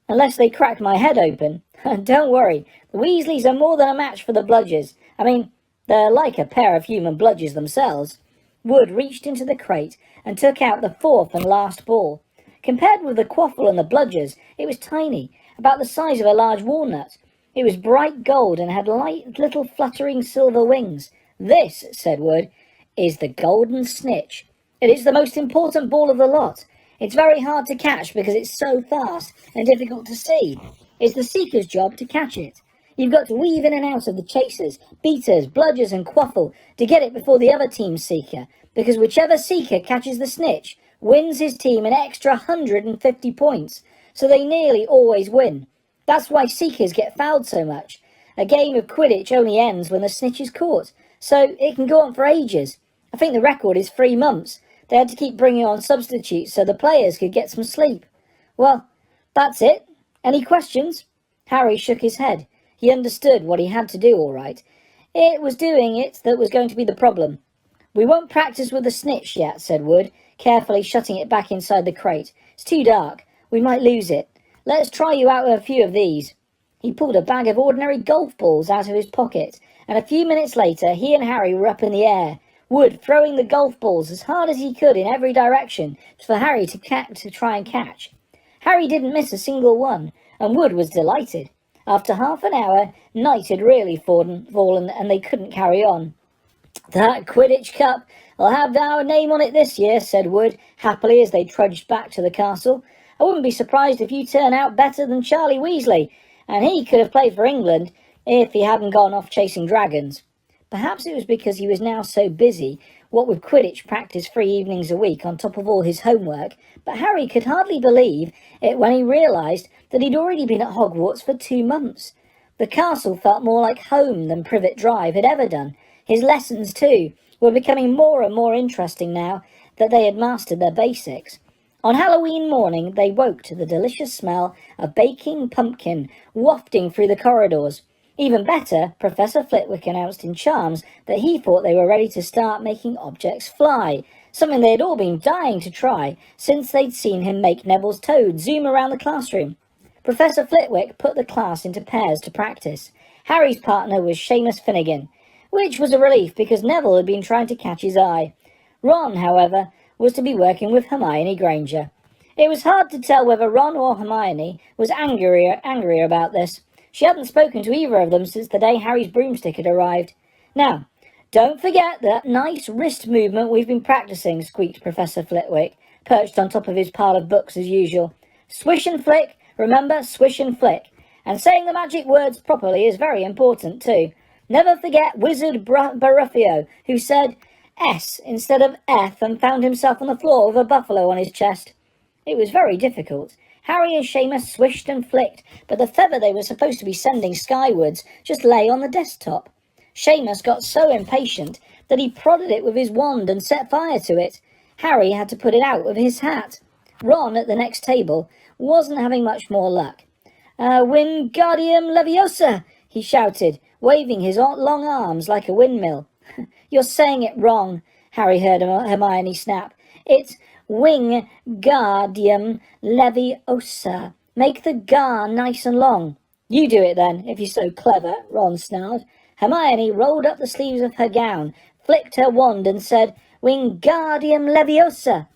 Unless they crack my head open. Don't worry. The Weasleys are more than a match for the bludgers. I mean, they're like a pair of human bludgers themselves. Wood reached into the crate and took out the 4th and last ball. Compared with the quaffle and the bludgers, it was tiny, about the size of a large walnut. It was bright gold and had light little fluttering silver wings. This, said Wood, is the golden snitch. It is the most important ball of the lot. It's very hard to catch because it's so fast and difficult to see. It's the Seeker's job to catch it. You've got to weave in and out of the chasers, beaters, bludgers and quaffle to get it before the other team's Seeker, because whichever Seeker catches the snitch wins his team an extra 150 points, so they nearly always win. That's why Seekers get fouled so much. A game of Quidditch only ends when the snitch is caught, so it can go on for ages. I think the record is 3 months. They had to keep bringing on substitutes so the players could get some sleep. Well, that's it. Any questions? Harry shook his head. He understood what he had to do, all right. It was doing it that was going to be the problem. We won't practice with the snitch yet, said Wood, carefully shutting it back inside the crate. It's too dark. We might lose it. Let's try you out with a few of these. He pulled a bag of ordinary golf balls out of his pocket, and a few minutes later he and Harry were up in the air, Wood throwing the golf balls as hard as he could in every direction for Harry to try and catch. Harry didn't miss a single one, and Wood was delighted. After half an hour, night had really fallen and they couldn't carry on. That Quidditch Cup will have our name on it this year, said Wood, happily as they trudged back to the castle. I wouldn't be surprised if you turn out better than Charlie Weasley, and he could have played for England if he hadn't gone off chasing dragons. Perhaps it was because he was now so busy, what with Quidditch practice 3 evenings a week on top of all his homework, but Harry could hardly believe it when he realised that he'd already been at Hogwarts for 2 months. The castle felt more like home than Privet Drive had ever done. His lessons, too, were becoming more and more interesting now that they had mastered their basics. On Halloween morning, they woke to the delicious smell of baking pumpkin wafting through the corridors. Even better, Professor Flitwick announced in Charms that he thought they were ready to start making objects fly, something they had all been dying to try since they'd seen him make Neville's toad zoom around the classroom. Professor Flitwick put the class into pairs to practice. Harry's partner was Seamus Finnegan, which was a relief because Neville had been trying to catch his eye. Ron, however, was to be working with Hermione Granger. It was hard to tell whether Ron or Hermione was angrier about this. She hadn't spoken to either of them since the day Harry's broomstick had arrived. Now, don't forget that nice wrist movement we've been practicing, squeaked Professor Flitwick, perched on top of his pile of books as usual. Swish and flick, remember, swish and flick. And saying the magic words properly is very important too. Never forget Wizard Baruffio, who said S instead of F and found himself on the floor with a buffalo on his chest. It was very difficult. Harry and Seamus swished and flicked, but the feather they were supposed to be sending skywards just lay on the desktop. Seamus got so impatient that he prodded it with his wand and set fire to it. Harry had to put it out with his hat. Ron, at the next table, wasn't having much more luck. Wingardium Leviosa, he shouted, waving his long arms like a windmill. You're saying it wrong, Harry heard Hermione snap. It's Wingardium Leviosa. Make the gar nice and long. You do it then, if you're so clever, Ron snarled. Hermione rolled up the sleeves of her gown, flicked her wand and said, Wingardium Leviosa.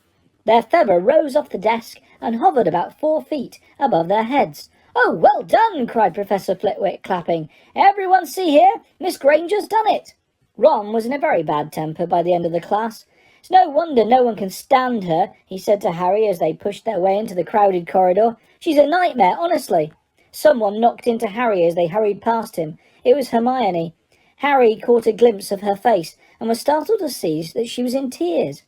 Their feather rose off the desk and hovered about 4 feet above their heads. Oh, well done, cried Professor Flitwick, clapping. Everyone see here, Miss Granger's done it. Ron was in a very bad temper by the end of the class. It's no wonder no one can stand her, he said to Harry as they pushed their way into the crowded corridor. She's a nightmare, honestly. Someone knocked into Harry as they hurried past him. It was Hermione. Harry caught a glimpse of her face and was startled to see that she was in tears.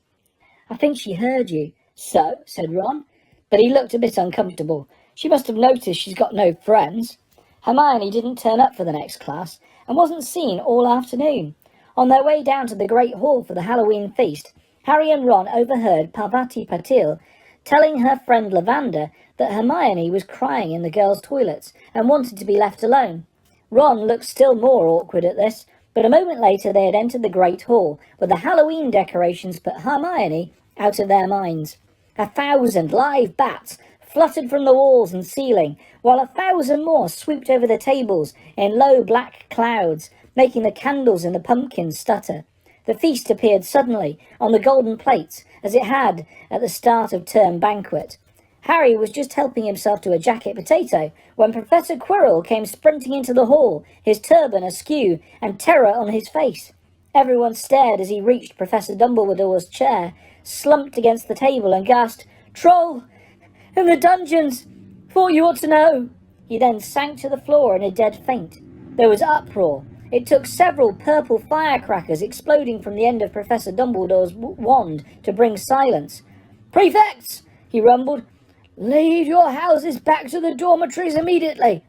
I think she heard you. So, said Ron, but he looked a bit uncomfortable. She must have noticed she's got no friends. Hermione didn't turn up for the next class and wasn't seen all afternoon. On their way down to the Great Hall for the Halloween feast, Harry and Ron overheard Parvati Patil telling her friend Lavender that Hermione was crying in the girls' toilets and wanted to be left alone. Ron looked still more awkward at this, but a moment later they had entered the Great Hall, where the Halloween decorations put Hermione out of their minds. 1,000 live bats fluttered from the walls and ceiling, while 1,000 more swooped over the tables in low black clouds, making the candles in the pumpkins stutter. The feast appeared suddenly on the golden plates, as it had at the start of term banquet. Harry was just helping himself to a jacket potato when Professor Quirrell came sprinting into the hall, his turban askew and terror on his face. Everyone stared as he reached Professor Dumbledore's chair, slumped against the table and gasped, Troll! In the dungeons! Thought you ought to know! He then sank to the floor in a dead faint. There was uproar. It took several purple firecrackers exploding from the end of Professor Dumbledore's wand to bring silence. Prefects! He rumbled. Lead your houses back to the dormitories immediately.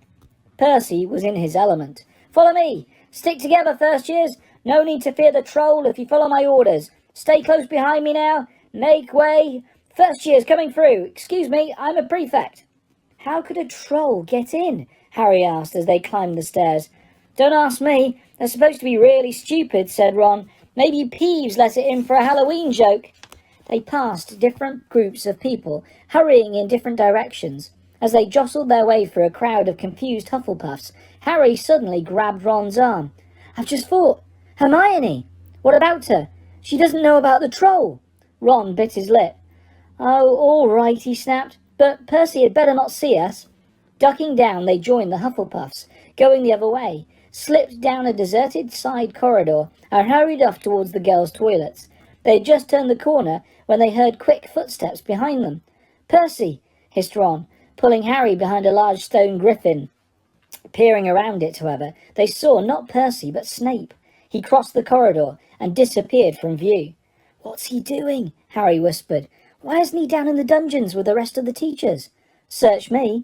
Percy was in his element. Follow me. Stick together, first years. No need to fear the troll if you follow my orders. Stay close behind me now. Make way. First years coming through. Excuse me, I'm a prefect. How could a troll get in? Harry asked as they climbed the stairs. Don't ask me. They're supposed to be really stupid, said Ron. Maybe Peeves let it in for a Halloween joke. They passed different groups of people, hurrying in different directions. As they jostled their way through a crowd of confused Hufflepuffs, Harry suddenly grabbed Ron's arm. I've just thought. Hermione! What about her? She doesn't know about the troll. Ron bit his lip. Oh, all right, he snapped. But Percy had better not see us. Ducking down, they joined the Hufflepuffs, going the other way, slipped down a deserted side corridor, and hurried off towards the girls' toilets. They had just turned the corner when they heard quick footsteps behind them. Percy, hissed Ron, pulling Harry behind a large stone griffin. Peering around it, however, they saw not Percy but Snape. He crossed the corridor and disappeared from view. What's he doing? Harry whispered. Why isn't he down in the dungeons with the rest of the teachers? Search me.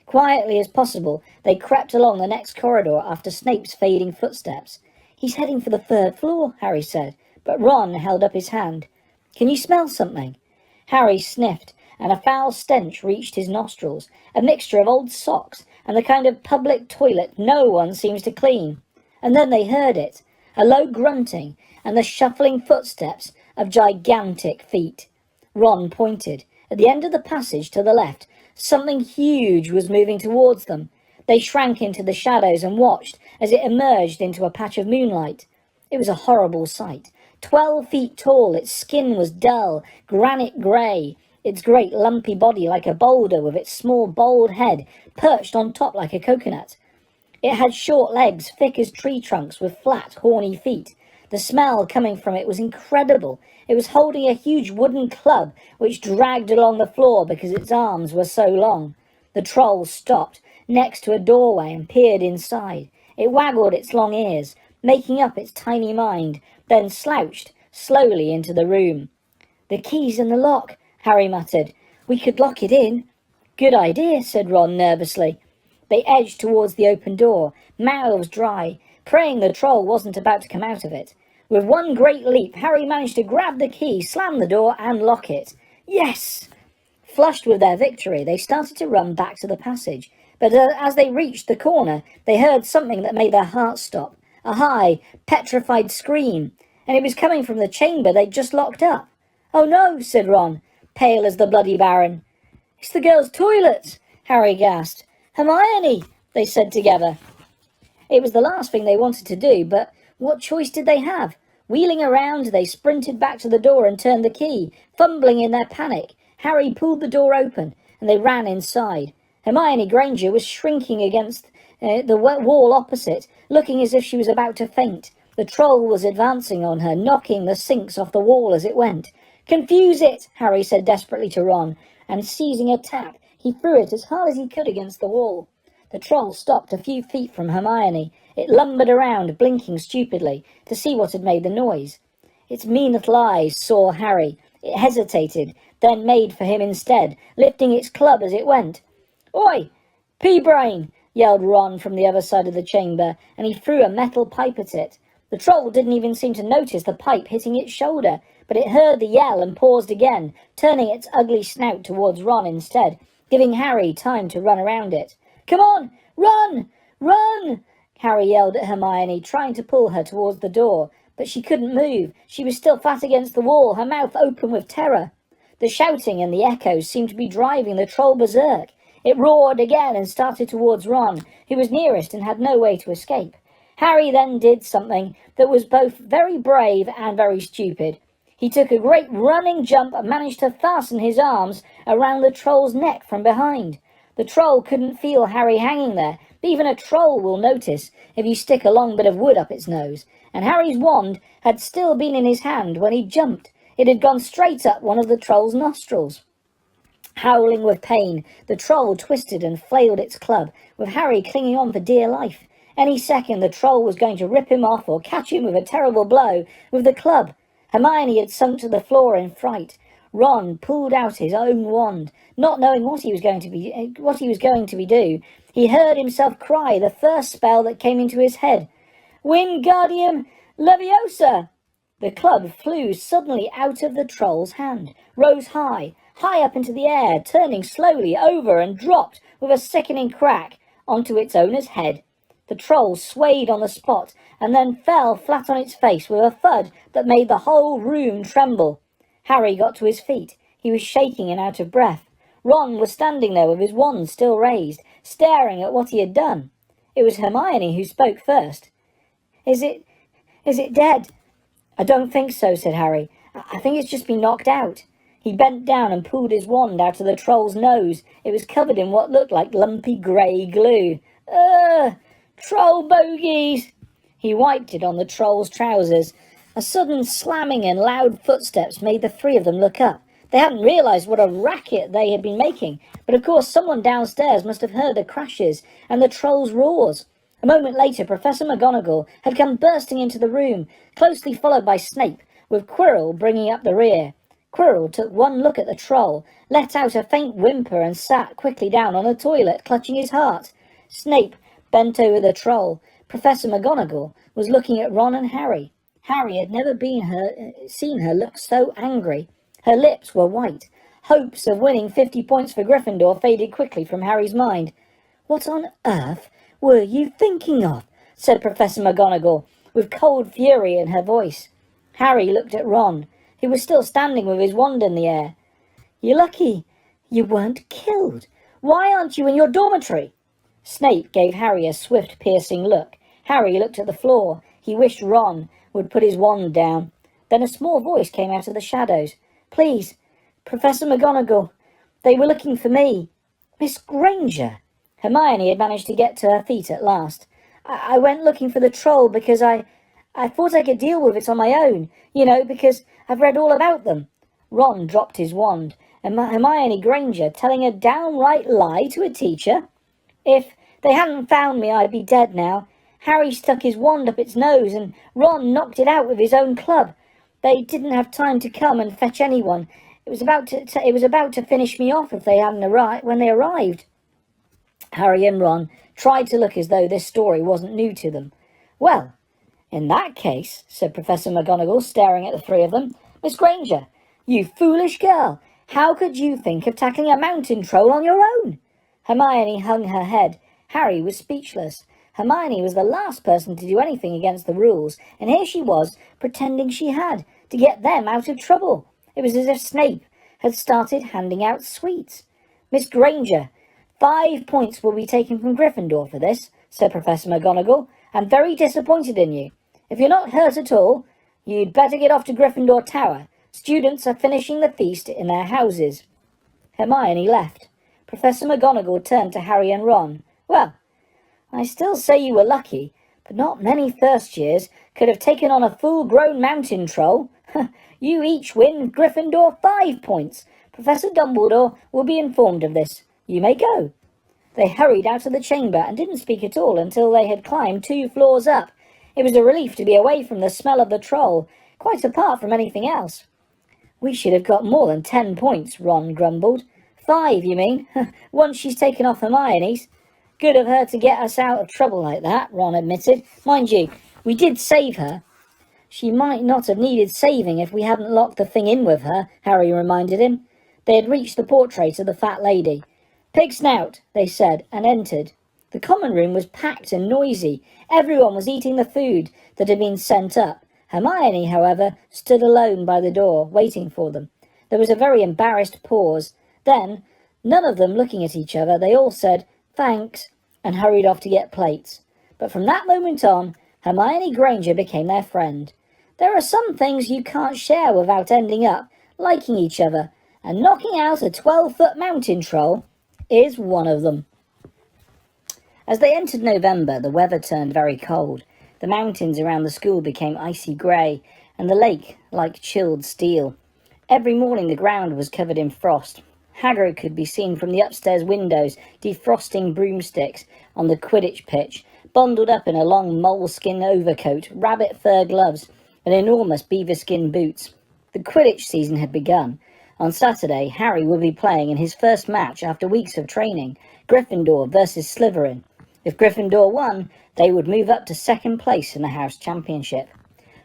Quietly as possible, they crept along the next corridor after Snape's fading footsteps. He's heading for the 3rd floor, Harry said, but Ron held up his hand. Can you smell something? Harry sniffed, and a foul stench reached his nostrils, a mixture of old socks and the kind of public toilet no one seems to clean. And then they heard it, a low grunting and the shuffling footsteps of gigantic feet. Ron pointed. At the end of the passage to the left, something huge was moving towards them. They shrank into the shadows and watched as it emerged into a patch of moonlight. It was a horrible sight. 12 feet tall, its skin was dull, granite grey, its great lumpy body like a boulder with its small bald head perched on top like a coconut. It had short legs, thick as tree trunks, with flat, horny feet. The smell coming from it was incredible. It was holding a huge wooden club which dragged along the floor because its arms were so long. The troll stopped next to a doorway and peered inside. It waggled its long ears, making up its tiny mind, then slouched slowly into the room. The key's in the lock, Harry muttered. We could lock it in. Good idea, said Ron nervously. They edged towards the open door, mouths dry, praying the troll wasn't about to come out of it. With one great leap, Harry managed to grab the key, slam the door, and lock it. Yes! Flushed with their victory, they started to run back to the passage, but as they reached the corner, they heard something that made their hearts stop. A high, petrified scream, and it was coming from the chamber they'd just locked up. Oh no, said Ron, pale as the bloody Baron. It's the girls' toilet, Harry gasped. Hermione, they said together. It was the last thing they wanted to do, but what choice did they have? Wheeling around, they sprinted back to the door and turned the key. Fumbling in their panic, Harry pulled the door open, and they ran inside. Hermione Granger was shrinking against the wall opposite, looking as if she was about to faint. The troll was advancing on her, knocking the sinks off the wall as it went. Confuse it, Harry said desperately to Ron, and seizing a tap, he threw it as hard as he could against the wall. The troll stopped a few feet from Hermione. It lumbered around, blinking stupidly, to see what had made the noise. Its mean little eyes saw Harry. It hesitated, then made for him instead, lifting its club as it went. Oi! Pea-brain! Yelled Ron from the other side of the chamber, and he threw a metal pipe at it. The troll didn't even seem to notice the pipe hitting its shoulder, but it heard the yell and paused again, turning its ugly snout towards Ron instead, giving Harry time to run around it. Come on! Run! Run! Harry yelled at Hermione, trying to pull her towards the door, but she couldn't move. She was still flat against the wall, her mouth open with terror. The shouting and the echoes seemed to be driving the troll berserk. It roared again and started towards Ron, who was nearest and had no way to escape. Harry then did something that was both very brave and very stupid. He took a great running jump and managed to fasten his arms around the troll's neck from behind. The troll couldn't feel Harry hanging there, but even a troll will notice if you stick a long bit of wood up its nose, and Harry's wand had still been in his hand when he jumped. It had gone straight up one of the troll's nostrils. Howling with pain, the troll twisted and flailed its club, with Harry clinging on for dear life. Any second the troll was going to rip him off or catch him with a terrible blow with the club. Hermione had sunk to the floor in fright. Ron pulled out his own wand, not knowing what he was going to do. He heard himself cry the first spell that came into his head. Wingardium Leviosa! The club flew suddenly out of the troll's hand, rose high up into the air, turning slowly over and dropped with a sickening crack onto its owner's head. The troll swayed on the spot and then fell flat on its face with a thud that made the whole room tremble. Harry got to his feet. He was shaking and out of breath. Ron was standing there with his wand still raised, staring at what he had done. It was Hermione who spoke first. Is it dead? I don't think so, said Harry. I think it's just been knocked out. He bent down and pulled his wand out of the troll's nose. It was covered in what looked like lumpy grey glue. Troll bogies! He wiped it on the troll's trousers. A sudden slamming and loud footsteps made the three of them look up. They hadn't realised what a racket they had been making, but of course someone downstairs must have heard the crashes and the troll's roars. A moment later, Professor McGonagall had come bursting into the room, closely followed by Snape, with Quirrell bringing up the rear. Quirrell took one look at the troll, let out a faint whimper and sat quickly down on the toilet, clutching his heart. Snape bent over the troll. Professor McGonagall was looking at Ron and Harry. Harry had never seen her look so angry. Her lips were white. Hopes of winning 50 points for Gryffindor faded quickly from Harry's mind. What on earth were you thinking of? Said Professor McGonagall, with cold fury in her voice. Harry looked at Ron, who was still standing with his wand in the air. You're lucky you weren't killed. Why aren't you in your dormitory? Snape gave Harry a swift, piercing look. Harry looked at the floor. He wished Ron would put his wand down. Then a small voice came out of the shadows. Please, Professor McGonagall, they were looking for me. Miss Granger. Hermione had managed to get to her feet at last. I went looking for the troll because I thought I could deal with it on my own, because I've read all about them. Ron dropped his wand, and Hermione Granger telling a downright lie to a teacher. If they hadn't found me, I'd be dead now. Harry stuck his wand up its nose, and Ron knocked it out with his own club. They didn't have time to come and fetch anyone. It was about to finish me off if they hadn't arrived when they arrived. Harry and Ron tried to look as though this story wasn't new to them. Well, in that case, said Professor McGonagall, staring at the three of them, Miss Granger, you foolish girl, how could you think of tackling a mountain troll on your own? Hermione hung her head. Harry was speechless. Hermione was the last person to do anything against the rules, and here she was, pretending she had, to get them out of trouble. It was as if Snape had started handing out sweets. Miss Granger, 5 points will be taken from Gryffindor for this, said Professor McGonagall. I'm very disappointed in you. If you're not hurt at all, you'd better get off to Gryffindor Tower. Students are finishing the feast in their houses. Hermione left. Professor McGonagall turned to Harry and Ron. Well, I still say you were lucky, but not many first years could have taken on a full-grown mountain troll. You each win Gryffindor 5 points. Professor Dumbledore will be informed of this. You may go. They hurried out of the chamber and didn't speak at all until they had climbed 2 floors up. It was a relief to be away from the smell of the troll, quite apart from anything else. We should have got more than 10 points, Ron grumbled. 5, you mean? Once she's taken off Hermione's. Good of her to get us out of trouble like that, Ron admitted. Mind you, we did save her. She might not have needed saving if we hadn't locked the thing in with her, Harry reminded him. They had reached the portrait of the fat lady. Pig snout, they said, and entered. The common room was packed and noisy. Everyone was eating the food that had been sent up. Hermione, however, stood alone by the door, waiting for them. There was a very embarrassed pause. Then, none of them looking at each other, they all said, thanks, and hurried off to get plates. But from that moment on, Hermione Granger became their friend. There are some things you can't share without ending up liking each other, and knocking out a 12-foot mountain troll is one of them. As they entered November, the weather turned very cold. The mountains around the school became icy grey, and the lake like chilled steel. Every morning the ground was covered in frost. Hagrid could be seen from the upstairs windows defrosting broomsticks on the Quidditch pitch, bundled up in a long moleskin overcoat, rabbit fur gloves, and enormous beaver-skin boots. The Quidditch season had begun. On Saturday, Harry would be playing in his first match after weeks of training, Gryffindor versus Slytherin. If Gryffindor won, they would move up to second place in the house championship.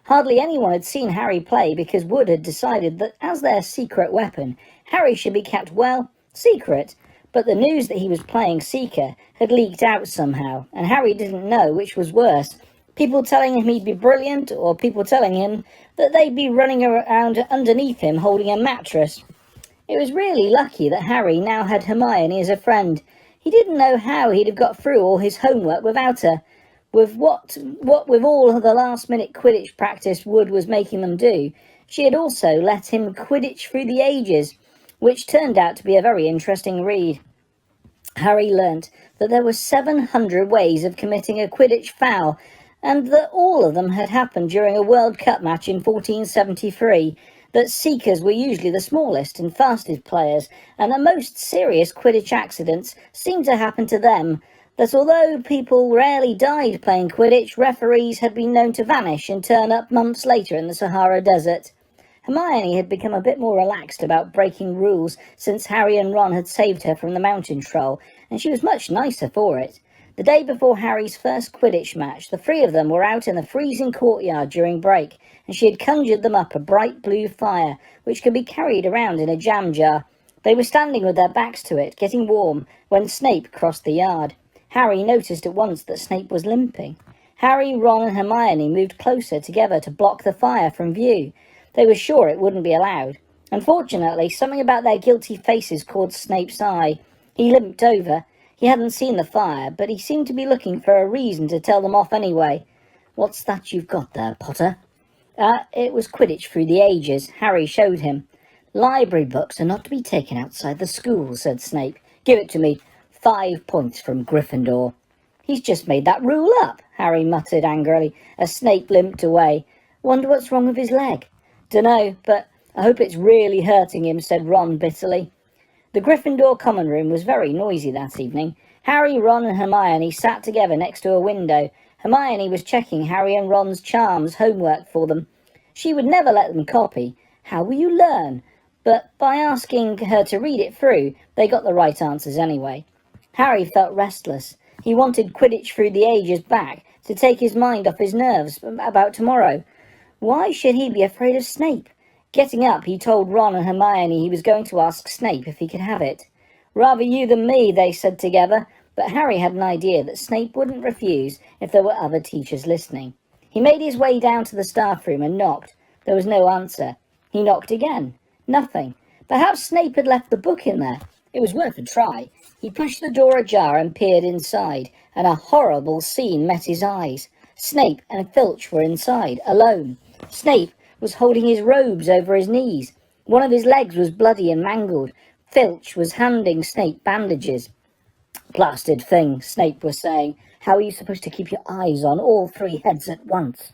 Hardly anyone had seen Harry play because Wood had decided that as their secret weapon, Harry should be kept, well, secret. But the news that he was playing Seeker had leaked out somehow, and Harry didn't know which was worse. People telling him he'd be brilliant, or people telling him that they'd be running around underneath him holding a mattress. It was really lucky that Harry now had Hermione as a friend. He didn't know how he'd have got through all his homework without her. With what with all of the last-minute Quidditch practice Wood was making them do, she had also let him Quidditch through the ages, which turned out to be a very interesting read. Harry learnt that there were 700 ways of committing a Quidditch foul, and that all of them had happened during a World Cup match in 1473, that Seekers were usually the smallest and fastest players, and that most serious Quidditch accidents seemed to happen to them, that although people rarely died playing Quidditch, referees had been known to vanish and turn up months later in the Sahara Desert. Hermione had become a bit more relaxed about breaking rules since Harry and Ron had saved her from the mountain troll, and she was much nicer for it. The day before Harry's first Quidditch match, the three of them were out in the freezing courtyard during break, and she had conjured them up a bright blue fire, which could be carried around in a jam jar. They were standing with their backs to it, getting warm, when Snape crossed the yard. Harry noticed at once that Snape was limping. Harry, Ron and Hermione moved closer together to block the fire from view. They were sure it wouldn't be allowed. Unfortunately, something about their guilty faces caught Snape's eye. He limped over. He hadn't seen the fire, but he seemed to be looking for a reason to tell them off anyway. What's that you've got there, Potter? It was Quidditch through the ages. Harry showed him. Library books are not to be taken outside the school, said Snape. Give it to me. 5 points from Gryffindor. He's just made that rule up, Harry muttered angrily as Snape limped away. Wonder what's wrong with his leg? Dunno, but I hope it's really hurting him, said Ron bitterly. The Gryffindor common room was very noisy that evening. Harry, Ron and Hermione sat together next to a window. Hermione was checking Harry and Ron's charms homework for them. She would never let them copy. How will you learn? but by asking her to read it through, they got the right answers anyway. Harry felt restless. He wanted Quidditch Through the Ages back, to take his mind off his nerves about tomorrow. Why should he be afraid of Snape? Getting up, he told Ron and Hermione he was going to ask Snape if he could have it. Rather you than me, they said together, but Harry had an idea that Snape wouldn't refuse if there were other teachers listening. He made his way down to the staff room and knocked. There was no answer. He knocked again. Nothing. Perhaps Snape had left the book in there. It was worth a try. He pushed the door ajar and peered inside, and a horrible scene met his eyes. Snape and Filch were inside, alone. Snape was holding his robes over his knees. One of his legs was bloody and mangled. Filch was handing Snape bandages. "Blasted thing," Snape was saying. "How are you supposed to keep your eyes on all three heads at once?"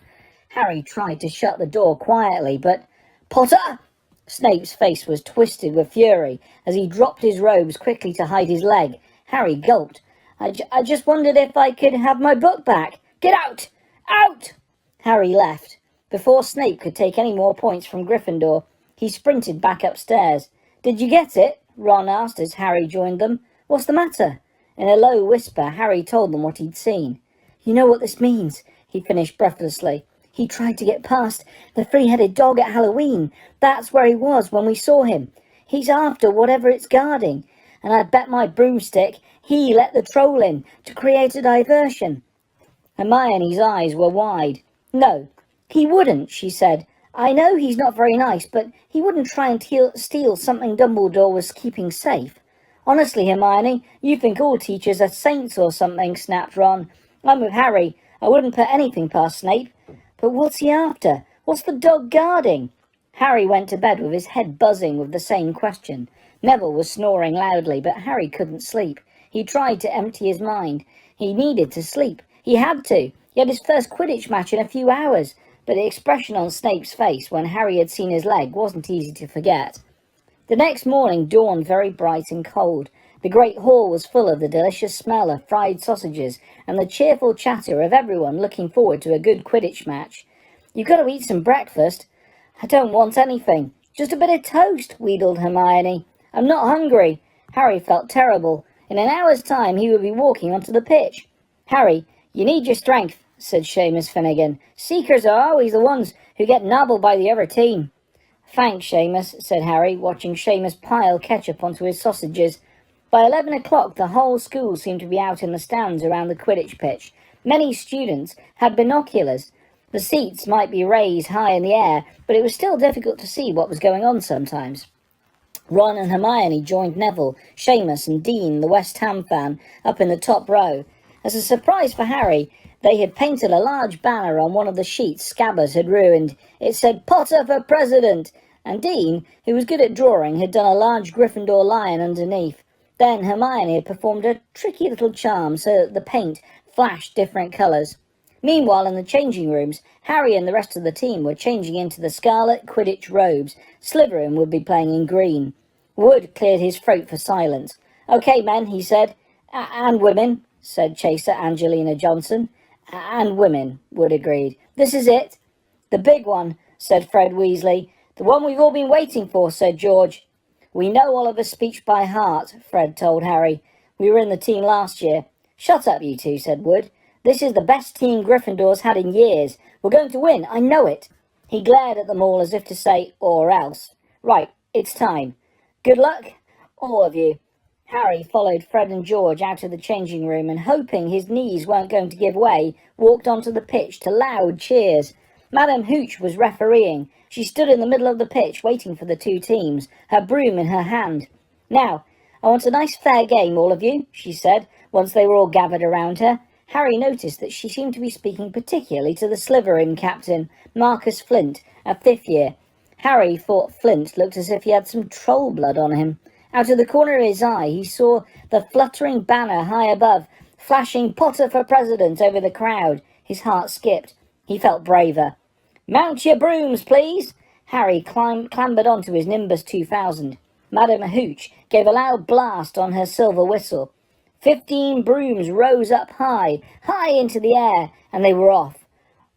Harry tried to shut the door quietly, but... "Potter!" Snape's face was twisted with fury as he dropped his robes quickly to hide his leg. Harry gulped. I just wondered if I could have my book back. Get out! Out!" Harry left. Before Snape could take any more points from Gryffindor, he sprinted back upstairs. "Did you get it?" Ron asked as Harry joined them. "What's the matter?" In a low whisper, Harry told them what he'd seen. "You know what this means," he finished breathlessly. "He tried to get past the three-headed dog at Halloween. That's where he was when we saw him. He's after whatever it's guarding. And I bet my broomstick he let the troll in to create a diversion." Hermione's eyes were wide. "No, he wouldn't," she said. "I know he's not very nice, but he wouldn't try and steal something Dumbledore was keeping safe." "Honestly, Hermione, you think all teachers are saints or something," snapped Ron. "I'm with Harry. I wouldn't put anything past Snape. But what's he after? What's the dog guarding?" Harry went to bed with his head buzzing with the same question. Neville was snoring loudly, but Harry couldn't sleep. He tried to empty his mind. He needed to sleep. He had to. He had his first Quidditch match in a few hours, but the expression on Snape's face when Harry had seen his leg wasn't easy to forget. The next morning dawned very bright and cold. The great hall was full of the delicious smell of fried sausages and the cheerful chatter of everyone looking forward to a good Quidditch match. "You've got to eat some breakfast." "I don't want anything. Just a bit of toast," wheedled Hermione. "I'm not hungry." Harry felt terrible. In an hour's time he would be walking onto the pitch. "Harry, you need your strength," said Seamus Finnegan. "Seekers are always the ones who get nobbled by the other team." "Thanks, Seamus," said Harry, watching Seamus pile ketchup onto his sausages. By 11 o'clock the whole school seemed to be out in the stands around the Quidditch pitch. Many students had binoculars. The seats might be raised high in the air, but it was still difficult to see what was going on sometimes. Ron and Hermione joined Neville, Seamus and Dean, the West Ham fan, up in the top row. As a surprise for Harry, they had painted a large banner on one of the sheets Scabbers had ruined. It said, "Potter for President," and Dean, who was good at drawing, had done a large Gryffindor lion underneath. Then Hermione had performed a tricky little charm so that the paint flashed different colours. Meanwhile, in the changing rooms, Harry and the rest of the team were changing into the scarlet Quidditch robes. Slytherin would be playing in green. Wood cleared his throat for silence. "OK, men," he said. "And women," said Chaser Angelina Johnson. "And women," Wood agreed. "This is it." "The big one," said Fred Weasley. "The one we've all been waiting for," said George. "We know Oliver's speech by heart," Fred told Harry. "We were in the team last year." "Shut up, you two," said Wood. "This is the best team Gryffindor's had in years. We're going to win, I know it." He glared at them all as if to say, "Or else." "Right, it's time. Good luck, all of you." Harry followed Fred and George out of the changing room and, hoping his knees weren't going to give way, walked onto the pitch to loud cheers. Madame Hooch was refereeing. She stood in the middle of the pitch waiting for the two teams, her broom in her hand. "Now, I want a nice fair game, all of you," she said, once they were all gathered around her. Harry noticed that she seemed to be speaking particularly to the Slytherin captain, Marcus Flint, a fifth year. Harry thought Flint looked as if he had some troll blood on him. Out of the corner of his eye he saw the fluttering banner high above, flashing "Potter for President" over the crowd. His heart skipped. He felt braver. "Mount your brooms, please." Harry clambered onto his Nimbus 2000. Madame Hooch gave a loud blast on her silver whistle. 15 brooms rose up high into the air, and they were off.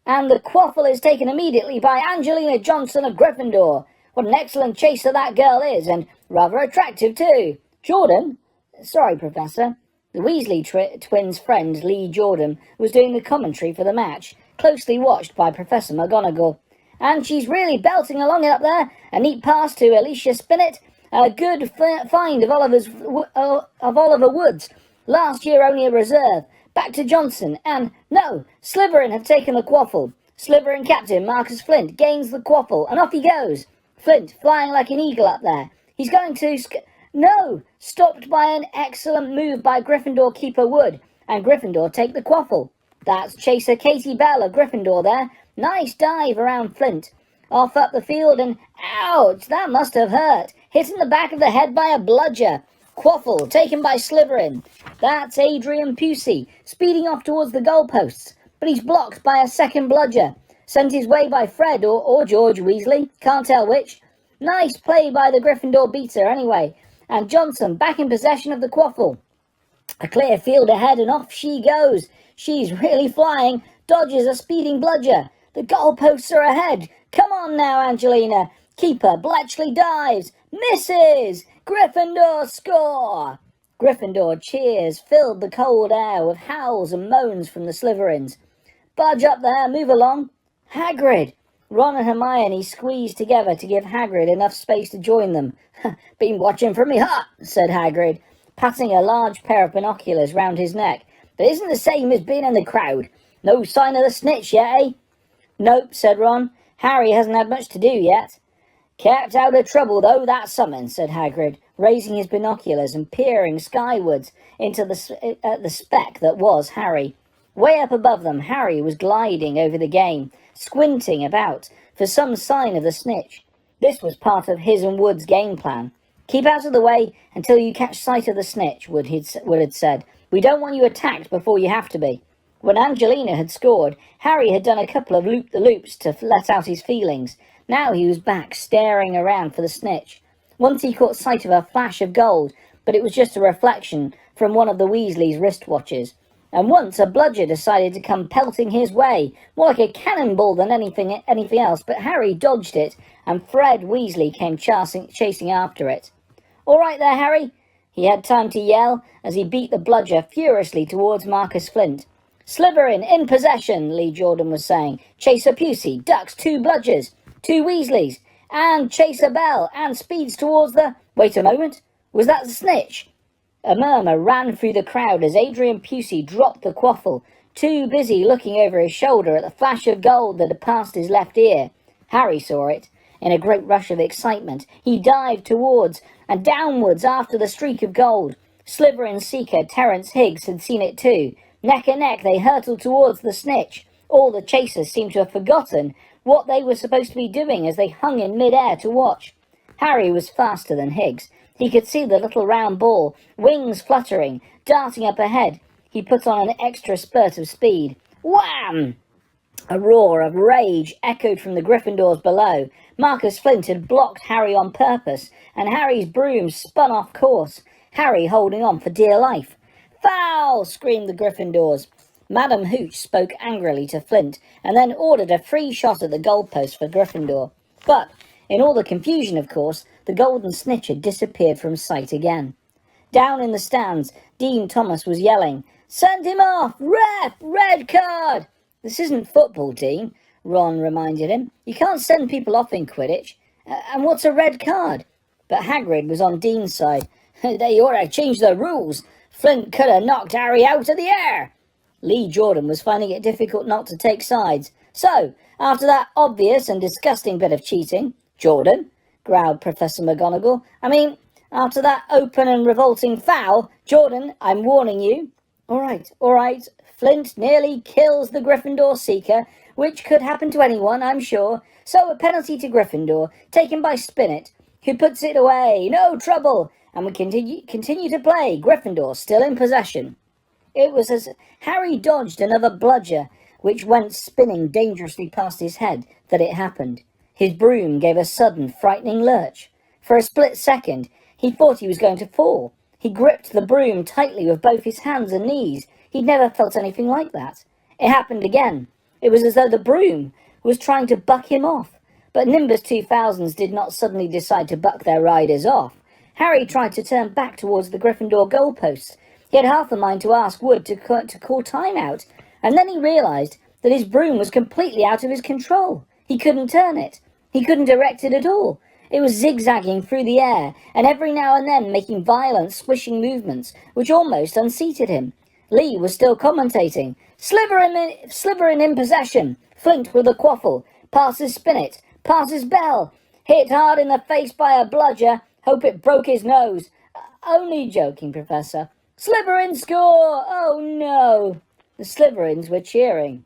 "And the quaffle is taken immediately by Angelina Johnson of Gryffindor." What an excellent chaser that girl is, and rather attractive too. Jordan? Sorry, Professor. The Weasley twins' friend, Lee Jordan, was doing the commentary for the match, closely watched by Professor McGonagall. And she's really belting along it up there. A neat pass to Alicia Spinnet. A good find of Oliver Woods. Last year only a reserve. Back to Johnson. And, no, Slytherin have taken the quaffle. Slytherin captain Marcus Flint gains the quaffle, and off he goes. Flint flying like an eagle up there. He's going to... No! Stopped by an excellent move by Gryffindor keeper Wood, and Gryffindor take the quaffle. That's chaser Katie Bell of Gryffindor there. Nice dive around Flint. Off up the field and... Ouch! That must have hurt. Hit in the back of the head by a bludger. Quaffle taken by Slytherin. That's Adrian Pusey, speeding off towards the goalposts, but he's blocked by a second bludger. Sent his way by Fred or George Weasley, can't tell which. Nice play by the Gryffindor beater anyway. And Johnson back in possession of the quaffle. A clear field ahead and off she goes. She's really flying, dodges a speeding bludger. The goalposts are ahead. Come on now, Angelina. Keeper Bletchley dives. Misses! Gryffindor score! Gryffindor cheers filled the cold air with howls and moans from the Slytherins. Budge up there, move along. Hagrid! Ron and Hermione squeezed together to give Hagrid enough space to join them. Been watching from me hut, said Hagrid, patting a large pair of binoculars round his neck. But isn't the same as being in the crowd. No sign of the snitch yet, eh? Nope, said Ron. Harry hasn't had much to do yet. Kept out of trouble, though, that's something, said Hagrid, raising his binoculars and peering skywards into the speck that was Harry. Way up above them, Harry was gliding over the game, squinting about for some sign of the snitch. This was part of his and Wood's game plan. Keep out of the way until you catch sight of the snitch, Wood had said. We don't want you attacked before you have to be. When Angelina had scored, Harry had done a couple of loop-the-loops to let out his feelings. Now he was back, staring around for the snitch. Once he caught sight of a flash of gold, but it was just a reflection from one of the Weasleys' wristwatches. And once a bludger decided to come pelting his way, more like a cannonball than anything else, but Harry dodged it, and Fred Weasley came chasing after it. All right there, Harry, he had time to yell as he beat the bludger furiously towards Marcus Flint. Slytherin in possession, Lee Jordan was saying. Chaser Pusey ducks 2 bludgers, 2 Weasleys, and Chaser Bell, and speeds towards the... Wait a moment, was that the snitch? A murmur ran through the crowd as Adrian Pusey dropped the quaffle, too busy looking over his shoulder at the flash of gold that had passed his left ear. Harry saw it. In a great rush of excitement, he dived towards and downwards after the streak of gold. Slytherin seeker Terence Higgs had seen it too. Neck and neck they hurtled towards the snitch. All the chasers seemed to have forgotten what they were supposed to be doing as they hung in mid-air to watch. Harry was faster than Higgs. He could see the little round ball, wings fluttering, darting up ahead. He put on an extra spurt of speed. Wham! A roar of rage echoed from the Gryffindors below. Marcus Flint had blocked Harry on purpose, and Harry's broom spun off course, Harry holding on for dear life. Foul! Screamed the Gryffindors. Madam Hooch spoke angrily to Flint, and then ordered a free shot at the goalpost for Gryffindor. But, in all the confusion, of course, the golden snitch had disappeared from sight again. Down in the stands, Dean Thomas was yelling, "Send him off! Ref! Red card!" "This isn't football, Dean," Ron reminded him. "You can't send people off in Quidditch. And what's a red card?" But Hagrid was on Dean's side. "They ought to change the rules. Flint could have knocked Harry out of the air." Lee Jordan was finding it difficult not to take sides. "So, after that obvious and disgusting bit of cheating, Jordan," growled Professor McGonagall, after that open and revolting foul, Jordan, I'm warning you." All right. Flint nearly kills the Gryffindor seeker, which could happen to anyone, I'm sure. So a penalty to Gryffindor, taken by Spinnet, who puts it away. No trouble. And we continue to play. Gryffindor still in possession." It was as Harry dodged another bludger, which went spinning dangerously past his head, that it happened. His broom gave a sudden, frightening lurch. For a split second, he thought he was going to fall. He gripped the broom tightly with both his hands and knees. He'd never felt anything like that. It happened again. It was as though the broom was trying to buck him off. But Nimbus 2000s did not suddenly decide to buck their riders off. Harry tried to turn back towards the Gryffindor goalposts. He had half a mind to ask Wood to call time out, and then he realised that his broom was completely out of his control. He couldn't turn it. He couldn't direct it at all. It was zigzagging through the air, and every now and then making violent, swishing movements, which almost unseated him. Lee was still commentating. Slytherin in possession. Flint with a quaffle. Passes Spinnet. Passes Bell. Hit hard in the face by a bludger. Hope it broke his nose. Only joking, Professor. Slytherin score! Oh no! The Slytherins were cheering.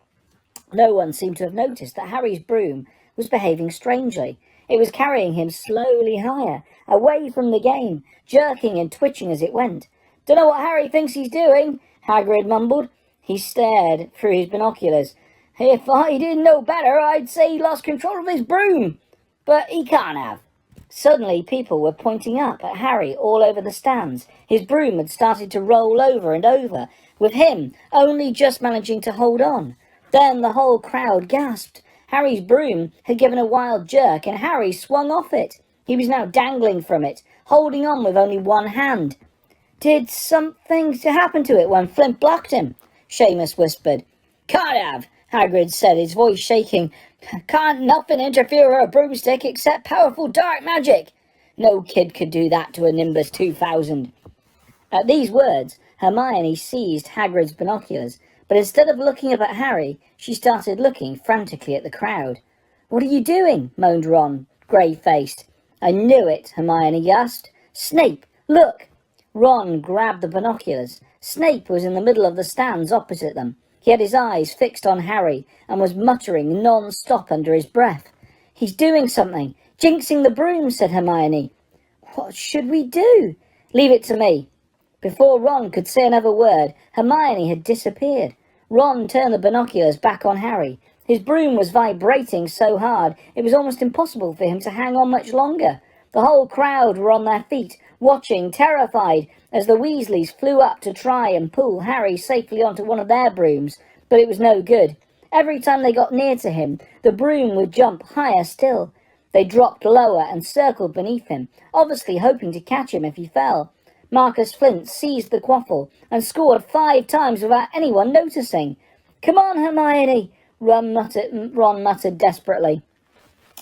No one seemed to have noticed that Harry's broom was behaving strangely. It was carrying him slowly higher, away from the game, jerking and twitching as it went. "Dunno what Harry thinks he's doing," Hagrid mumbled. He stared through his binoculars. "If I didn't know better, I'd say he lost control of his broom. But he can't have." Suddenly people were pointing up at Harry all over the stands. His broom had started to roll over and over, with him only just managing to hold on. Then the whole crowd gasped. Harry's broom had given a wild jerk, and Harry swung off it. He was now dangling from it, holding on with only one hand. "Did something happen to it when Flint blocked him?" Seamus whispered. "Can't have," Hagrid said, his voice shaking. "Can't nothing interfere with a broomstick except powerful dark magic. No kid could do that to a Nimbus 2000. At these words, Hermione seized Hagrid's binoculars, but instead of looking up at Harry, she started looking frantically at the crowd. "What are you doing?" moaned Ron, grey-faced. "I knew it," Hermione gasped. "Snape, look!" Ron grabbed the binoculars. Snape was in the middle of the stands opposite them. He had his eyes fixed on Harry and was muttering non-stop under his breath. "He's doing something. Jinxing the broom," said Hermione. "What should we do?" "Leave it to me." Before Ron could say another word, Hermione had disappeared. Ron turned the binoculars back on Harry. His broom was vibrating so hard it was almost impossible for him to hang on much longer. The whole crowd were on their feet, watching, terrified, as the Weasleys flew up to try and pull Harry safely onto one of their brooms, but it was no good. Every time they got near to him, the broom would jump higher still. They dropped lower and circled beneath him, obviously hoping to catch him if he fell. Marcus Flint seized the quaffle and scored 5 times without anyone noticing. "Come on, Hermione," Ron muttered desperately.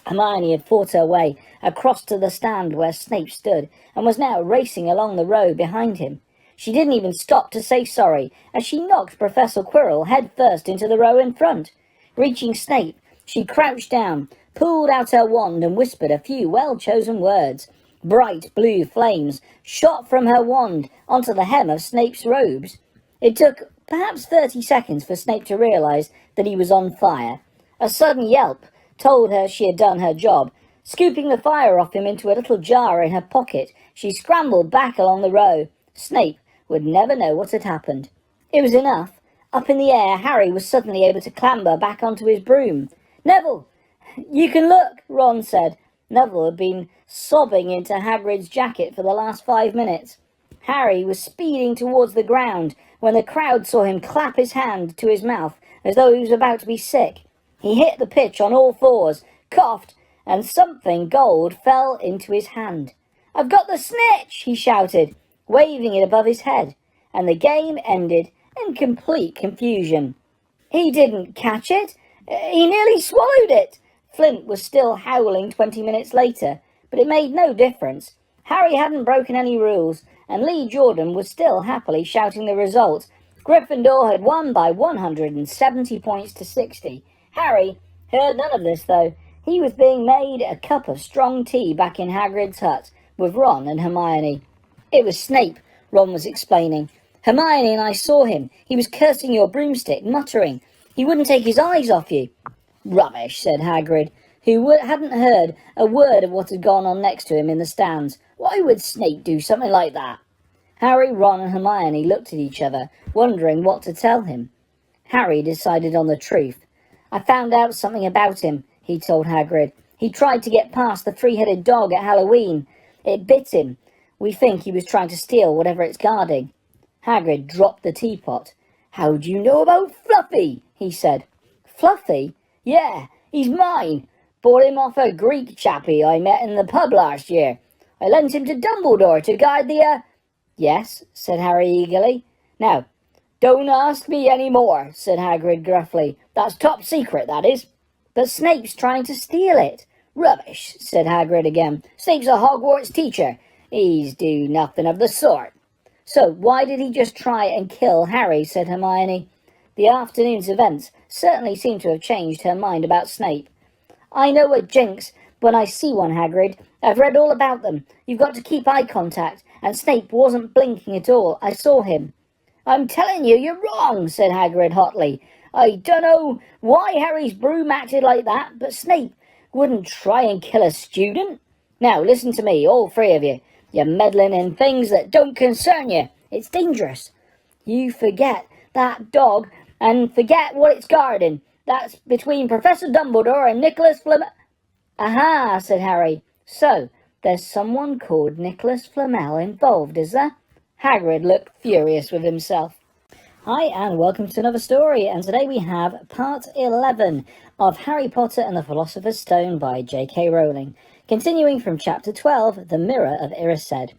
Hermione had fought her way across to the stand where Snape stood and was now racing along the row behind him. She didn't even stop to say sorry as she knocked Professor Quirrell head first into the row in front. Reaching Snape, she crouched down, pulled out her wand and whispered a few well-chosen words. Bright blue flames shot from her wand onto the hem of Snape's robes. It took perhaps 30 seconds for Snape to realise that he was on fire. A sudden yelp told her she had done her job. Scooping the fire off him into a little jar in her pocket, she scrambled back along the row. Snape would never know what had happened. It was enough. Up in the air, Harry was suddenly able to clamber back onto his broom. "Neville, you can look," Ron said. Neville had been sobbing into Hagrid's jacket for the last 5 minutes. Harry was speeding towards the ground when the crowd saw him clap his hand to his mouth as though he was about to be sick. He hit the pitch on all fours, coughed, and something gold fell into his hand. "I've got the snitch!" he shouted, waving it above his head, and the game ended in complete confusion. "He didn't catch it. He nearly swallowed it." Flint was still howling 20 minutes later, but it made no difference. Harry hadn't broken any rules, and Lee Jordan was still happily shouting the result. Gryffindor had won by 170 points to 60. Harry heard none of this, though. He was being made a cup of strong tea back in Hagrid's hut, with Ron and Hermione. "It was Snape," Ron was explaining. "Hermione and I saw him. He was cursing your broomstick, muttering. He wouldn't take his eyes off you." "Rubbish," said Hagrid, who hadn't heard a word of what had gone on next to him in the stands. "Why would Snape do something like that?" Harry, Ron and Hermione looked at each other, wondering what to tell him. Harry decided on the truth. "I found out something about him," he told Hagrid. "He tried to get past the 3-headed dog at Halloween. It bit him. We think he was trying to steal whatever it's guarding." Hagrid dropped the teapot. "How do you know about Fluffy?" he said. "Fluffy? Yeah, he's mine. Bought him off a Greek chappie I met in the pub last year. I lent him to Dumbledore to guide the, Yes, said Harry eagerly. Now, don't ask me any more, said Hagrid gruffly. That's top secret, that is. But Snape's trying to steal it. Rubbish, said Hagrid again. Snape's a Hogwarts teacher. He's do nothing of the sort. So why did he just try and kill Harry, said Hermione. The afternoon's events certainly seemed to have changed her mind about Snape. I know a jinx when I see one, Hagrid. I've read all about them. You've got to keep eye contact, and Snape wasn't blinking at all. I saw him. I'm telling you, you're wrong, said Hagrid hotly. I dunno why Harry's broom acted like that, but Snape wouldn't try and kill a student. Now, listen to me, all three of you. You're meddling in things that don't concern you. It's dangerous. You forget that dog and forget what it's guarding. That's between Professor Dumbledore and Nicholas Flamel. Aha, said Harry. So, there's someone called Nicholas Flamel involved, is there? Hagrid looked furious with himself. Hi, and welcome to another story, and today we have part 11 of Harry Potter and the Philosopher's Stone by J.K. Rowling, continuing from chapter 12, The Mirror of Erised.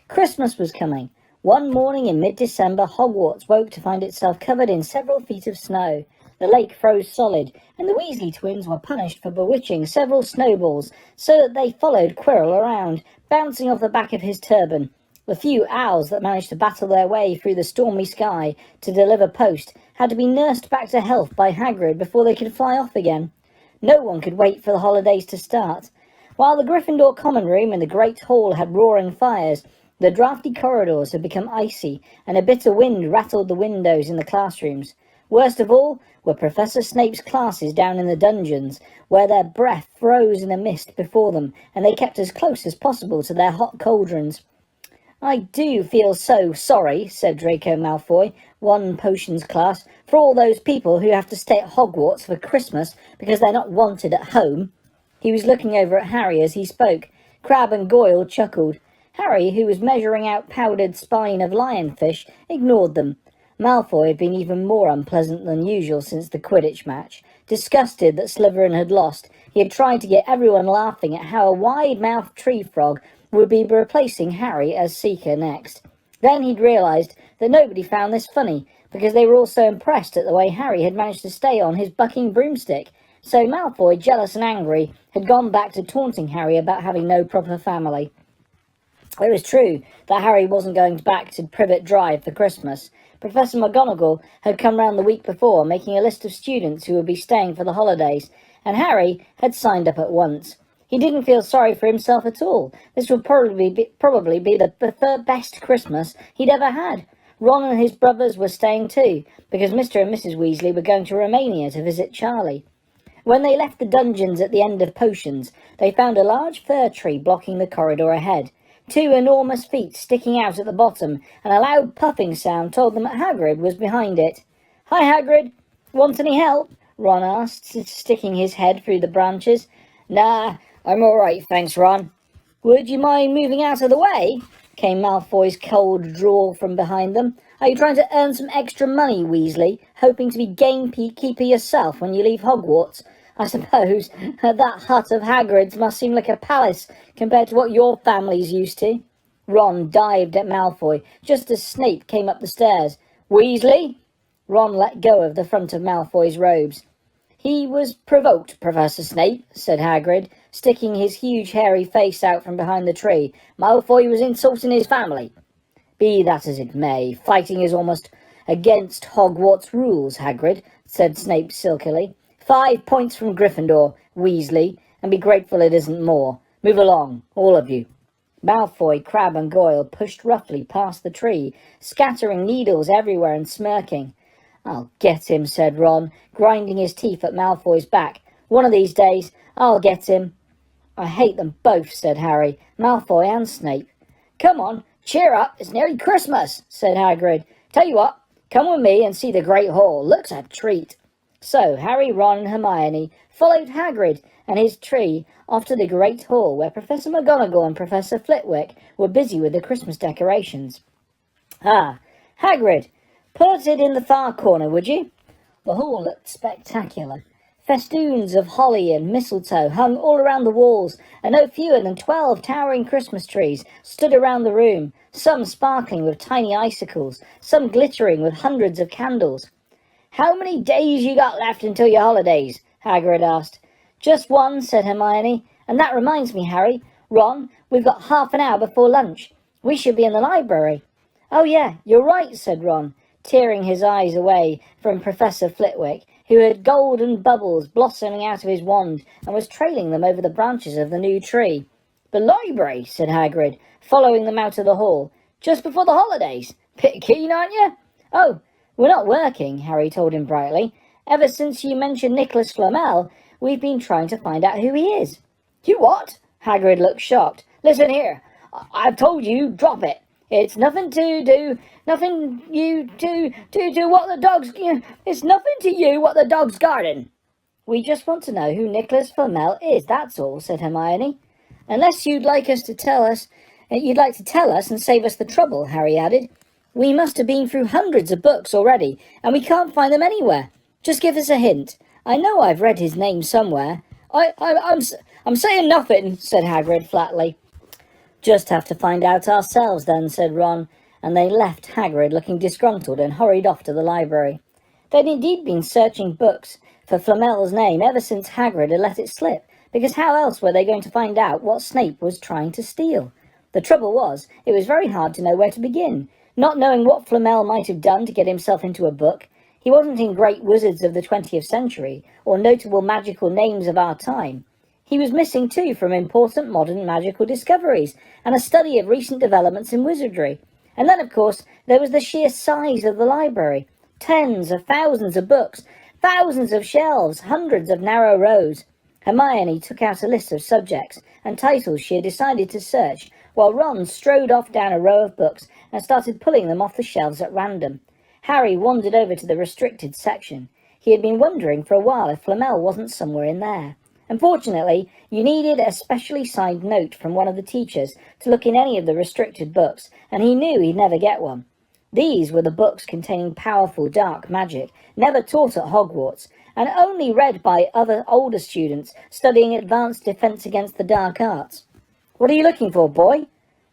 Christmas was coming. One morning in mid-December, Hogwarts woke to find itself covered in several feet of snow. The lake froze solid, and the Weasley twins were punished for bewitching several snowballs so that they followed Quirrell around, bouncing off the back of his turban. The few owls that managed to battle their way through the stormy sky to deliver post had to be nursed back to health by Hagrid before they could fly off again. No one could wait for the holidays to start. While the Gryffindor common room and the Great Hall had roaring fires, the drafty corridors had become icy, and a bitter wind rattled the windows in the classrooms. Worst of all were Professor Snape's classes down in the dungeons, where their breath froze in a mist before them, and they kept as close as possible to their hot cauldrons. I do feel so sorry, said Draco Malfoy, one potions class, for all those people who have to stay at Hogwarts for Christmas because they're not wanted at home. He was looking over at Harry as he spoke. Crabbe and Goyle chuckled. Harry, who was measuring out powdered spine of lionfish, ignored them. Malfoy had been even more unpleasant than usual since the Quidditch match. Disgusted that Slytherin had lost, he had tried to get everyone laughing at how a wide-mouthed tree frog would be replacing Harry as Seeker next. Then he'd realised that nobody found this funny, because they were all so impressed at the way Harry had managed to stay on his bucking broomstick. So Malfoy, jealous and angry, had gone back to taunting Harry about having no proper family. It was true that Harry wasn't going back to Privet Drive for Christmas. Professor McGonagall had come round the week before, making a list of students who would be staying for the holidays, and Harry had signed up at once. He didn't feel sorry for himself at all. This would probably be the best Christmas he'd ever had. Ron and his brothers were staying too, because Mr. and Mrs. Weasley were going to Romania to visit Charlie. When they left the dungeons at the end of potions, they found a large fir tree blocking the corridor ahead. Two enormous feet sticking out at the bottom, and a loud puffing sound told them that Hagrid was behind it. "Hi, Hagrid. Want any help?" Ron asked, sticking his head through the branches. "Nah, I'm all right, thanks, Ron." "Would you mind moving out of the way?" came Malfoy's cold drawl from behind them. "Are you trying to earn some extra money, Weasley, hoping to be gamekeeper yourself when you leave Hogwarts? I suppose that hut of Hagrid's must seem like a palace compared to what your family's used to." Ron dived at Malfoy just as Snape came up the stairs. "Weasley?" Ron let go of the front of Malfoy's robes. "He was provoked, Professor Snape," said Hagrid, sticking his huge hairy face out from behind the tree. "Malfoy was insulting his family." "Be that as it may, fighting is almost against Hogwarts rules, Hagrid," said Snape silkily. 5 points from Gryffindor, Weasley, and be grateful it isn't more. Move along, all of you." Malfoy, Crabbe and Goyle pushed roughly past the tree, scattering needles everywhere and smirking. "I'll get him," said Ron, grinding his teeth at Malfoy's back. "One of these days, I'll get him." "I hate them both," said Harry, "Malfoy and Snape." "Come on, cheer up, it's nearly Christmas," said Hagrid. "Tell you what, come with me and see the Great Hall. Looks a treat." So Harry, Ron and Hermione followed Hagrid and his tree off to the Great Hall, where Professor McGonagall and Professor Flitwick were busy with the Christmas decorations. "Ah, Hagrid, put it in the far corner, would you?" The hall looked spectacular. Festoons of holly and mistletoe hung all around the walls, and no fewer than 12 towering Christmas trees stood around the room, some sparkling with tiny icicles, some glittering with hundreds of candles. "How many days you got left until your holidays?" Hagrid asked. "Just one," said Hermione. "And that reminds me, Harry. Ron, we've got half an hour before lunch. We should be in the library." "Oh, yeah, you're right," said Ron, tearing his eyes away from Professor Flitwick, who had golden bubbles blossoming out of his wand and was trailing them over the branches of the new tree. "The library," said Hagrid, following them out of the hall. "Just before the holidays. Bit keen, aren't you?" "Oh, we're not working," Harry told him brightly. "Ever since you mentioned Nicholas Flamel, we've been trying to find out who he is." "You what?" Hagrid looked shocked. "Listen here. I've told you, drop it. It's nothing to do what the dogs... It's nothing to you what the dog's garden." "We just want to know who Nicholas Flamel is, that's all," said Hermione. "Unless you'd like to tell us and save us the trouble," Harry added. "We must have been through hundreds of books already, and we can't find them anywhere. Just give us a hint. I know I've read his name somewhere." I'm saying nothing," said Hagrid flatly. "Just have to find out ourselves then," said Ron, and they left Hagrid looking disgruntled and hurried off to the library. They'd indeed been searching books for Flamel's name ever since Hagrid had let it slip, because how else were they going to find out what Snape was trying to steal? The trouble was, it was very hard to know where to begin, not knowing what Flamel might have done to get himself into a book. He wasn't in great wizards of the 20th century, or notable magical names of our time. He was missing, too, from important modern magical discoveries, and a study of recent developments in wizardry. And then, of course, there was the sheer size of the library. Tens of thousands of books, thousands of shelves, hundreds of narrow rows. Hermione took out a list of subjects and titles she had decided to search, while Ron strode off down a row of books and started pulling them off the shelves at random. Harry wandered over to the restricted section. He had been wondering for a while if Flamel wasn't somewhere in there. Unfortunately, you needed a specially signed note from one of the teachers to look in any of the restricted books, and he knew he'd never get one. These were the books containing powerful dark magic, never taught at Hogwarts, and only read by other older students studying advanced defense against the dark arts. "What are you looking for, boy?"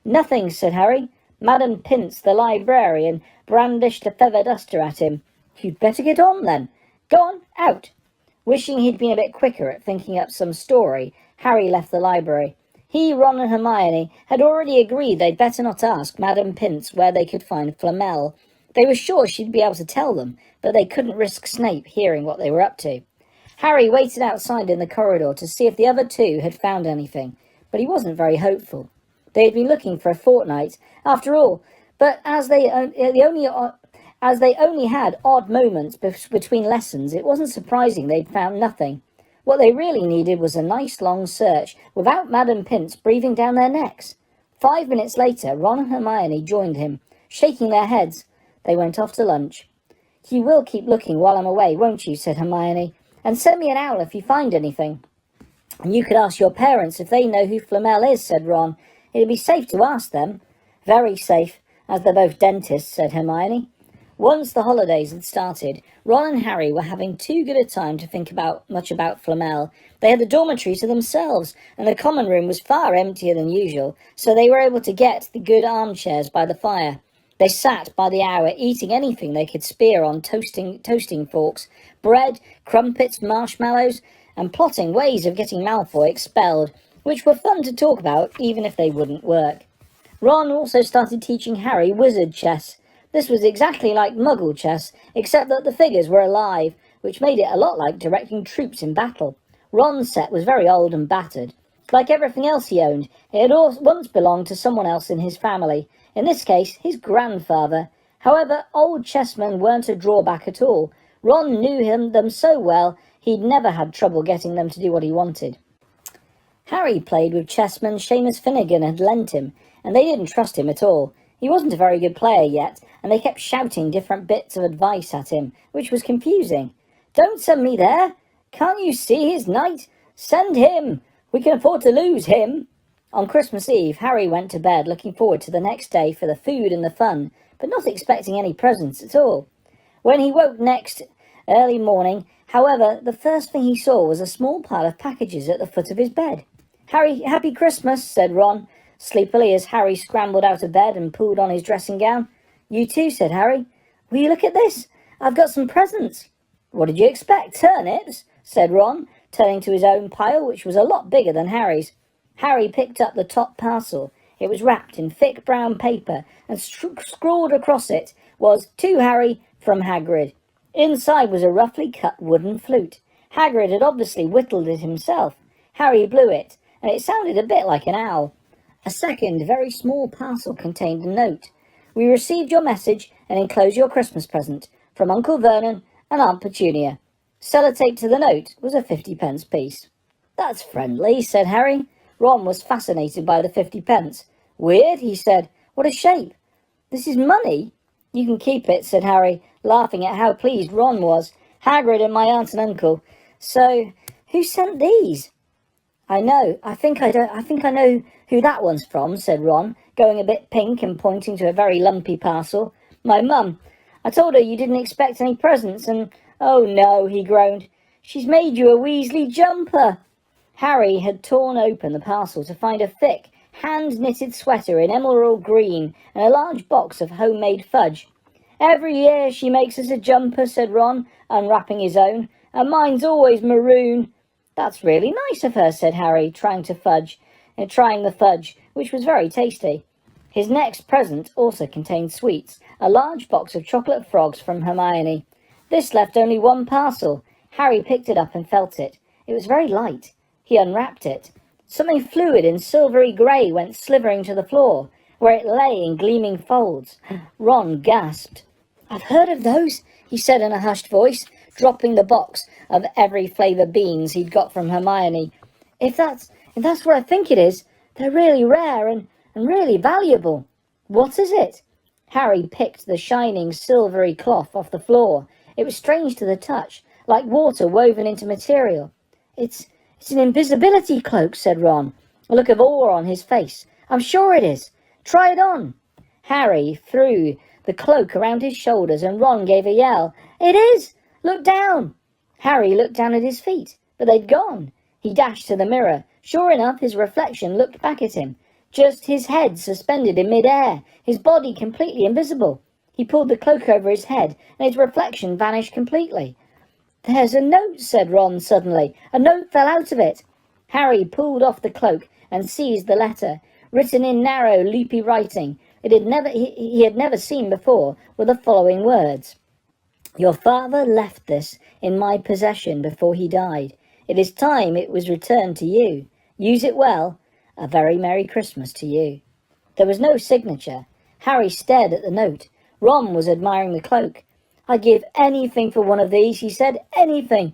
"Nothing," said Harry. Madam Pince, the librarian, brandished a feather duster at him. "You'd better get on, then. Go on, out." Wishing he'd been a bit quicker at thinking up some story, Harry left the library. He, Ron and Hermione had already agreed they'd better not ask Madam Pince where they could find Flamel. They were sure she'd be able to tell them, but they couldn't risk Snape hearing what they were up to. Harry waited outside in the corridor to see if the other two had found anything, but he wasn't very hopeful. They had been looking for a fortnight, after all, but as they only had odd moments between lessons, it wasn't surprising they'd found nothing. What they really needed was a nice long search, without Madam Pince breathing down their necks. 5 minutes later, Ron and Hermione joined him, shaking their heads. They went off to lunch. "You will keep looking while I'm away, won't you?" said Hermione. "And send me an owl if you find anything." "And you could ask your parents if they know who Flamel is," said Ron. "It'd be safe to ask them." "Very safe, as they're both dentists," said Hermione. Once the holidays had started, Ron and Harry were having too good a time to think much about Flamel. They had the dormitory to themselves, and the common room was far emptier than usual, so they were able to get the good armchairs by the fire. They sat by the hour, eating anything they could spear on toasting forks, bread, crumpets, marshmallows, and plotting ways of getting Malfoy expelled, which were fun to talk about, even if they wouldn't work. Ron also started teaching Harry wizard chess. This was exactly like Muggle chess, except that the figures were alive, which made it a lot like directing troops in battle. Ron's set was very old and battered. Like everything else he owned, it had once belonged to someone else in his family, in this case his grandfather. However, old chessmen weren't a drawback at all. Ron knew them so well, he'd never had trouble getting them to do what he wanted. Harry played with chessmen Seamus Finnegan had lent him, and they didn't trust him at all. He wasn't a very good player yet, and they kept shouting different bits of advice at him, which was confusing. "Don't send me there. Can't you see his knight? Send him. We can afford to lose him." On Christmas Eve, Harry went to bed looking forward to the next day for the food and the fun, but not expecting any presents at all. When he woke next early morning, However, the first thing he saw was a small pile of packages at the foot of his bed. "Harry, happy Christmas," said Ron, sleepily as Harry scrambled out of bed and pulled on his dressing gown. "You too," said Harry. "Will you look at this? I've got some presents." "What did you expect, turnips?" said Ron, turning to his own pile, which was a lot bigger than Harry's. Harry picked up the top parcel. It was wrapped in thick brown paper, and scrawled across it was, "To Harry, from Hagrid." Inside was a roughly cut wooden flute. Hagrid had obviously whittled it himself. Harry blew it, and it sounded a bit like an owl. A second, very small parcel contained a note. "We received your message and enclose your Christmas present from Uncle Vernon and Aunt Petunia." Sellotape to the note was a 50-pence piece. "That's friendly," said Harry. Ron was fascinated by the 50-pence. "Weird," he said. "What a shape. This is money." "You can keep it," said Harry, laughing at how pleased Ron was. "Hagrid and my aunt and uncle. So, who sent these?" I think I know who that one's from," said Ron, going a bit pink and pointing to a very lumpy parcel. "My mum. I told her you didn't expect any presents, and—" "Oh no," he groaned. "She's made you a Weasley jumper." Harry had torn open the parcel to find a thick, hand-knitted sweater in emerald green and a large box of homemade fudge. "Every year she makes us a jumper," said Ron, unwrapping his own, "and mine's always maroon." "That's really nice of her," said Harry, trying the fudge, which was very tasty. His next present also contained sweets, a large box of chocolate frogs from Hermione. This left only one parcel. Harry picked it up and felt it. It was very light. He unwrapped it. Something fluid and silvery grey went slithering to the floor, where it lay in gleaming folds. Ron gasped. "I've heard of those," he said in a hushed voice, dropping the box of every flavour beans he'd got from Hermione. If that's what I think it is, they're really rare and really valuable." "What is it?" Harry picked the shining silvery cloth off the floor. It was strange to the touch, like water woven into material. It's an invisibility cloak," said Ron, a look of awe on his face. "I'm sure it is. Try it on." Harry threw the cloak around his shoulders, and Ron gave a yell. "It is! Look down!" Harry looked down at his feet, but they'd gone. He dashed to the mirror. Sure enough, his reflection looked back at him. Just his head suspended in mid-air, his body completely invisible. He pulled the cloak over his head, and his reflection vanished completely. "There's a note," said Ron suddenly. "A note fell out of it." Harry pulled off the cloak and seized the letter. Written in narrow, loopy writing he had never seen before, were the following words. "Your father left this in my possession before he died. It is time it was returned to you. Use it well. A very Merry Christmas to you." There was no signature. Harry stared at the note. Ron was admiring the cloak. "I'd give anything for one of these," he said. "Anything."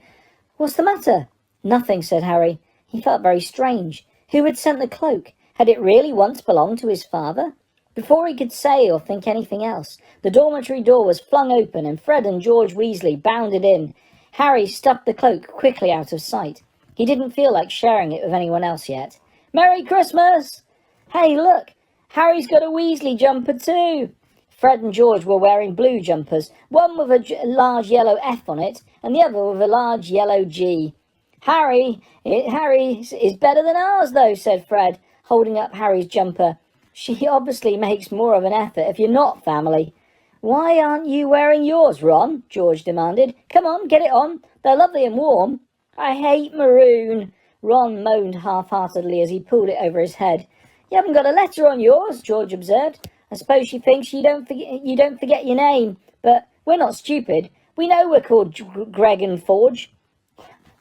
"What's the matter?" "Nothing," said Harry. He felt very strange. Who had sent the cloak? Had it really once belonged to his father? Before he could say or think anything else, the dormitory door was flung open and Fred and George Weasley bounded in. Harry stuffed the cloak quickly out of sight. He didn't feel like sharing it with anyone else yet. "Merry Christmas!" "Hey, look! Harry's got a Weasley jumper too!" Fred and George were wearing blue jumpers, one with a large yellow F on it, and the other with a large yellow G. Harry's is better than ours, though," said Fred, holding up Harry's jumper. "She obviously makes more of an effort if you're not family." "Why aren't you wearing yours, Ron?" George demanded. "Come on, get it on. They're lovely and warm." "I hate maroon," Ron moaned half-heartedly as he pulled it over his head. "You haven't got a letter on yours," George observed. "I suppose she thinks you don't forget your name. But we're not stupid. We know we're called Greg and Forge."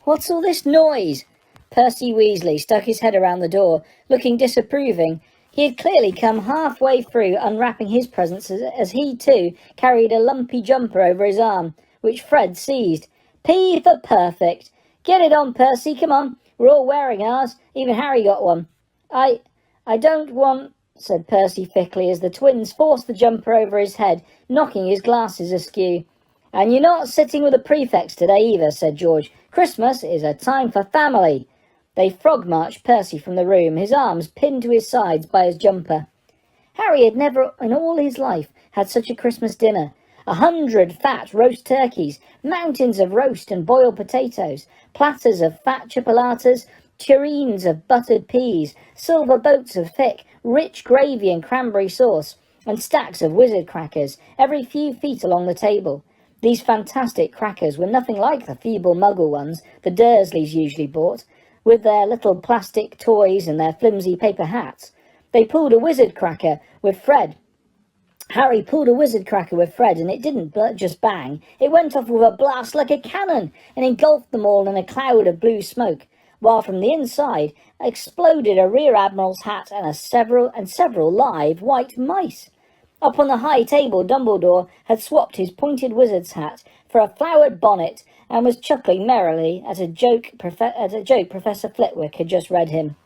"What's all this noise?" Percy Weasley stuck his head around the door, looking disapproving. He had clearly come halfway through unwrapping his presents as he, too, carried a lumpy jumper over his arm, which Fred seized. "P for perfect. Get it on, Percy, come on. We're all wearing ours. Even Harry got one." I don't want," said Percy thickly as the twins forced the jumper over his head, knocking his glasses askew. "And you're not sitting with the prefects today either," said George. "Christmas is a time for family." They frog-marched Percy from the room, his arms pinned to his sides by his jumper. Harry had never in all his life had such a Christmas dinner. 100 fat roast turkeys, mountains of roast and boiled potatoes, platters of fat chipolatas, tureens of buttered peas, silver boats of thick, rich gravy and cranberry sauce, and stacks of wizard crackers every few feet along the table. These fantastic crackers were nothing like the feeble muggle ones the Dursleys usually bought, with their little plastic toys and their flimsy paper hats. They pulled a wizard cracker with Fred. Harry pulled a wizard cracker with Fred, and it didn't just bang. It went off with a blast like a cannon and engulfed them all in a cloud of blue smoke, while from the inside exploded a rear admiral's hat and several live white mice. Up on the high table, Dumbledore had swapped his pointed wizard's hat for a flowered bonnet and was chuckling merrily at a joke Professor Flitwick had just read him.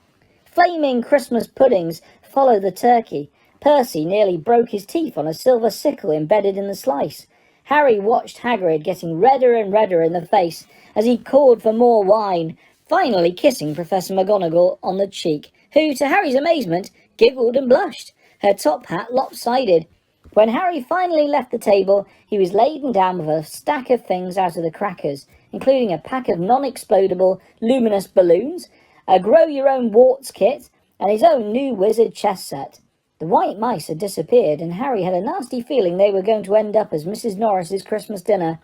Flaming Christmas puddings follow the turkey. Percy nearly broke his teeth on a silver sickle embedded in the slice. Harry watched Hagrid getting redder and redder in the face as he called for more wine, finally kissing Professor McGonagall on the cheek, who, to Harry's amazement, giggled and blushed, her top hat lopsided. When Harry finally left the table, he was laden down with a stack of things out of the crackers, including a pack of non-explodable luminous balloons, a grow-your-own-warts kit, and his own new wizard chess set. The white mice had disappeared, and Harry had a nasty feeling they were going to end up as Mrs. Norris's Christmas dinner.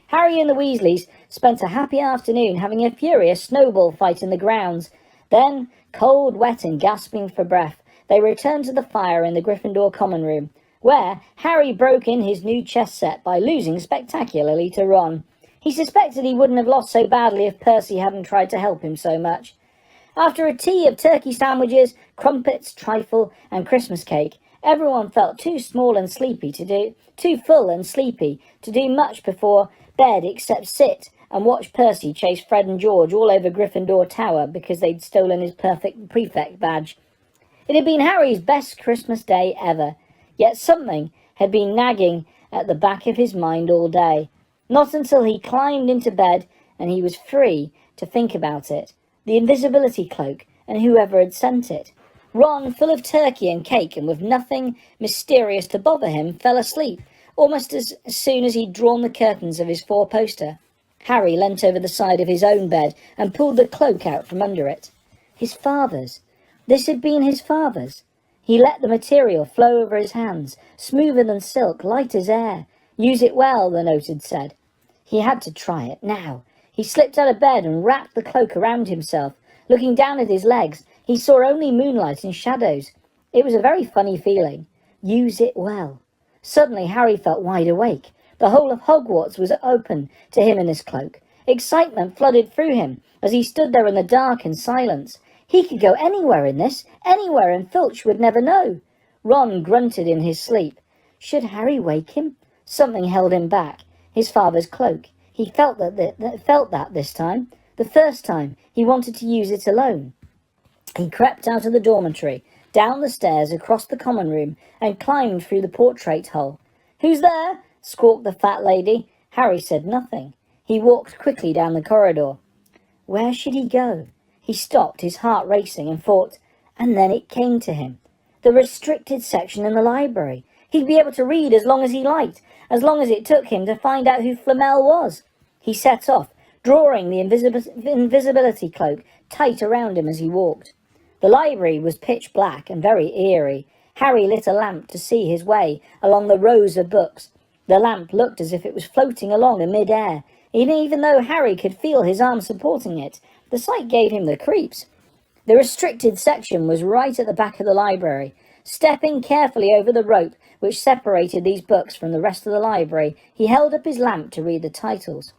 Harry and the Weasleys spent a happy afternoon having a furious snowball fight in the grounds. Then, cold, wet, and gasping for breath, they returned to the fire in the Gryffindor common room, where Harry broke in his new chess set by losing spectacularly to Ron. He suspected he wouldn't have lost so badly if Percy hadn't tried to help him so much. After a tea of turkey sandwiches, crumpets, trifle, and Christmas cake, everyone felt too full and sleepy to do much before bed except sit and watch Percy chase Fred and George all over Gryffindor Tower because they'd stolen his perfect prefect badge. It had been Harry's best Christmas day ever, yet something had been nagging at the back of his mind all day. Not until he climbed into bed and he was free to think about it. The invisibility cloak and whoever had sent it. Ron, full of turkey and cake and with nothing mysterious to bother him, fell asleep almost as soon as he'd drawn the curtains of his four-poster. Harry leant over the side of his own bed and pulled the cloak out from under it. His father's. This had been his father's. He let the material flow over his hands, smoother than silk, light as air. Use it well, the note had said. He had to try it now. He slipped out of bed and wrapped the cloak around himself. Looking down at his legs, he saw only moonlight and shadows. It was a very funny feeling. Use it well. Suddenly Harry felt wide awake. The whole of Hogwarts was open to him in his cloak. Excitement flooded through him as he stood there in the dark and silence. He could go anywhere in this, anywhere, and Filch would never know. Ron grunted in his sleep. Should Harry wake him? Something held him back. His father's cloak. He felt that this time. The first time he wanted to use it alone. He crept out of the dormitory, down the stairs, across the common room, and climbed through the portrait hole. "Who's there?" squawked the fat lady. Harry said nothing. He walked quickly down the corridor. Where should he go? He stopped, his heart racing, and thought, and then it came to him. The restricted section in the library. He'd be able to read as long as he liked, as long as it took him to find out who Flamel was. He set off, drawing the invisibility cloak tight around him as he walked. The library was pitch black and very eerie. Harry lit a lamp to see his way along the rows of books. The lamp looked as if it was floating along in mid-air. Even though Harry could feel his arm supporting it, the sight gave him the creeps. The restricted section was right at the back of the library. Stepping carefully over the rope which separated these books from the rest of the library, he held up his lamp to read the titles.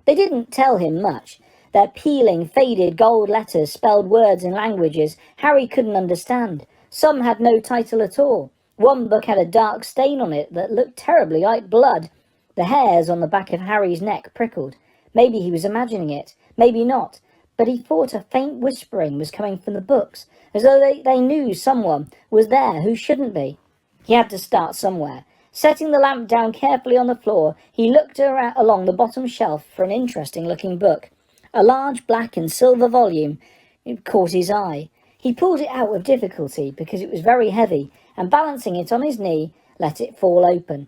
They didn't tell him much. Their peeling, faded gold letters spelled words in languages Harry couldn't understand. Some had no title at all. One book had a dark stain on it that looked terribly like blood. The hairs on the back of Harry's neck prickled. Maybe he was imagining it, maybe not, but he thought a faint whispering was coming from the books, as though they knew someone was there who shouldn't be. He had to start somewhere. Setting the lamp down carefully on the floor, he looked along the bottom shelf for an interesting-looking book. A large black and silver volume caught his eye. He pulled it out with difficulty because it was very heavy, and balancing it on his knee, let it fall open.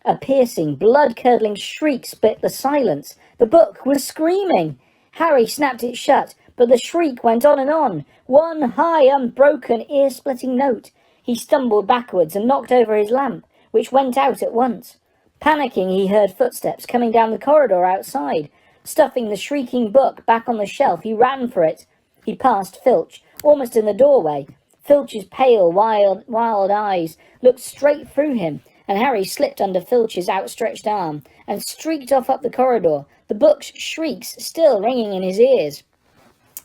A piercing, blood-curdling shriek split the silence. The book was screaming. Harry snapped it shut, but the shriek went on and on, one high, unbroken, ear-splitting note. He stumbled backwards and knocked over his lamp, which went out at once. Panicking, he heard footsteps coming down the corridor outside. Stuffing the shrieking book back on the shelf, he ran for it. He passed Filch, almost in the doorway. Filch's pale, wild eyes looked straight through him, and Harry slipped under Filch's outstretched arm and streaked off up the corridor, the book's shrieks still ringing in his ears.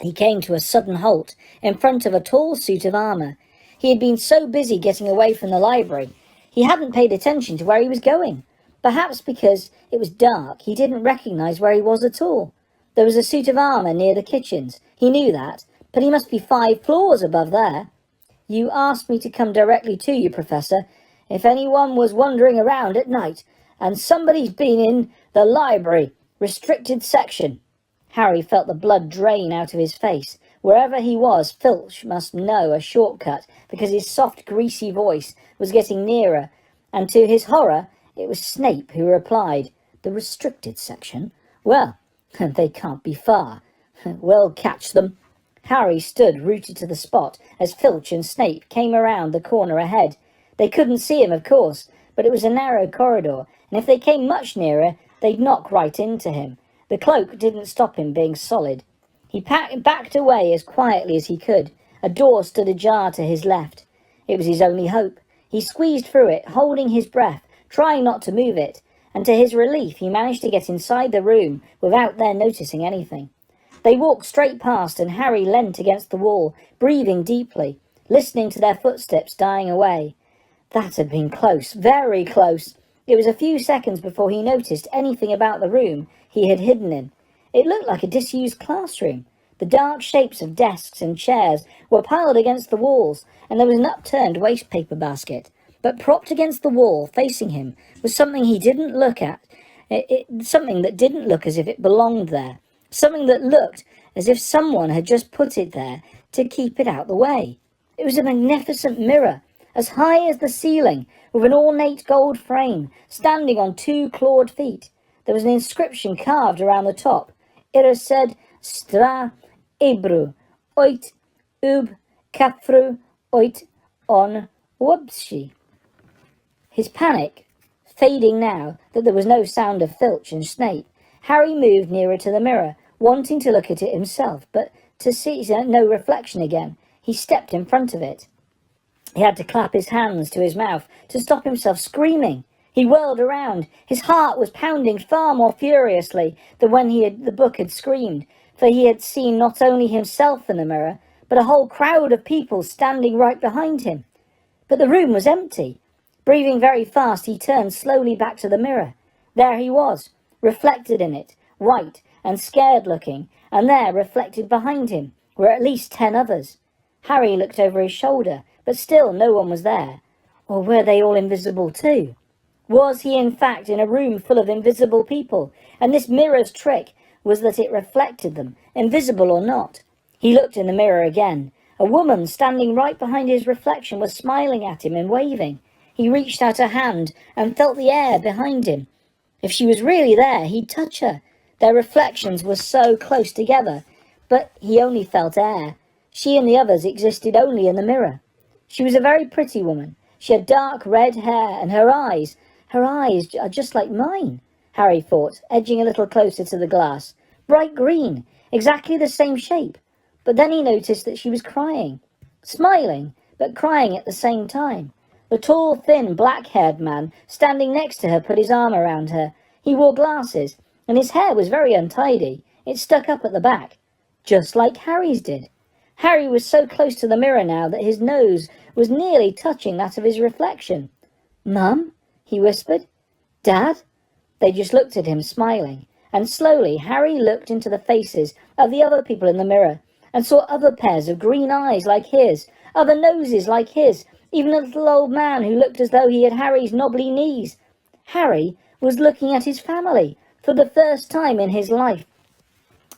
He came to a sudden halt in front of a tall suit of armour. He had been so busy getting away from the library, he hadn't paid attention to where he was going. Perhaps because it was dark, he didn't recognise where he was at all. There was a suit of armour near the kitchens. He knew that, but he must be 5 floors above there. You asked me to come directly to you, Professor. If anyone was wandering around at night, and somebody's been in the library, restricted section. Harry felt the blood drain out of his face. Wherever he was, Filch must know a shortcut, because his soft, greasy voice was getting nearer, and to his horror, it was Snape who replied, "The restricted section? Well, they can't be far. We'll catch them." Harry stood rooted to the spot as Filch and Snape came around the corner ahead. They couldn't see him, of course, but it was a narrow corridor, and if they came much nearer, they'd knock right into him. The cloak didn't stop him being solid. He backed away as quietly as he could. A door stood ajar to his left. It was his only hope. He squeezed through it, holding his breath, trying not to move it, and to his relief he managed to get inside the room without their noticing anything. They walked straight past, and Harry leant against the wall, breathing deeply, listening to their footsteps dying away. That had been close, very close. It was a few seconds before he noticed anything about the room he had hidden in. It looked like a disused classroom. The dark shapes of desks and chairs were piled against the walls, and there was an upturned wastepaper basket. But propped against the wall, facing him, was something he didn't look at. Something that didn't look as if it belonged there. Something that looked as if someone had just put it there to keep it out the way. It was a magnificent mirror, as high as the ceiling, with an ornate gold frame, standing on 2 clawed feet. There was an inscription carved around the top. It said, "Stra Ebru, oit ub kapfru oit on wubshi." His panic fading now that there was no sound of Filch and Snape, Harry moved nearer to the mirror, wanting to look at it himself, but to see no reflection again. He stepped in front of it. He had to clap his hands to his mouth to stop himself screaming. He whirled around. His heart was pounding far more furiously than when the book had screamed, for he had seen not only himself in the mirror, but a whole crowd of people standing right behind him. But the room was empty. Breathing very fast, he turned slowly back to the mirror. There he was, reflected in it, white and scared-looking, and there, reflected behind him, were at least 10 others. Harry looked over his shoulder, but still no one was there. Or were they all invisible too? Was he in fact in a room full of invisible people, and this mirror's trick was that it reflected them, invisible or not? He looked in the mirror again. A woman standing right behind his reflection was smiling at him and waving. He reached out a hand and felt the air behind him. If she was really there, he'd touch her. Their reflections were so close together, but he only felt air. She and the others existed only in the mirror. She was a very pretty woman. She had dark red hair, and her eyes are just like mine, Harry thought, edging a little closer to the glass. Bright green, exactly the same shape. But then he noticed that she was crying. Smiling, but crying at the same time. The tall, thin, black-haired man standing next to her put his arm around her. He wore glasses, and his hair was very untidy. It stuck up at the back, just like Harry's did. Harry was so close to the mirror now that his nose was nearly touching that of his reflection. "Mum?" he whispered. "Dad?" They just looked at him, smiling, and slowly Harry looked into the faces of the other people in the mirror, and saw other pairs of green eyes like his, other noses like his, even a little old man who looked as though he had Harry's knobbly knees. Harry was looking at his family for the first time in his life.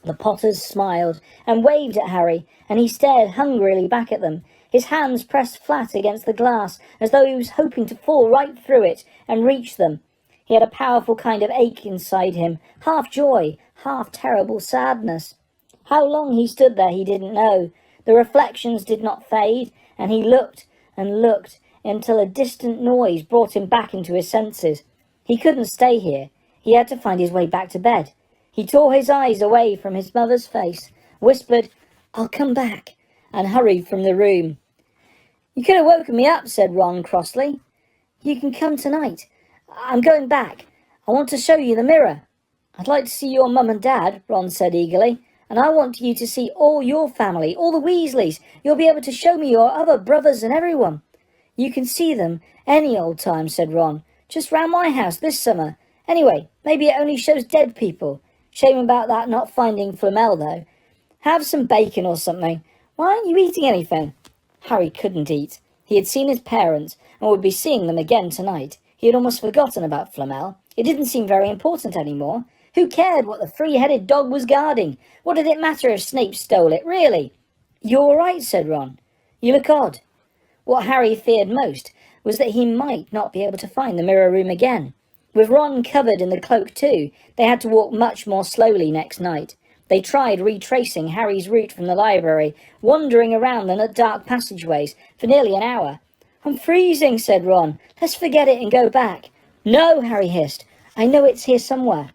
The Potters smiled and waved at Harry, and he stared hungrily back at them, his hands pressed flat against the glass as though he was hoping to fall right through it and reach them. He had a powerful kind of ache inside him, half joy, half terrible sadness. How long he stood there he didn't know. The reflections did not fade, and he looked and looked until a distant noise brought him back into his senses. He couldn't stay here. He had to find his way back to bed. He tore his eyes away from his mother's face, whispered, "I'll come back," and hurried from the room. "You could have woken me up," said Ron crossly. "You can come tonight. I'm going back. I want to show you the mirror." "I'd like to see your mum and dad," Ron said eagerly. "And I want you to see all your family, all the Weasleys. You'll be able to show me your other brothers and everyone." "You can see them any old time," said Ron. "Just round my house this summer. Anyway, maybe it only shows dead people. Shame about that not finding Flamel, though. Have some bacon or something. Why aren't you eating anything?" Harry couldn't eat. He had seen his parents and would be seeing them again tonight. He had almost forgotten about Flamel. It didn't seem very important anymore. Who cared what the three-headed dog was guarding? What did it matter if Snape stole it, really? "You all right?" said Ron. "You look odd." What Harry feared most was that he might not be able to find the mirror room again. With Ron covered in the cloak too, they had to walk much more slowly next night. They tried retracing Harry's route from the library, wandering around the dark passageways for nearly an hour. "I'm freezing," said Ron. "Let's forget it and go back." "No," Harry hissed. "I know it's here somewhere."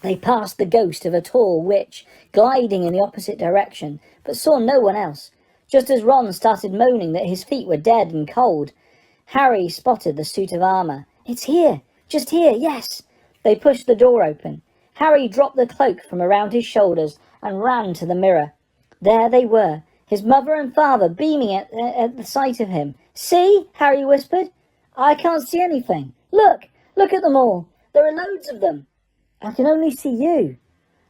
They passed the ghost of a tall witch, gliding in the opposite direction, but saw no one else. Just as Ron started moaning that his feet were dead and cold, Harry spotted the suit of armour. "It's here! Just here, yes!" They pushed the door open. Harry dropped the cloak from around his shoulders and ran to the mirror. There they were, his mother and father beaming at the sight of him. "See?" Harry whispered. "I can't see anything. Look! Look at them all! There are loads of them." "I can only see you."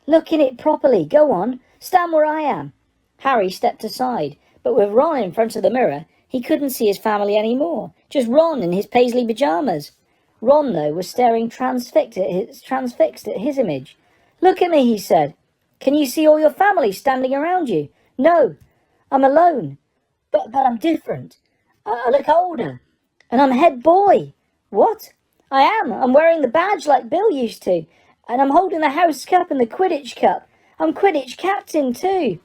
"Look in it properly. Go on. Stand where I am." Harry stepped aside, but with Ron in front of the mirror, he couldn't see his family any more. Just Ron in his paisley pyjamas. Ron, though, was staring transfixed at his image. "Look at me," he said. "Can you see all your family standing around you?" "No, I'm alone. But I'm different. I look older. And I'm head boy." "What?" "I am. I'm wearing the badge like Bill used to. And I'm holding the house cup and the Quidditch cup. I'm Quidditch captain too."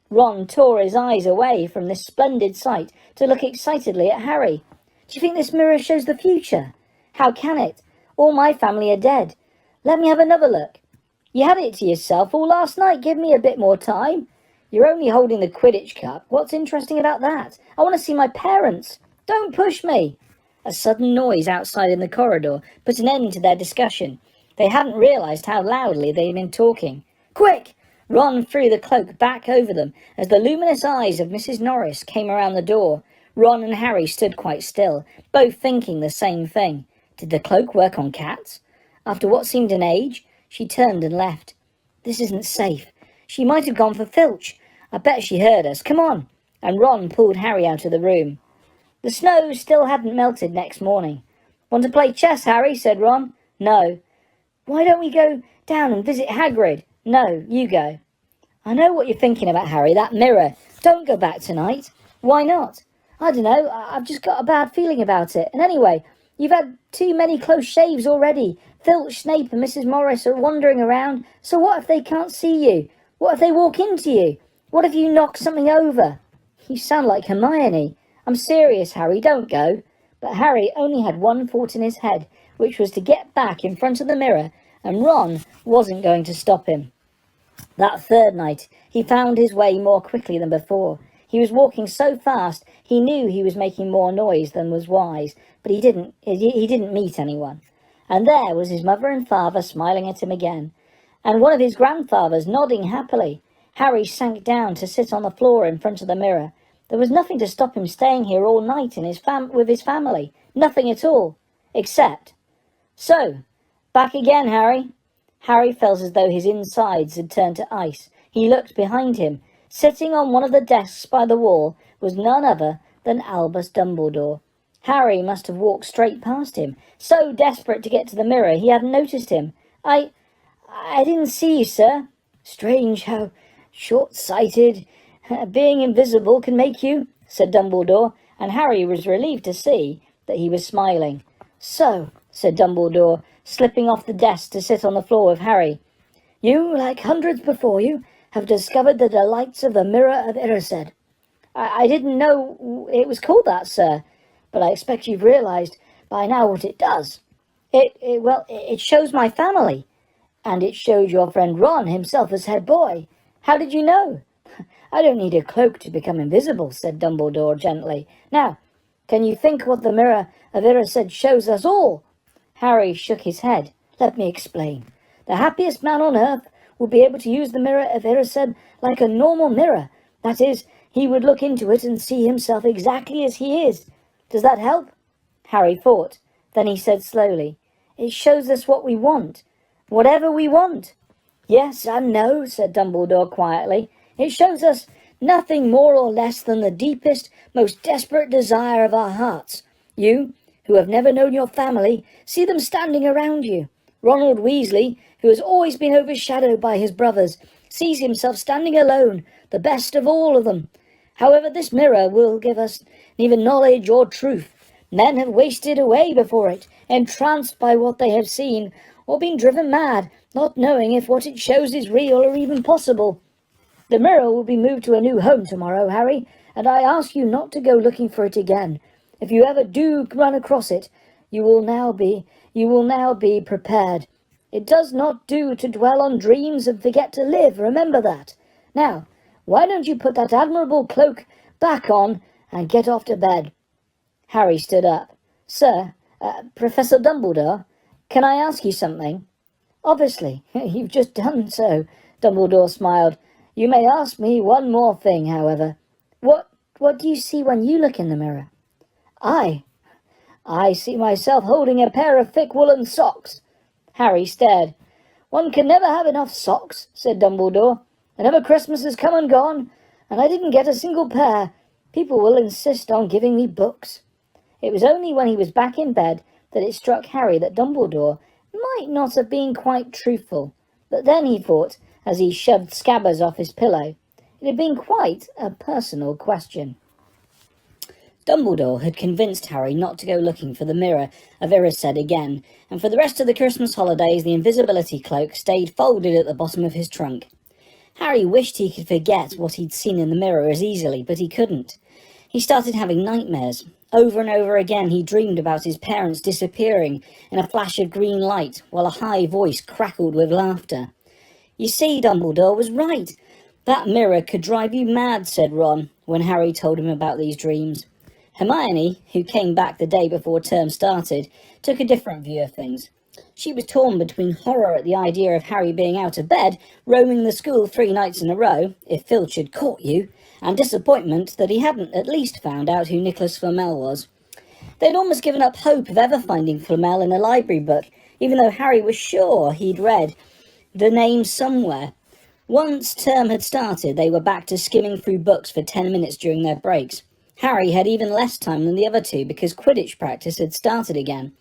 Ron tore his eyes away from this splendid sight to look excitedly at Harry. "Do you think this mirror shows the future?" "How can it? All my family are dead. Let me have another look." "You had it to yourself all last night. Give me a bit more time." "You're only holding the Quidditch cup. What's interesting about that? I want to see my parents." "Don't push me." A sudden noise outside in the corridor put an end to their discussion. They hadn't realised how loudly they'd been talking. "Quick!" Ron threw the cloak back over them as the luminous eyes of Mrs. Norris came around the door. Ron and Harry stood quite still, both thinking the same thing. Did the cloak work on cats? After what seemed an age, she turned and left. "This isn't safe. She might have gone for Filch. I bet she heard us. Come on." And Ron pulled Harry out of the room. The snow still hadn't melted next morning. "Want to play chess, Harry?" said Ron. "No." "Why don't we go down and visit Hagrid?" "No, you go." "I know what you're thinking about, Harry, that mirror. Don't go back tonight." "Why not?" "I don't know. I've just got a bad feeling about it. And anyway, you've had too many close shaves already. Filch, Snape and Mrs. Morris are wandering around. So what if they can't see you? What if they walk into you? What if you knock something over?" "You sound like Hermione." "I'm serious, Harry. Don't go." But Harry only had one thought in his head, which was to get back in front of the mirror, and Ron wasn't going to stop him. That third night, he found his way more quickly than before. He was walking so fast, he knew he was making more noise than was wise, but he didn't meet anyone. And there was his mother and father smiling at him again, and one of his grandfathers nodding happily. Harry sank down to sit on the floor in front of the mirror. There was nothing to stop him staying here all night with his family. Nothing at all. Except... "So, back again, Harry." Harry felt as though his insides had turned to ice. He looked behind him. Sitting on one of the desks by the wall was none other than Albus Dumbledore. Harry must have walked straight past him. So desperate to get to the mirror, he hadn't noticed him. I didn't see you, sir." "Strange how short-sighted being invisible can make you," said Dumbledore, and Harry was relieved to see that he was smiling. "So, said Dumbledore, slipping off the desk to sit on the floor with Harry. "You, like hundreds before you, have discovered the delights of the Mirror of Erised." I didn't know it was called that, sir, but I expect you've realised by now what it does. It shows my family, and it shows your friend Ron himself as head boy. How did you know?" "I don't need a cloak to become invisible," said Dumbledore gently. "Now, can you think what the Mirror of Erised shows us all?" Harry shook his head. "Let me explain. The happiest man on earth would be able to use the Mirror of Erised like a normal mirror. That is, he would look into it and see himself exactly as he is. Does that help?" Harry thought. Then he said slowly, "It shows us what we want. Whatever we want." "Yes and no," said Dumbledore quietly. "It shows us nothing more or less than the deepest, most desperate desire of our hearts. You, who have never known your family, see them standing around you. Ronald Weasley, who has always been overshadowed by his brothers, sees himself standing alone, the best of all of them. However, this mirror will give us neither knowledge or truth. Men have wasted away before it, entranced by what they have seen, or been driven mad, not knowing if what it shows is real or even possible. The mirror will be moved to a new home tomorrow, Harry, and I ask you not to go looking for it again. If you ever do run across it, you will now be prepared. It does not do to dwell on dreams and forget to live, remember that. Now, why don't you put that admirable cloak back on and get off to bed?" Harry stood up. "Sir, Professor Dumbledore, can I ask you something?" "Obviously, you've just done so," Dumbledore smiled. "You may ask me one more thing, however. What do you see when you look in the mirror?" I see myself holding a pair of thick woolen socks." Harry stared. "One can never have enough socks," said Dumbledore. "Another Christmas has come and gone, and I didn't get a single pair. People will insist on giving me books." It was only when he was back in bed that it struck Harry that Dumbledore might not have been quite truthful. But then he thought, as he shoved Scabbers off his pillow, it had been quite a personal question. Dumbledore had convinced Harry not to go looking for the Mirror of Erised again, and for the rest of the Christmas holidays the invisibility cloak stayed folded at the bottom of his trunk. Harry wished he could forget what he'd seen in the mirror as easily, but he couldn't. He started having nightmares. Over and over again he dreamed about his parents disappearing in a flash of green light, while a high voice crackled with laughter. "You see, Dumbledore was right. That mirror could drive you mad," said Ron, when Harry told him about these dreams. Hermione, who came back the day before term started, took a different view of things. She was torn between horror at the idea of Harry being out of bed, roaming the school 3 nights in a row, if Filch had caught you, and disappointment that he hadn't at least found out who Nicholas Flamel was. They'd almost given up hope of ever finding Flamel in a library book, even though Harry was sure he'd read the name somewhere. Once term had started, they were back to skimming through books for 10 minutes during their breaks. Harry had even less time than the other two because Quidditch practice had started again.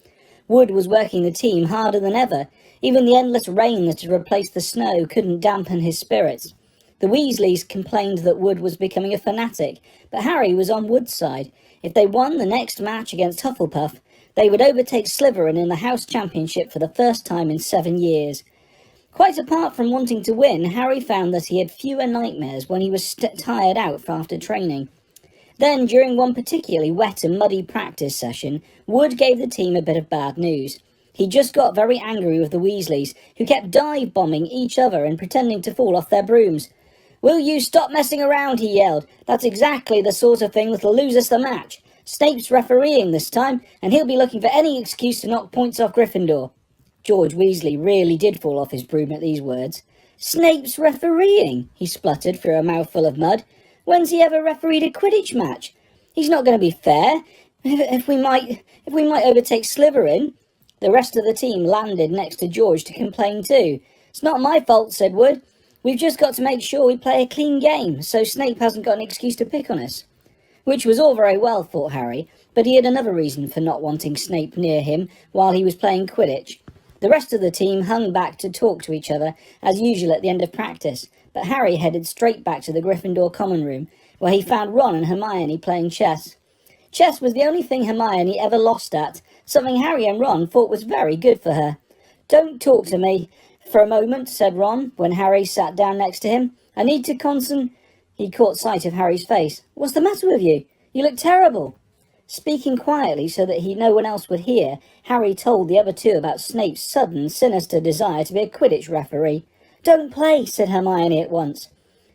Wood was working the team harder than ever. Even the endless rain that had replaced the snow couldn't dampen his spirits. The Weasleys complained that Wood was becoming a fanatic, but Harry was on Wood's side. If they won the next match against Hufflepuff, they would overtake Slytherin in the House Championship for the first time in 7 years. Quite apart from wanting to win, Harry found that he had fewer nightmares when he was tired out after training. Then, during one particularly wet and muddy practice session, Wood gave the team a bit of bad news. He just got very angry with the Weasleys, who kept dive-bombing each other and pretending to fall off their brooms. "Will you stop messing around?" he yelled. "That's exactly the sort of thing that'll lose us the match. Snape's refereeing this time, and he'll be looking for any excuse to knock points off Gryffindor." George Weasley really did fall off his broom at these words. "Snape's refereeing?" he spluttered through a mouthful of mud. "When's he ever refereed a Quidditch match? He's not going to be fair. If we might overtake Slytherin." The rest of the team landed next to George to complain too. "It's not my fault," said Wood. "We've just got to make sure we play a clean game, so Snape hasn't got an excuse to pick on us." Which was all very well, thought Harry, but he had another reason for not wanting Snape near him while he was playing Quidditch. The rest of the team hung back to talk to each other, as usual at the end of practice, but Harry headed straight back to the Gryffindor common room, where he found Ron and Hermione playing chess. Chess was the only thing Hermione ever lost at, something Harry and Ron thought was very good for her. "Don't talk to me for a moment," said Ron, when Harry sat down next to him. "I need to He caught sight of Harry's face. "What's the matter with you? You look terrible." Speaking quietly so that no one else would hear, Harry told the other two about Snape's sudden, sinister desire to be a Quidditch referee. "Don't play," said Hermione at once.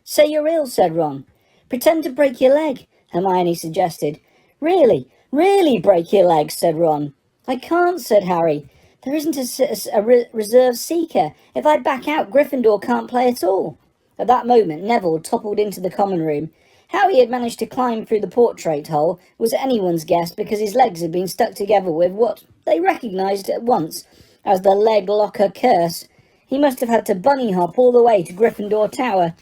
"Say you're ill," said Ron. "Pretend to break your leg," Hermione suggested. Really break your leg," said Ron. "I can't," said Harry. "There isn't a reserve seeker. If I back out, Gryffindor can't play at all." At that moment, Neville toppled into the common room. How he had managed to climb through the portrait hole was anyone's guess, because his legs had been stuck together with what they recognised at once as the leg locker curse. He must have had to bunny hop all the way to Gryffindor Tower.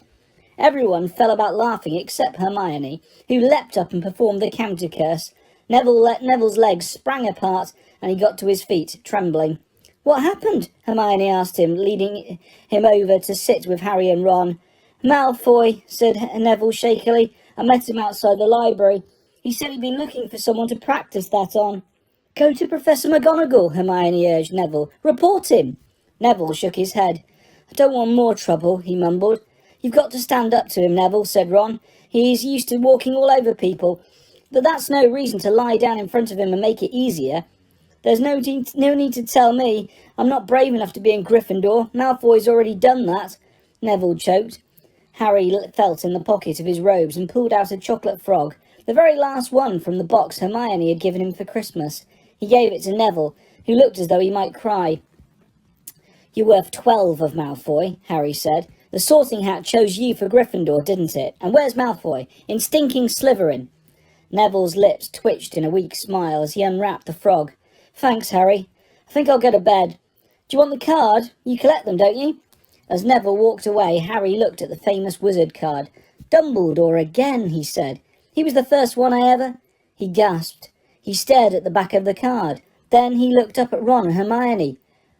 Everyone fell about laughing except Hermione, who leapt up and performed the counter curse. Neville's legs sprang apart, and he got to his feet, trembling. "What happened?" Hermione asked him, leading him over to sit with Harry and Ron. "Malfoy," said Neville shakily. "I met him outside the library. He said he'd been looking for someone to practice that on." "Go to Professor McGonagall," Hermione urged Neville. "Report him." Neville shook his head. "I don't want more trouble," he mumbled. "You've got to stand up to him, Neville," said Ron. "He's used to walking all over people. But that's no reason to lie down in front of him and make it easier. There's no need to tell me. I'm not brave enough to be in Gryffindor. Malfoy's already done that." Neville choked. Harry felt in the pocket of his robes and pulled out a chocolate frog, the very last one from the box Hermione had given him for Christmas. He gave it to Neville, who looked as though he might cry. "You're worth 12 of Malfoy," Harry said. "The Sorting Hat chose you for Gryffindor, didn't it? And where's Malfoy? In stinking Slytherin." Neville's lips twitched in a weak smile as he unwrapped the frog. "Thanks, Harry. I think I'll go to bed. Do you want the card? You collect them, don't you?" As Neville walked away, Harry looked at the famous wizard card. "Dumbledore again," he said. "He was the first one I ever—" He gasped. He stared at the back of the card. Then he looked up at Ron and Hermione.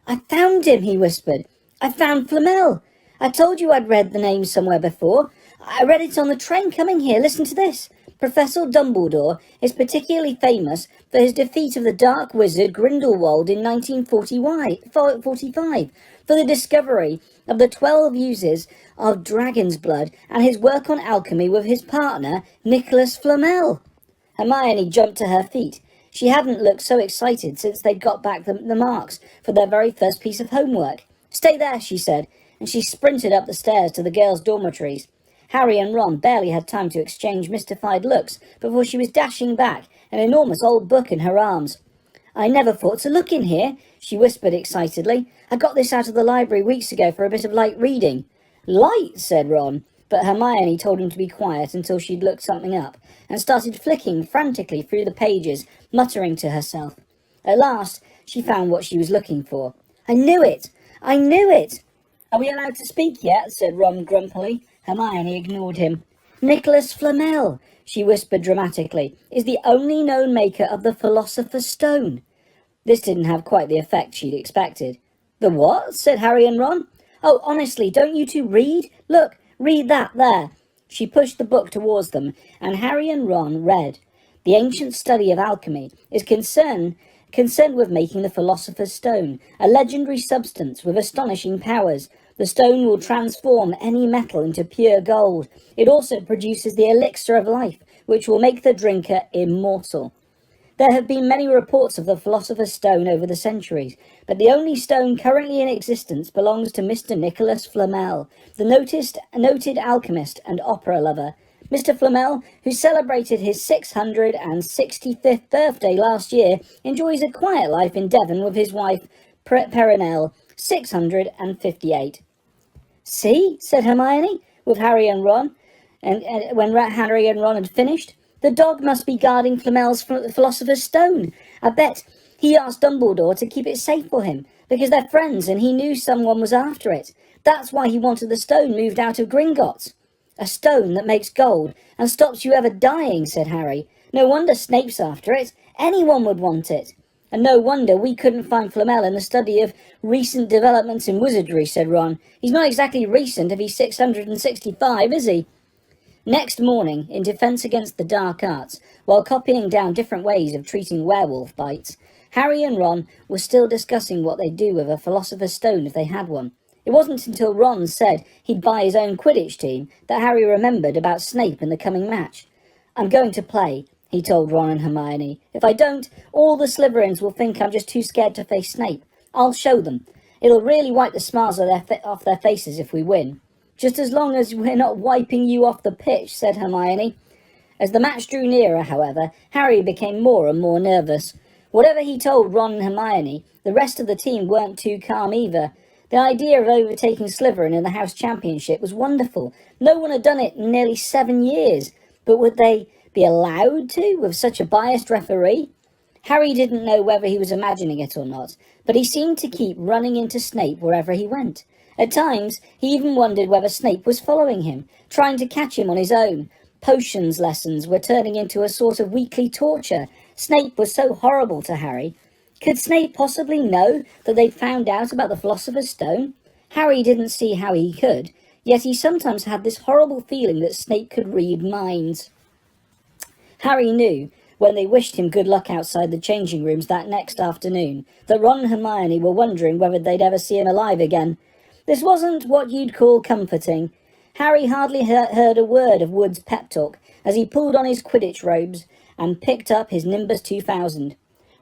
"I found him," he whispered. "I found Flamel. I told you I'd read the name somewhere before. I read it on the train coming here. Listen to this. Professor Dumbledore is particularly famous for his defeat of the dark wizard Grindelwald in 1945, for the discovery of the 12 uses of dragon's blood, and his work on alchemy with his partner, Nicholas Flamel." Hermione jumped to her feet. She hadn't looked so excited since they'd got back the marks for their very first piece of homework. "Stay there," she said, and she sprinted up the stairs to the girls' dormitories. Harry and Ron barely had time to exchange mystified looks before she was dashing back, an enormous old book in her arms. "I never thought to look in here," she whispered excitedly. "I got this out of the library weeks ago for a bit of light reading." "Light," said Ron, but Hermione told him to be quiet until she'd looked something up, and started flicking frantically through the pages, muttering to herself. At last, she found what she was looking for. "I knew it! I knew it!" "Are we allowed to speak yet?" said Ron grumpily. Hermione ignored him. "Nicholas Flamel," she whispered dramatically, "is the only known maker of the Philosopher's Stone." This didn't have quite the effect she'd expected. "The what?" said Harry and Ron. "Oh, honestly, don't you two read? Look, read that there." She pushed the book towards them, and Harry and Ron read. "The ancient study of alchemy is concerned with making the Philosopher's Stone, a legendary substance with astonishing powers. The stone will transform any metal into pure gold. It also produces the elixir of life, which will make the drinker immortal. There have been many reports of the Philosopher's Stone over the centuries, but the only stone currently in existence belongs to Mr. Nicholas Flamel, the noted alchemist and opera lover. Mr. Flamel, who celebrated his 665th birthday last year, enjoys a quiet life in Devon with his wife, Perenelle, 658. "See," said Hermione, with Harry and Ron, and when Harry and Ron had finished. "The dog must be guarding Flamel's Philosopher's Stone. I bet he asked Dumbledore to keep it safe for him, because they're friends and he knew someone was after it. That's why he wanted the stone moved out of Gringotts." "A stone that makes gold and stops you ever dying," said Harry. "No wonder Snape's after it. Anyone would want it." "And no wonder we couldn't find Flamel in the study of recent developments in wizardry," said Ron. "He's not exactly recent if he's 665, is he?" Next morning, in defence against the dark arts, while copying down different ways of treating werewolf bites, Harry and Ron were still discussing what they'd do with a Philosopher's Stone if they had one. It wasn't until Ron said he'd buy his own Quidditch team that Harry remembered about Snape and the coming match. "I'm going to play," he told Ron and Hermione. "If I don't, all the Slytherins will think I'm just too scared to face Snape. I'll show them. It'll really wipe the smiles off their faces if we win." "Just as long as we're not wiping you off the pitch," said Hermione. As the match drew nearer, however, Harry became more and more nervous. Whatever he told Ron and Hermione, the rest of the team weren't too calm either. The idea of overtaking Slytherin in the House Championship was wonderful. No one had done it in nearly 7 years. But would they be allowed to, with such a biased referee? Harry didn't know whether he was imagining it or not, but he seemed to keep running into Snape wherever he went. At times, he even wondered whether Snape was following him, trying to catch him on his own. Potions lessons were turning into a sort of weekly torture. Snape was so horrible to Harry. Could Snape possibly know that they'd found out about the Philosopher's Stone? Harry didn't see how he could, yet he sometimes had this horrible feeling that Snape could read minds. Harry knew, when they wished him good luck outside the changing rooms that next afternoon, that Ron and Hermione were wondering whether they'd ever see him alive again. This wasn't what you'd call comforting. Harry hardly heard a word of Wood's pep talk as he pulled on his Quidditch robes and picked up his Nimbus 2000.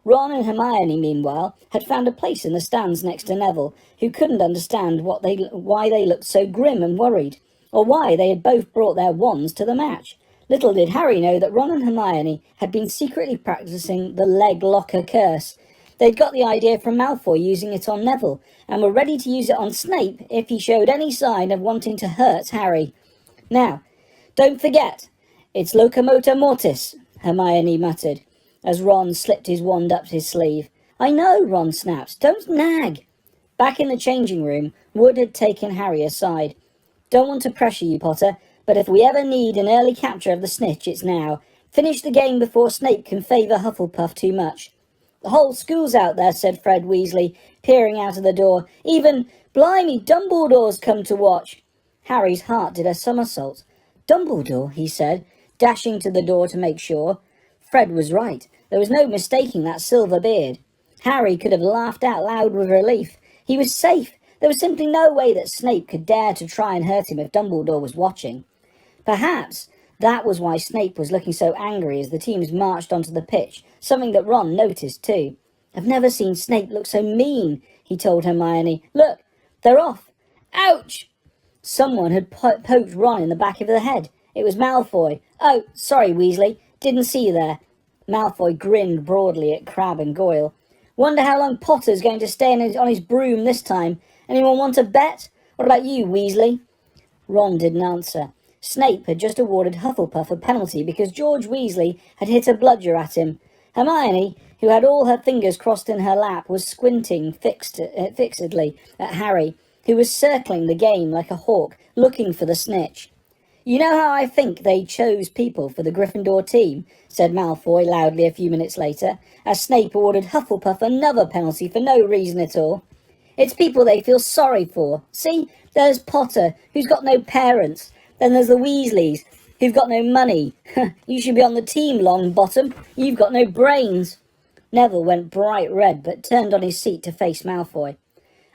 Ron and Hermione, meanwhile, had found a place in the stands next to Neville, who couldn't understand why they looked so grim and worried, or why they had both brought their wands to the match. Little did Harry know that Ron and Hermione had been secretly practising the leg locker curse. They'd got the idea from Malfoy using it on Neville, and were ready to use it on Snape if he showed any sign of wanting to hurt Harry. "Now, don't forget, it's locomotor mortis," Hermione muttered, as Ron slipped his wand up his sleeve. "I know," Ron snapped. "Don't nag." Back in the changing room, Wood had taken Harry aside. "Don't want to pressure you, Potter, but if we ever need an early capture of the snitch, it's now. Finish the game before Snape can favour Hufflepuff too much." "The whole school's out there," said Fred Weasley, peering out of the door. "Even, blimey, Dumbledore's come to watch." Harry's heart did a somersault. "Dumbledore," he said, dashing to the door to make sure. Fred was right. There was no mistaking that silver beard. Harry could have laughed out loud with relief. He was safe. There was simply no way that Snape could dare to try and hurt him if Dumbledore was watching. Perhaps that was why Snape was looking so angry as the teams marched onto the pitch, something that Ron noticed too. "I've never seen Snape look so mean," he told Hermione. "Look, they're off." "Ouch!" Someone had poked Ron in the back of the head. It was Malfoy. "Oh, sorry, Weasley. Didn't see you there." Malfoy grinned broadly at Crabbe and Goyle. "Wonder how long Potter's going to stay on his broom this time. Anyone want to bet? What about you, Weasley?" Ron didn't answer. Snape had just awarded Hufflepuff a penalty because George Weasley had hit a bludger at him. Hermione, who had all her fingers crossed in her lap, was squinting fixedly at Harry, who was circling the game like a hawk, looking for the snitch. "You know how I think they chose people for the Gryffindor team," said Malfoy loudly a few minutes later, as Snape awarded Hufflepuff another penalty for no reason at all. "It's people they feel sorry for. See, there's Potter, who's got no parents. Then there's the Weasleys, who've got no money. You should be on the team, Longbottom. You've got no brains." Neville went bright red, but turned on his seat to face Malfoy.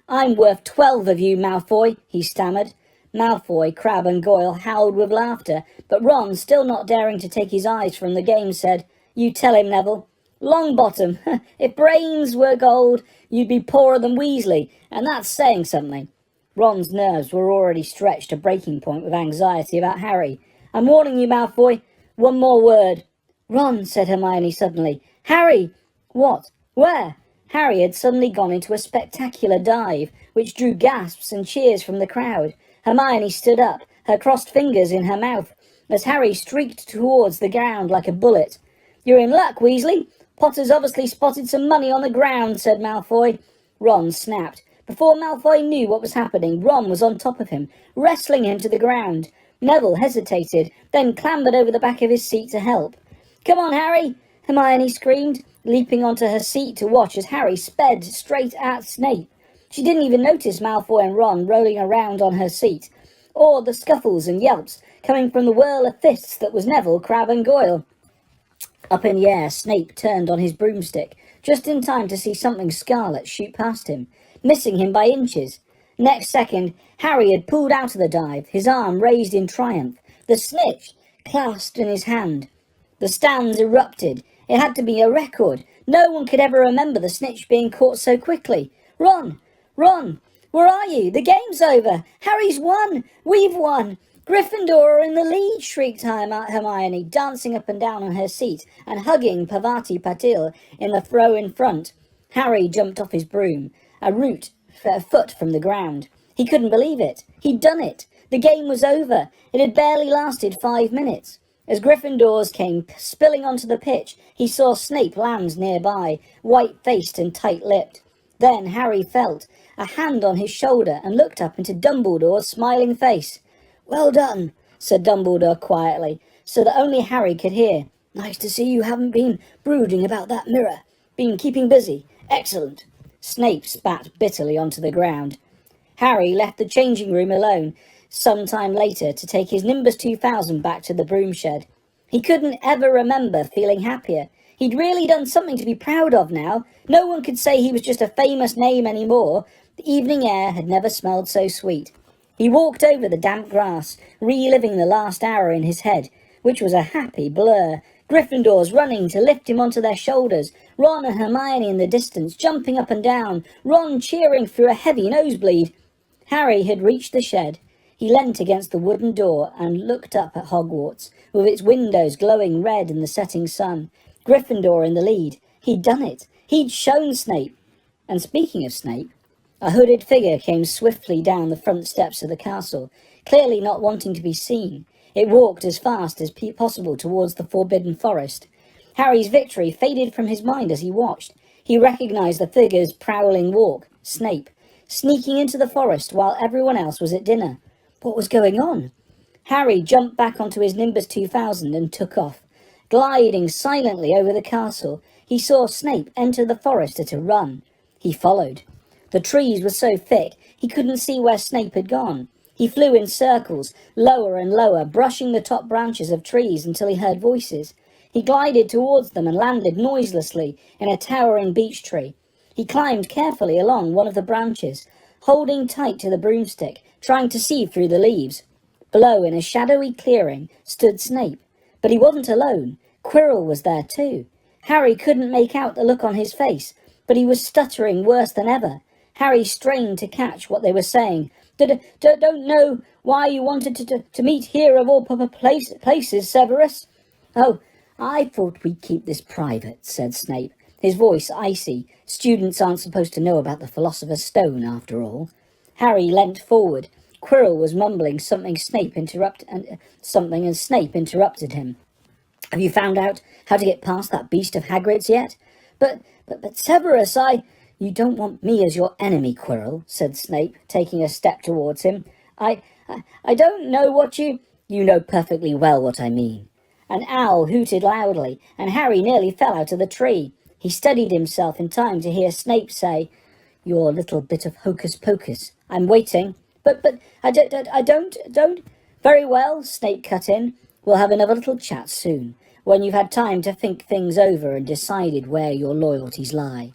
"I'm worth 12 of you, Malfoy," he stammered. Malfoy, Crabbe and Goyle howled with laughter, but Ron, still not daring to take his eyes from the game, said, "You tell him, Neville." "Longbottom, if brains were gold, you'd be poorer than Weasley, and that's saying something." Ron's nerves were already stretched to breaking point with anxiety about Harry. "I'm warning you, Malfoy. One more word." "Ron," said Hermione suddenly. "Harry!" "What? Where?" Harry had suddenly gone into a spectacular dive, which drew gasps and cheers from the crowd. Hermione stood up, her crossed fingers in her mouth, as Harry streaked towards the ground like a bullet. "You're in luck, Weasley. Potter's obviously spotted some money on the ground," said Malfoy. Ron snapped. Before Malfoy knew what was happening, Ron was on top of him, wrestling him to the ground. Neville hesitated, then clambered over the back of his seat to help. "Come on, Harry!" Hermione screamed, leaping onto her seat to watch as Harry sped straight at Snape. She didn't even notice Malfoy and Ron rolling around on her seat, or the scuffles and yelps coming from the whirl of fists that was Neville, Crabbe and Goyle. Up in the air, Snape turned on his broomstick, just in time to see something scarlet shoot past him, missing him by inches. Next second, Harry had pulled out of the dive, his arm raised in triumph, the snitch clasped in his hand. The stands erupted. It had to be a record. No one could ever remember the snitch being caught so quickly. Ron! Ron! Where are you? The game's over! Harry's won! We've won! Gryffindor are in the lead, shrieked Hermione, dancing up and down on her seat and hugging Pavati Patil in the row in front. Harry jumped off his broom, a foot from the ground. He couldn't believe it. He'd done it. The game was over. It had barely lasted 5 minutes. As Gryffindors came spilling onto the pitch, he saw Snape land nearby, white-faced and tight-lipped. Then Harry felt a hand on his shoulder and looked up into Dumbledore's smiling face. "Well done," said Dumbledore quietly, so that only Harry could hear. "Nice to see you haven't been brooding about that mirror. Been keeping busy. Excellent." Snape spat bitterly onto the ground. Harry left the changing room alone some time later to take his Nimbus 2000 back to the broom shed. He couldn't ever remember feeling happier. He'd really done something to be proud of now. No one could say he was just a famous name anymore. The evening air had never smelled so sweet. He walked over the damp grass, reliving the last hour in his head, which was a happy blur. Gryffindors running to lift him onto their shoulders, Ron and Hermione in the distance, jumping up and down, Ron cheering through a heavy nosebleed. Harry had reached the shed. He leant against the wooden door and looked up at Hogwarts, with its windows glowing red in the setting sun. Gryffindor in the lead. He'd done it. He'd shown Snape. And speaking of Snape, a hooded figure came swiftly down the front steps of the castle, clearly not wanting to be seen. It walked as fast as possible towards the Forbidden Forest. Harry's victory faded from his mind as he watched. He recognised the figure's prowling walk, Snape, sneaking into the forest while everyone else was at dinner. What was going on? Harry jumped back onto his Nimbus 2000 and took off. Gliding silently over the castle, he saw Snape enter the forest at a run. He followed. The trees were so thick he couldn't see where Snape had gone. He flew in circles, lower and lower, brushing the top branches of trees until he heard voices. He glided towards them and landed noiselessly in a towering beech tree. He climbed carefully along one of the branches, holding tight to the broomstick, trying to see through the leaves. Below, in a shadowy clearing, stood Snape. But he wasn't alone. Quirrell was there too. Harry couldn't make out the look on his face, but he was stuttering worse than ever. Harry strained to catch what they were saying. Don't know why you wanted to meet here of all places, Severus." "Oh, I thought we'd keep this private," said Snape, his voice icy. "Students aren't supposed to know about the Philosopher's Stone, after all." Harry leant forward. Quirrell was mumbling something, and Snape interrupted him. "Have you found out how to get past that beast of Hagrid's yet?" But Severus, "You don't want me as your enemy, Quirrell," said Snape, taking a step towards him. I don't know what you..." "You know perfectly well what I mean." An owl hooted loudly, and Harry nearly fell out of the tree. He steadied himself in time to hear Snape say, "Your little bit of hocus-pocus. I'm waiting." But I don't... "Very well," Snape cut in. "We'll have another little chat soon, when you've had time to think things over and decided where your loyalties lie."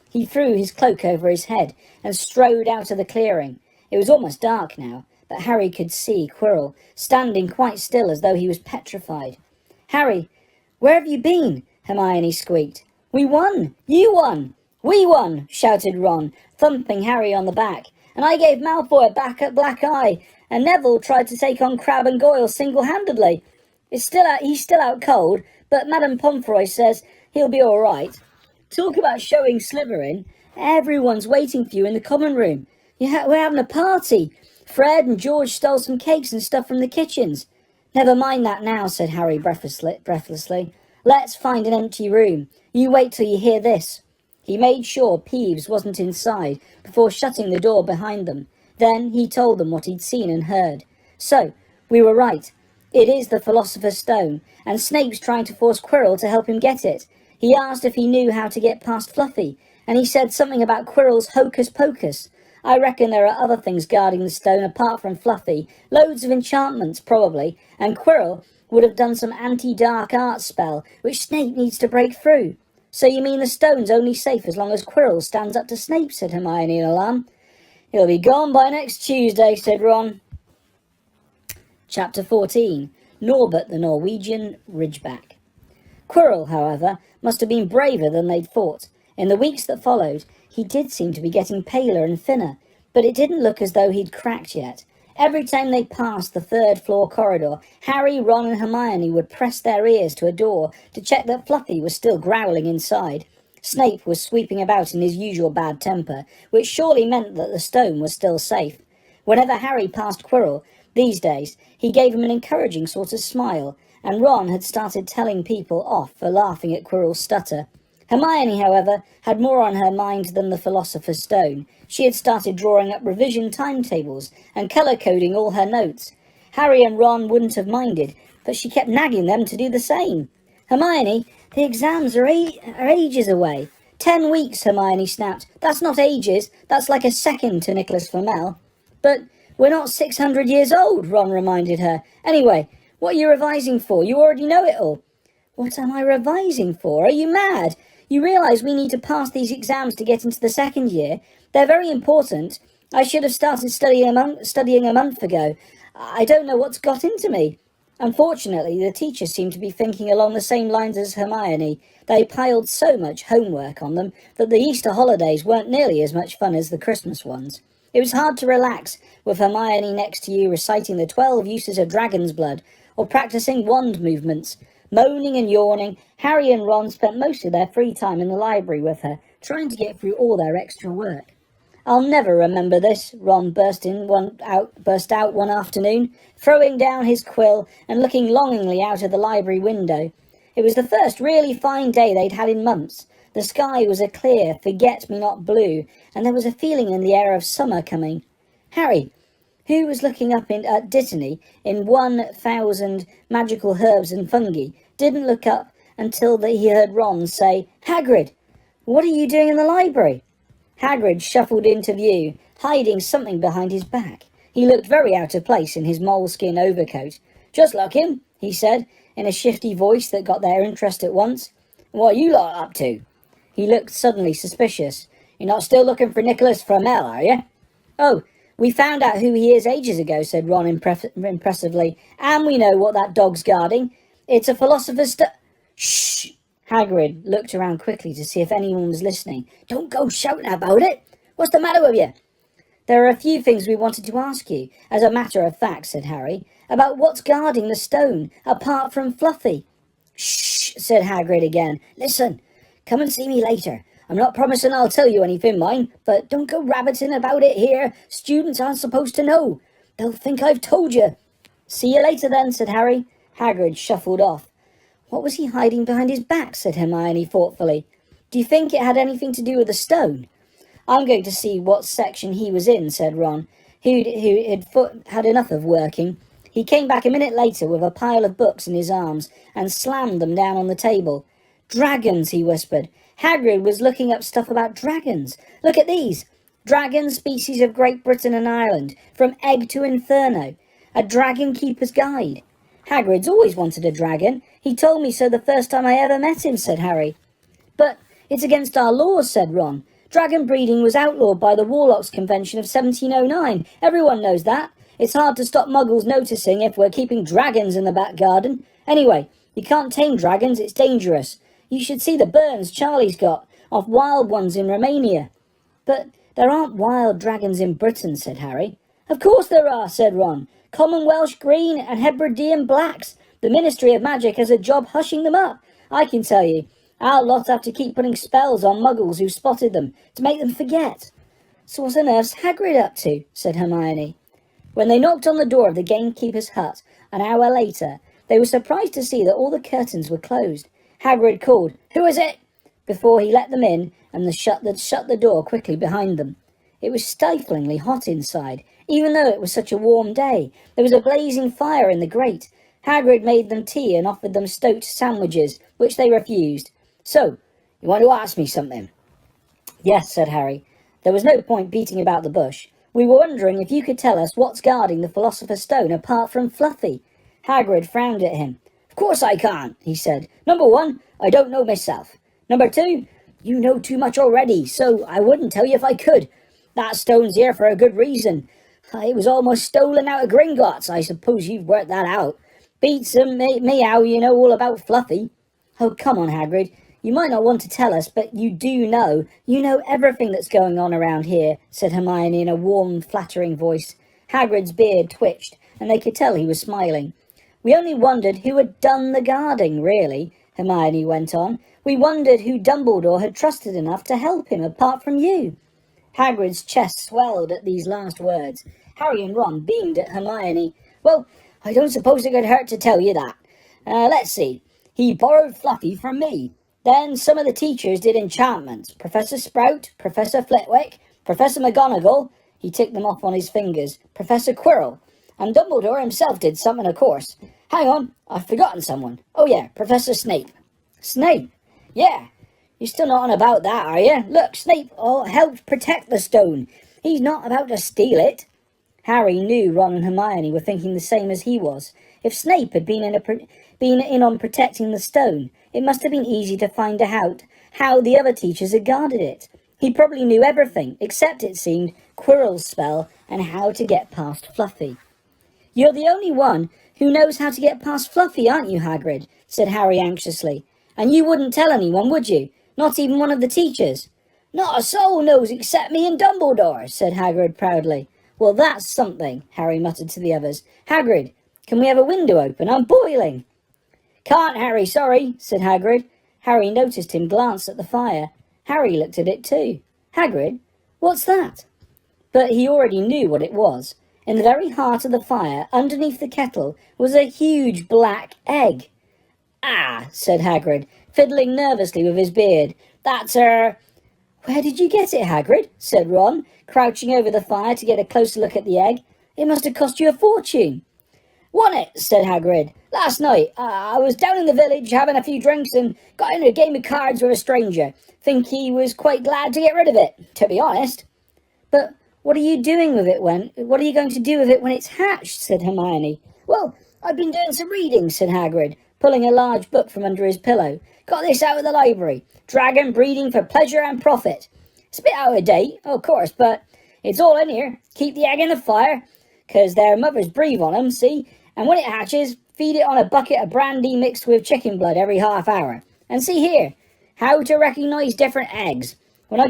He threw his cloak over his head and strode out of the clearing. It was almost dark now, but Harry could see Quirrell standing quite still as though he was petrified. "Harry, where have you been?" Hermione squeaked. "We won! You won! We won!" shouted Ron, thumping Harry on the back. "And I gave Malfoy a black eye, and Neville tried to take on Crabbe and Goyle single-handedly. He's still out cold, but Madame Pomfroy says he'll be all right. Talk about showing Slytherin. Everyone's waiting for you in the common room. We're having a party. Fred and George stole some cakes and stuff from the kitchens." "Never mind that now," said Harry breathlessly. "Let's find an empty room. You wait till you hear this." He made sure Peeves wasn't inside before shutting the door behind them. Then he told them what he'd seen and heard. "So, we were right. It is the Philosopher's Stone, and Snape's trying to force Quirrell to help him get it. He asked if he knew how to get past Fluffy, and he said something about Quirrell's hocus-pocus. I reckon there are other things guarding the stone apart from Fluffy. Loads of enchantments, probably. And Quirrell would have done some anti-dark art spell, which Snape needs to break through. So you mean the stone's only safe as long as Quirrell stands up to Snape, said Hermione in alarm. He'll be gone by next Tuesday, said Ron. Chapter 14. Norbert the Norwegian Ridgeback. Quirrell, however, must have been braver than they'd thought. In the weeks that followed, he did seem to be getting paler and thinner, but it didn't look as though he'd cracked yet. Every time they passed the third-floor corridor, Harry, Ron and Hermione would press their ears to a door to check that Fluffy was still growling inside. Snape was sweeping about in his usual bad temper, which surely meant that the stone was still safe. Whenever Harry passed Quirrell, these days, he gave him an encouraging sort of smile, and Ron had started telling people off for laughing at Quirrell's stutter. Hermione, however, had more on her mind than the Philosopher's Stone. She had started drawing up revision timetables and colour-coding all her notes. Harry and Ron wouldn't have minded, but she kept nagging them to do the same. Hermione, the exams are ages away. 10 weeks, Hermione snapped. That's not ages. That's like a second to Nicholas Flamel. But we're not 600 years old, Ron reminded her. Anyway, what are you revising for? You already know it all. What am I revising for? Are you mad? You realise we need to pass these exams to get into the second year. They're very important. I should have started studying a month ago. I don't know what's got into me. Unfortunately, the teachers seemed to be thinking along the same lines as Hermione. They piled so much homework on them that the Easter holidays weren't nearly as much fun as the Christmas ones. It was hard to relax with Hermione next to you reciting the 12 uses of dragon's blood or practising wand movements. Moaning and yawning, Harry and Ron spent most of their free time in the library with her, trying to get through all their extra work. I'll never remember this, Ron burst out one afternoon, throwing down his quill and looking longingly out of the library window. It was the first really fine day they'd had in months. The sky was a clear, forget-me-not blue, and there was a feeling in the air of summer coming. Harry, who was looking up at Dittany in 1,000 magical herbs and fungi, didn't look up until he heard Ron say, "Hagrid, what are you doing in the library?" Hagrid shuffled into view, hiding something behind his back. He looked very out of place in his moleskin overcoat. "Just looking," he said, in a shifty voice that got their interest at once. "What are you lot up to?" He looked suddenly suspicious. "You're not still looking for Nicholas Flamel, are you?" "Oh, we found out who he is ages ago," said Ron impressively. "And we know what that dog's guarding. It's a philosopher's Shh!" Hagrid looked around quickly to see if anyone was listening. "Don't go shouting about it. What's the matter with you?" "There are a few things we wanted to ask you, as a matter of fact," said Harry, "about what's guarding the stone, apart from Fluffy." "Shh!" said Hagrid again. "Listen, come and see me later. I'm not promising I'll tell you anything, mind, but don't go rabbiting about it here. Students aren't supposed to know. They'll think I've told you." "See you later then," said Harry. Hagrid shuffled off. "What was he hiding behind his back?" said Hermione thoughtfully. "Do you think it had anything to do with the stone?" "I'm going to see what section he was in," said Ron, who had enough of working. He came back a minute later with a pile of books in his arms and slammed them down on the table. "Dragons," he whispered. Hagrid was looking up stuff about dragons. "Look at these. Dragon species of Great Britain and Ireland, from egg to inferno. A dragon keeper's guide." "Hagrid's always wanted a dragon. He told me so the first time I ever met him," said Harry. "But it's against our laws," said Ron. "Dragon breeding was outlawed by the Warlocks Convention of 1709. Everyone knows that. It's hard to stop muggles noticing if we're keeping dragons in the back garden. Anyway, you can't tame dragons, it's dangerous. You should see the burns Charlie's got off wild ones in Romania." "But there aren't wild dragons in Britain," said Harry. "Of course there are," said Ron. "Common Welsh green and Hebridean blacks. The Ministry of Magic has a job hushing them up. I can tell you, our lot have to keep putting spells on muggles who spotted them to make them forget." "So what on earth's Hagrid up to?" said Hermione. When they knocked on the door of the gamekeeper's hut an hour later, they were surprised to see that all the curtains were closed. Hagrid called, "Who is it?" before he let them in and shut the door quickly behind them. It was stiflingly hot inside, even though it was such a warm day. There was a blazing fire in the grate. Hagrid made them tea and offered them stoat sandwiches, which they refused. "So, you want to ask me something?" "Yes," said Harry. There was no point beating about the bush. We were wondering if you could tell us what's guarding the Philosopher's Stone apart from Fluffy. Hagrid frowned at him. Of course I can't, he said. Number 1, I don't know myself. Number 2, you know too much already, so I wouldn't tell you if I could. That stone's here for a good reason. It was almost stolen out of Gringotts. I suppose you've worked that out. Beats me how you know all about Fluffy. Oh, come on, Hagrid. You might not want to tell us, but you do know. You know everything that's going on around here, said Hermione in a warm, flattering voice. Hagrid's beard twitched, and they could tell he was smiling. We only wondered who had done the guarding, really, Hermione went on. We wondered who Dumbledore had trusted enough to help him apart from you. Hagrid's chest swelled at these last words. Harry and Ron beamed at Hermione. Well, I don't suppose it could hurt to tell you that. Let's see. He borrowed Fluffy from me. Then some of the teachers did enchantments. Professor Sprout, Professor Flitwick, Professor McGonagall, he ticked them off on his fingers, Professor Quirrell, and Dumbledore himself did something, of course. Hang on, I've forgotten someone. Oh yeah, Professor Snape. Snape? Yeah. You're still not on about that, are you? Look, Snape helped protect the stone. He's not about to steal it. Harry knew Ron and Hermione were thinking the same as he was. If Snape had been in on protecting the stone, it must have been easy to find out how the other teachers had guarded it. He probably knew everything, except, it seemed, Quirrell's spell and how to get past Fluffy. You're the only one who knows how to get past Fluffy, aren't you, Hagrid? Said Harry anxiously. And you wouldn't tell anyone, would you? Not even one of the teachers. Not a soul knows except me and Dumbledore, said Hagrid proudly. Well, that's something, Harry muttered to the others. Hagrid, can we have a window open? I'm boiling. Can't, Harry, sorry, said Hagrid. Harry noticed him glance at the fire. Harry looked at it too. Hagrid, what's that? But he already knew what it was. In the very heart of the fire, underneath the kettle, was a huge black egg. Ah, said Hagrid, fiddling nervously with his beard. That's Where did you get it, Hagrid? Said Ron, crouching over the fire to get a closer look at the egg. It must have cost you a fortune. Won it, said Hagrid. Last night, I was down in the village having a few drinks and got into a game of cards with a stranger. Think he was quite glad to get rid of it, to be honest. But what are you doing with it what are you going to do with it when it's hatched, said Hermione. Well, I've been doing some reading, said Hagrid, pulling a large book from under his pillow. Got this out of the library. Dragon breeding for pleasure and profit. It's a bit out of date, of course, but it's all in here. Keep the egg in the fire, 'cause their mothers breathe on 'em, see? And when it hatches, feed it on a bucket of brandy mixed with chicken blood every half hour. And see here, how to recognise different eggs. What I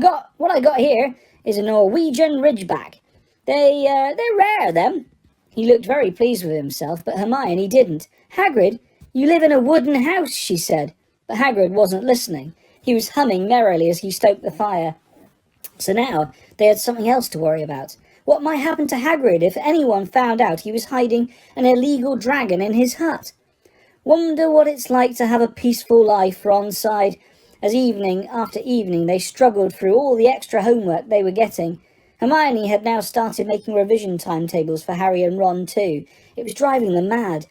got here is a Norwegian Ridgeback. They're rare, them. He looked very pleased with himself, but Hermione didn't. Hagrid, you live in a wooden house, she said. But Hagrid wasn't listening. He was humming merrily as he stoked the fire. So now they had something else to worry about. What might happen to Hagrid if anyone found out he was hiding an illegal dragon in his hut? Wonder what it's like to have a peaceful life, Ron sighed, as evening after evening they struggled through all the extra homework they were getting. Hermione had now started making revision timetables for Harry and Ron too. It was driving them mad.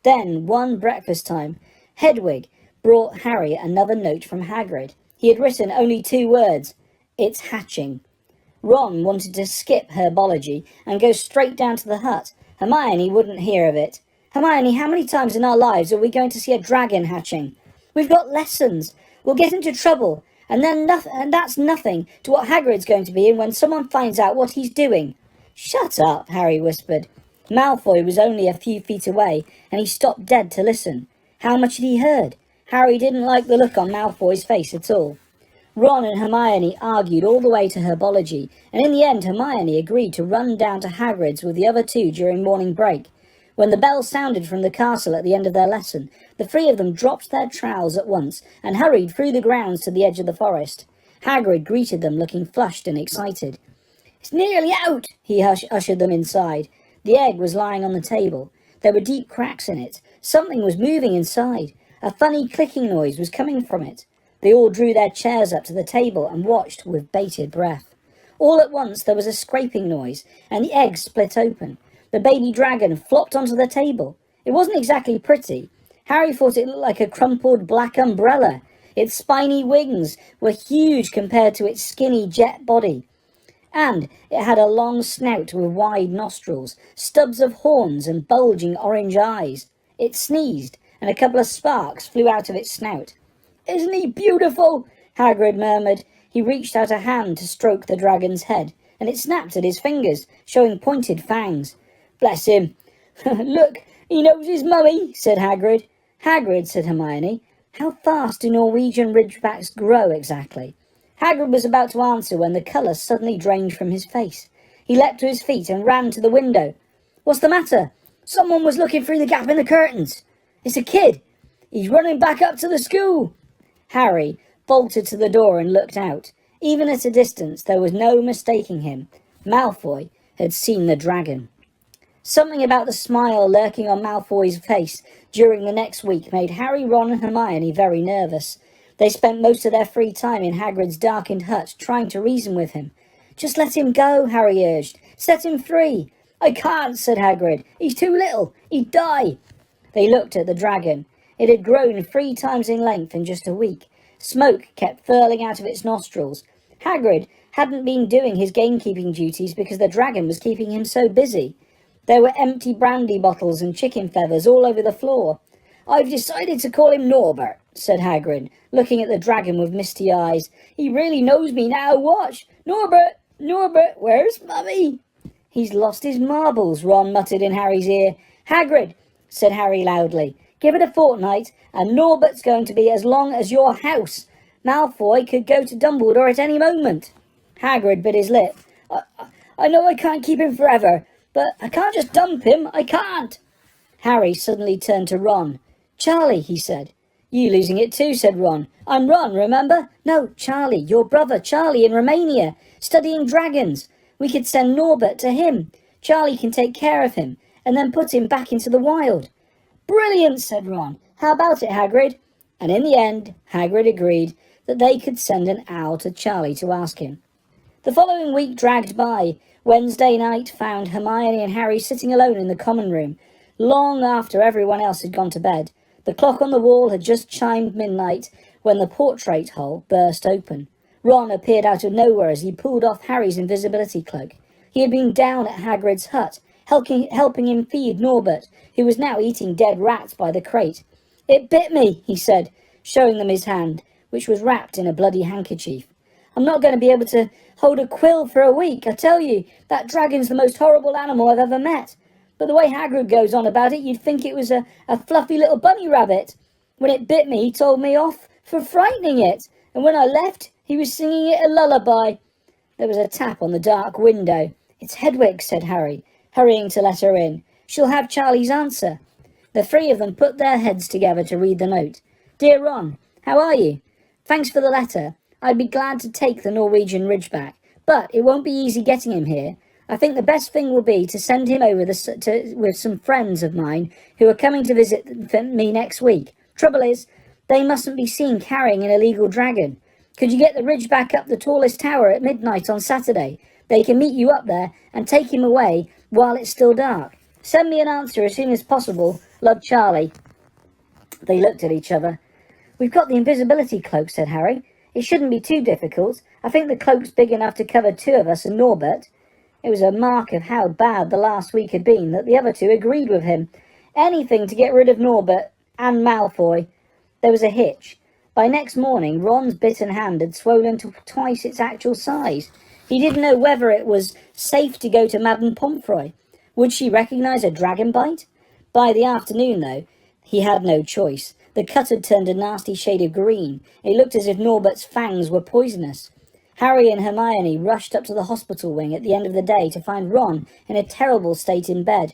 Then, one breakfast time, Hedwig brought Harry another note from Hagrid. He had written only 2 words. It's hatching. Ron wanted to skip herbology and go straight down to the hut. Hermione wouldn't hear of it. Hermione, how many times in our lives are we going to see a dragon hatching? We've got lessons. We'll get into trouble. And that's nothing to what Hagrid's going to be in when someone finds out what he's doing. Shut up, Harry whispered. Malfoy was only a few feet away, and he stopped dead to listen. How much had he heard? Harry didn't like the look on Malfoy's face at all. Ron and Hermione argued all the way to herbology, and in the end Hermione agreed to run down to Hagrid's with the other 2 during morning break. When the bell sounded from the castle at the end of their lesson, the 3 of them dropped their trowels at once and hurried through the grounds to the edge of the forest. Hagrid greeted them, looking flushed and excited. It's nearly out, he ushered them inside. The egg was lying on the table. There were deep cracks in it. Something was moving inside. A funny clicking noise was coming from it. They all drew their chairs up to the table and watched with bated breath. All at once there was a scraping noise, and the egg split open. The baby dragon flopped onto the table. It wasn't exactly pretty. Harry thought it looked like a crumpled black umbrella. Its spiny wings were huge compared to its skinny jet body. and it had a long snout with wide nostrils, stubs of horns and bulging orange eyes. It sneezed, and a couple of sparks flew out of its snout. "Isn't he beautiful?" Hagrid murmured. He reached out a hand to stroke the dragon's head, and it snapped at his fingers, showing pointed fangs. "Bless him." "Look, he knows his mummy," said Hagrid. "Hagrid," said Hermione, "how fast do Norwegian ridgebacks grow exactly?" Hagrid was about to answer when the colour suddenly drained from his face. He leapt to his feet and ran to the window. "What's the matter?" "Someone was looking through the gap in the curtains." "It's a kid." "He's running back up to the school." Harry bolted to the door and looked out. Even at a distance, there was no mistaking him. Malfoy had seen the dragon. Something about the smile lurking on Malfoy's face during the next week made Harry, Ron and Hermione very nervous. They spent most of their free time in Hagrid's darkened hut trying to reason with him. "Just let him go," Harry urged. "Set him free." "I can't," said Hagrid. "He's too little. He'd die." They looked at the dragon. It had grown 3 times in length in just a week. Smoke kept furling out of its nostrils. Hagrid hadn't been doing his gamekeeping duties because the dragon was keeping him so busy. There were empty brandy bottles and chicken feathers all over the floor. "I've decided to call him Norbert," said Hagrid, looking at the dragon with misty eyes. "He really knows me now. Watch. Norbert, Norbert, where's Mummy?" "He's lost his marbles," Ron muttered in Harry's ear. "Hagrid," said Harry loudly, "give it a fortnight, and Norbert's going to be as long as your house. Malfoy could go to Dumbledore at any moment." Hagrid bit his lip. I know I can't keep him forever, but I can't just dump him. I can't." Harry suddenly turned to Ron. "Charlie," he said. "You losing it too," said Ron. "I'm Ron, remember?" "No, Charlie, your brother Charlie in Romania, studying dragons. We could send Norbert to him. Charlie can take care of him, and then put him back into the wild." "Brilliant," said Ron. "How about it, Hagrid?" And in the end, Hagrid agreed that they could send an owl to Charlie to ask him. The following week dragged by. Wednesday night found Hermione and Harry sitting alone in the common room, long after everyone else had gone to bed. The clock on the wall had just chimed midnight when the portrait hole burst open. Ron appeared out of nowhere as he pulled off Harry's invisibility cloak. He had been down at Hagrid's hut, helping him feed Norbert, who was now eating dead rats by the crate. "It bit me," he said, showing them his hand, which was wrapped in a bloody handkerchief. "I'm not going to be able to hold a quill for a week. I tell you, that dragon's the most horrible animal I've ever met. But the way Hagrid goes on about it, you'd think it was a fluffy little bunny rabbit. When it bit me, he told me off for frightening it, and when I left, he was singing it a lullaby." There was a tap on the dark window. "It's Hedwig," said Harry, hurrying to let her in. "She'll have Charlie's answer." The 3 of them put their heads together to read the note. "Dear Ron, how are you? Thanks for the letter. I'd be glad to take the Norwegian Ridgeback, but it won't be easy getting him here. I think the best thing will be to send him over with some friends of mine who are coming to visit me next week. Trouble is, they mustn't be seen carrying an illegal dragon. Could you get the Ridgeback up the tallest tower at midnight on Saturday? They can meet you up there and take him away while it's still dark. Send me an answer as soon as possible. Love, Charlie." They looked at each other. "We've got the invisibility cloak," said Harry. "It shouldn't be too difficult. I think the cloak's big enough to cover 2 of us and Norbert." It was a mark of how bad the last week had been that the other 2 agreed with him. Anything to get rid of Norbert and Malfoy. There was a hitch. By next morning, Ron's bitten hand had swollen to twice its actual size. He didn't know whether it was safe to go to Madame Pomfrey. Would she recognise a dragon bite? By the afternoon, though, he had no choice. The cut had turned a nasty shade of green. It looked as if Norbert's fangs were poisonous. Harry and Hermione rushed up to the hospital wing at the end of the day to find Ron in a terrible state in bed.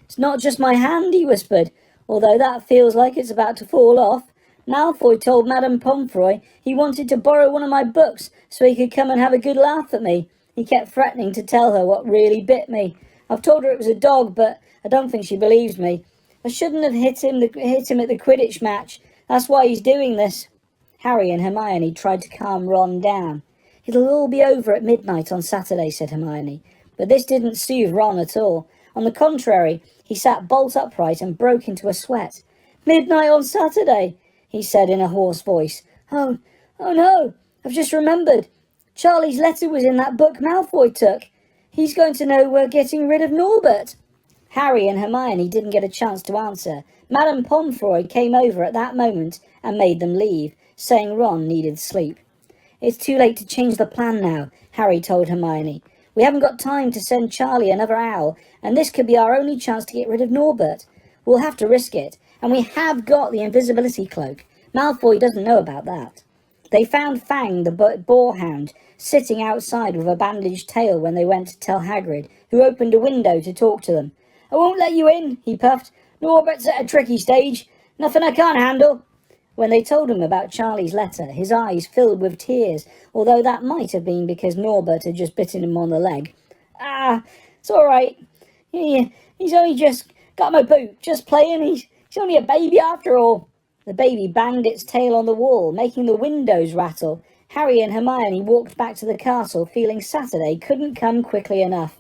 "It's not just my hand," he whispered, "although that feels like it's about to fall off. Malfoy told Madame Pomfrey he wanted to borrow one of my books so he could come and have a good laugh at me. He kept threatening to tell her what really bit me. I've told her it was a dog, but I don't think she believes me. I shouldn't have hit him at the Quidditch match. That's why he's doing this." Harry and Hermione tried to calm Ron down. "It'll all be over at midnight on Saturday," said Hermione. But this didn't soothe Ron at all. On the contrary, he sat bolt upright and broke into a sweat. "Midnight on Saturday," he said in a hoarse voice. Oh no, I've just remembered. Charlie's letter was in that book Malfoy took. He's going to know we're getting rid of Norbert. Harry and Hermione didn't get a chance to answer. Madame Pomfroy came over at that moment and made them leave, saying Ron needed sleep. It's too late to change the plan now, Harry told Hermione. We haven't got time to send Charlie another owl, and this could be our only chance to get rid of Norbert. We'll have to risk it, and we have got the invisibility cloak. Malfoy doesn't know about that. They found Fang, the boarhound, sitting outside with a bandaged tail when they went to tell Hagrid, who opened a window to talk to them. I won't let you in, he puffed. Norbert's at a tricky stage. Nothing I can't handle. When they told him about Charlie's letter, his eyes filled with tears, although that might have been because Norbert had just bitten him on the leg. Ah, it's all right. He's only just got my boot, just playing. He's only a baby after all. The baby banged its tail on the wall, making the windows rattle. Harry and Hermione walked back to the castle, feeling Saturday couldn't come quickly enough.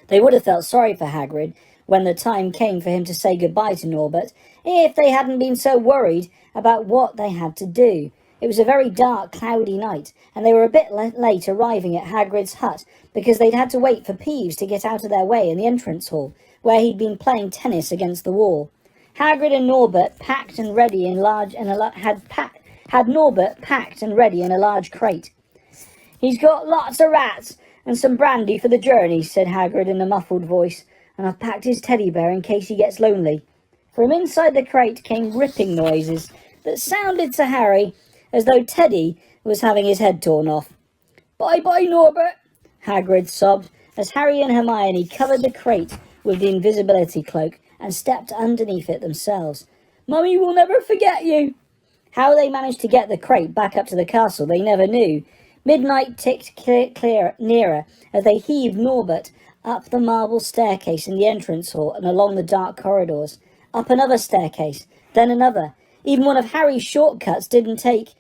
They would have felt sorry for Hagrid when the time came for him to say goodbye to Norbert, if they hadn't been so worried about what they had to do. It was a very dark, cloudy night, and they were a bit late arriving at Hagrid's hut because they'd had to wait for Peeves to get out of their way in the entrance hall, where he'd been playing tennis against the wall. Hagrid and Norbert packed and ready in had Norbert packed and ready in a large crate. He's got lots of rats and some brandy for the journey, said Hagrid in a muffled voice, and I've packed his teddy bear in case he gets lonely. From inside the crate came ripping noises that sounded to Harry as though Teddy was having his head torn off. Bye-bye, Norbert, Hagrid sobbed as Harry and Hermione covered the crate with the invisibility cloak and stepped underneath it themselves. Mummy will never forget you. How they managed to get the crate back up to the castle they never knew. Midnight ticked clear nearer as they heaved Norbert up the marble staircase in the entrance hall and along the dark corridors. Up another staircase, then another. Even one of Harry's shortcuts didn't make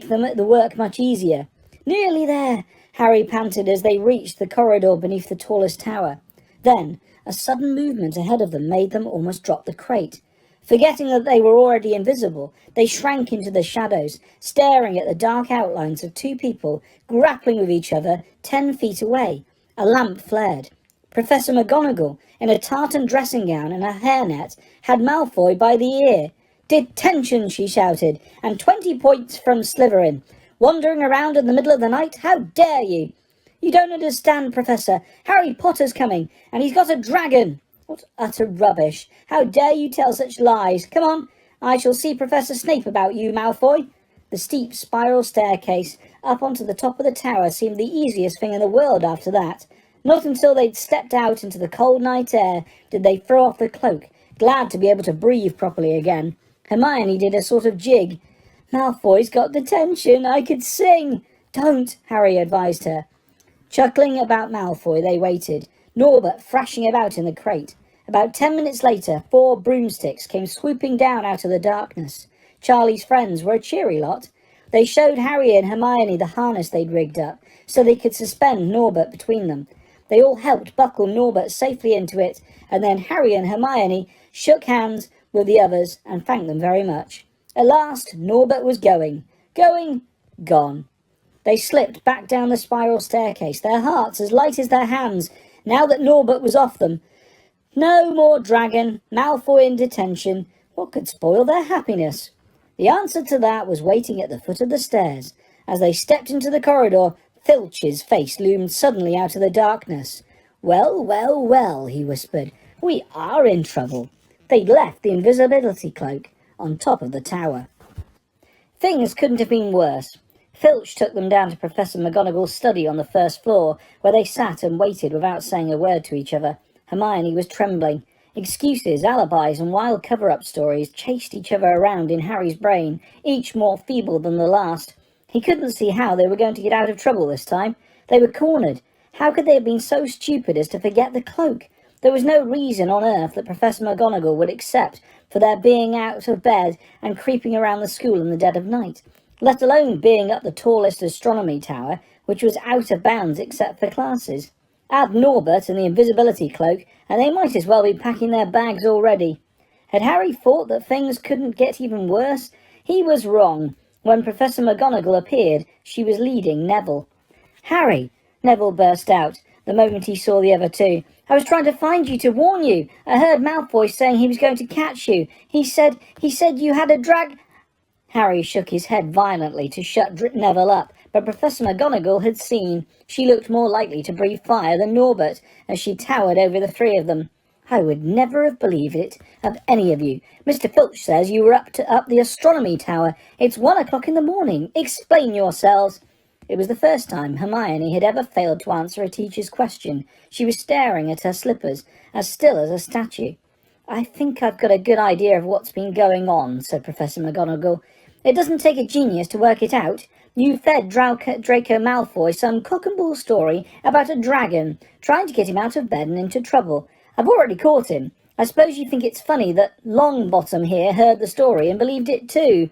the work much easier. Nearly there, Harry panted as they reached the corridor beneath the tallest tower. Then, a sudden movement ahead of them made them almost drop the crate. Forgetting that they were already invisible, they shrank into the shadows, staring at the dark outlines of two people grappling with each other 10 feet away. A lamp flared. Professor McGonagall, in a tartan dressing gown and a hairnet, had Malfoy by the ear. Detention, she shouted, and 20 points from Slytherin. Wandering around in the middle of the night? How dare you? You don't understand, Professor. Harry Potter's coming, and he's got a dragon. What utter rubbish. How dare you tell such lies? Come on, I shall see Professor Snape about you, Malfoy. The steep spiral staircase up onto the top of the tower seemed the easiest thing in the world after that. Not until they'd stepped out into the cold night air did they throw off the cloak, glad to be able to breathe properly again. Hermione did a sort of jig. Malfoy's got detention. I could sing. Don't, Harry advised her. Chuckling about Malfoy, they waited, Norbert thrashing about in the crate. About 10 minutes later, 4 broomsticks came swooping down out of the darkness. Charlie's friends were a cheery lot. They showed Harry and Hermione the harness they'd rigged up, so they could suspend Norbert between them. They all helped buckle Norbert safely into it, and then Harry and Hermione shook hands with the others and thanked them very much. At last, Norbert was going, gone. They slipped back down the spiral staircase, their hearts as light as their hands, now that Norbert was off them. No more dragon, Malfoy in detention. What could spoil their happiness? The answer to that was waiting at the foot of the stairs. As they stepped into the corridor, Filch's face loomed suddenly out of the darkness. Well, well, well, he whispered. We are in trouble. They'd left the invisibility cloak on top of the tower. Things couldn't have been worse. Filch took them down to Professor McGonagall's study on the first floor, where they sat and waited without saying a word to each other. Hermione was trembling. Excuses, alibis, and wild cover-up stories chased each other around in Harry's brain, each more feeble than the last. He couldn't see how they were going to get out of trouble this time. They were cornered. How could they have been so stupid as to forget the cloak? There was no reason on earth that Professor McGonagall would accept for their being out of bed and creeping around the school in the dead of night, let alone being up the tallest astronomy tower, which was out of bounds except for classes. Add Norbert and the invisibility cloak, and they might as well be packing their bags already. Had Harry thought that things couldn't get even worse? He was wrong. When Professor McGonagall appeared, she was leading Neville. "Harry," Neville burst out, the moment he saw the other two. "I was trying to find you to warn you. I heard Malfoy saying he was going to catch you. He said you had a drag—" Harry shook his head violently to shut Neville up, but Professor McGonagall had seen. She looked more likely to breathe fire than Norbert, as she towered over the three of them. "I would never have believed it of any of you. Mr. Filch says you were up the astronomy tower. It's 1 o'clock in the morning. Explain yourselves." It was the first time Hermione had ever failed to answer a teacher's question. She was staring at her slippers, as still as a statue. "I think I've got a good idea of what's been going on," said Professor McGonagall. "It doesn't take a genius to work it out. You fed Draco Malfoy some cock-and-bull story about a dragon, trying to get him out of bed and into trouble. I've already caught him. I suppose you think it's funny that Longbottom here heard the story and believed it too."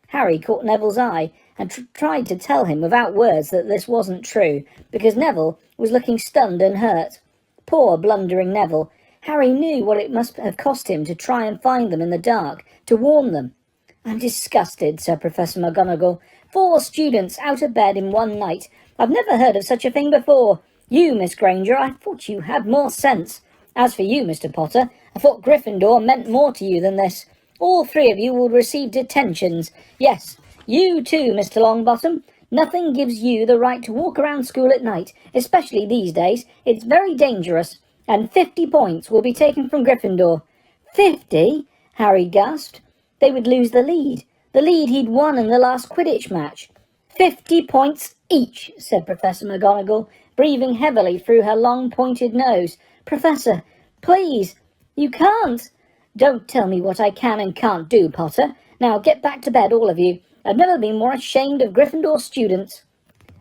Harry caught Neville's eye and tried to tell him without words that this wasn't true, because Neville was looking stunned and hurt. Poor blundering Neville. Harry knew what it must have cost him to try and find them in the dark, to warn them. "I'm disgusted," said Professor McGonagall. 4 students out of bed in one night. I've never heard of such a thing before. You, Miss Granger, I thought you had more sense. As for you, Mr. Potter, I thought Gryffindor meant more to you than this. All 3 of you will receive detentions. Yes, you too, Mr. Longbottom. Nothing gives you the right to walk around school at night, especially these days. It's very dangerous. And 50 points will be taken from Gryffindor." 50? Harry gasped. They would lose the lead he'd won in the last Quidditch match. 50 points each, said Professor McGonagall, breathing heavily through her long pointed nose. "Professor, please, you can't." "Don't tell me what I can and can't do, Potter. Now get back to bed, all of you. I've never been more ashamed of Gryffindor students."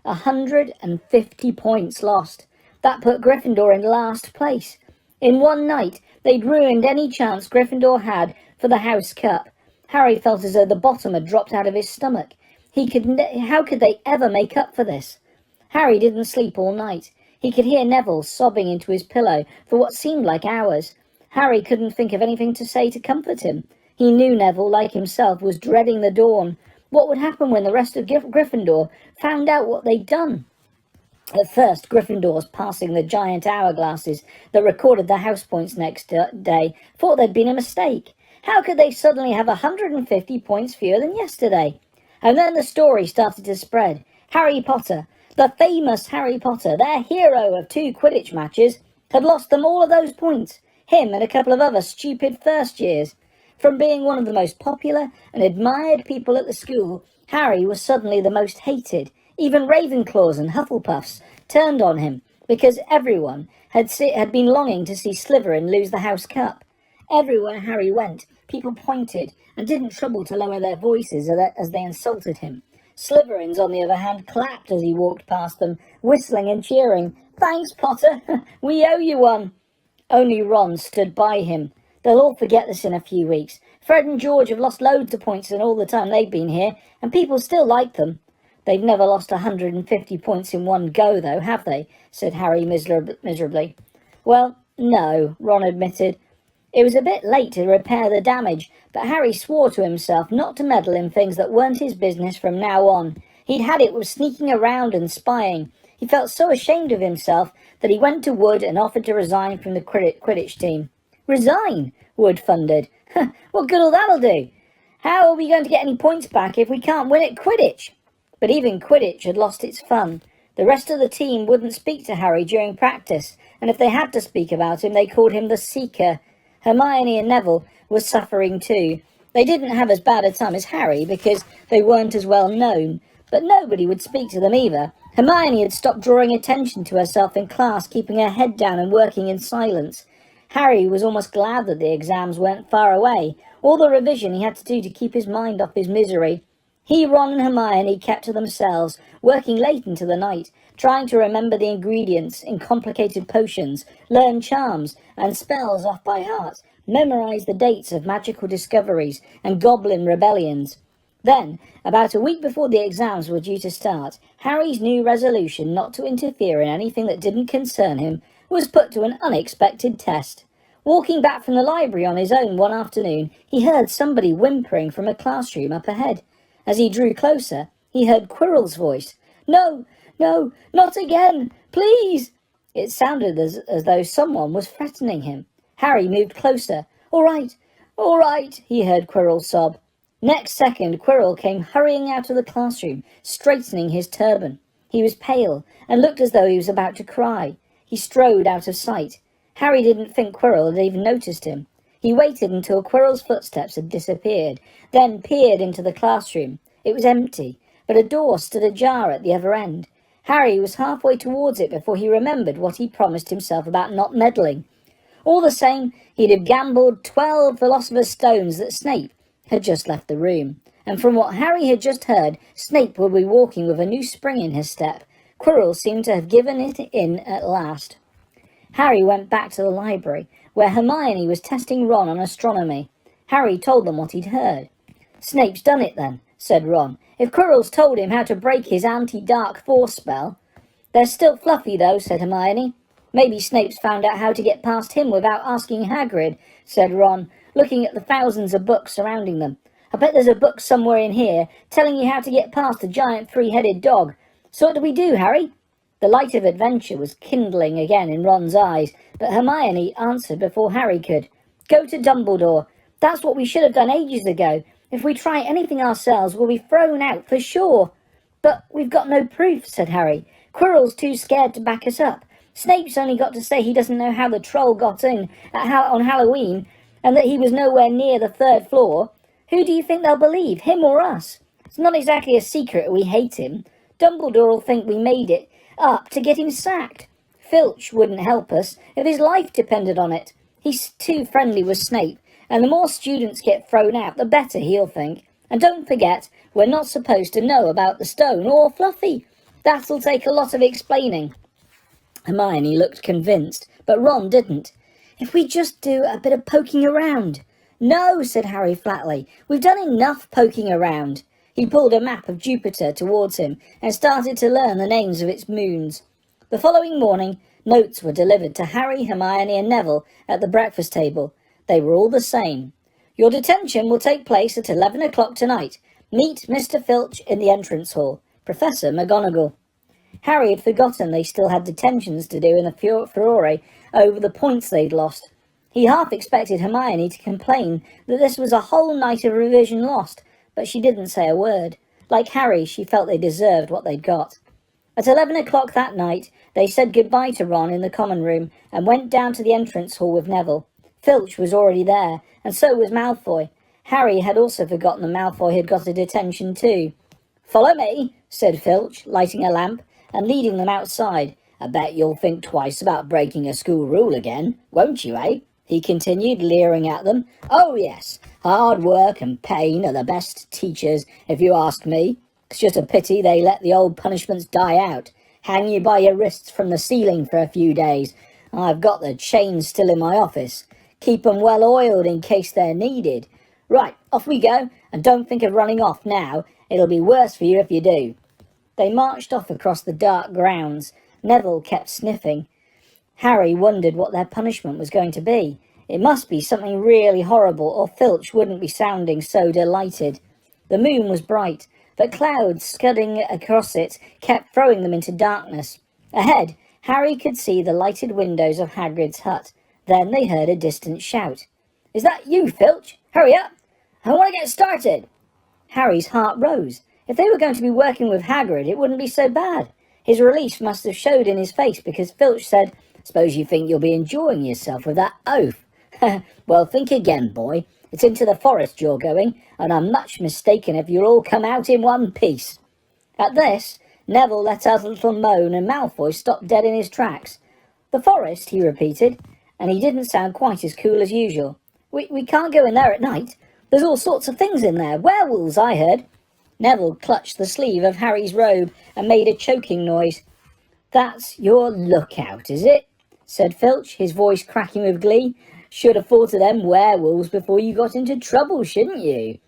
150 points lost. That put Gryffindor in last place. In one night, they'd ruined any chance Gryffindor had for the House Cup. Harry felt as though the bottom had dropped out of his stomach. How could they ever make up for this? Harry didn't sleep all night. He could hear Neville sobbing into his pillow for what seemed like hours. Harry couldn't think of anything to say to comfort him. He knew Neville, like himself, was dreading the dawn. What would happen when the rest of Gryffindor found out what they'd done? At first, Gryffindors, passing the giant hourglasses that recorded the house points next day, thought there'd been a mistake. How could they suddenly have 150 points fewer than yesterday? And then the story started to spread. Harry Potter, the famous Harry Potter, their hero of 2 Quidditch matches, had lost them all of those points. Him and a couple of other stupid first years. From being one of the most popular and admired people at the school, Harry was suddenly the most hated. Even Ravenclaws and Hufflepuffs turned on him because everyone had been longing to see Slytherin lose the House Cup. Everywhere Harry went, people pointed and didn't trouble to lower their voices as they insulted him. Slytherins, on the other hand, clapped as he walked past them, whistling and cheering. "Thanks, Potter. We owe you one." Only Ron stood by him. "They'll all forget this in a few weeks. Fred and George have lost loads of points in all the time they've been here, and people still like them." "They've never lost 150 points in one go, though, have they?" said Harry miserably. "Well, no," Ron admitted. It was a bit late to repair the damage, but Harry swore to himself not to meddle in things that weren't his business from now on. He'd had it with sneaking around and spying. He felt so ashamed of himself that he went to Wood and offered to resign from the Quidditch team. "Resign?" Wood thundered. "What good'll that'll do? How are we going to get any points back if we can't win at Quidditch?" But even Quidditch had lost its fun. The rest of the team wouldn't speak to Harry during practice, and if they had to speak about him, they called him the Seeker. Hermione and Neville were suffering too. They didn't have as bad a time as Harry because they weren't as well known, but nobody would speak to them either. Hermione had stopped drawing attention to herself in class, keeping her head down and working in silence. Harry was almost glad that the exams weren't far away. All the revision he had to do to keep his mind off his misery. He, Ron and Hermione kept to themselves, working late into the night, trying to remember the ingredients in complicated potions, learn charms and spells off by heart, memorize the dates of magical discoveries and goblin rebellions. Then, about a week before the exams were due to start, Harry's new resolution not to interfere in anything that didn't concern him was put to an unexpected test. Walking back from the library on his own one afternoon, he heard somebody whimpering from a classroom up ahead. As he drew closer, he heard Quirrell's voice. "No, no, not again! Please!" It sounded as though someone was threatening him. Harry moved closer. All right, he heard Quirrell sob. Next second, Quirrell came hurrying out of the classroom, straightening his turban. He was pale and looked as though he was about to cry. He strode out of sight. Harry didn't think Quirrell had even noticed him. He waited until Quirrell's footsteps had disappeared, then peered into the classroom. It was empty, but a door stood ajar at the other end. Harry was halfway towards it before he remembered what he promised himself about not meddling. All the same, he'd have gambled 12 Philosopher's Stones that Snape had just left the room. And from what Harry had just heard, Snape would be walking with a new spring in his step. Quirrell seemed to have given it in at last. Harry went back to the library, where Hermione was testing Ron on astronomy. Harry told them what he'd heard. "Snape's done it then," said Ron. "If Quirrell's told him how to break his anti-dark force spell." "They're still fluffy, though," said Hermione. "Maybe Snape's found out how to get past him without asking Hagrid," said Ron, looking at the thousands of books surrounding them. "I bet there's a book somewhere in here telling you how to get past a giant three-headed dog. So what do we do, Harry?" The light of adventure was kindling again in Ron's eyes, but Hermione answered before Harry could. "Go to Dumbledore. That's what we should have done ages ago. If we try anything ourselves, we'll be thrown out for sure." "But we've got no proof," said Harry. "Quirrell's too scared to back us up. Snape's only got to say he doesn't know how the troll got in on Halloween, and that he was nowhere near the 3rd floor. Who do you think they'll believe, him or us? It's not exactly a secret we hate him. Dumbledore'll think we made it up to get him sacked. Filch wouldn't help us if his life depended on it. He's too friendly with Snape, and the more students get thrown out, the better he'll think. And don't forget, we're not supposed to know about the stone or Fluffy. That'll take a lot of explaining." Hermione looked convinced, but Ron didn't. "If we just do a bit of poking around." "No," said Harry flatly. "We've done enough poking around." He pulled a map of Jupiter towards him and started to learn the names of its moons. The following morning, notes were delivered to Harry, Hermione and Neville at the breakfast table. They were all the same. "Your detention will take place at 11 o'clock tonight. Meet Mr. Filch in the entrance hall. Professor McGonagall." Harry had forgotten they still had detentions to do in the furore over the points they'd lost. He half expected Hermione to complain that this was a whole night of revision lost, but she didn't say a word. Like Harry, she felt they deserved what they'd got. At 11 o'clock that night, they said goodbye to Ron in the common room and went down to the entrance hall with Neville. Filch was already there, and so was Malfoy. Harry had also forgotten that Malfoy had got a detention too. "Follow me," said Filch, lighting a lamp and leading them outside. "I bet you'll think twice about breaking a school rule again, won't you, eh?" he continued, leering at them. "Oh, yes, hard work and pain are the best teachers, if you ask me. It's just a pity they let the old punishments die out. Hang you by your wrists from the ceiling for a few days. I've got the chains still in my office. Keep 'em well oiled in case they're needed. Right, off we go, and don't think of running off now. It'll be worse for you if you do." They marched off across the dark grounds. Neville kept sniffing. Harry wondered what their punishment was going to be. It must be something really horrible, or Filch wouldn't be sounding so delighted. The moon was bright, but clouds scudding across it kept throwing them into darkness. Ahead, Harry could see the lighted windows of Hagrid's hut. Then they heard a distant shout. "Is that you, Filch? Hurry up! I want to get started." Harry's heart rose. If they were going to be working with Hagrid, it wouldn't be so bad. His relief must have showed in his face, because Filch said, "Suppose you think you'll be enjoying yourself with that oaf." "Well, think again, boy. It's into the forest you're going, and I'm much mistaken if you'll all come out in one piece." At this, Neville let out a little moan, and Malfoy stopped dead in his tracks. "The forest," he repeated, and he didn't sound quite as cool as usual. We can't go in there at night. There's all sorts of things in there. Werewolves, I heard." Neville clutched the sleeve of Harry's robe and made a choking noise. "That's your lookout, is it?" said Filch, his voice cracking with glee. "Should have thought of them werewolves before you got into trouble, shouldn't you?"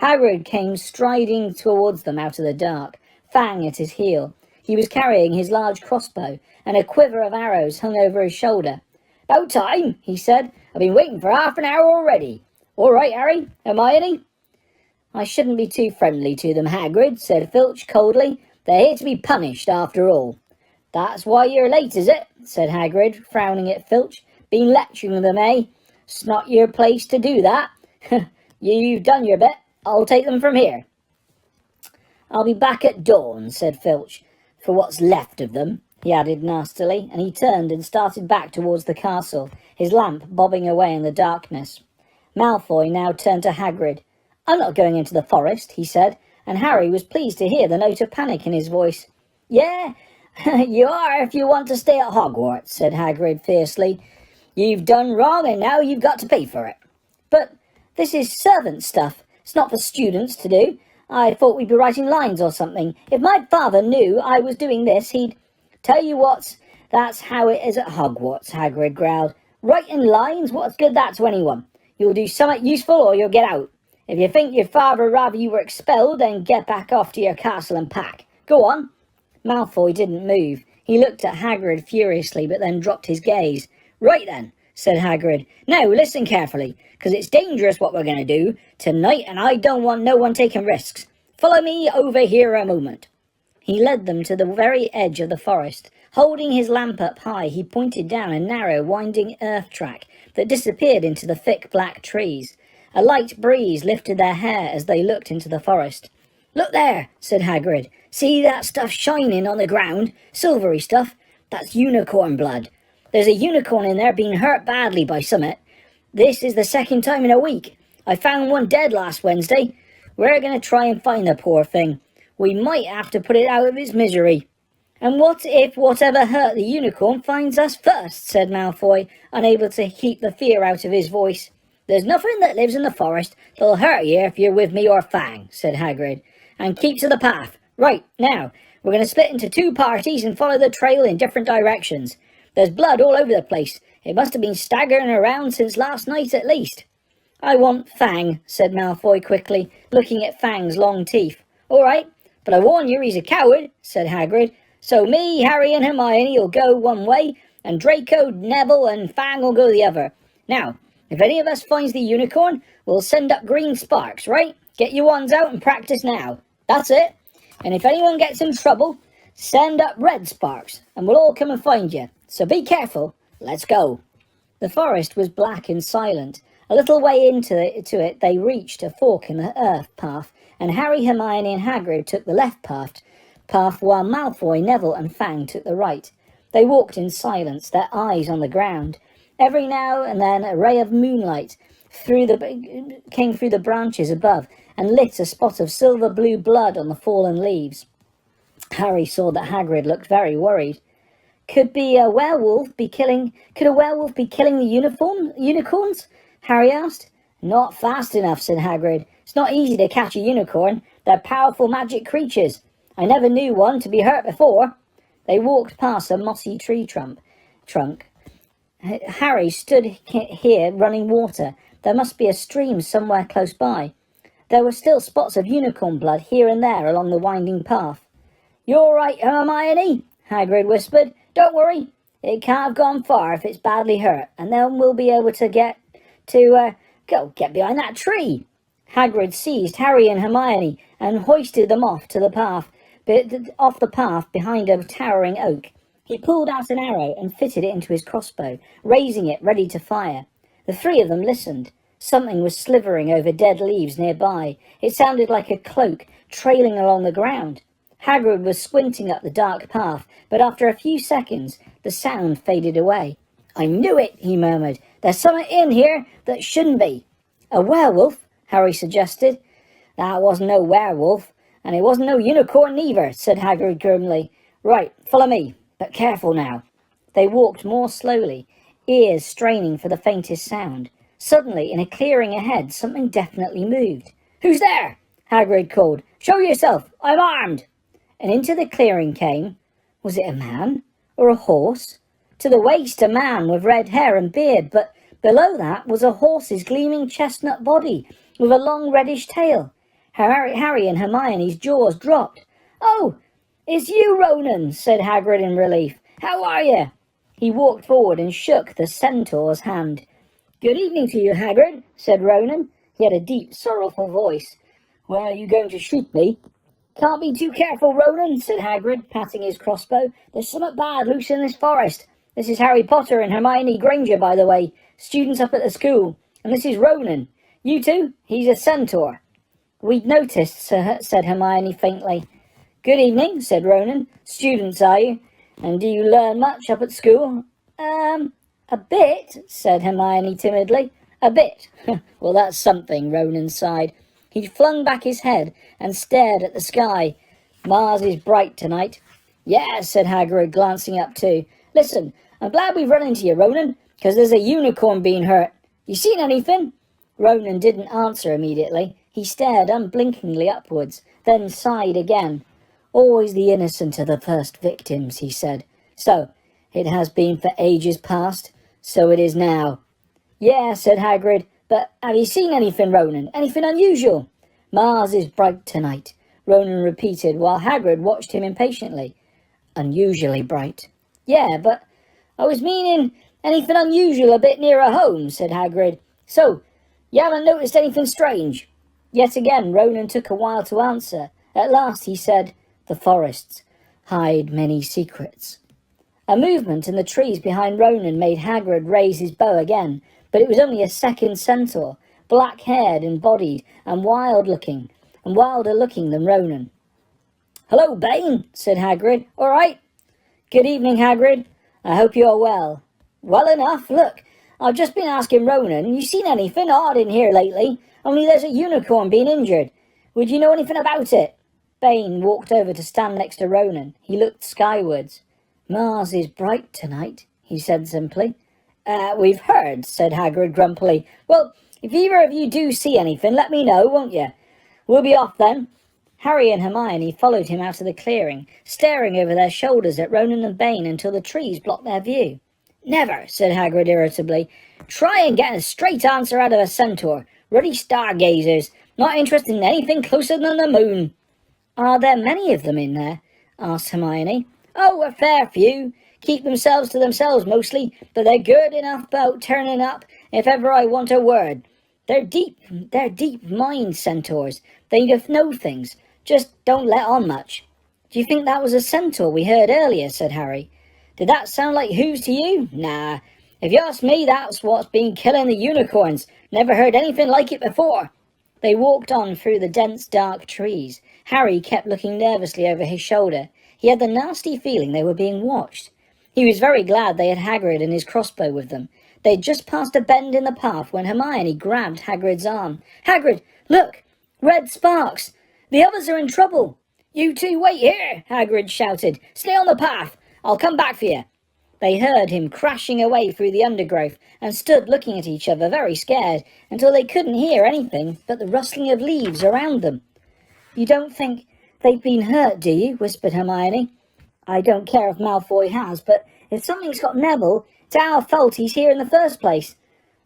Hagrid came striding towards them out of the dark, Fang at his heel. He was carrying his large crossbow, and a quiver of arrows hung over his shoulder. "About time," he said. "I've been waiting for half an hour already. All right, Harry? Hermione?" I shouldn't be too friendly to them, Hagrid, said Filch coldly. They're here to be punished, after all. That's why you're late, is it? Said Hagrid, frowning at Filch. Been lecturing them, eh? It's not your place to do that. You've done your bit. I'll take them from here. I'll be back at dawn, said Filch. For what's left of them, he added nastily, and he turned and started back towards the castle, his lamp bobbing away in the darkness. Malfoy now turned to Hagrid. I'm not going into the forest, he said, and Harry was pleased to hear the note of panic in his voice. Yeah, you are if you want to stay at Hogwarts, said Hagrid fiercely. You've done wrong and now you've got to pay for it. But this is servant stuff. It's not for students to do. I thought we'd be writing lines or something. If my father knew I was doing this, he'd... Tell you what, that's how it is at Hogwarts, Hagrid growled. Writing lines? What's good that to anyone? You'll do something useful or you'll get out. If you think your father would rather you were expelled, then get back off to your castle and pack. Go on. Malfoy didn't move. He looked at Hagrid furiously, but then dropped his gaze. Right then, said Hagrid. Now listen carefully, because it's dangerous what we're going to do tonight, and I don't want no one taking risks. Follow me over here a moment. He led them to the very edge of the forest. Holding his lamp up high, he pointed down a narrow, winding earth track that disappeared into the thick black trees. A light breeze lifted their hair as they looked into the forest. Look there, said Hagrid. See that stuff shining on the ground? Silvery stuff? That's unicorn blood. There's a unicorn in there being hurt badly by summit. This is the second time in a week. I found one dead last Wednesday. We're going to try and find the poor thing. We might have to put it out of its misery. And what if whatever hurt the unicorn finds us first, said Malfoy, unable to keep the fear out of his voice. There's nothing that lives in the forest that'll hurt you if you're with me or Fang, said Hagrid. And keep to the path. Right, now, we're going to split into two parties and follow the trail in different directions. There's blood all over the place. It must have been staggering around since last night at least. I want Fang, said Malfoy quickly, looking at Fang's long teeth. All right, but I warn you he's a coward, said Hagrid. So me, Harry and Hermione will go one way, and Draco, Neville and Fang will go the other. Now, if any of us finds the unicorn, we'll send up green sparks, right? Get your wands out and practice now. That's it. And if anyone gets in trouble, send up red sparks, and we'll all come and find you. So be careful. Let's go. The forest was black and silent. A little way into it they reached a fork in the earth path, and Harry, Hermione and Hagrid took the left path while Malfoy, Neville and Fang took the right. They walked in silence, their eyes on the ground. Every now and then a ray of moonlight came through the branches above and lit a spot of silver-blue blood on the fallen leaves. Harry saw that Hagrid looked very worried. Could a werewolf be killing the unicorns? Harry asked. Not fast enough, said Hagrid. It's not easy to catch a unicorn. They're powerful magic creatures. I never knew one to be hurt before. They walked past a mossy tree trunk. Harry stood here running water. There must be a stream somewhere close by. There were still spots of unicorn blood here and there along the winding path. You all right, Hermione? Hagrid whispered. Don't worry. It can't have gone far if it's badly hurt, and then we'll be able to get behind that tree. Hagrid seized Harry and Hermione and hoisted them off the path behind a towering oak. He pulled out an arrow and fitted it into his crossbow, raising it ready to fire. The three of them listened. Something was slithering over dead leaves nearby. It sounded like a cloak trailing along the ground. Hagrid was squinting up the dark path, but after a few seconds, the sound faded away. I knew it, he murmured. There's something in here that shouldn't be. A werewolf, Harry suggested. That wasn't no werewolf, and it wasn't no unicorn either, said Hagrid grimly. Right, follow me, but careful now. They walked more slowly, ears straining for the faintest sound. Suddenly, in a clearing ahead, something definitely moved. Who's there? Hagrid called. Show yourself, I'm armed. And into the clearing came, was it a man or a horse? To the waist a man with red hair and beard, but below that was a horse's gleaming chestnut body with a long reddish tail. Harry and Hermione's jaws dropped. Oh, it's you, Ronan, said Hagrid in relief. How are you? He walked forward and shook the centaur's hand. Good evening to you, Hagrid, said Ronan. He had a deep, sorrowful voice. Well, are you going to shoot me? Can't be too careful, Ronan, said Hagrid, patting his crossbow. There's something bad loose in this forest. This is Harry Potter and Hermione Granger, by the way, students up at the school. And this is Ronan. You two? He's a centaur. We'd noticed, said Hermione faintly. Good evening, said Ronan. Students, are you? And do you learn much up at school? A bit, said Hermione timidly. A bit. Well, that's something, Ronan sighed. He flung back his head and stared at the sky. Mars is bright tonight. Yeah, said Hagrid, glancing up too. Listen, I'm glad we've run into you, Ronan, because there's a unicorn being hurt. You seen anything? Ronan didn't answer immediately. He stared unblinkingly upwards, then sighed again. Always the innocent are the first victims, he said. So, it has been for ages past, so it is now. Yeah, said Hagrid, but have you seen anything, Ronan? Anything unusual? Mars is bright tonight, Ronan repeated, while Hagrid watched him impatiently. Unusually bright. Yeah, but I was meaning anything unusual a bit nearer home, said Hagrid. So, you haven't noticed anything strange? Yet again Ronan took a while to answer. At last he said, The forests hide many secrets. A movement in the trees behind Ronan made Hagrid raise his bow again, but it was only a second centaur, black-haired and bodied, and wilder looking than Ronan. Hello, Bane, said Hagrid. All right? Good evening, Hagrid. I hope you are well. Well enough. Look, I've just been asking Ronan, you seen anything odd in here lately? Only there's a unicorn being injured. Would you know anything about it? Bane walked over to stand next to Ronan. He looked skywards. Mars is bright tonight, he said simply. We've heard, said Hagrid grumpily. Well, if either of you do see anything, let me know, won't you? We'll be off then. Harry and Hermione followed him out of the clearing, staring over their shoulders at Ronan and Bane until the trees blocked their view. Never, said Hagrid irritably. Try and get a straight answer out of a centaur. Ruddy stargazers, not interested in anything closer than the moon. Are there many of them in there? Asked Hermione. Oh, a fair few. Keep themselves to themselves mostly, but they're good enough about turning up if ever I want a word. They're deep mind centaurs. They know things, just don't let on much. Do you think that was a centaur we heard earlier? Said Harry. Did that sound like who's to you? Nah. If you ask me, that's what's been killing the unicorns. Never heard anything like it before. They walked on through the dense, dark trees. Harry kept looking nervously over his shoulder. He had the nasty feeling they were being watched. He was very glad they had Hagrid and his crossbow with them. They had just passed a bend in the path when Hermione grabbed Hagrid's arm. Hagrid, look! Red sparks! The others are in trouble! You two wait here, Hagrid shouted. Stay on the path. I'll come back for you. They heard him crashing away through the undergrowth and stood looking at each other very scared until they couldn't hear anything but the rustling of leaves around them. You don't think they've been hurt, do you? Whispered Hermione. I don't care if Malfoy has, but if something's got Neville, it's our fault he's here in the first place.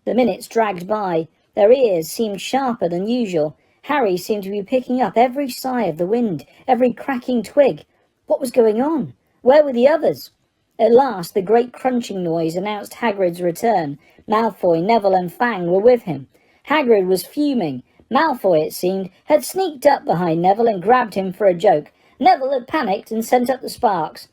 The minutes dragged by. Their ears seemed sharper than usual. Harry seemed to be picking up every sigh of the wind, every cracking twig. What was going on? Where were the others? At last the great crunching noise announced Hagrid's return. Malfoy, Neville and Fang were with him. Hagrid was fuming. Malfoy, it seemed, had sneaked up behind Neville and grabbed him for a joke. Neville had panicked and sent up the sparks.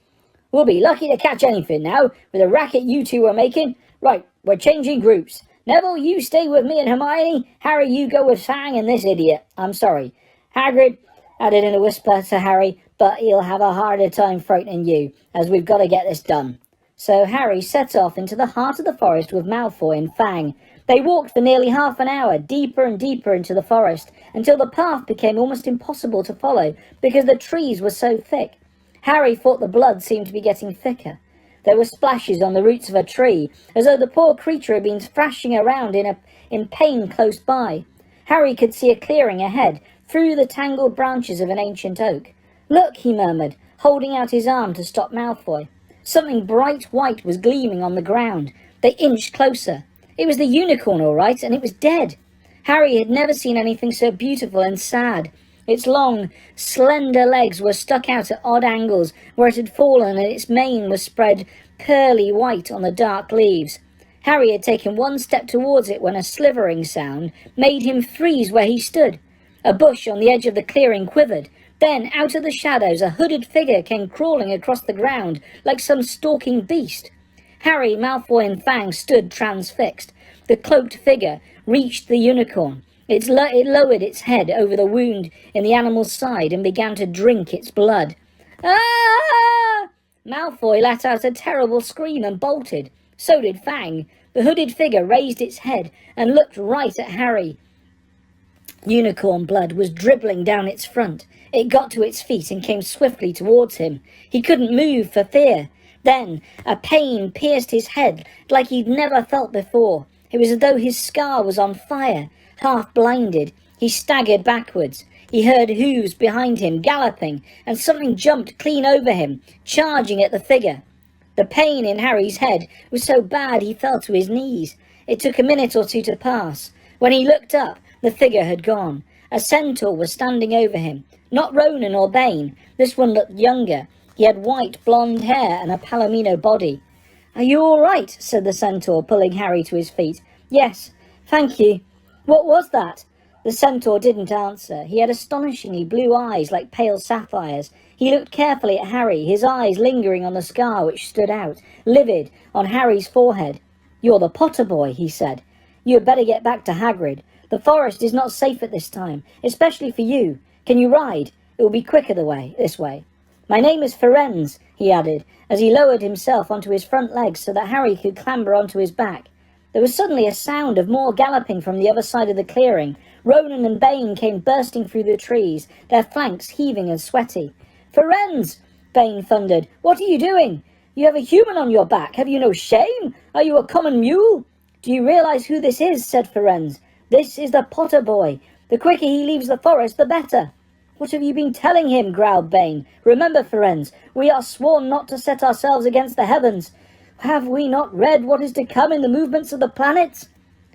We'll be lucky to catch anything now, with the racket you two are making. Right, we're changing groups. Neville, you stay with me and Hermione. Harry, you go with Fang and this idiot. I'm sorry. Hagrid added in a whisper to Harry, but he'll have a harder time frightening you, as we've got to get this done. So Harry set off into the heart of the forest with Malfoy and Fang. They walked for nearly half an hour, deeper and deeper into the forest, until the path became almost impossible to follow, because the trees were so thick. Harry thought the blood seemed to be getting thicker. There were splashes on the roots of a tree, as though the poor creature had been thrashing around in pain close by. Harry could see a clearing ahead, through the tangled branches of an ancient oak. Look, he murmured, holding out his arm to stop Malfoy. Something bright white was gleaming on the ground. They inched closer. It was the unicorn, all right, and it was dead. Harry had never seen anything so beautiful and sad. Its long, slender legs were stuck out at odd angles where it had fallen, and its mane was spread pearly white on the dark leaves. Harry had taken one step towards it when a slivering sound made him freeze where he stood. A bush on the edge of the clearing quivered. Then, out of the shadows, a hooded figure came crawling across the ground like some stalking beast. Harry, Malfoy and Fang stood transfixed. The cloaked figure reached the unicorn. It lowered its head over the wound in the animal's side and began to drink its blood. Ah! Malfoy let out a terrible scream and bolted. So did Fang. The hooded figure raised its head and looked right at Harry. Unicorn blood was dribbling down its front. It got to its feet and came swiftly towards him. He couldn't move for fear. Then a pain pierced his head like he'd never felt before. It was as though his scar was on fire. Half blinded, he staggered backwards. He heard hooves behind him galloping, and something jumped clean over him, charging at the figure. The pain in Harry's head was so bad he fell to his knees. It took a minute or two to pass. When he looked up, the figure had gone. A centaur was standing over him. Not Ronan or Bane. This one looked younger. He had white blonde hair and a palomino body. "Are you all right?" said the centaur, pulling Harry to his feet. "Yes, thank you." "What was that?" The centaur didn't answer. He had astonishingly blue eyes like pale sapphires. He looked carefully at Harry, his eyes lingering on the scar which stood out, livid, on Harry's forehead. "You're the Potter boy," he said. "You had better get back to Hagrid. The forest is not safe at this time, especially for you. Can you ride? It will be quicker this way. My name is Firenze," he added, as he lowered himself onto his front legs so that Harry could clamber onto his back. There was suddenly a sound of more galloping from the other side of the clearing. Ronan and Bane came bursting through the trees, their flanks heaving and sweaty. "Firenze!" Bane thundered. "What are you doing? You have a human on your back. Have you no shame? Are you a common mule?" "Do you realize who this is?" said Firenze. "This is the Potter boy. The quicker he leaves the forest, the better." "What have you been telling him?" growled Bane. "Remember, Firenze, we are sworn not to set ourselves against the heavens. Have we not read what is to come in the movements of the planets?"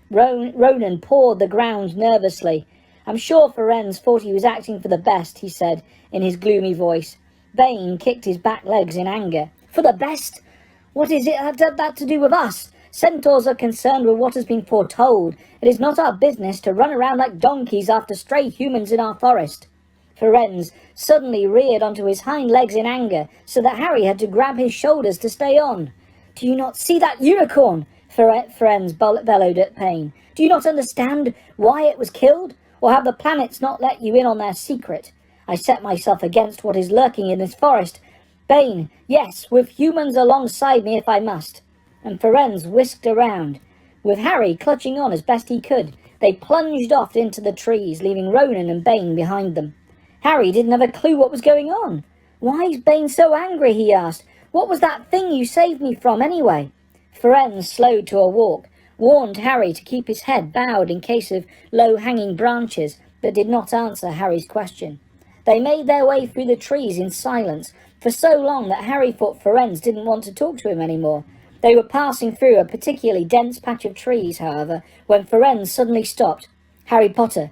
Ronan pawed the ground nervously. "I'm sure Firenze thought he was acting for the best," he said in his gloomy voice. Bane kicked his back legs in anger. "For the best? What is it that to do with us? Centaurs are concerned with what has been foretold. It is not our business to run around like donkeys after stray humans in our forest." Firenze suddenly reared onto his hind legs in anger, so that Harry had to grab his shoulders to stay on. "Do you not see that unicorn?" Firenze bellowed at Bane. "Do you not understand why it was killed? Or have the planets not let you in on their secret? I set myself against what is lurking in this forest. Bane, yes, with humans alongside me if I must." And Firenze whisked around. With Harry clutching on as best he could, they plunged off into the trees, leaving Ronan and Bane behind them. Harry didn't have a clue what was going on. "Why is Bane so angry?" he asked. "What was that thing you saved me from, anyway?" Firenze slowed to a walk, warned Harry to keep his head bowed in case of low-hanging branches, but did not answer Harry's question. They made their way through the trees in silence, for so long that Harry thought Firenze didn't want to talk to him anymore. They were passing through a particularly dense patch of trees, however, when Firenze suddenly stopped. "Harry Potter,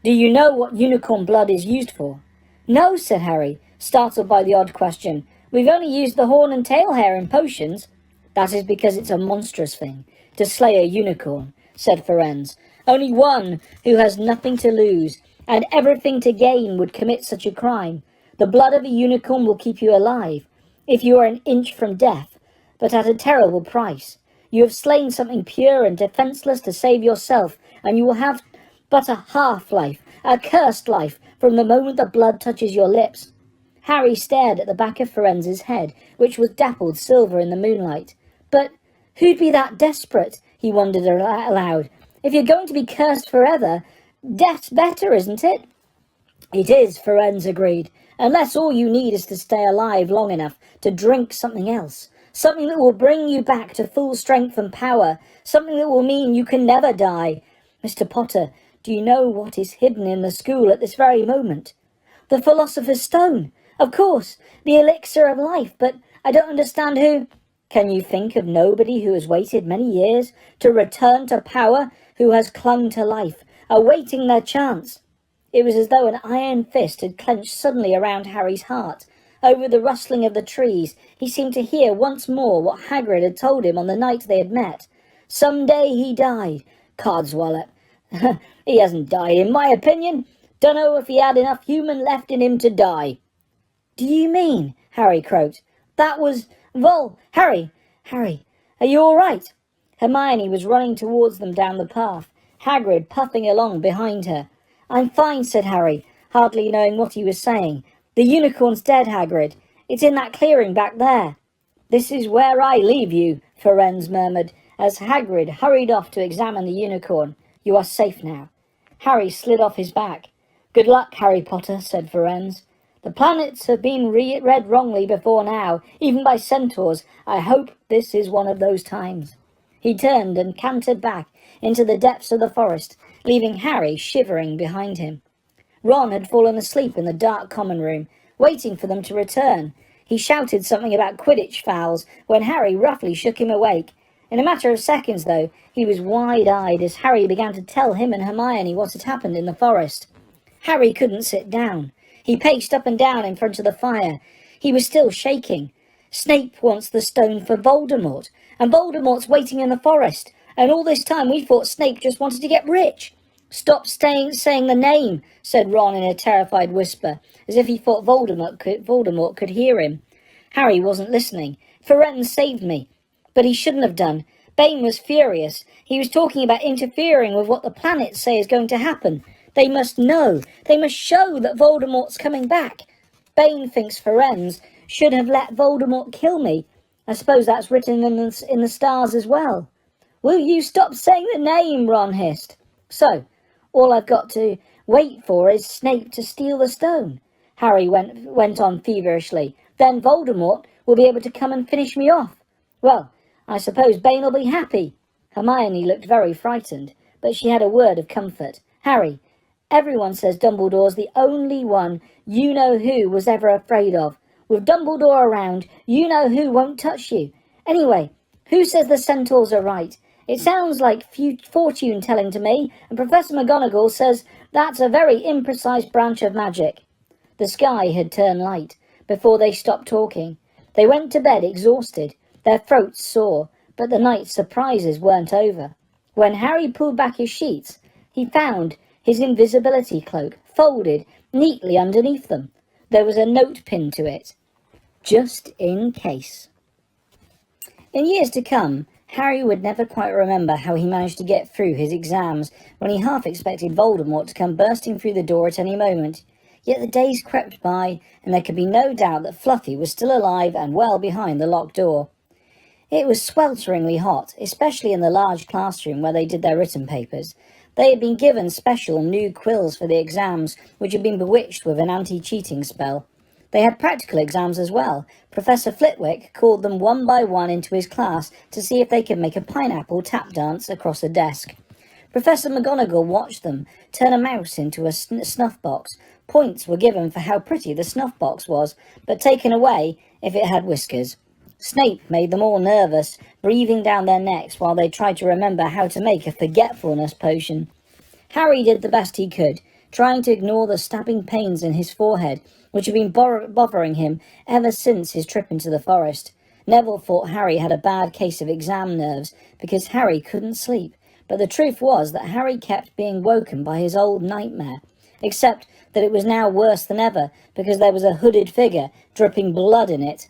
do you know what unicorn blood is used for?" "No," said Harry, startled by the odd question. "We've only used the horn and tail hair in potions." "That is because it's a monstrous thing to slay a unicorn," said Firenze. "Only one who has nothing to lose and everything to gain would commit such a crime. The blood of a unicorn will keep you alive, if you are an inch from death, but at a terrible price. You have slain something pure and defenceless to save yourself, and you will have but a half-life, a cursed life, from the moment the blood touches your lips." Harry stared at the back of Firenze's head, which was dappled silver in the moonlight. "But who'd be that desperate?" he wondered aloud. "If you're going to be cursed forever, death's better, isn't it?" "It is," Firenze agreed, "unless all you need is to stay alive long enough to drink something else. Something that will bring you back to full strength and power. Something that will mean you can never die. Mr. Potter, do you know what is hidden in the school at this very moment?" "The Philosopher's Stone. Of course, the elixir of life, but I don't understand who—" "Can you think of nobody who has waited many years to return to power, who has clung to life, awaiting their chance?" It was as though an iron fist had clenched suddenly around Harry's heart. Over the rustling of the trees, he seemed to hear once more what Hagrid had told him on the night they had met. "Some day he died. Codswallop. He hasn't died, in my opinion. Dunno if he had enough human left in him to die." "Do you mean," Harry croaked, "that was Harry, are you all right?" Hermione was running towards them down the path, Hagrid puffing along behind her. "I'm fine," said Harry, hardly knowing what he was saying. "The unicorn's dead, Hagrid. It's in that clearing back there." "This is where I leave you," Firenze murmured, as Hagrid hurried off to examine the unicorn. "You are safe now." Harry slid off his back. "Good luck, Harry Potter," said Firenze. "The planets have been read wrongly before now, even by centaurs. I hope this is one of those times." He turned and cantered back into the depths of the forest, leaving Harry shivering behind him. Ron had fallen asleep in the dark common room, waiting for them to return. He shouted something about Quidditch fouls when Harry roughly shook him awake. In a matter of seconds, though, he was wide-eyed as Harry began to tell him and Hermione what had happened in the forest. Harry couldn't sit down. He paced up and down in front of the fire. He was still shaking. "Snape wants the stone for Voldemort, and Voldemort's waiting in the forest, and all this time we thought Snape just wanted to get rich." "Stop saying the name," said Ron in a terrified whisper, as if he thought Voldemort could hear him. Harry wasn't listening. "Firenze saved me." "But he shouldn't have done. Bane was furious. He was talking about interfering with what the planets say is going to happen. They must know. They must show that Voldemort's coming back. Bane thinks Firenze should have let Voldemort kill me. I suppose that's written in the stars as well." "Will you stop saying the name?" Ron hissed. "So, all I've got to wait for is Snape to steal the stone," Harry went on feverishly. "Then Voldemort will be able to come and finish me off. Well, I suppose Bane will be happy." Hermione looked very frightened, but she had a word of comfort. "Harry, everyone says Dumbledore's the only one you-know-who was ever afraid of. With Dumbledore around, you-know-who won't touch you. Anyway, who says the centaurs are right? It sounds like fortune-telling to me, and Professor McGonagall says that's a very imprecise branch of magic." The sky had turned light before they stopped talking. They went to bed exhausted, their throats sore, but the night's surprises weren't over. When Harry pulled back his sheets, he found his invisibility cloak folded neatly underneath them. There was a note pinned to it, "Just in case." In years to come, Harry would never quite remember how he managed to get through his exams when he half expected Voldemort to come bursting through the door at any moment. Yet the days crept by, and there could be no doubt that Fluffy was still alive and well behind the locked door. It was swelteringly hot, especially in the large classroom where they did their written papers. They had been given special new quills for the exams, which had been bewitched with an anti-cheating spell. They had practical exams as well. Professor Flitwick called them one by one into his class to see if they could make a pineapple tap dance across a desk. Professor McGonagall watched them turn a mouse into a snuff box. Points were given for how pretty the snuff box was, but taken away if it had whiskers. Snape made them all nervous, breathing down their necks while they tried to remember how to make a forgetfulness potion. Harry did the best he could, trying to ignore the stabbing pains in his forehead, which had been bothering him ever since his trip into the forest. Neville thought Harry had a bad case of exam nerves because Harry couldn't sleep, but the truth was that Harry kept being woken by his old nightmare, except that it was now worse than ever because there was a hooded figure dripping blood in it.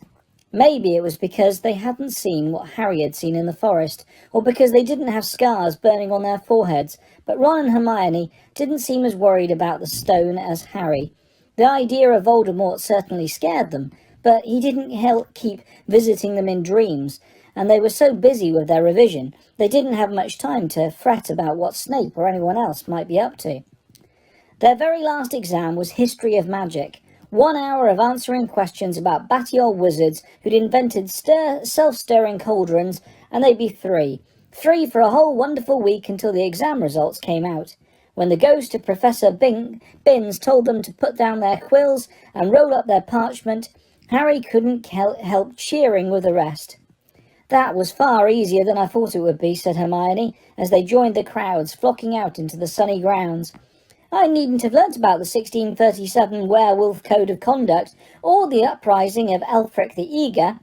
Maybe it was because they hadn't seen what Harry had seen in the forest, or because they didn't have scars burning on their foreheads, but Ron and Hermione didn't seem as worried about the stone as Harry. The idea of Voldemort certainly scared them, but he didn't keep visiting them in dreams, and they were so busy with their revision, they didn't have much time to fret about what Snape or anyone else might be up to. Their very last exam was History of Magic. 1 hour of answering questions about batty old wizards who'd invented self-stirring cauldrons, and they'd be three. 3 for a whole wonderful week until the exam results came out. When the ghost of Professor Binns told them to put down their quills and roll up their parchment, Harry couldn't help cheering with the rest. "That was far easier than I thought it would be," said Hermione, as they joined the crowds flocking out into the sunny grounds. "I needn't have learnt about the 1637 Werewolf Code of Conduct or the uprising of Elfric the Eager."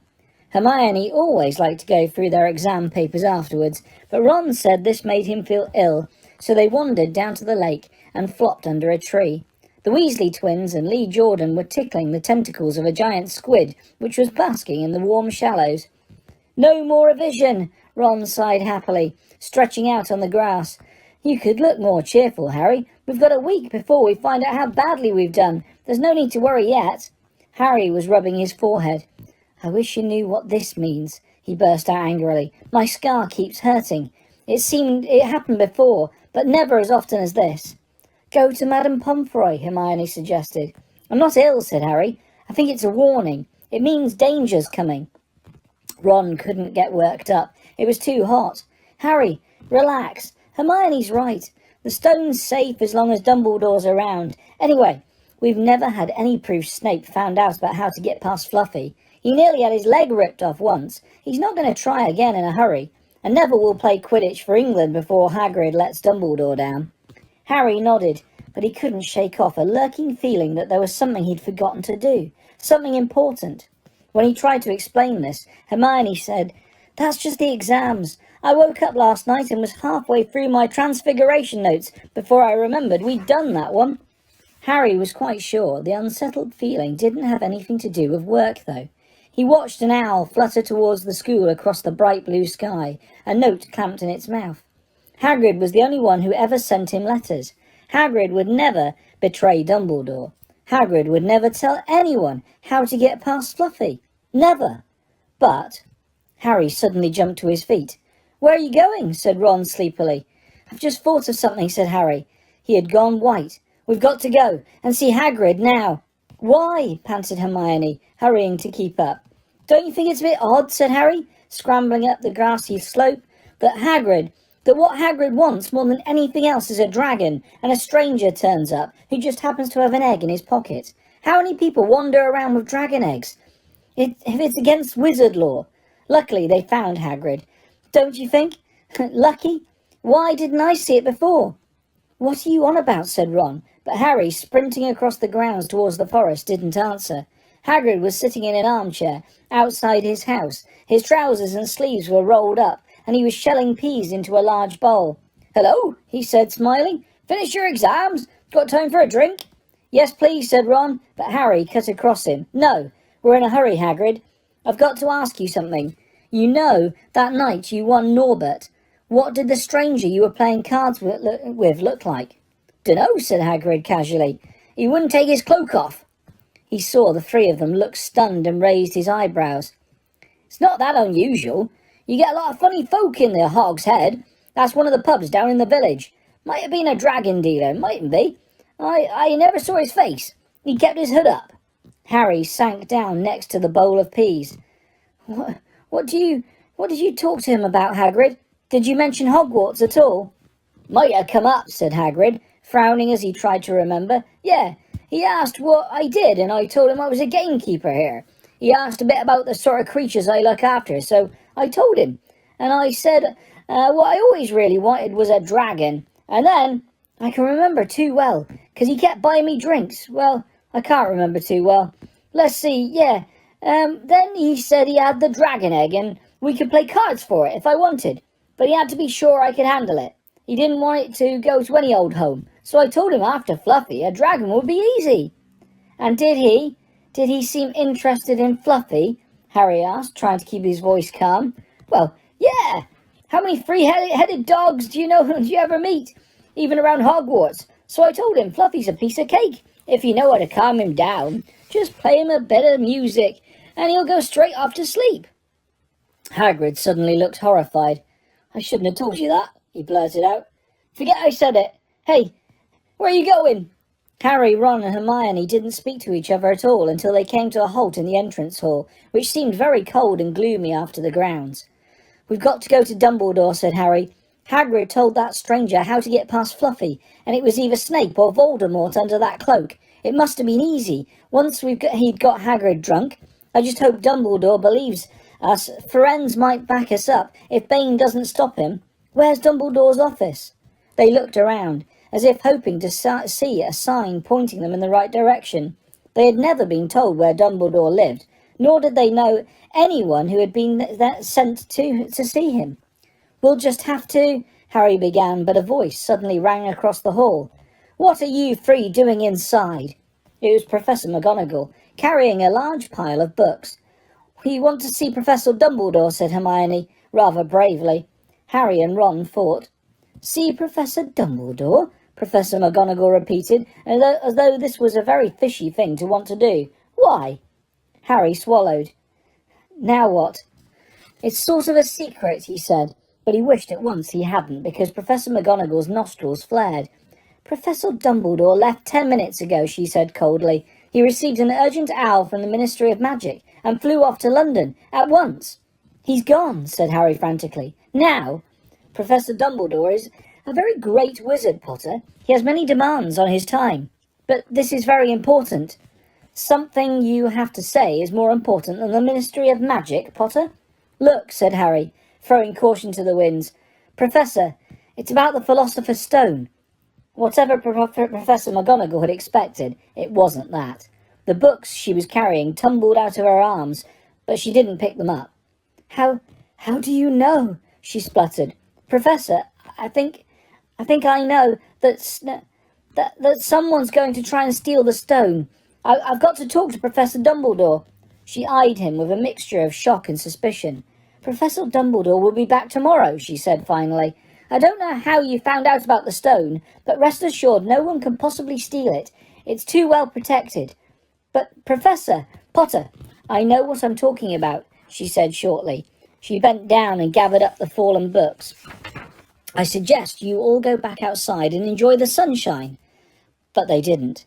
Hermione always liked to go through their exam papers afterwards, but Ron said this made him feel ill, so they wandered down to the lake and flopped under a tree. The Weasley twins and Lee Jordan were tickling the tentacles of a giant squid, which was basking in the warm shallows. "No more revision," Ron sighed happily, stretching out on the grass. "You could look more cheerful, Harry. We've got a week before we find out how badly we've done. There's no need to worry yet." Harry was rubbing his forehead. "I wish you knew what this means," he burst out angrily. "My scar keeps hurting. It happened before, but never as often as this." "Go to Madame Pomfrey," Hermione suggested. "I'm not ill," said Harry. "I think it's a warning. It means danger's coming." Ron couldn't get worked up. It was too hot. "Harry, relax. Hermione's right. The stone's safe as long as Dumbledore's around. Anyway, we've never had any proof Snape found out about how to get past Fluffy. He nearly had his leg ripped off once. He's not going to try again in a hurry. And never will play Quidditch for England before Hagrid lets Dumbledore down." Harry nodded, but he couldn't shake off a lurking feeling that there was something he'd forgotten to do, something important. When he tried to explain this, Hermione said, "That's just the exams. I woke up last night and was halfway through my Transfiguration notes before I remembered we'd done that one." Harry was quite sure the unsettled feeling didn't have anything to do with work, though. He watched an owl flutter towards the school across the bright blue sky, a note clamped in its mouth. Hagrid was the only one who ever sent him letters. Hagrid would never betray Dumbledore. Hagrid would never tell anyone how to get past Fluffy. Never. But Harry suddenly jumped to his feet. "Where are you going?" said Ron sleepily. "I've just thought of something," said Harry. He had gone white. "We've got to go and see Hagrid now." "Why?" panted Hermione, hurrying to keep up. "Don't you think it's a bit odd," said Harry, scrambling up the grassy slope, that what Hagrid wants more than anything else is a dragon, and a stranger turns up who just happens to have an egg in his pocket? How many people wander around with dragon eggs? If it's against wizard law. Luckily they found Hagrid. Don't you think? Lucky? Why didn't I see it before?" "What are you on about?" said Ron, but Harry, sprinting across the grounds towards the forest, didn't answer. Hagrid was sitting in an armchair outside his house. His trousers and sleeves were rolled up, and he was shelling peas into a large bowl. "Hello," he said, smiling. "Finish your exams? Got time for a drink?" "Yes, please," said Ron, but Harry cut across him. "No, we're in a hurry, Hagrid. I've got to ask you something. You know, that night you won Norbert. What did the stranger you were playing cards with look like?" "Dunno," said Hagrid casually. "He wouldn't take his cloak off." He saw the three of them look stunned and raised his eyebrows. "It's not that unusual. You get a lot of funny folk in the Hog's Head. That's one of the pubs down in the village. Might have been a dragon dealer, mightn't be. I never saw his face. He kept his hood up." Harry sank down next to the bowl of peas. What did you talk to him about, Hagrid? Did you mention Hogwarts at all?" "Might have come up," said Hagrid, frowning as he tried to remember. "Yeah, he asked what I did, and I told him I was a gamekeeper here. He asked a bit about the sort of creatures I look after, so I told him. And I said what I always really wanted was a dragon. And then, I can remember too well, 'cause he kept buying me drinks. Well, I can't remember too well. Let's see, yeah. Then he said he had the dragon egg, and we could play cards for it if I wanted. But he had to be sure I could handle it. He didn't want it to go to any old home. So I told him after Fluffy, a dragon would be easy." "And did he? Did he seem interested in Fluffy?" Harry asked, trying to keep his voice calm. "Well, yeah. How many three-headed dogs do you ever meet? Even around Hogwarts. So I told him Fluffy's a piece of cake. If you know how to calm him down, just play him a bit of music, and he'll go straight off to sleep." Hagrid suddenly looked horrified. "I shouldn't have told you that," he blurted out. "Forget I said it. Hey, where are you going?" Harry, Ron and Hermione didn't speak to each other at all until they came to a halt in the entrance hall, which seemed very cold and gloomy after the grounds. "We've got to go to Dumbledore," said Harry. "Hagrid told that stranger how to get past Fluffy, and it was either Snape or Voldemort under that cloak. It must have been easy, once he'd got Hagrid drunk. I just hope Dumbledore believes us. Firenze might back us up if Bane doesn't stop him. Where's Dumbledore's office?" They looked around, as if hoping to see a sign pointing them in the right direction. They had never been told where Dumbledore lived, nor did they know anyone who had been sent to see him. "We'll just have to," Harry began, but a voice suddenly rang across the hall. What are you three doing inside?" It was Professor McGonagall, carrying a large pile of books. "We want to see Professor Dumbledore," said Hermione, rather bravely. Harry and Ron thought. "See Professor Dumbledore?" Professor McGonagall repeated, as though this was a very fishy thing to want to do. "Why?" Harry swallowed. "Now what?" "It's sort of a secret," he said, but he wished at once he hadn't, because Professor McGonagall's nostrils flared. "Professor Dumbledore left 10 minutes ago," she said coldly. "He received an urgent owl from the Ministry of Magic and flew off to London at once." "He's gone," said Harry frantically. "Now?" "Professor Dumbledore is a very great wizard, Potter. He has many demands on his time. But this is very important." "Something you have to say is more important than the Ministry of Magic, Potter?" "Look," said Harry, throwing caution to the winds. "Professor, it's about the Philosopher's Stone." Whatever Professor McGonagall had expected, it wasn't that. The books she was carrying tumbled out of her arms, but she didn't pick them up. How do you know?" she spluttered. "Professor, I think I know that someone's going to try and steal the stone. I've got to talk to Professor Dumbledore." She eyed him with a mixture of shock and suspicion. "Professor Dumbledore will be back tomorrow," she said finally. "I don't know how you found out about the stone, but rest assured no one can possibly steal it. It's too well protected." "But, Professor Potter, I know what I'm talking about," she said shortly. She bent down and gathered up the fallen books. "I suggest you all go back outside and enjoy the sunshine." But they didn't.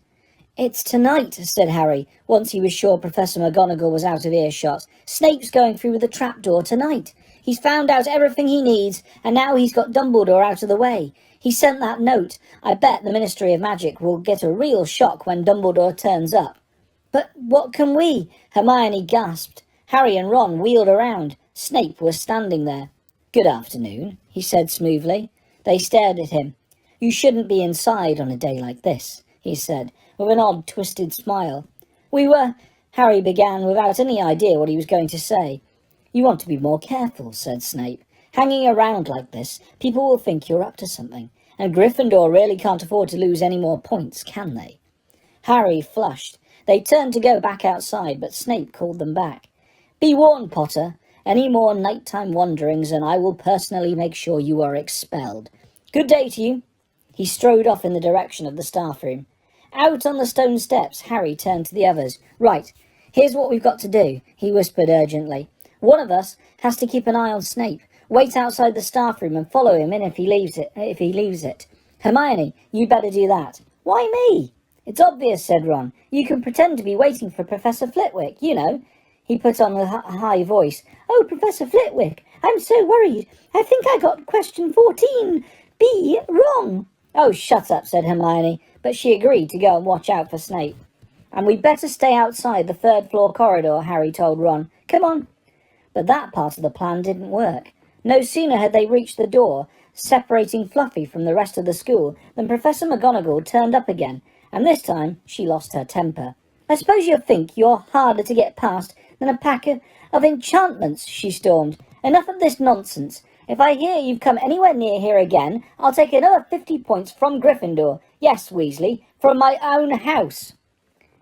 "It's tonight," said Harry, once he was sure Professor McGonagall was out of earshot. "Snape's going through the trapdoor tonight. He's found out everything he needs, and now he's got Dumbledore out of the way. He sent that note. I bet the Ministry of Magic will get a real shock when Dumbledore turns up." "But what can we?" Hermione gasped. Harry and Ron wheeled around. Snape was standing there. "Good afternoon," he said smoothly. They stared at him. "You shouldn't be inside on a day like this," he said, with an odd twisted smile. "We were—" Harry began without any idea what he was going to say. "You want to be more careful," said Snape. "Hanging around like this, people will think you're up to something, and Gryffindor really can't afford to lose any more points, can they?" Harry flushed. They turned to go back outside, but Snape called them back. "Be warned, Potter. Any more nighttime wanderings, and I will personally make sure you are expelled. Good day to you." He strode off in the direction of the staff room. Out on the stone steps, Harry turned to the others. "Right, here's what we've got to do," he whispered urgently. "One of us has to keep an eye on Snape, wait outside the staff room and follow him in if he leaves it. Hermione, you better do that." "Why me?" "It's obvious," said Ron. "You can pretend to be waiting for Professor Flitwick, you know." He put on a high voice. "Oh, Professor Flitwick, I'm so worried. I think I got question 14B wrong." "Oh, shut up," said Hermione, but she agreed to go and watch out for Snape. "And we'd better stay outside the third-floor corridor," Harry told Ron. "Come on." But that part of the plan didn't work. No sooner had they reached the door, separating Fluffy from the rest of the school, than Professor McGonagall turned up again, and this time she lost her temper. "I suppose you think you're harder to get past than a pack of enchantments," she stormed. "Enough of this nonsense. If I hear you've come anywhere near here again, I'll take another 50 points from Gryffindor. Yes, Weasley, from my own house."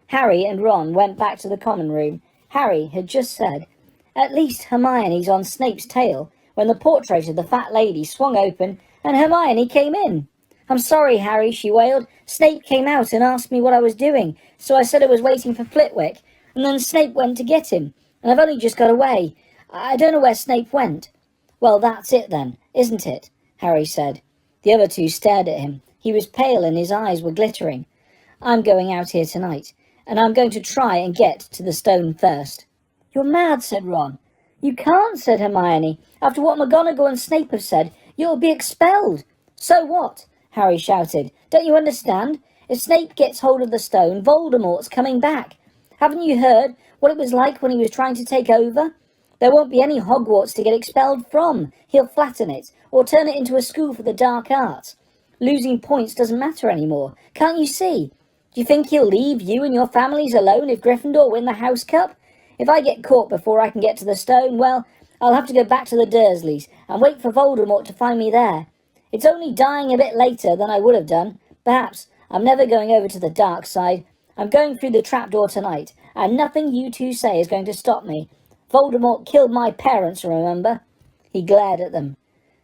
Harry and Ron went back to the common room. Harry had just said, "At least Hermione's on Snape's tail," when the portrait of the fat lady swung open and Hermione came in. "I'm sorry, Harry," she wailed. "Snape came out and asked me what I was doing, so I said I was waiting for Flitwick, and then Snape went to get him, and I've only just got away. I don't know where Snape went." "Well, that's it then, isn't it?" Harry said. The other two stared at him. He was pale and his eyes were glittering. "I'm going out here tonight, and I'm going to try and get to the stone first." "You're mad," said Ron. "You can't," said Hermione. "After what McGonagall and Snape have said, you'll be expelled." "So what?" Harry shouted. "Don't you understand? If Snape gets hold of the stone, Voldemort's coming back. Haven't you heard what it was like when he was trying to take over? There won't be any Hogwarts to get expelled from. He'll flatten it, or turn it into a school for the dark arts. Losing points doesn't matter anymore. Can't you see? Do you think he'll leave you and your families alone if Gryffindor win the House Cup? If I get caught before I can get to the stone, well, I'll have to go back to the Dursleys and wait for Voldemort to find me there. It's only dying a bit later than I would have done. Perhaps I'm never going over to the dark side. I'm going through the trapdoor tonight, and nothing you two say is going to stop me. Voldemort killed my parents, remember?" He glared at them.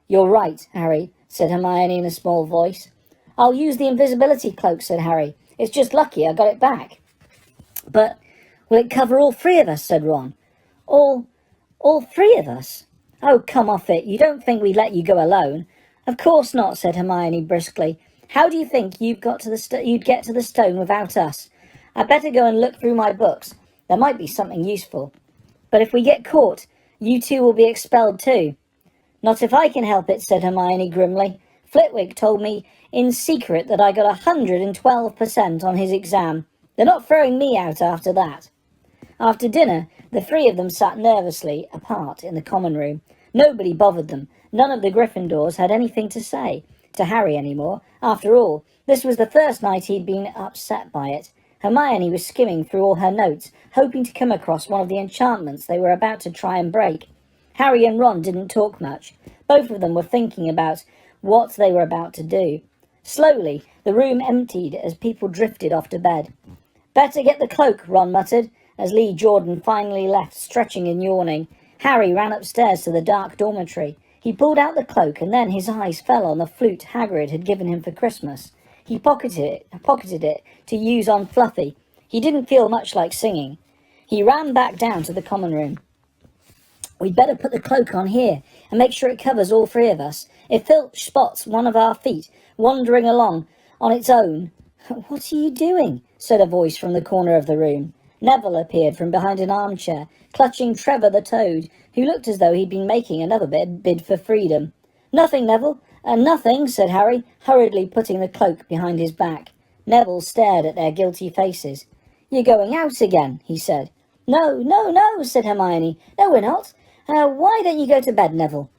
"You're right, Harry," said Hermione in a small voice. "I'll use the invisibility cloak," said Harry. "It's just lucky I got it back." "But will it cover all three of us?" said Ron. All three of us? Oh, come off it. You don't think we'd let you go alone?" "Of course not," said Hermione briskly. "How do you think you'd get to the stone without us? I'd better go and look through my books. There might be something useful." "But if we get caught, you two will be expelled too." "Not if I can help it," said Hermione grimly. "Flitwick told me in secret that I got 112% on his exam. They're not throwing me out after that." After dinner, the three of them sat nervously apart in the common room. Nobody bothered them. None of the Gryffindors had anything to say to Harry anymore. After all, this was the first night he'd been upset by it. Hermione was skimming through all her notes, hoping to come across one of the enchantments they were about to try and break. Harry and Ron didn't talk much. Both of them were thinking about what they were about to do. Slowly, the room emptied as people drifted off to bed. "Better get the cloak," Ron muttered, as Lee Jordan finally left, stretching and yawning. Harry ran upstairs to the dark dormitory. He pulled out the cloak, and then his eyes fell on the flute Hagrid had given him for Christmas. He pocketed it to use on Fluffy. He didn't feel much like singing. He ran back down to the common room. "We'd better put the cloak on here and make sure it covers all three of us. If Filch spots one of our feet wandering along on its own—" "What are you doing?" said a voice from the corner of the room. Neville appeared from behind an armchair, clutching Trevor the Toad, who looked as though he'd been making another bid for freedom. "Nothing, Neville. Nothing," said Harry, hurriedly putting the cloak behind his back. Neville stared at their guilty faces. "You're going out again," he said. No, said Hermione. "No, we're not. Why don't you go to bed, Neville?"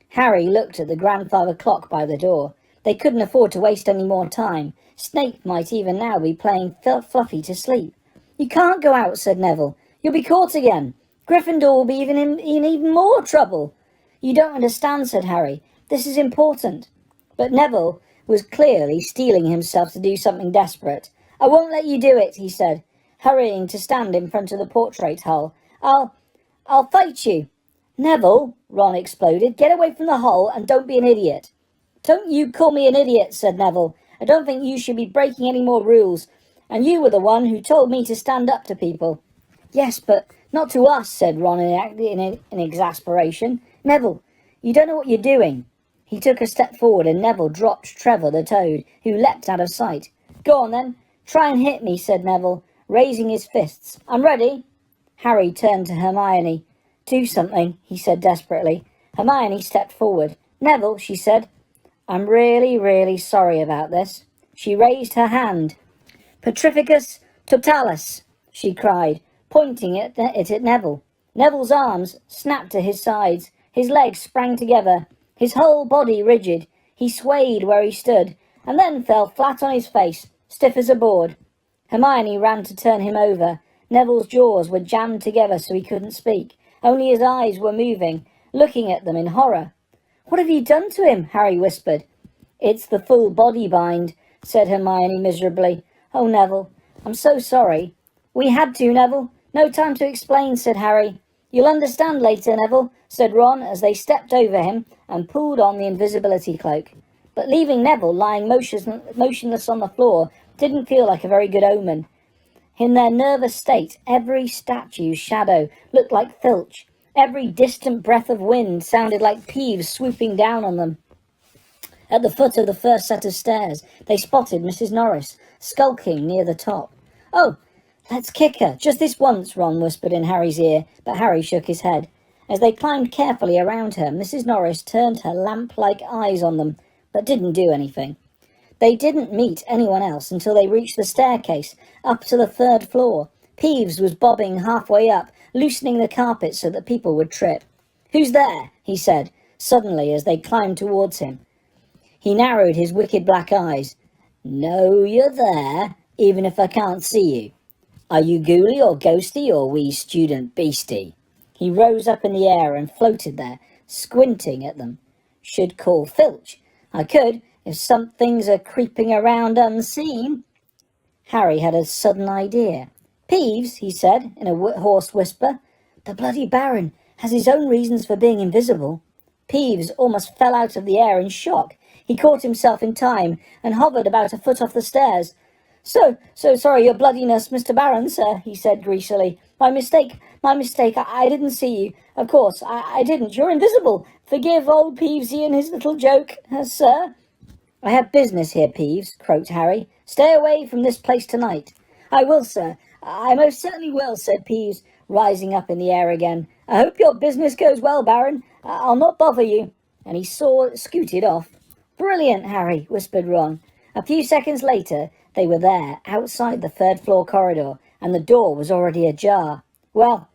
Harry looked at the grandfather clock by the door. They couldn't afford to waste any more time. Snape might even now be playing Fluffy to sleep. "You can't go out," said Neville. "You'll be caught again. Gryffindor will be in even more trouble." "You don't understand," said Harry. "This is important." But Neville was clearly steeling himself to do something desperate. "I won't let you do it," he said, hurrying to stand in front of the portrait hull. I'll fight you." "Neville," Ron exploded, "get away from the hull and don't be an idiot." "Don't you call me an idiot," said Neville. "I don't think you should be breaking any more rules. And you were the one who told me to stand up to people." "Yes, but not to us," said Ron in exasperation. "Neville, you don't know what you're doing." He took a step forward and Neville dropped Trevor the Toad, who leapt out of sight. "Go on then. Try and hit me," said Neville, raising his fists. "I'm ready." Harry turned to Hermione. "Do something," he said desperately. Hermione stepped forward. "Neville," she said, "I'm really, really sorry about this." She raised her hand. "Petrificus totalis," she cried, pointing it at Neville. Neville's arms snapped to his sides. His legs sprang together, his whole body rigid. He swayed where he stood, and then fell flat on his face, stiff as a board. Hermione ran to turn him over. Neville's jaws were jammed together so he couldn't speak. Only his eyes were moving, looking at them in horror. "What have you done to him?" Harry whispered. "It's the full body bind," said Hermione miserably. "Oh, Neville, I'm so sorry." "We had to, Neville. No time to explain," said Harry. "You'll understand later, Neville," said Ron as they stepped over him and pulled on the invisibility cloak. But leaving Neville lying motionless on the floor didn't feel like a very good omen. In their nervous state, every statue's shadow looked like Filch. Every distant breath of wind sounded like Peeves swooping down on them. At the foot of the first set of stairs, they spotted Mrs. Norris, skulking near the top. "Oh, let's kick her, just this once," Ron whispered in Harry's ear, but Harry shook his head. As they climbed carefully around her, Mrs. Norris turned her lamp-like eyes on them, but didn't do anything. They didn't meet anyone else until they reached the staircase, up to the third floor. Peeves was bobbing halfway up, loosening the carpet so that people would trip. "Who's there?" he said, suddenly, as they climbed towards him. He narrowed his wicked black eyes. "Know you're there, even if I can't see you. Are you ghouly or ghosty or wee student beastie?" He rose up in the air and floated there, squinting at them. "Should call Filch. I could, If some things are creeping around unseen. Harry had a sudden idea. Peeves, he said in a hoarse whisper, the bloody Baron has his own reasons for being invisible. Peeves almost fell out of the air in shock. He caught himself in time and hovered about a foot off the stairs. So sorry, your bloodiness, Mr. Baron, sir, he said greasily. My mistake. I didn't see you. Of course, I didn't. You're invisible. Forgive old Peevesy and his little joke, sir. I have business here, Peeves, croaked Harry. Stay away from this place tonight. I will, sir. I most certainly will, said Peeves, rising up in the air again. I hope your business goes well, Baron. I'll not bother you. And he scooted off. Brilliant, Harry, whispered Ron. A few seconds later, they were there, outside the third-floor corridor, and the door was already ajar. Well,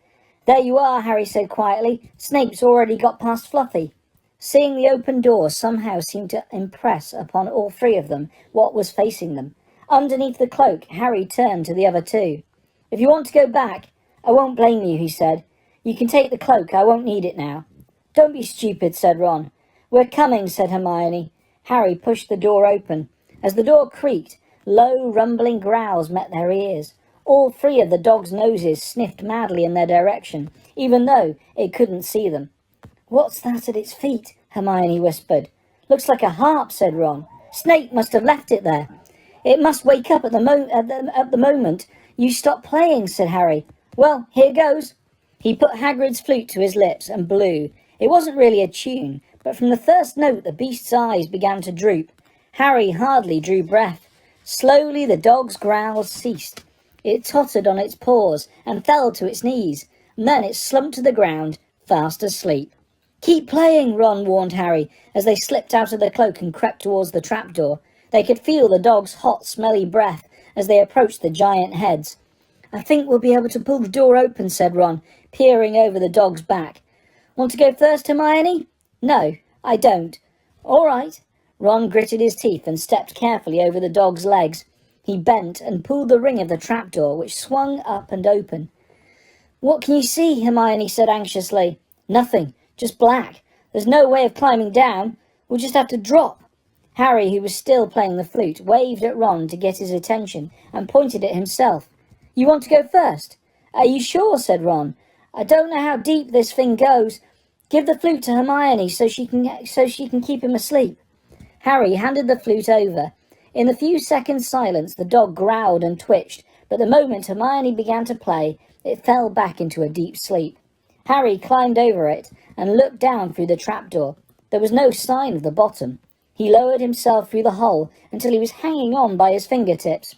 there you are, Harry said quietly. Snape's already got past Fluffy. Seeing the open door somehow seemed to impress upon all three of them what was facing them. Underneath the cloak, Harry turned to the other two. If you want to go back, I won't blame you, he said. You can take the cloak, I won't need it now. Don't be stupid, said Ron. We're coming, said Hermione. Harry pushed the door open. As the door creaked, low, rumbling growls met their ears. All three of the dogs' noses sniffed madly in their direction, even though it couldn't see them. What's that at its feet? Hermione whispered. Looks like a harp, said Ron. Snape must have left it there. It must wake up at the moment you stop playing, said Harry. Well, here goes. He put Hagrid's flute to his lips and blew. It wasn't really a tune, but from the first note the beast's eyes began to droop. Harry hardly drew breath. Slowly the dog's growls ceased. It tottered on its paws and fell to its knees, and then it slumped to the ground, fast asleep. Keep playing, Ron warned Harry, as they slipped out of the cloak and crept towards the trapdoor. They could feel the dog's hot, smelly breath as they approached the giant heads. I think we'll be able to pull the door open, said Ron, peering over the dog's back. Want to go first, Hermione? No, I don't. All right. Ron gritted his teeth and stepped carefully over the dog's legs. He bent and pulled the ring of the trapdoor, which swung up and open. What can you see? Hermione said anxiously. Nothing. Just black. There's no way of climbing down. We'll just have to drop. Harry, who was still playing the flute, waved at Ron to get his attention and pointed at himself. You want to go first? Are you sure? Said Ron. I don't know how deep this thing goes. Give the flute to Hermione so she can keep him asleep. Harry handed the flute over. In the few seconds' silence, the dog growled and twitched, but the moment Hermione began to play, it fell back into a deep sleep. Harry climbed over it and looked down through the trapdoor. There was no sign of the bottom. He lowered himself through the hole until he was hanging on by his fingertips.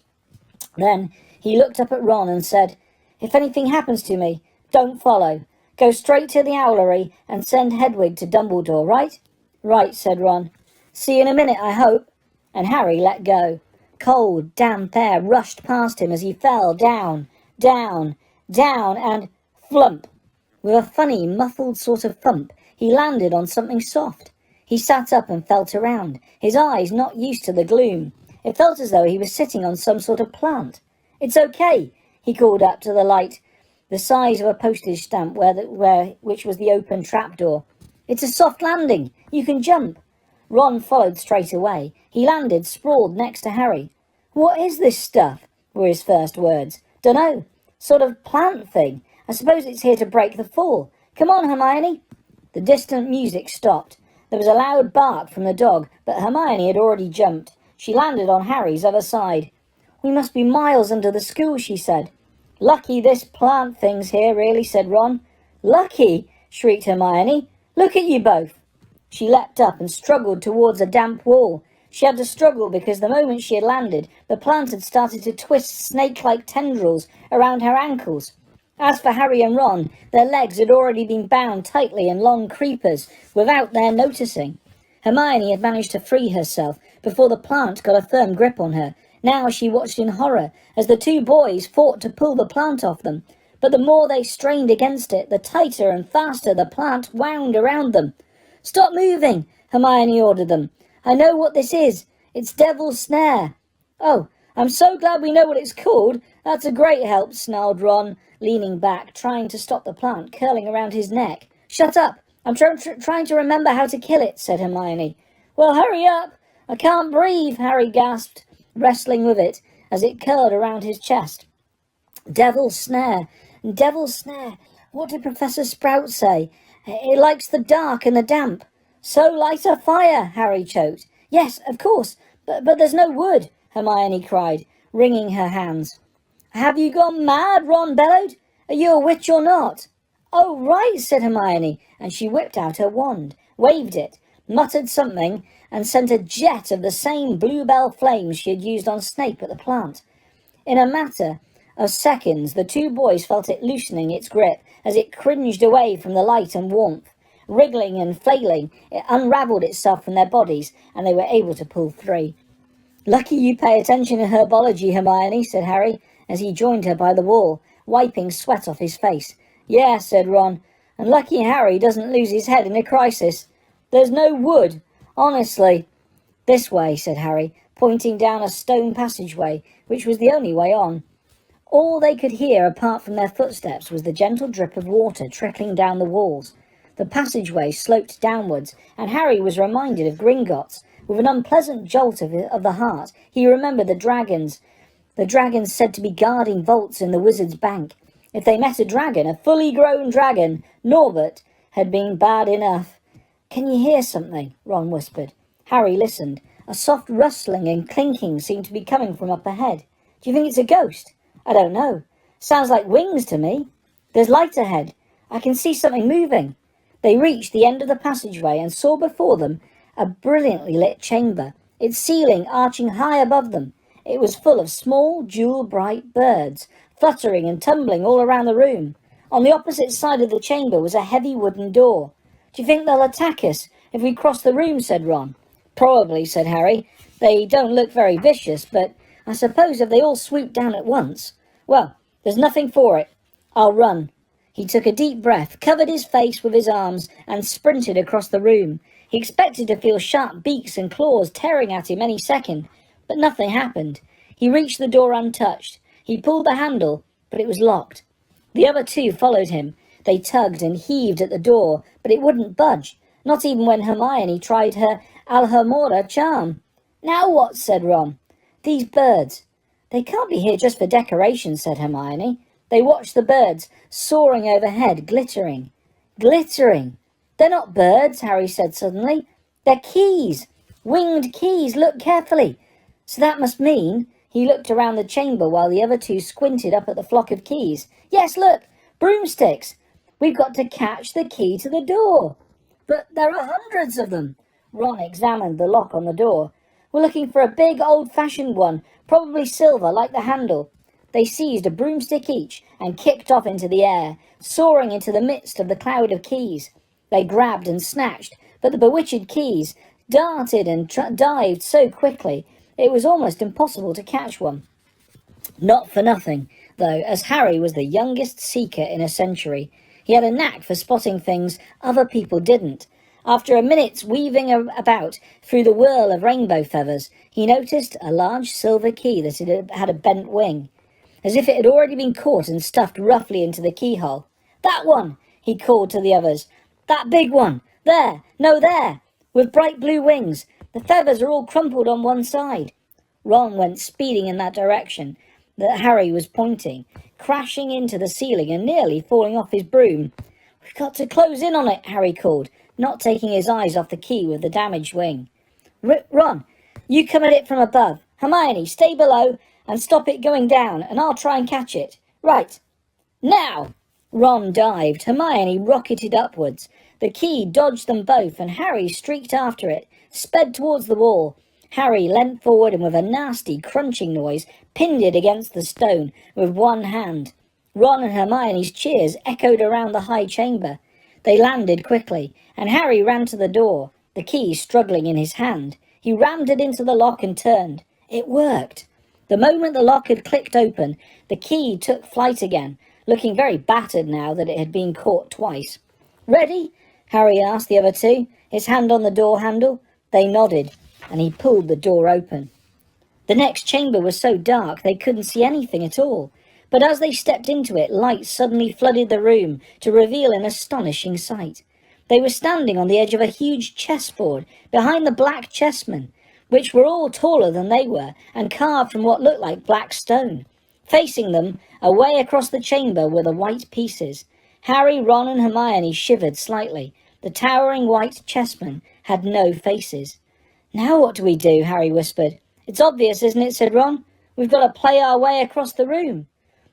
Then he looked up at Ron and said, If anything happens to me, don't follow. Go straight to the owlery and send Hedwig to Dumbledore, right? Right, said Ron. See you in a minute, I hope. And Harry let go. Cold, damp air rushed past him as he fell down, down, down, and flump. With a funny, muffled sort of thump, he landed on something soft. He sat up and felt around, his eyes not used to the gloom. It felt as though he was sitting on some sort of plant. It's okay, he called up to the light, the size of a postage stamp which was the open trapdoor. It's a soft landing. You can jump. Ron followed straight away. He landed sprawled next to Harry. What is this stuff? Were his first words. Dunno. Sort of plant thing. I suppose it's here to break the fall. Come on, Hermione. The distant music stopped. There was a loud bark from the dog, but Hermione had already jumped. She landed on Harry's other side. We must be miles under the school, she said. Lucky this plant thing's here, really, said Ron. Lucky? Shrieked Hermione. Look at you both. She leapt up and struggled towards a damp wall. She had to struggle because the moment she had landed, the plant had started to twist snake-like tendrils around her ankles. As for Harry and Ron, their legs had already been bound tightly in long creepers without their noticing. Hermione had managed to free herself before the plant got a firm grip on her. Now she watched in horror as the two boys fought to pull the plant off them. But the more they strained against it, the tighter and faster the plant wound around them. Stop moving, Hermione ordered them. I know what this is. It's Devil's Snare. Oh, I'm so glad we know what it's called. That's a great help, snarled Ron, leaning back, trying to stop the plant curling around his neck. Shut up. I'm trying to remember how to kill it, said Hermione. Well, hurry up. I can't breathe, Harry gasped, wrestling with it as it curled around his chest. Devil's snare, devil's snare. What did Professor Sprout say? It likes the dark and the damp. So light a fire, Harry choked. Yes, of course, but there's no wood, Hermione cried, wringing her hands. Have you gone mad? Ron bellowed. Are you a witch or not? Oh, right, said Hermione, and she whipped out her wand, waved it, muttered something, and sent a jet of the same bluebell flames she had used on Snape at the plant. In a matter of seconds, the two boys felt it loosening its grip as it cringed away from the light and warmth. Wriggling and flailing, it unravelled itself from their bodies, and they were able to pull free. Lucky you pay attention in herbology, Hermione, said Harry, as he joined her by the wall, wiping sweat off his face. Yeah, said Ron, and lucky Harry doesn't lose his head in a crisis. There's no wood, honestly. This way, said Harry, pointing down a stone passageway, which was the only way on. All they could hear apart from their footsteps was the gentle drip of water trickling down the walls. The passageway sloped downwards, and Harry was reminded of Gringotts. With an unpleasant jolt of the heart, he remembered the dragons said to be guarding vaults in the wizard's bank. If they met a dragon, a fully grown dragon, Norbert had been bad enough. Can you hear something? Ron whispered. Harry listened. A soft rustling and clinking seemed to be coming from up ahead. Do you think it's a ghost? I don't know. Sounds like wings to me. There's light ahead. I can see something moving. They reached the end of the passageway and saw before them a brilliantly lit chamber, its ceiling arching high above them. It was full of small, jewel-bright birds, fluttering and tumbling all around the room. On the opposite side of the chamber was a heavy wooden door. Do you think they'll attack us if we cross the room? Said Ron. Probably, said Harry. They don't look very vicious, but I suppose if they all swoop down at once. Well, there's nothing for it. I'll run. He took a deep breath, covered his face with his arms, and sprinted across the room. He expected to feel sharp beaks and claws tearing at him any second, but nothing happened. He reached the door untouched. He pulled the handle, but it was locked. The other two followed him. They tugged and heaved at the door, but it wouldn't budge, not even when Hermione tried her Alhambra charm. Now what? Said Ron. These birds. They can't be here just for decoration, said Hermione. They watched the birds, soaring overhead, glittering. Glittering! They're not birds, Harry said suddenly. They're keys. Winged keys. Look carefully. So that must mean... He looked around the chamber while the other two squinted up at the flock of keys. Yes, look! Broomsticks! We've got to catch the key to the door. But there are hundreds of them. Ron examined the lock on the door. We're looking for a big old-fashioned one, probably silver like the handle. They seized a broomstick each and kicked off into the air, soaring into the midst of the cloud of keys. They grabbed and snatched, but the bewitched keys darted and dived so quickly it was almost impossible to catch one. Not for nothing, though, as Harry was the youngest seeker in a century. He had a knack for spotting things other people didn't. After a minute's weaving about through the whirl of rainbow feathers, he noticed a large silver key that had a bent wing, as if it had already been caught and stuffed roughly into the keyhole. That one, he called to the others. That big one. There. No, there. With bright blue wings. The feathers are all crumpled on one side. Ron went speeding in that direction that Harry was pointing, crashing into the ceiling and nearly falling off his broom. We've got to close in on it, Harry called, not taking his eyes off the key with the damaged wing. Ron, you come at it from above. Hermione, stay below and stop it going down, and I'll try and catch it. Right. Now! Ron dived. Hermione rocketed upwards. The key dodged them both, and Harry streaked after it, sped towards the wall. Harry leant forward and with a nasty crunching noise pinned it against the stone with one hand. Ron and Hermione's cheers echoed around the high chamber. They landed quickly, and Harry ran to the door, the key struggling in his hand. He rammed it into the lock and turned. It worked. The moment the lock had clicked open, the key took flight again, looking very battered now that it had been caught twice. Ready? Harry asked the other two, his hand on the door handle. They nodded, and he pulled the door open. The next chamber was so dark they couldn't see anything at all, but as they stepped into it, light suddenly flooded the room to reveal an astonishing sight. They were standing on the edge of a huge chessboard behind the black chessman. which were all taller than they were and carved from what looked like black stone. Facing them, away across the chamber, were the white pieces. Harry, Ron and Hermione shivered slightly. The towering white chessmen had no faces. "Now what do we do?" Harry whispered. "It's obvious, isn't it?" said Ron. "We've got to play our way across the room."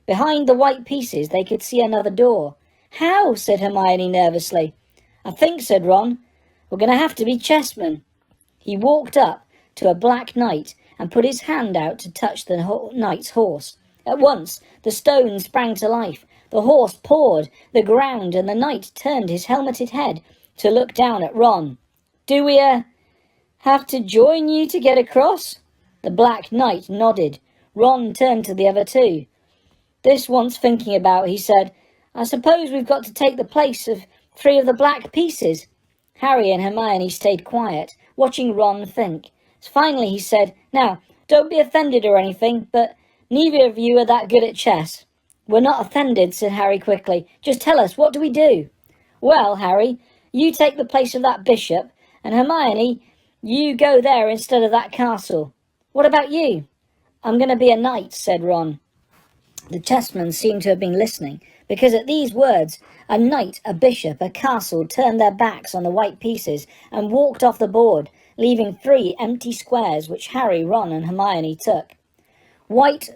Behind the white pieces they could see another door. "How?" said Hermione nervously. "I think," said Ron, "we're going to have to be chessmen." He walked up to a black knight and put his hand out to touch the knight's horse. At once the stone sprang to life. The horse pawed the ground and the knight turned his helmeted head to look down at Ron. "Do we, have to join you to get across?" The Black Knight nodded. Ron turned to the other two. "This wants thinking about," he said. "I suppose we've got to take the place of 3 of the black pieces." Harry and Hermione stayed quiet, watching Ron think. Finally he said, "Now, don't be offended or anything, but neither of you are that good at chess." "We're not offended," said Harry quickly. "Just tell us, what do we do?" "Well, Harry, you take the place of that bishop, and Hermione, you go there instead of that castle." "What about you?" "I'm going to be a knight," said Ron. The chessmen seemed to have been listening, because at these words, a knight, a bishop, a castle turned their backs on the white pieces and walked off the board, leaving 3 empty squares, which Harry, Ron and Hermione took. "White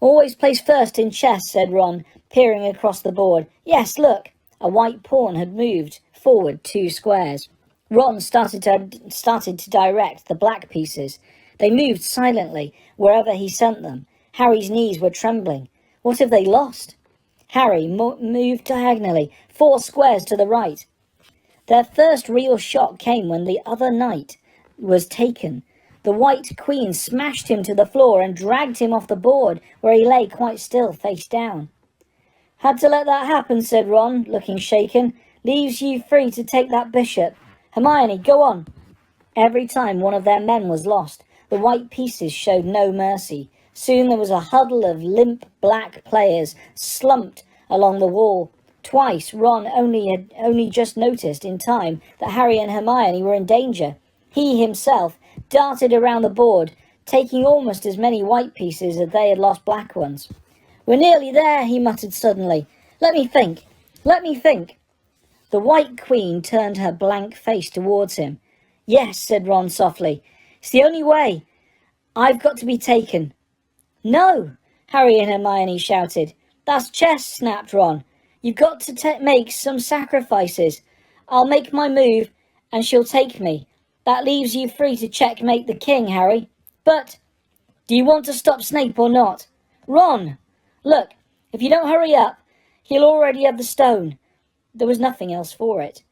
always plays first in chess," said Ron, peering across the board. "Yes, look." A white pawn had moved forward 2 squares. Ron started to direct the black pieces. They moved silently wherever he sent them. Harry's knees were trembling. What if they lost? Harry moved diagonally 4 squares to the right. Their first real shock came when the other knight was taken. The white queen smashed him to the floor and dragged him off the board, where he lay quite still, face down. "Had to let that happen," said Ron, looking shaken. "Leaves you free to take that bishop. Hermione, go on." Every time one of their men was lost, the white pieces showed no mercy. Soon there was a huddle of limp black players slumped along the wall. Twice Ron only just noticed in time that Harry and Hermione were in danger. He himself darted around the board, taking almost as many white pieces as they had lost black ones. "We're nearly there," he muttered suddenly. Let me think. The White Queen turned her blank face towards him. "Yes," said Ron softly. "It's the only way. I've got to be taken." "No!" Harry and Hermione shouted. "That's chess," snapped Ron. "You've got to make some sacrifices. I'll make my move, and she'll take me. That leaves you free to checkmate the king, Harry. But do you want to stop Snape or not? Ron! Look, if you don't hurry up, he'll already have the stone." There was nothing else for it.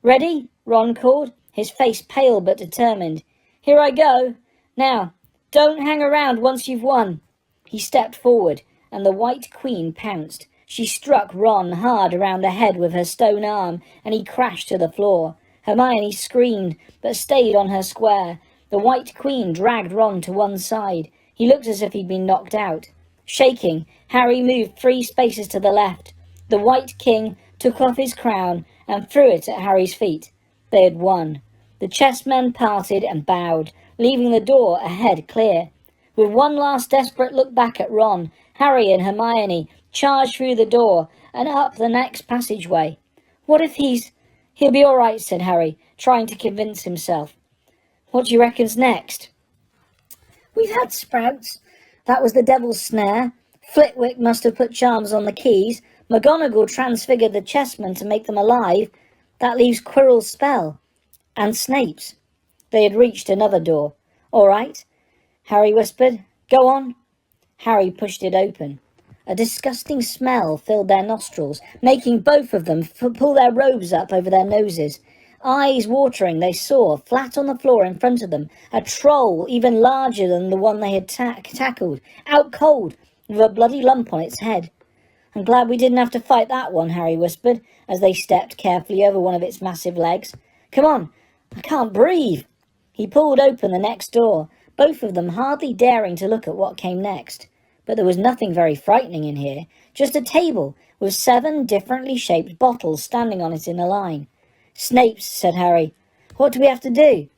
"Ready?" Ron called, his face pale but determined. "Here I go. Now, don't hang around once you've won." He stepped forward, and the White Queen pounced. She struck Ron hard around the head with her stone arm, and he crashed to the floor. Hermione screamed, but stayed on her square. The White Queen dragged Ron to one side. He looked as if he'd been knocked out. Shaking, Harry moved 3 spaces to the left. The White King took off his crown and threw it at Harry's feet. They had won. The chessmen parted and bowed, leaving the door ahead clear. With one last desperate look back at Ron, Harry and Hermione charged through the door and up the next passageway. "What if He'll be all right," said Harry, trying to convince himself. "What do you reckon's next?" "We've had sprouts. That was the devil's snare. Flitwick must have put charms on the keys. McGonagall transfigured the chessmen to make them alive. That leaves Quirrell's spell. And Snape's." They had reached another door. "All right," Harry whispered. "Go on." Harry pushed it open. A disgusting smell filled their nostrils, making both of them pull their robes up over their noses. Eyes watering, they saw, flat on the floor in front of them, a troll even larger than the one they had tackled, out cold, with a bloody lump on its head. "I'm glad we didn't have to fight that one," Harry whispered, as they stepped carefully over one of its massive legs. "Come on, I can't breathe." He pulled open the next door, both of them hardly daring to look at what came next. But there was nothing very frightening in here, just a table with 7 differently shaped bottles standing on it in a line. "Snape's," said Harry. "What do we have to do?"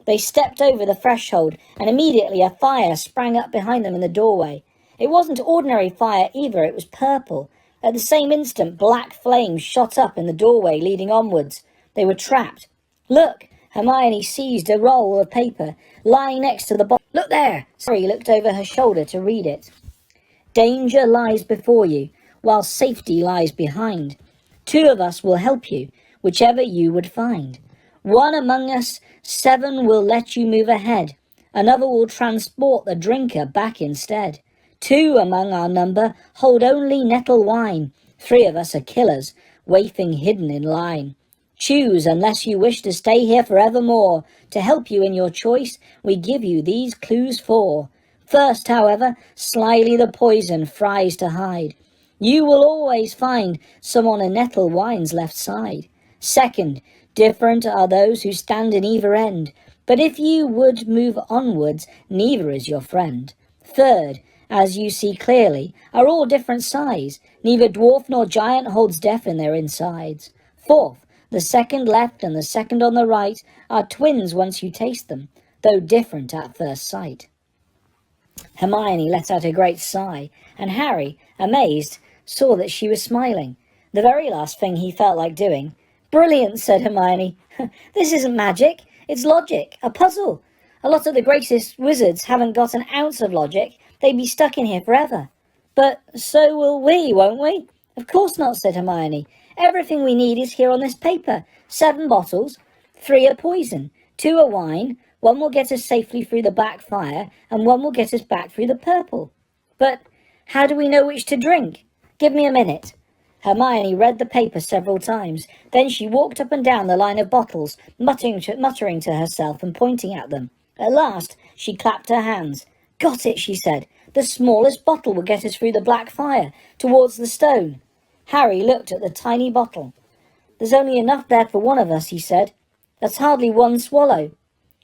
They stepped over the threshold, and immediately a fire sprang up behind them in the doorway. It wasn't ordinary fire either, it was purple. At the same instant, black flames shot up in the doorway leading onwards. They were trapped. Look! Hermione seized a roll of paper lying next to the bottle. Look there! Harry looked over her shoulder to read it. Danger lies before you, while safety lies behind. 2 of us will help you, whichever you would find. 1 among us, 7 will let you move ahead. Another will transport the drinker back instead. 2 among our number hold only nettle wine. 3 of us are killers, waiting hidden in line. Choose unless you wish to stay here forevermore. To help you in your choice, we give you these clues 4. First, however, slyly the poison fries to hide. You will always find some on a nettle wine's left side. Second, different are those who stand in either end. But if you would move onwards, neither is your friend. Third, as you see clearly, are all different size. Neither dwarf nor giant holds death in their insides. Fourth, the second left and the second on the right are twins once you taste them, though different at first sight. Hermione let out a great sigh, and Harry, amazed, saw that she was smiling. The very last thing he felt like doing. Brilliant, said Hermione. This isn't magic, it's logic, a puzzle. A lot of the greatest wizards haven't got an ounce of logic. They'd be stuck in here forever. But so will we, won't we? Of course not, said Hermione. Everything we need is here on this paper. 7 bottles, 3 are poison, 2 are wine, 1 will get us safely through the black fire, and 1 will get us back through the purple. But how do we know which to drink? Give me a minute. Hermione read the paper several times. Then she walked up and down the line of bottles, muttering to herself and pointing at them. At last, she clapped her hands. Got it, she said. The smallest bottle will get us through the black fire, towards the stone. Harry looked at the tiny bottle. There's only enough there for 1 of us, he said. That's hardly 1 swallow.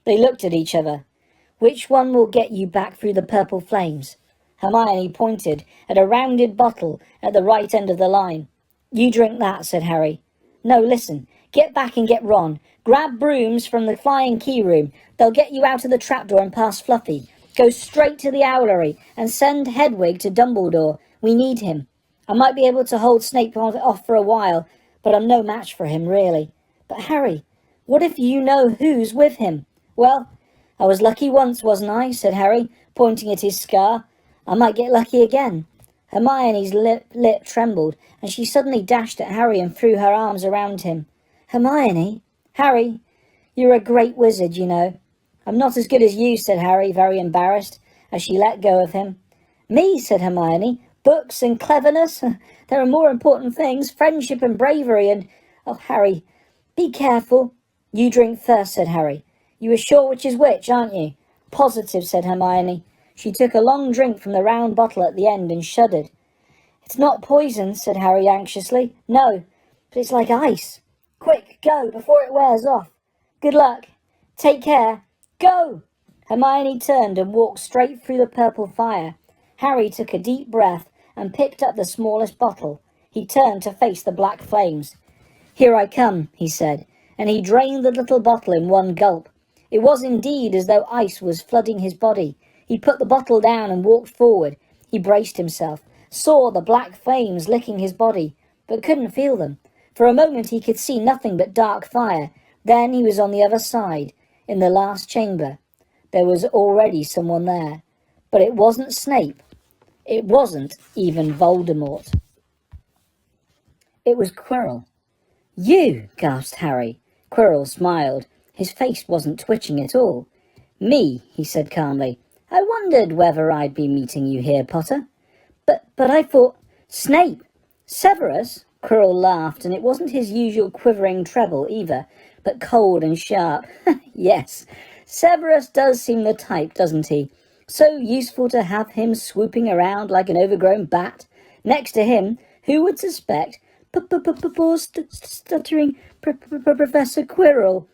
They looked at each other. Which one will get you back through the purple flames? Hermione pointed at a rounded bottle at the right end of the line. You drink that, said Harry. No, listen. Get back and get Ron. Grab brooms from the flying key room. They'll get you out of the trapdoor and past Fluffy. Go straight to the owlery and send Hedwig to Dumbledore. We need him. I might be able to hold Snape off for a while, but I'm no match for him, really. But Harry, what if you know who's with him? Well, I was lucky once, wasn't I? Said Harry, pointing at his scar. I might get lucky again. Hermione's lip trembled, and she suddenly dashed at Harry and threw her arms around him. Hermione? Harry, you're a great wizard, you know. I'm not as good as you, said Harry, very embarrassed, as she let go of him. Me, said Hermione. Books and cleverness? There are more important things, friendship and bravery and... Oh, Harry, be careful. You drink first, said Harry. You are sure which is which, aren't you? Positive, said Hermione. She took a long drink from the round bottle at the end and shuddered. It's not poison, said Harry anxiously. No, but it's like ice. Quick, go, before it wears off. Good luck. Take care. Go! Hermione turned and walked straight through the purple fire. Harry took a deep breath and picked up the smallest bottle. He turned to face the black flames. Here I come, he said, and he drained the little bottle in 1 gulp. It was indeed as though ice was flooding his body. He put the bottle down and walked forward. He braced himself, saw the black flames licking his body, but couldn't feel them. For a moment he could see nothing but dark fire. Then he was on the other side, in the last chamber. There was already someone there. But it wasn't Snape. It wasn't even Voldemort. It was Quirrell. You, gasped Harry. Quirrell smiled. His face wasn't twitching at all. Me, he said calmly. I wondered whether I'd be meeting you here, Potter. But I thought... Snape! Severus? Quirrell laughed, and it wasn't his usual quivering treble either, but cold and sharp. Yes, Severus does seem the type, doesn't he? So useful to have him swooping around like an overgrown bat. Next to him, who would suspect stuttering Professor Quirrell?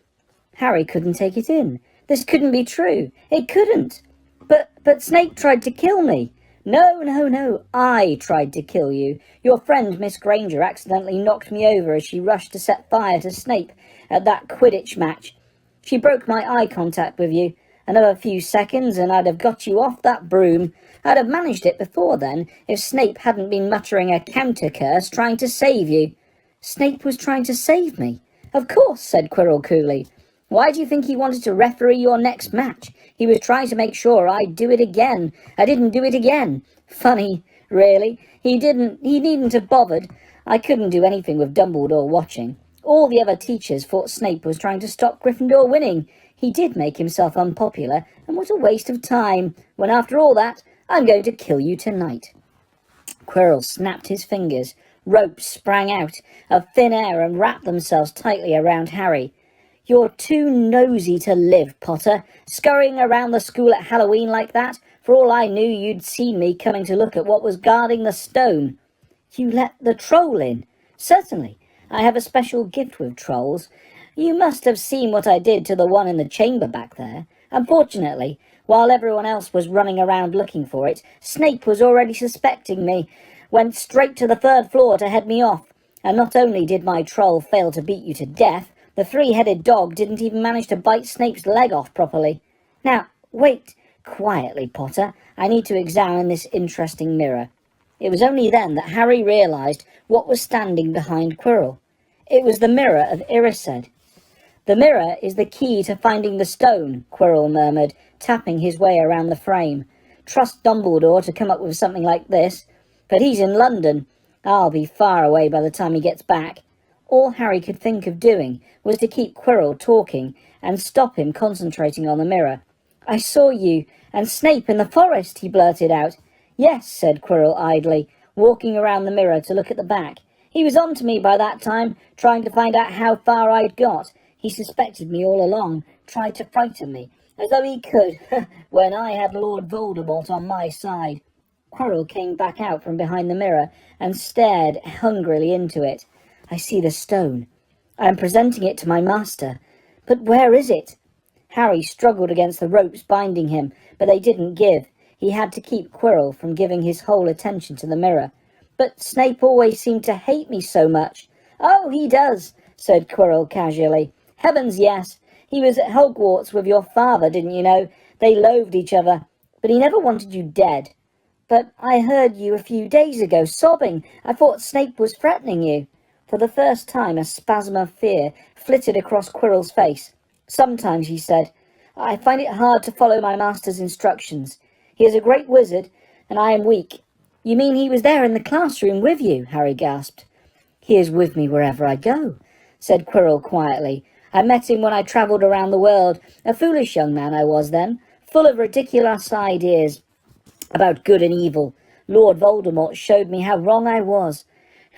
Harry couldn't take it in. This couldn't be true. It couldn't. But Snape tried to kill me. No, I tried to kill you. Your friend Miss Granger accidentally knocked me over as she rushed to set fire to Snape at that Quidditch match. She broke my eye contact with you. Another few seconds and I'd have got you off that broom. I'd have managed it before then if Snape hadn't been muttering a counter-curse trying to save you." "Snape was trying to save me?" "Of course," said Quirrell coolly. "Why do you think he wanted to referee your next match? He was trying to make sure I'd do it again. I didn't do it again. Funny, really. He needn't have bothered. I couldn't do anything with Dumbledore watching. All the other teachers thought Snape was trying to stop Gryffindor winning. He did make himself unpopular, and what a waste of time, when after all that, I'm going to kill you tonight." Quirrell snapped his fingers. Ropes sprang out of thin air and wrapped themselves tightly around Harry. "You're too nosy to live, Potter, scurrying around the school at Halloween like that. For all I knew, you'd seen me coming to look at what was guarding the stone." "You let the troll in?" "Certainly. I have a special gift with trolls. You must have seen what I did to the one in the chamber back there. Unfortunately, while everyone else was running around looking for it, Snape was already suspecting me, went straight to the 3rd floor to head me off. And not only did my troll fail to beat you to death, the 3-headed dog didn't even manage to bite Snape's leg off properly. Now, wait quietly, Potter. I need to examine this interesting mirror." It was only then that Harry realised what was standing behind Quirrell. It was the mirror of Irised. "The mirror is the key to finding the stone," Quirrell murmured, tapping his way around the frame. "Trust Dumbledore to come up with something like this. But he's in London. I'll be far away by the time he gets back." All Harry could think of doing was to keep Quirrell talking and stop him concentrating on the mirror. "I saw you and Snape in the forest," he blurted out. "Yes," said Quirrell idly, walking around the mirror to look at the back. "He was on to me by that time, trying to find out how far I'd got. He suspected me all along, tried to frighten me, as though he could, when I had Lord Voldemort on my side." Quirrell came back out from behind the mirror and stared hungrily into it. "I see the stone. I am presenting it to my master. But where is it?" Harry struggled against the ropes binding him, but they didn't give. He had to keep Quirrell from giving his whole attention to the mirror. "But Snape always seemed to hate me so much." "Oh, he does," said Quirrell casually. "Heavens, yes. He was at Hogwarts with your father, didn't you know? They loathed each other. But he never wanted you dead." "But I heard you a few days ago sobbing. I thought Snape was threatening you." For the first time a spasm of fear flitted across Quirrell's face. "Sometimes," he said, "I find it hard to follow my master's instructions. He is a great wizard, and I am weak." "You mean he was there in the classroom with you?" Harry gasped. "He is with me wherever I go," said Quirrell quietly. "I met him when I travelled around the world. A foolish young man I was then, full of ridiculous ideas about good and evil. Lord Voldemort showed me how wrong I was.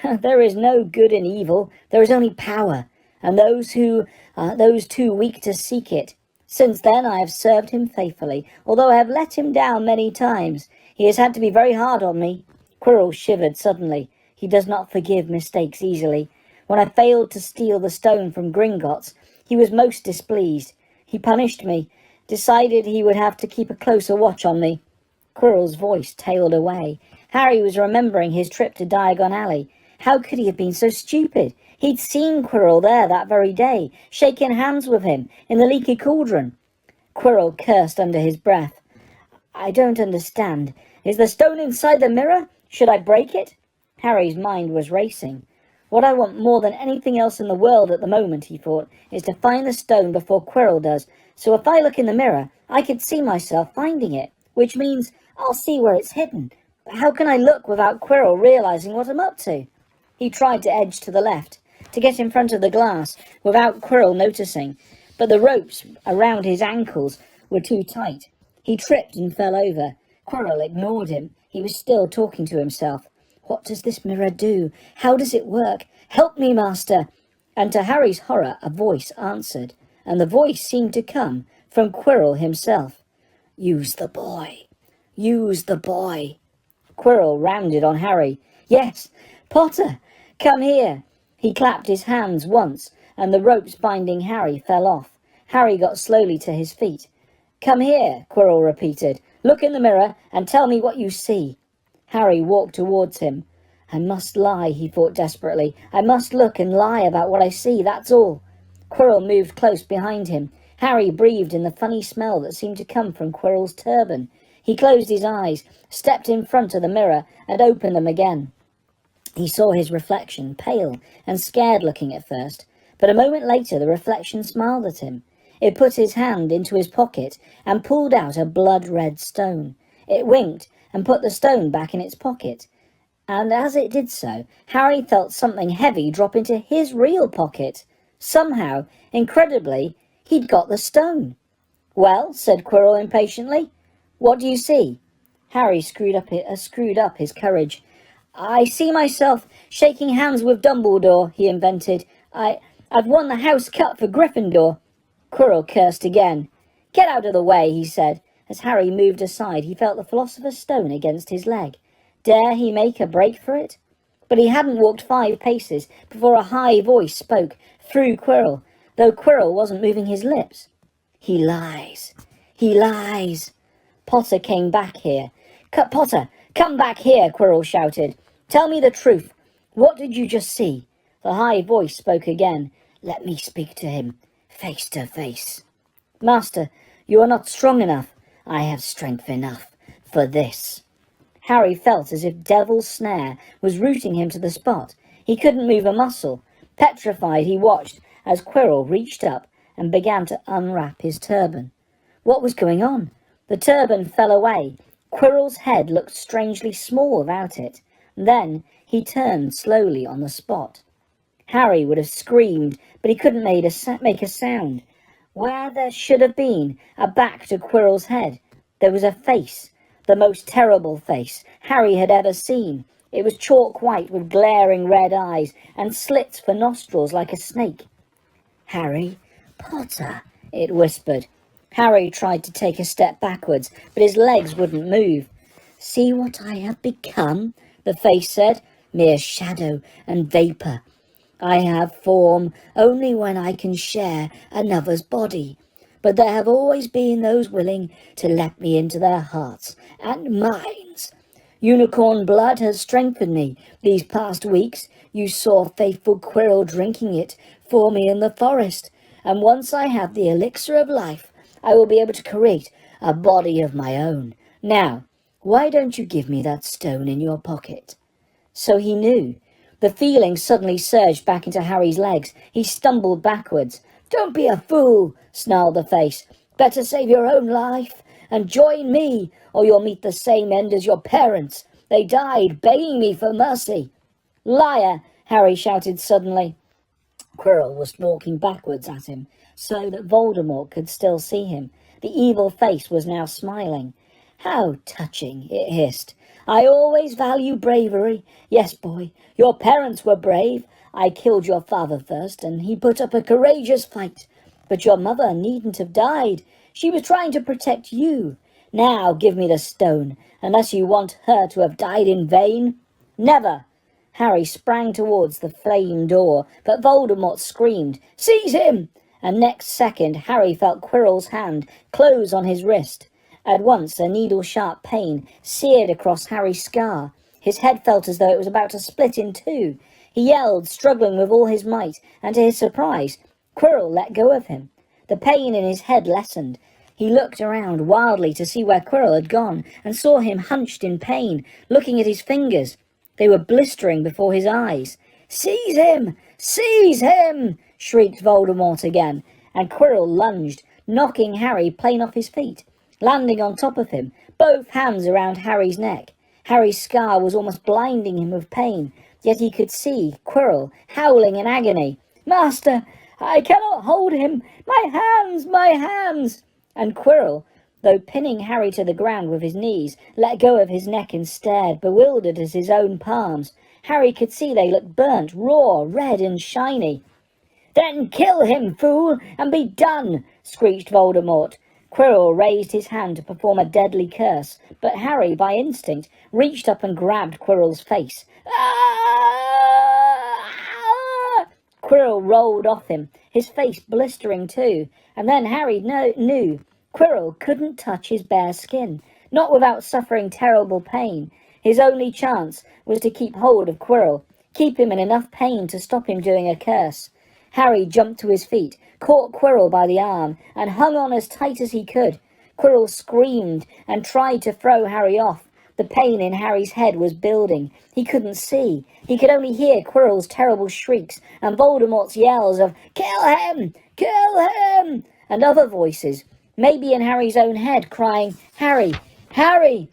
There is no good in evil, there is only power, and those too weak to seek it. Since then I have served him faithfully, although I have let him down many times. He has had to be very hard on me." Quirrell shivered suddenly. He does not forgive mistakes easily. When I failed to steal the stone from Gringotts, he was most displeased. He punished me, decided he would have to keep a closer watch on me. Quirrell's voice tailed away. Harry was remembering his trip to Diagon Alley. How could he have been so stupid? He'd seen Quirrell there that very day, shaking hands with him in the Leaky Cauldron. Quirrell cursed under his breath. "I don't understand. Is the stone inside the mirror? Should I break it?" Harry's mind was racing. "What I want more than anything else in the world at the moment," he thought, "is to find the stone before Quirrell does. So if I look in the mirror, I could see myself finding it, which means I'll see where it's hidden. But how can I look without Quirrell realising what I'm up to?" He tried to edge to the left, to get in front of the glass, without Quirrell noticing, but the ropes around his ankles were too tight. He tripped and fell over. Quirrell ignored him. He was still talking to himself. "What does this mirror do? How does it work? Help me, master!" And to Harry's horror, a voice answered, and the voice seemed to come from Quirrell himself. "Use the boy. Use the boy." Quirrell rounded on Harry. "Yes, Potter, come here." He clapped his hands once, and the ropes binding Harry fell off. Harry got slowly to his feet. "Come here," Quirrell repeated. "Look in the mirror and tell me what you see." Harry walked towards him. "I must lie," he thought desperately. "I must look and lie about what I see, that's all." Quirrell moved close behind him. Harry breathed in the funny smell that seemed to come from Quirrell's turban. He closed his eyes, stepped in front of the mirror, and opened them again. He saw his reflection, pale and scared-looking at first, but a moment later the reflection smiled at him. It put his hand into his pocket and pulled out a blood-red stone. It winked and put the stone back in its pocket. And as it did so, Harry felt something heavy drop into his real pocket. Somehow, incredibly, he'd got the stone. "Well," said Quirrell impatiently, "what do you see?" Harry screwed up his courage. "I see myself shaking hands with Dumbledore," he invented. I've won the house cut for Gryffindor." Quirrell cursed again. "Get out of the way," he said. As Harry moved aside, he felt the Philosopher's Stone against his leg. Dare he make a break for it? But he hadn't walked 5 paces before a high voice spoke through Quirrell, though Quirrell wasn't moving his lips. "He lies. He lies." Potter came back here. "Potter, come back here," Quirrell shouted. "Tell me the truth. What did you just see?" The high voice spoke again. "Let me speak to him, face to face." "Master, you are not strong enough." "I have strength enough for this." Harry felt as if Devil's Snare was rooting him to the spot. He couldn't move a muscle. Petrified, he watched as Quirrell reached up and began to unwrap his turban. What was going on? The turban fell away. Quirrell's head looked strangely small without it. Then he turned slowly on the spot. Harry would have screamed, but he couldn't make a sound. Where there should have been a back to Quirrell's head, there was a face, the most terrible face Harry had ever seen. It was chalk white with glaring red eyes and slits for nostrils like a snake. "Harry Potter," it whispered. Harry tried to take a step backwards, but his legs wouldn't move. "See what I have become," the face said. "Mere shadow and vapour. I have form only when I can share another's body. But there have always been those willing to let me into their hearts and minds. Unicorn blood has strengthened me these past weeks. You saw faithful Quirrell drinking it for me in the forest. And once I have the elixir of life, I will be able to create a body of my own. Now, why don't you give me that stone in your pocket?" So he knew. The feeling suddenly surged back into Harry's legs. He stumbled backwards. "Don't be a fool," snarled the face. "Better save your own life and join me, or you'll meet the same end as your parents. They died begging me for mercy." "Liar!" Harry shouted suddenly. Quirrell was walking backwards at him, so that Voldemort could still see him. The evil face was now smiling. "How touching," it hissed. "I always value bravery. Yes, boy, your parents were brave. I killed your father first, and he put up a courageous fight. But your mother needn't have died. She was trying to protect you. Now give me the stone, unless you want her to have died in vain." "Never!" Harry sprang towards the flame door, but Voldemort screamed, "Seize him!" And next second Harry felt Quirrell's hand close on his wrist. At once a needle-sharp pain seared across Harry's scar. His head felt as though it was about to split in two. He yelled, struggling with all his might, and to his surprise, Quirrell let go of him. The pain in his head lessened. He looked around wildly to see where Quirrell had gone, and saw him hunched in pain, looking at his fingers. They were blistering before his eyes. "Seize him! Seize him!" shrieked Voldemort again, and Quirrell lunged, knocking Harry plain off his feet, landing on top of him, both hands around Harry's neck. Harry's scar was almost blinding him with pain, yet he could see Quirrell howling in agony. "Master, I cannot hold him! My hands! My hands!" And Quirrell, though pinning Harry to the ground with his knees, let go of his neck and stared, bewildered as his own palms. Harry could see they looked burnt, raw, red and shiny. "Then kill him, fool, and be done!" screeched Voldemort. Quirrell raised his hand to perform a deadly curse, but Harry, by instinct, reached up and grabbed Quirrell's face. "Ah!" Quirrell rolled off him, his face blistering too, and then Harry knew Quirrell couldn't touch his bare skin, not without suffering terrible pain. His only chance was to keep hold of Quirrell, keep him in enough pain to stop him doing a curse. Harry jumped to his feet, caught Quirrell by the arm, and hung on as tight as he could. Quirrell screamed and tried to throw Harry off. The pain in Harry's head was building. He couldn't see. He could only hear Quirrell's terrible shrieks and Voldemort's yells of, "Kill him! Kill him!" and other voices, maybe in Harry's own head, crying, "Harry! Harry!"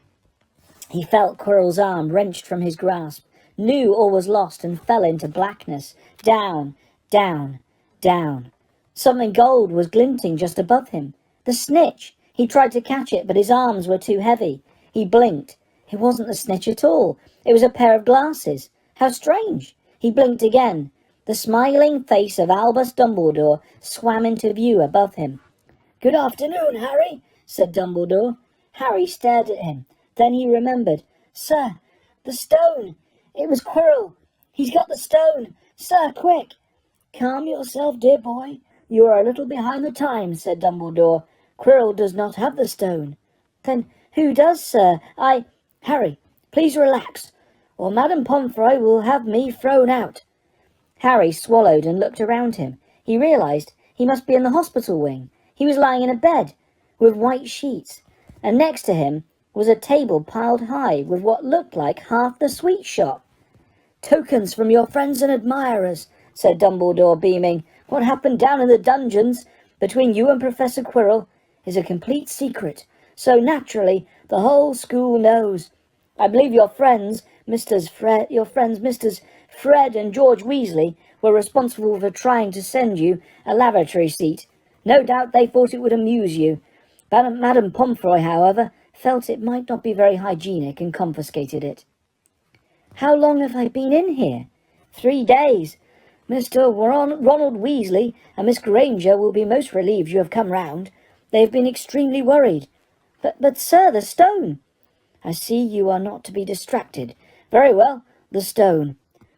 He felt Quirrell's arm wrenched from his grasp, knew all was lost, and fell into blackness. Down, down, down. Something gold was glinting just above him. The snitch! He tried to catch it, but his arms were too heavy. He blinked. It wasn't the snitch at all. It was a pair of glasses. How strange! He blinked again. The smiling face of Albus Dumbledore swam into view above him. "Good afternoon, Harry," said Dumbledore. Harry stared at him. Then he remembered. "Sir, the stone! It was Quirrell! He's got the stone! Sir, quick!" "Calm yourself, dear boy. You are a little behind the times," said Dumbledore. "Quirrell does not have the stone." "Then who does, sir? Harry, please relax, or Madame Pomfrey will have me thrown out." Harry swallowed and looked around him. He realised he must be in the hospital wing. He was lying in a bed with white sheets, and next to him was a table piled high with what looked like half the sweet shop. "Tokens from your friends and admirers," said Dumbledore, beaming. "What happened down in the dungeons between you and Professor Quirrell is a complete secret, so naturally the whole school knows. I believe your friends, Misters Fred and George Weasley, were responsible for trying to send you a lavatory seat. No doubt they thought it would amuse you. Madame Pomfrey, however, felt it might not be very hygienic and confiscated it." "How long have I been in here?" "3 days. Mr. Ronald Weasley and Miss Granger will be most relieved you have come round. They have been extremely worried." But sir, the stone." "I see you are not to be distracted. Very well, the stone.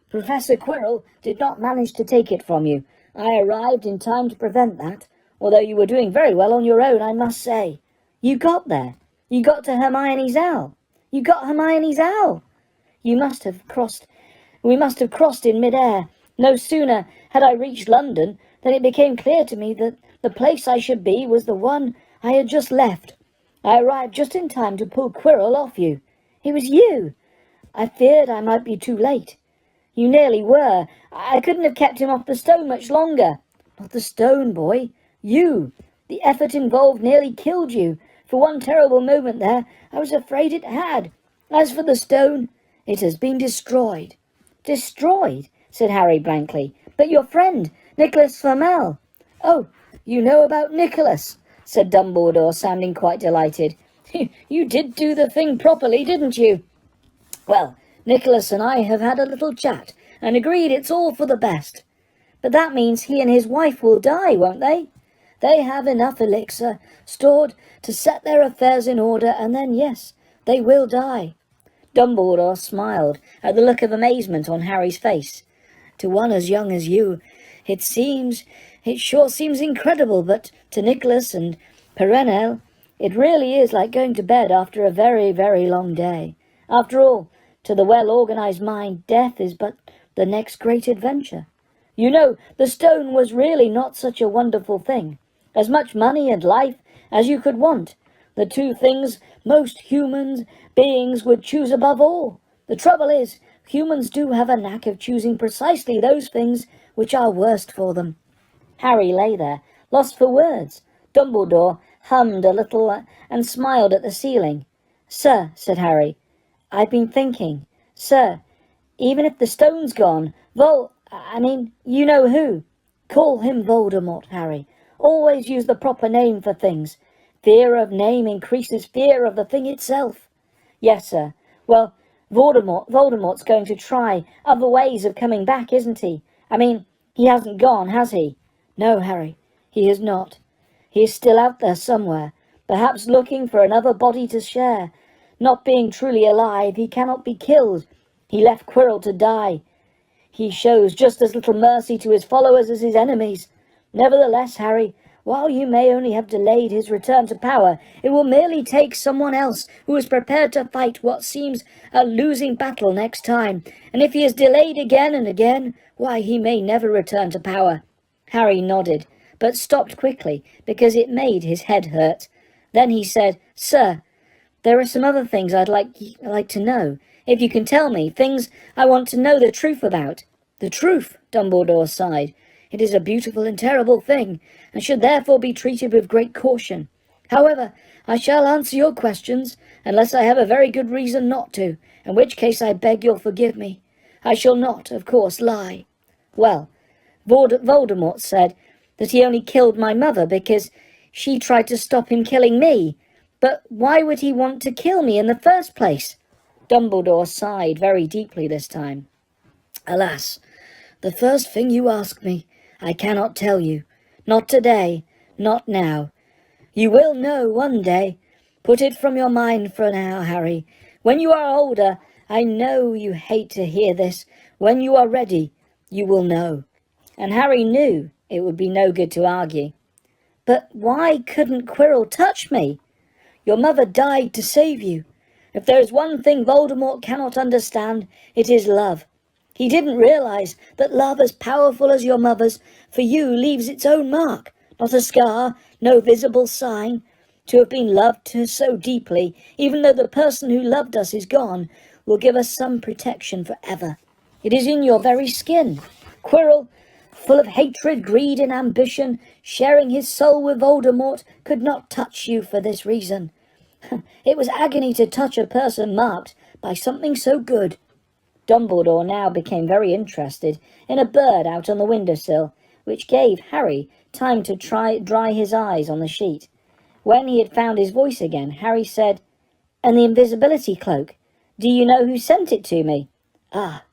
Professor Quirrell did not manage to take it from you. I arrived in time to prevent that, although you were doing very well on your own, I must say. You got there. You got to Hermione's owl. You got Hermione's owl. We must have crossed in mid-air. No sooner had I reached London than it became clear to me that the place I should be was the one I had just left. I arrived just in time to pull Quirrell off you. It was you. I feared I might be too late. You nearly were. I couldn't have kept him off the stone much longer. Not the stone, boy. You. The effort involved nearly killed you. For one terrible moment there, I was afraid it had. As for the stone, it has been destroyed." "Destroyed?" said Harry blankly. "But your friend, Nicholas Flamel." "Oh, you know about Nicholas," said Dumbledore, sounding quite delighted. "You did do the thing properly, didn't you? Well, Nicholas and I have had a little chat and agreed it's all for the best. But that means he and his wife will die, won't they? They have enough elixir stored to set their affairs in order, and then, yes, they will die." Dumbledore smiled at the look of amazement on Harry's face. "To one as young as you, it sure seems incredible, but to Nicholas and Perenelle, it really is like going to bed after a very, very long day. After all, to the well-organized mind, death is but the next great adventure. You know, the stone was really not such a wonderful thing. As much money and life as you could want. The two things most human beings would choose above all. The trouble is, humans do have a knack of choosing precisely those things which are worst for them." Harry lay there, lost for words. Dumbledore hummed a little and smiled at the ceiling. "Sir," said Harry, "I've been thinking. Sir, even if the stone's gone, you know who. Call him Voldemort, Harry. Always use the proper name for things. Fear of name increases fear of the thing itself." "Yes, sir. Well, Voldemort's going to try other ways of coming back, isn't he? He hasn't gone, has he?" "No, Harry, he has not. He is still out there somewhere, perhaps looking for another body to share. Not being truly alive, he cannot be killed. He left Quirrell to die. He shows just as little mercy to his followers as his enemies. Nevertheless, Harry, while you may only have delayed his return to power, it will merely take someone else who is prepared to fight what seems a losing battle next time. And if he is delayed again and again, why, he may never return to power. Harry nodded, but stopped quickly because it made his head hurt. Then he said, "Sir, there are some other things I'd like to know. If you can tell me, things I want to know the truth about." "The truth," Dumbledore sighed. "It is a beautiful and terrible thing, and should therefore be treated with great caution. However, I shall answer your questions, unless I have a very good reason not to, in which case I beg you'll forgive me. I shall not, of course, lie." "Well, Voldemort said that he only killed my mother because she tried to stop him killing me. But why would he want to kill me in the first place?" Dumbledore sighed very deeply this time. "Alas, the first thing you ask me, I cannot tell you. Not today, not now. You will know one day. Put it from your mind for now, Harry. When you are older, I know you hate to hear this. When you are ready, you will know." And Harry knew it would be no good to argue. "But why couldn't Quirrell touch me?" "Your mother died to save you. If there is one thing Voldemort cannot understand, it is love. He didn't realize that love as powerful as your mother's for you leaves its own mark, not a scar, no visible sign. To have been loved so deeply, even though the person who loved us is gone, will give us some protection forever. It is in your very skin. Quirrell, full of hatred, greed and ambition, sharing his soul with Voldemort, could not touch you for this reason. It was agony to touch a person marked by something so good." Dumbledore now became very interested in a bird out on the windowsill, which gave Harry time to dry his eyes on the sheet. When he had found his voice again, Harry said, "And the invisibility cloak? Do you know who sent it to me?" "Ah,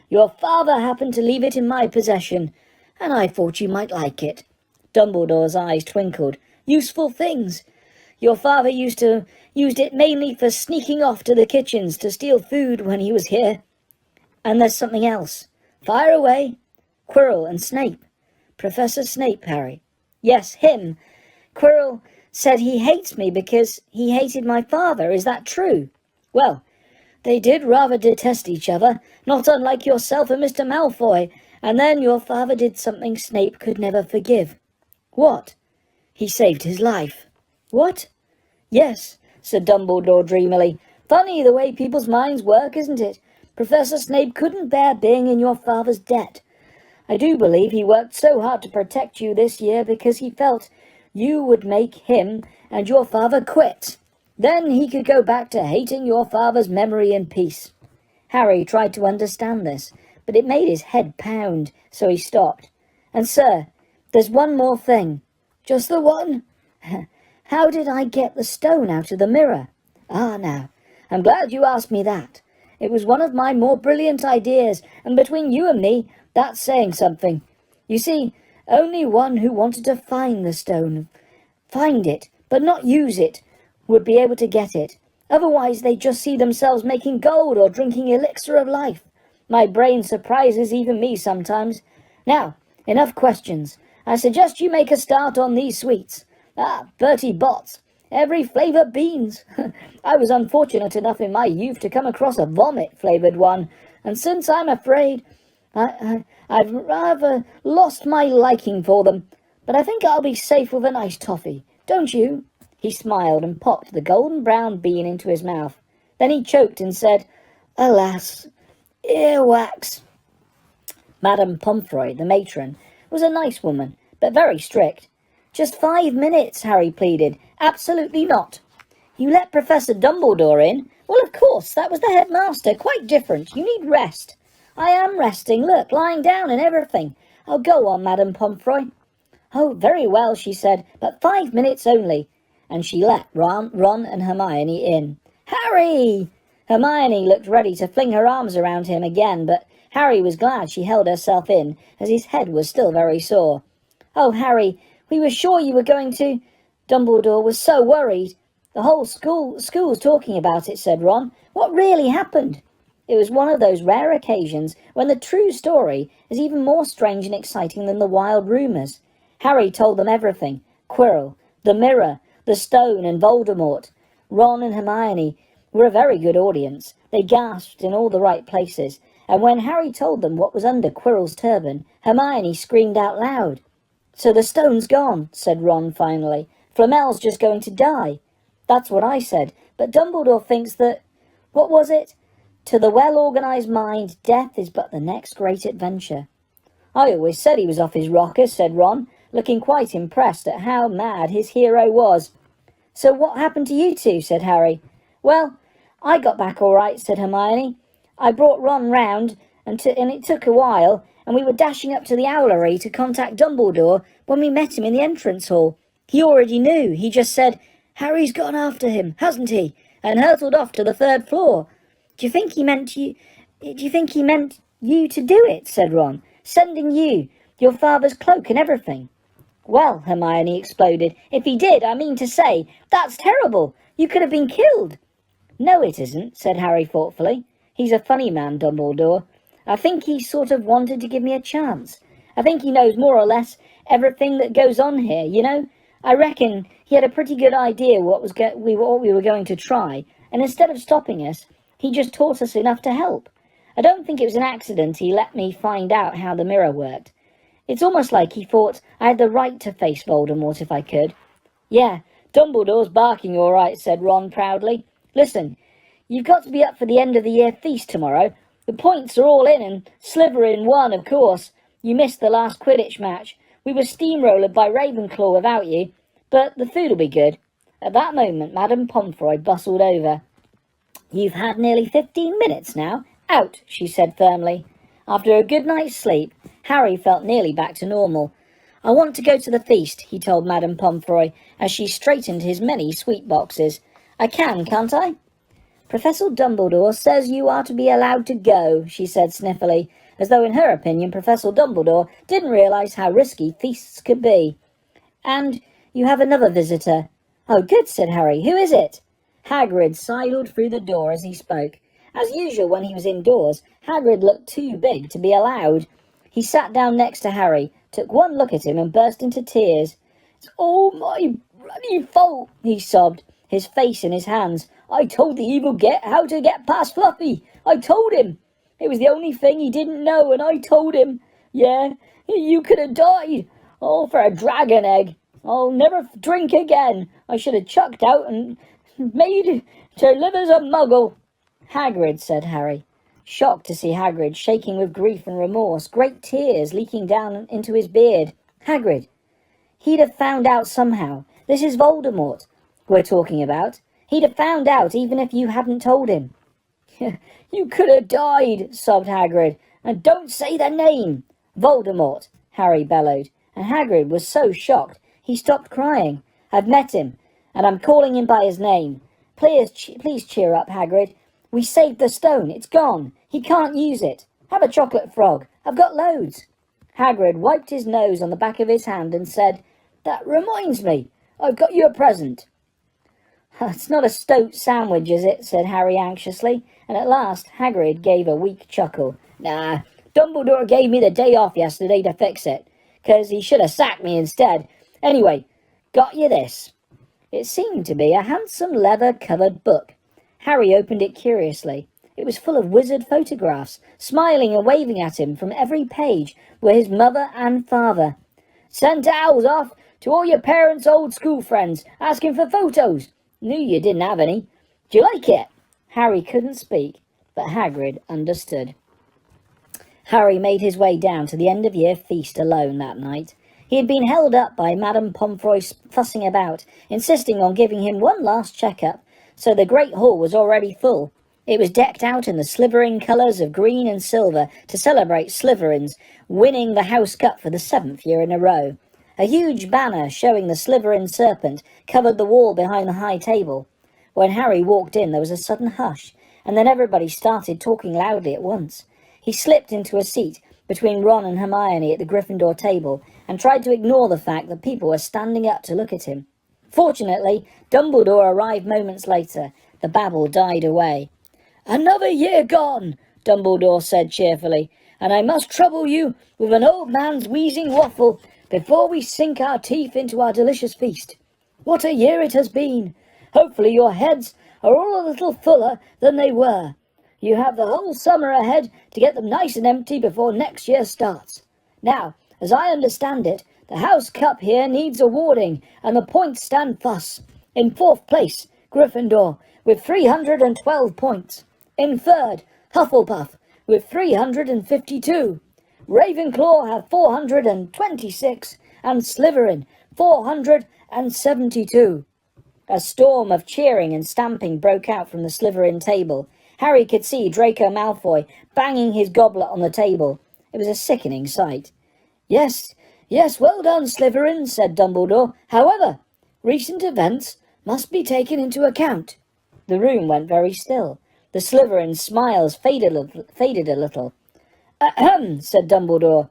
your father happened to leave it in my possession, and I thought you might like it." Dumbledore's eyes twinkled. "Useful things. Your father used it mainly for sneaking off to the kitchens to steal food when he was here. And there's something else. Fire away." "Quirrell and Snape. Professor Snape, Harry." "Yes, him. Quirrell said he hates me because he hated my father. Is that true?" "Well, they did rather detest each other, not unlike yourself and Mr. Malfoy, and then your father did something Snape could never forgive." "What?" "He saved his life." "What?" "Yes," said Dumbledore dreamily. "Funny the way people's minds work, isn't it? Professor Snape couldn't bear being in your father's debt. I do believe he worked so hard to protect you this year because he felt you would make him and your father quit. Then he could go back to hating your father's memory in peace." Harry tried to understand this, but it made his head pound, so he stopped. "And, sir, there's one more thing." "Just the one?" "How did I get the stone out of the mirror?" "Ah, now, I'm glad you asked me that. It was one of my more brilliant ideas, and between you and me, that's saying something. You see, only one who wanted to find the stone, find it, but not use it, would be able to get it. Otherwise, they just see themselves making gold or drinking elixir of life. My brain surprises even me sometimes. Now, enough questions. I suggest you make a start on these sweets. Ah, Bertie Botts. Every flavour beans. I was unfortunate enough in my youth to come across a vomit-flavoured one, and since I'm afraid I've rather lost my liking for them. But I think I'll be safe with a nice toffee. Don't you?" He smiled and popped the golden brown bean into his mouth. Then he choked and said, "Alas, earwax." Madame Pomfrey, the matron, was a nice woman, but very strict. "Just 5 minutes," Harry pleaded. "Absolutely not." "You let Professor Dumbledore in?" "Well, of course, that was the headmaster. Quite different. You need rest." "I am resting. Look, lying down and everything." "Oh, go on, Madame Pomfrey." "Oh, very well," she said, "but 5 minutes only." And she let Ron and Hermione in. "Harry!" Hermione looked ready to fling her arms around him again, but Harry was glad she held herself in, as his head was still very sore. "Oh, Harry, we were sure you were going to—" Dumbledore was so worried. "The whole school's talking about it," said Ron. "What really happened?" It was one of those rare occasions when the true story is even more strange and exciting than the wild rumours. Harry told them everything. Quirrell, the mirror, the stone, and Voldemort. Ron and Hermione were a very good audience. They gasped in all the right places, and when Harry told them what was under Quirrell's turban, Hermione screamed out loud. "So the stone's gone," said Ron finally. "Flamel's just going to die." "That's what I said, but Dumbledore thinks that—" What was it? "To the well-organised mind, death is but the next great adventure." "I always said he was off his rocker," said Ron, looking quite impressed at how mad his hero was. "So what happened to you two?" said Harry. "Well, I got back all right," said Hermione. "I brought Ron round, and it took a while, and we were dashing up to the owlery to contact Dumbledore when we met him in the entrance hall. He already knew. He just said, 'Harry's gone after him, hasn't he?' and hurtled off to the 3rd floor. Do you think he meant you to do it?" said Ron. "Sending you, your father's cloak and everything." "Well," Hermione exploded, "if he did, I mean to say, that's terrible. You could have been killed." "No, it isn't," said Harry thoughtfully. "He's a funny man, Dumbledore. I think he sort of wanted to give me a chance. I think he knows more or less everything that goes on here, you know. I reckon he had a pretty good idea what we were going to try, and instead of stopping us, he just taught us enough to help. I don't think it was an accident he let me find out how the mirror worked. It's almost like he thought I had the right to face Voldemort if I could." "Yeah, Dumbledore's barking all right," said Ron proudly. "Listen, you've got to be up for the end of the year feast tomorrow. The points are all in, and Slytherin won, of course. You missed the last Quidditch match. We were steamrolled by Ravenclaw without you, but the food'll be good." At that moment, Madame Pomfroy bustled over. "You've had nearly 15 minutes now. Out," she said firmly. After a good night's sleep, Harry felt nearly back to normal. "I want to go to the feast," he told Madame Pomfroy, as she straightened his many sweet boxes. "I can't I?" "Professor Dumbledore says you are to be allowed to go," she said sniffily, as though in her opinion Professor Dumbledore didn't realise how risky feasts could be. "And you have another visitor." "Oh, good," said Harry. "Who is it?" Hagrid sidled through the door as he spoke. As usual when he was indoors, Hagrid looked too big to be allowed. He sat down next to Harry, took one look at him and burst into tears. "It's all my bloody fault," he sobbed, his face in his hands. "I told the evil Get how to get past Fluffy. I told him. It was the only thing he didn't know, and I told him. Yeah, you could have died. All for a dragon egg. I'll never drink again. I should have chucked out and made to live as a muggle." "Hagrid," said Harry, shocked to see Hagrid shaking with grief and remorse, great tears leaking down into his beard. "Hagrid, he'd have found out somehow. This is Voldemort we're talking about. He'd have found out even if you hadn't told him." "You could have died," sobbed Hagrid. "And don't say the name." "Voldemort," Harry bellowed, and Hagrid was so shocked he stopped crying. "I've met him, and I'm calling him by his name. Please cheer up, Hagrid. We saved the stone. It's gone. He can't use it. Have a chocolate frog. I've got loads." Hagrid wiped his nose on the back of his hand and said, "That reminds me. I've got you a present." "It's not a stoat sandwich, is it?" said Harry anxiously, and at last Hagrid gave a weak chuckle. "Nah, Dumbledore gave me the day off yesterday to fix it, 'cause he should have sacked me instead. Anyway, got you this." It seemed to be a handsome leather-covered book. Harry opened it curiously. It was full of wizard photographs. Smiling and waving at him from every page were his mother and father. "Sent owls off to all your parents' old school friends, asking for photos. Knew you didn't have any. Do you like it?" Harry couldn't speak, but Hagrid understood. Harry made his way down to the end-of-year feast alone that night. He had been held up by Madame Pomfroy fussing about, insisting on giving him one last check-up, so the great hall was already full. It was decked out in the Slytherin colours of green and silver to celebrate Slytherins winning the House Cup for the 7th year in a row. A huge banner showing the Slytherin serpent covered the wall behind the high table. When Harry walked in, there was a sudden hush, and then everybody started talking loudly at once. He slipped into a seat between Ron and Hermione at the Gryffindor table and tried to ignore the fact that people were standing up to look at him. Fortunately, Dumbledore arrived moments later. The babble died away. "Another year gone," Dumbledore said cheerfully, "and I must trouble you with an old man's wheezing waffle before we sink our teeth into our delicious feast. What a year it has been! Hopefully your heads are all a little fuller than they were. You have the whole summer ahead to get them nice and empty before next year starts. Now, as I understand it, The House Cup here needs awarding, and the points stand thus. In 4th place, Gryffindor, with 312 points. In 3rd, Hufflepuff, with 352. Ravenclaw have 426, and Slytherin, 472. A storm of cheering and stamping broke out from the Slytherin table. Harry could see Draco Malfoy banging his goblet on the table. It was a sickening sight. Yes, well done, Slytherin, said Dumbledore. However, recent events must be taken into account. The room went very still. The Slytherin smiles faded a little. Ahem, said Dumbledore.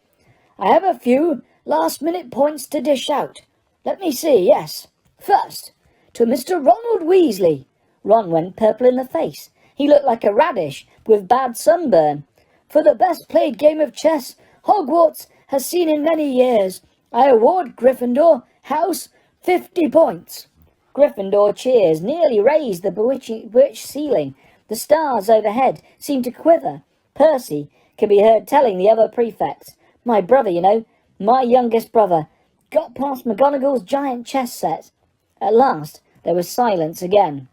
I have a few last-minute points to dish out. Let me see, yes. First, to Mr. Ronald Weasley. Ron went purple in the face. He looked like a radish with bad sunburn. For the best played game of chess Hogwarts has seen in many years, I award Gryffindor House 50 points. Gryffindor cheers nearly raised the bewitched ceiling. The stars overhead seemed to quiver. Percy could be heard telling the other prefects, my brother, my youngest brother, got past McGonagall's giant chess set. At last there was silence again.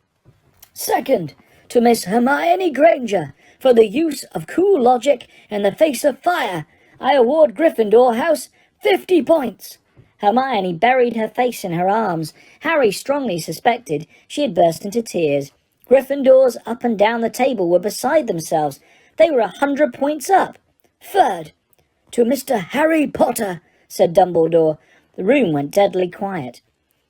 Second, to Miss Hermione Granger, for the use of cool logic in the face of fire, I award Gryffindor House 50 points. Hermione buried her face in her arms. Harry strongly suspected she had burst into tears. Gryffindors up and down the table were beside themselves. They were 100 points up. Third, to Mr. Harry Potter, said Dumbledore. The room went deadly quiet.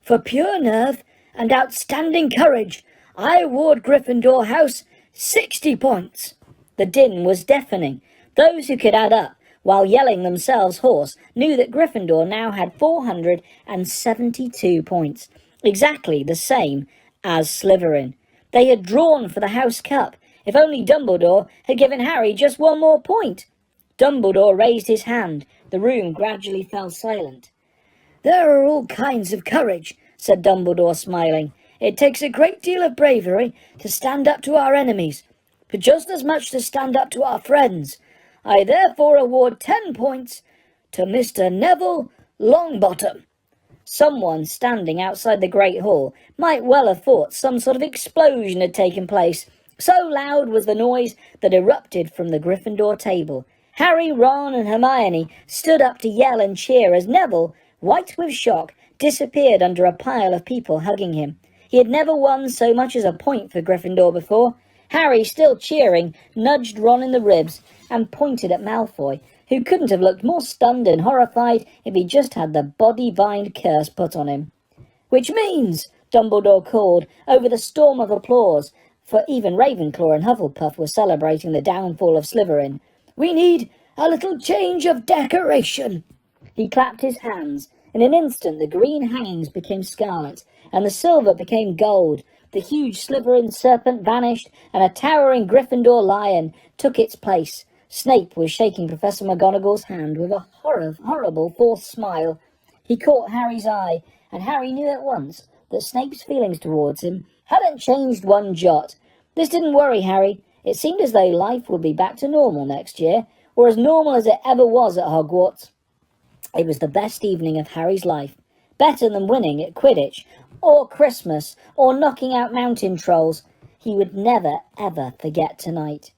For pure nerve and outstanding courage, I award Gryffindor House 60 points. The din was deafening. Those who could add up, while yelling themselves hoarse, knew that Gryffindor now had 472 points, exactly the same as Slytherin. They had drawn for the House Cup. If only Dumbledore had given Harry just one more point. Dumbledore raised his hand. The room gradually fell silent. There are all kinds of courage, said Dumbledore, smiling. It takes a great deal of bravery to stand up to our enemies, but just as much to stand up to our friends. I therefore award 10 points to Mr. Neville Longbottom. Someone standing outside the Great Hall might well have thought some sort of explosion had taken place. So loud was the noise that erupted from the Gryffindor table. Harry, Ron and Hermione stood up to yell and cheer as Neville, white with shock, disappeared under a pile of people hugging him. He had never won so much as a point for Gryffindor before. Harry, still cheering, nudged Ron in the ribs and pointed at Malfoy, who couldn't have looked more stunned and horrified if he just had the body-bind curse put on him. Which means, Dumbledore called over the storm of applause, for even Ravenclaw and Hufflepuff were celebrating the downfall of Slytherin. We need a little change of decoration. He clapped his hands. In an instant the green hangings became scarlet, and the silver became gold. The huge Slytherin serpent vanished, and a towering Gryffindor lion took its place. Snape was shaking Professor McGonagall's hand with a horrible forced smile. He caught Harry's eye, and Harry knew at once that Snape's feelings towards him hadn't changed one jot. This didn't worry Harry. It seemed as though life would be back to normal next year, or as normal as it ever was at Hogwarts. It was the best evening of Harry's life, better than winning at Quidditch, or Christmas, or knocking out mountain trolls. He would never, ever forget tonight.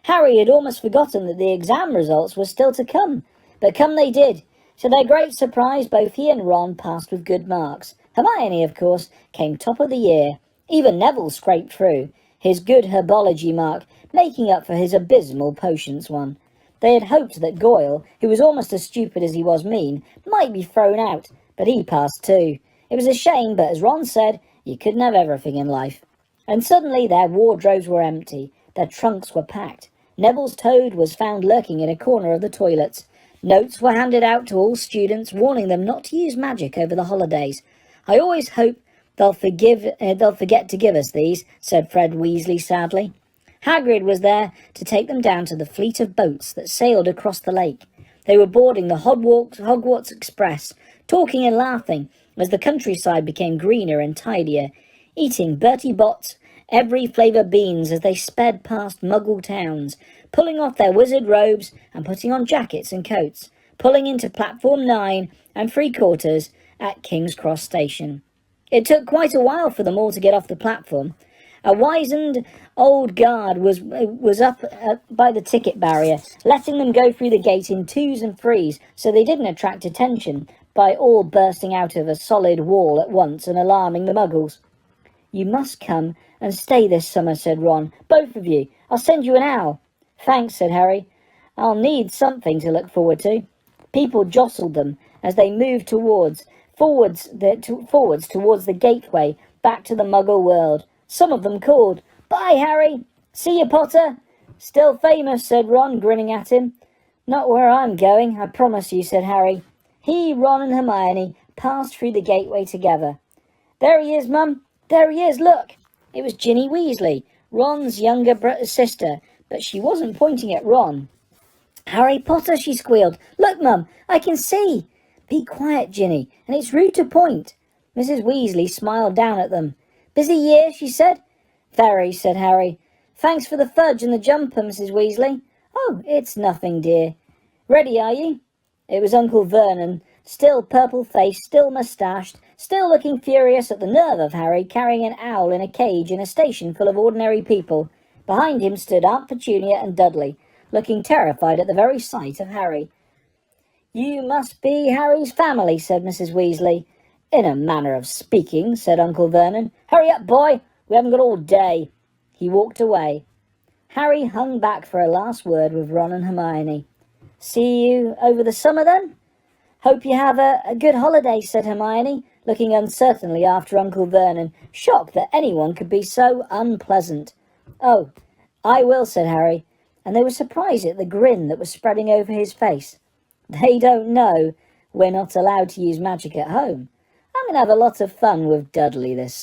Harry had almost forgotten that the exam results were still to come, but come they did. To their great surprise, both he and Ron passed with good marks. Hermione, of course, came top of the year. Even Neville scraped through, his good herbology mark making up for his abysmal potions one. They had hoped that Goyle, who was almost as stupid as he was mean, might be thrown out, but he passed too. It was a shame, but as Ron said, you couldn't have everything in life. And suddenly their wardrobes were empty, their trunks were packed. Neville's toad was found lurking in a corner of the toilets. Notes were handed out to all students, warning them not to use magic over the holidays. I always hope they'll forget to give us these, said Fred Weasley sadly. Hagrid was there to take them down to the fleet of boats that sailed across the lake. They were boarding the Hogwarts Express, talking and laughing as the countryside became greener and tidier, eating Bertie Bott's every flavour beans as they sped past Muggle towns, pulling off their wizard robes and putting on jackets and coats. pulling into platform 9 and 3/4 at King's Cross Station. It took quite a while for them all to get off the platform. A wizened old guard was up by the ticket barrier, letting them go through the gate in 2s and 3s so they didn't attract attention by all bursting out of a solid wall at once and alarming the muggles. "You must come and stay this summer," said Ron. "Both of you. I'll send you an owl." "Thanks," said Harry. "I'll need something to look forward to." People jostled them as they moved forwards towards the gateway back to the Muggle world. Some of them called, "Bye, Harry. See you, Potter." "Still famous," said Ron, grinning at him. "Not where I'm going, I promise you," said Harry. He, Ron and Hermione passed through the gateway together. "There he is, Mum. There he is, look." It was Ginny Weasley, Ron's younger sister, but she wasn't pointing at Ron. "Harry Potter," she squealed. "Look, Mum, I can see." "Be quiet, Ginny, and it's rude to point." Mrs. Weasley smiled down at them. "Busy year?" she said. "Very," said Harry. "Thanks for the fudge and the jumper, Mrs. Weasley." "Oh, it's nothing, dear." "Ready, are you?" It was Uncle Vernon, still purple-faced, still moustached, still looking furious at the nerve of Harry carrying an owl in a cage in a station full of ordinary people. Behind him stood Aunt Petunia and Dudley, looking terrified at the very sight of Harry. "You must be Harry's family," said Mrs. Weasley. "In a manner of speaking," said Uncle Vernon. "Hurry up, boy. We haven't got all day." He walked away. Harry hung back for a last word with Ron and Hermione. "See you over the summer, then?" "Hope you have a good holiday," said Hermione, looking uncertainly after Uncle Vernon, shocked that anyone could be so unpleasant. "Oh, I will," said Harry, and they were surprised at the grin that was spreading over his face. "They don't know we're not allowed to use magic at home. I'm going to have a lot of fun with Dudley this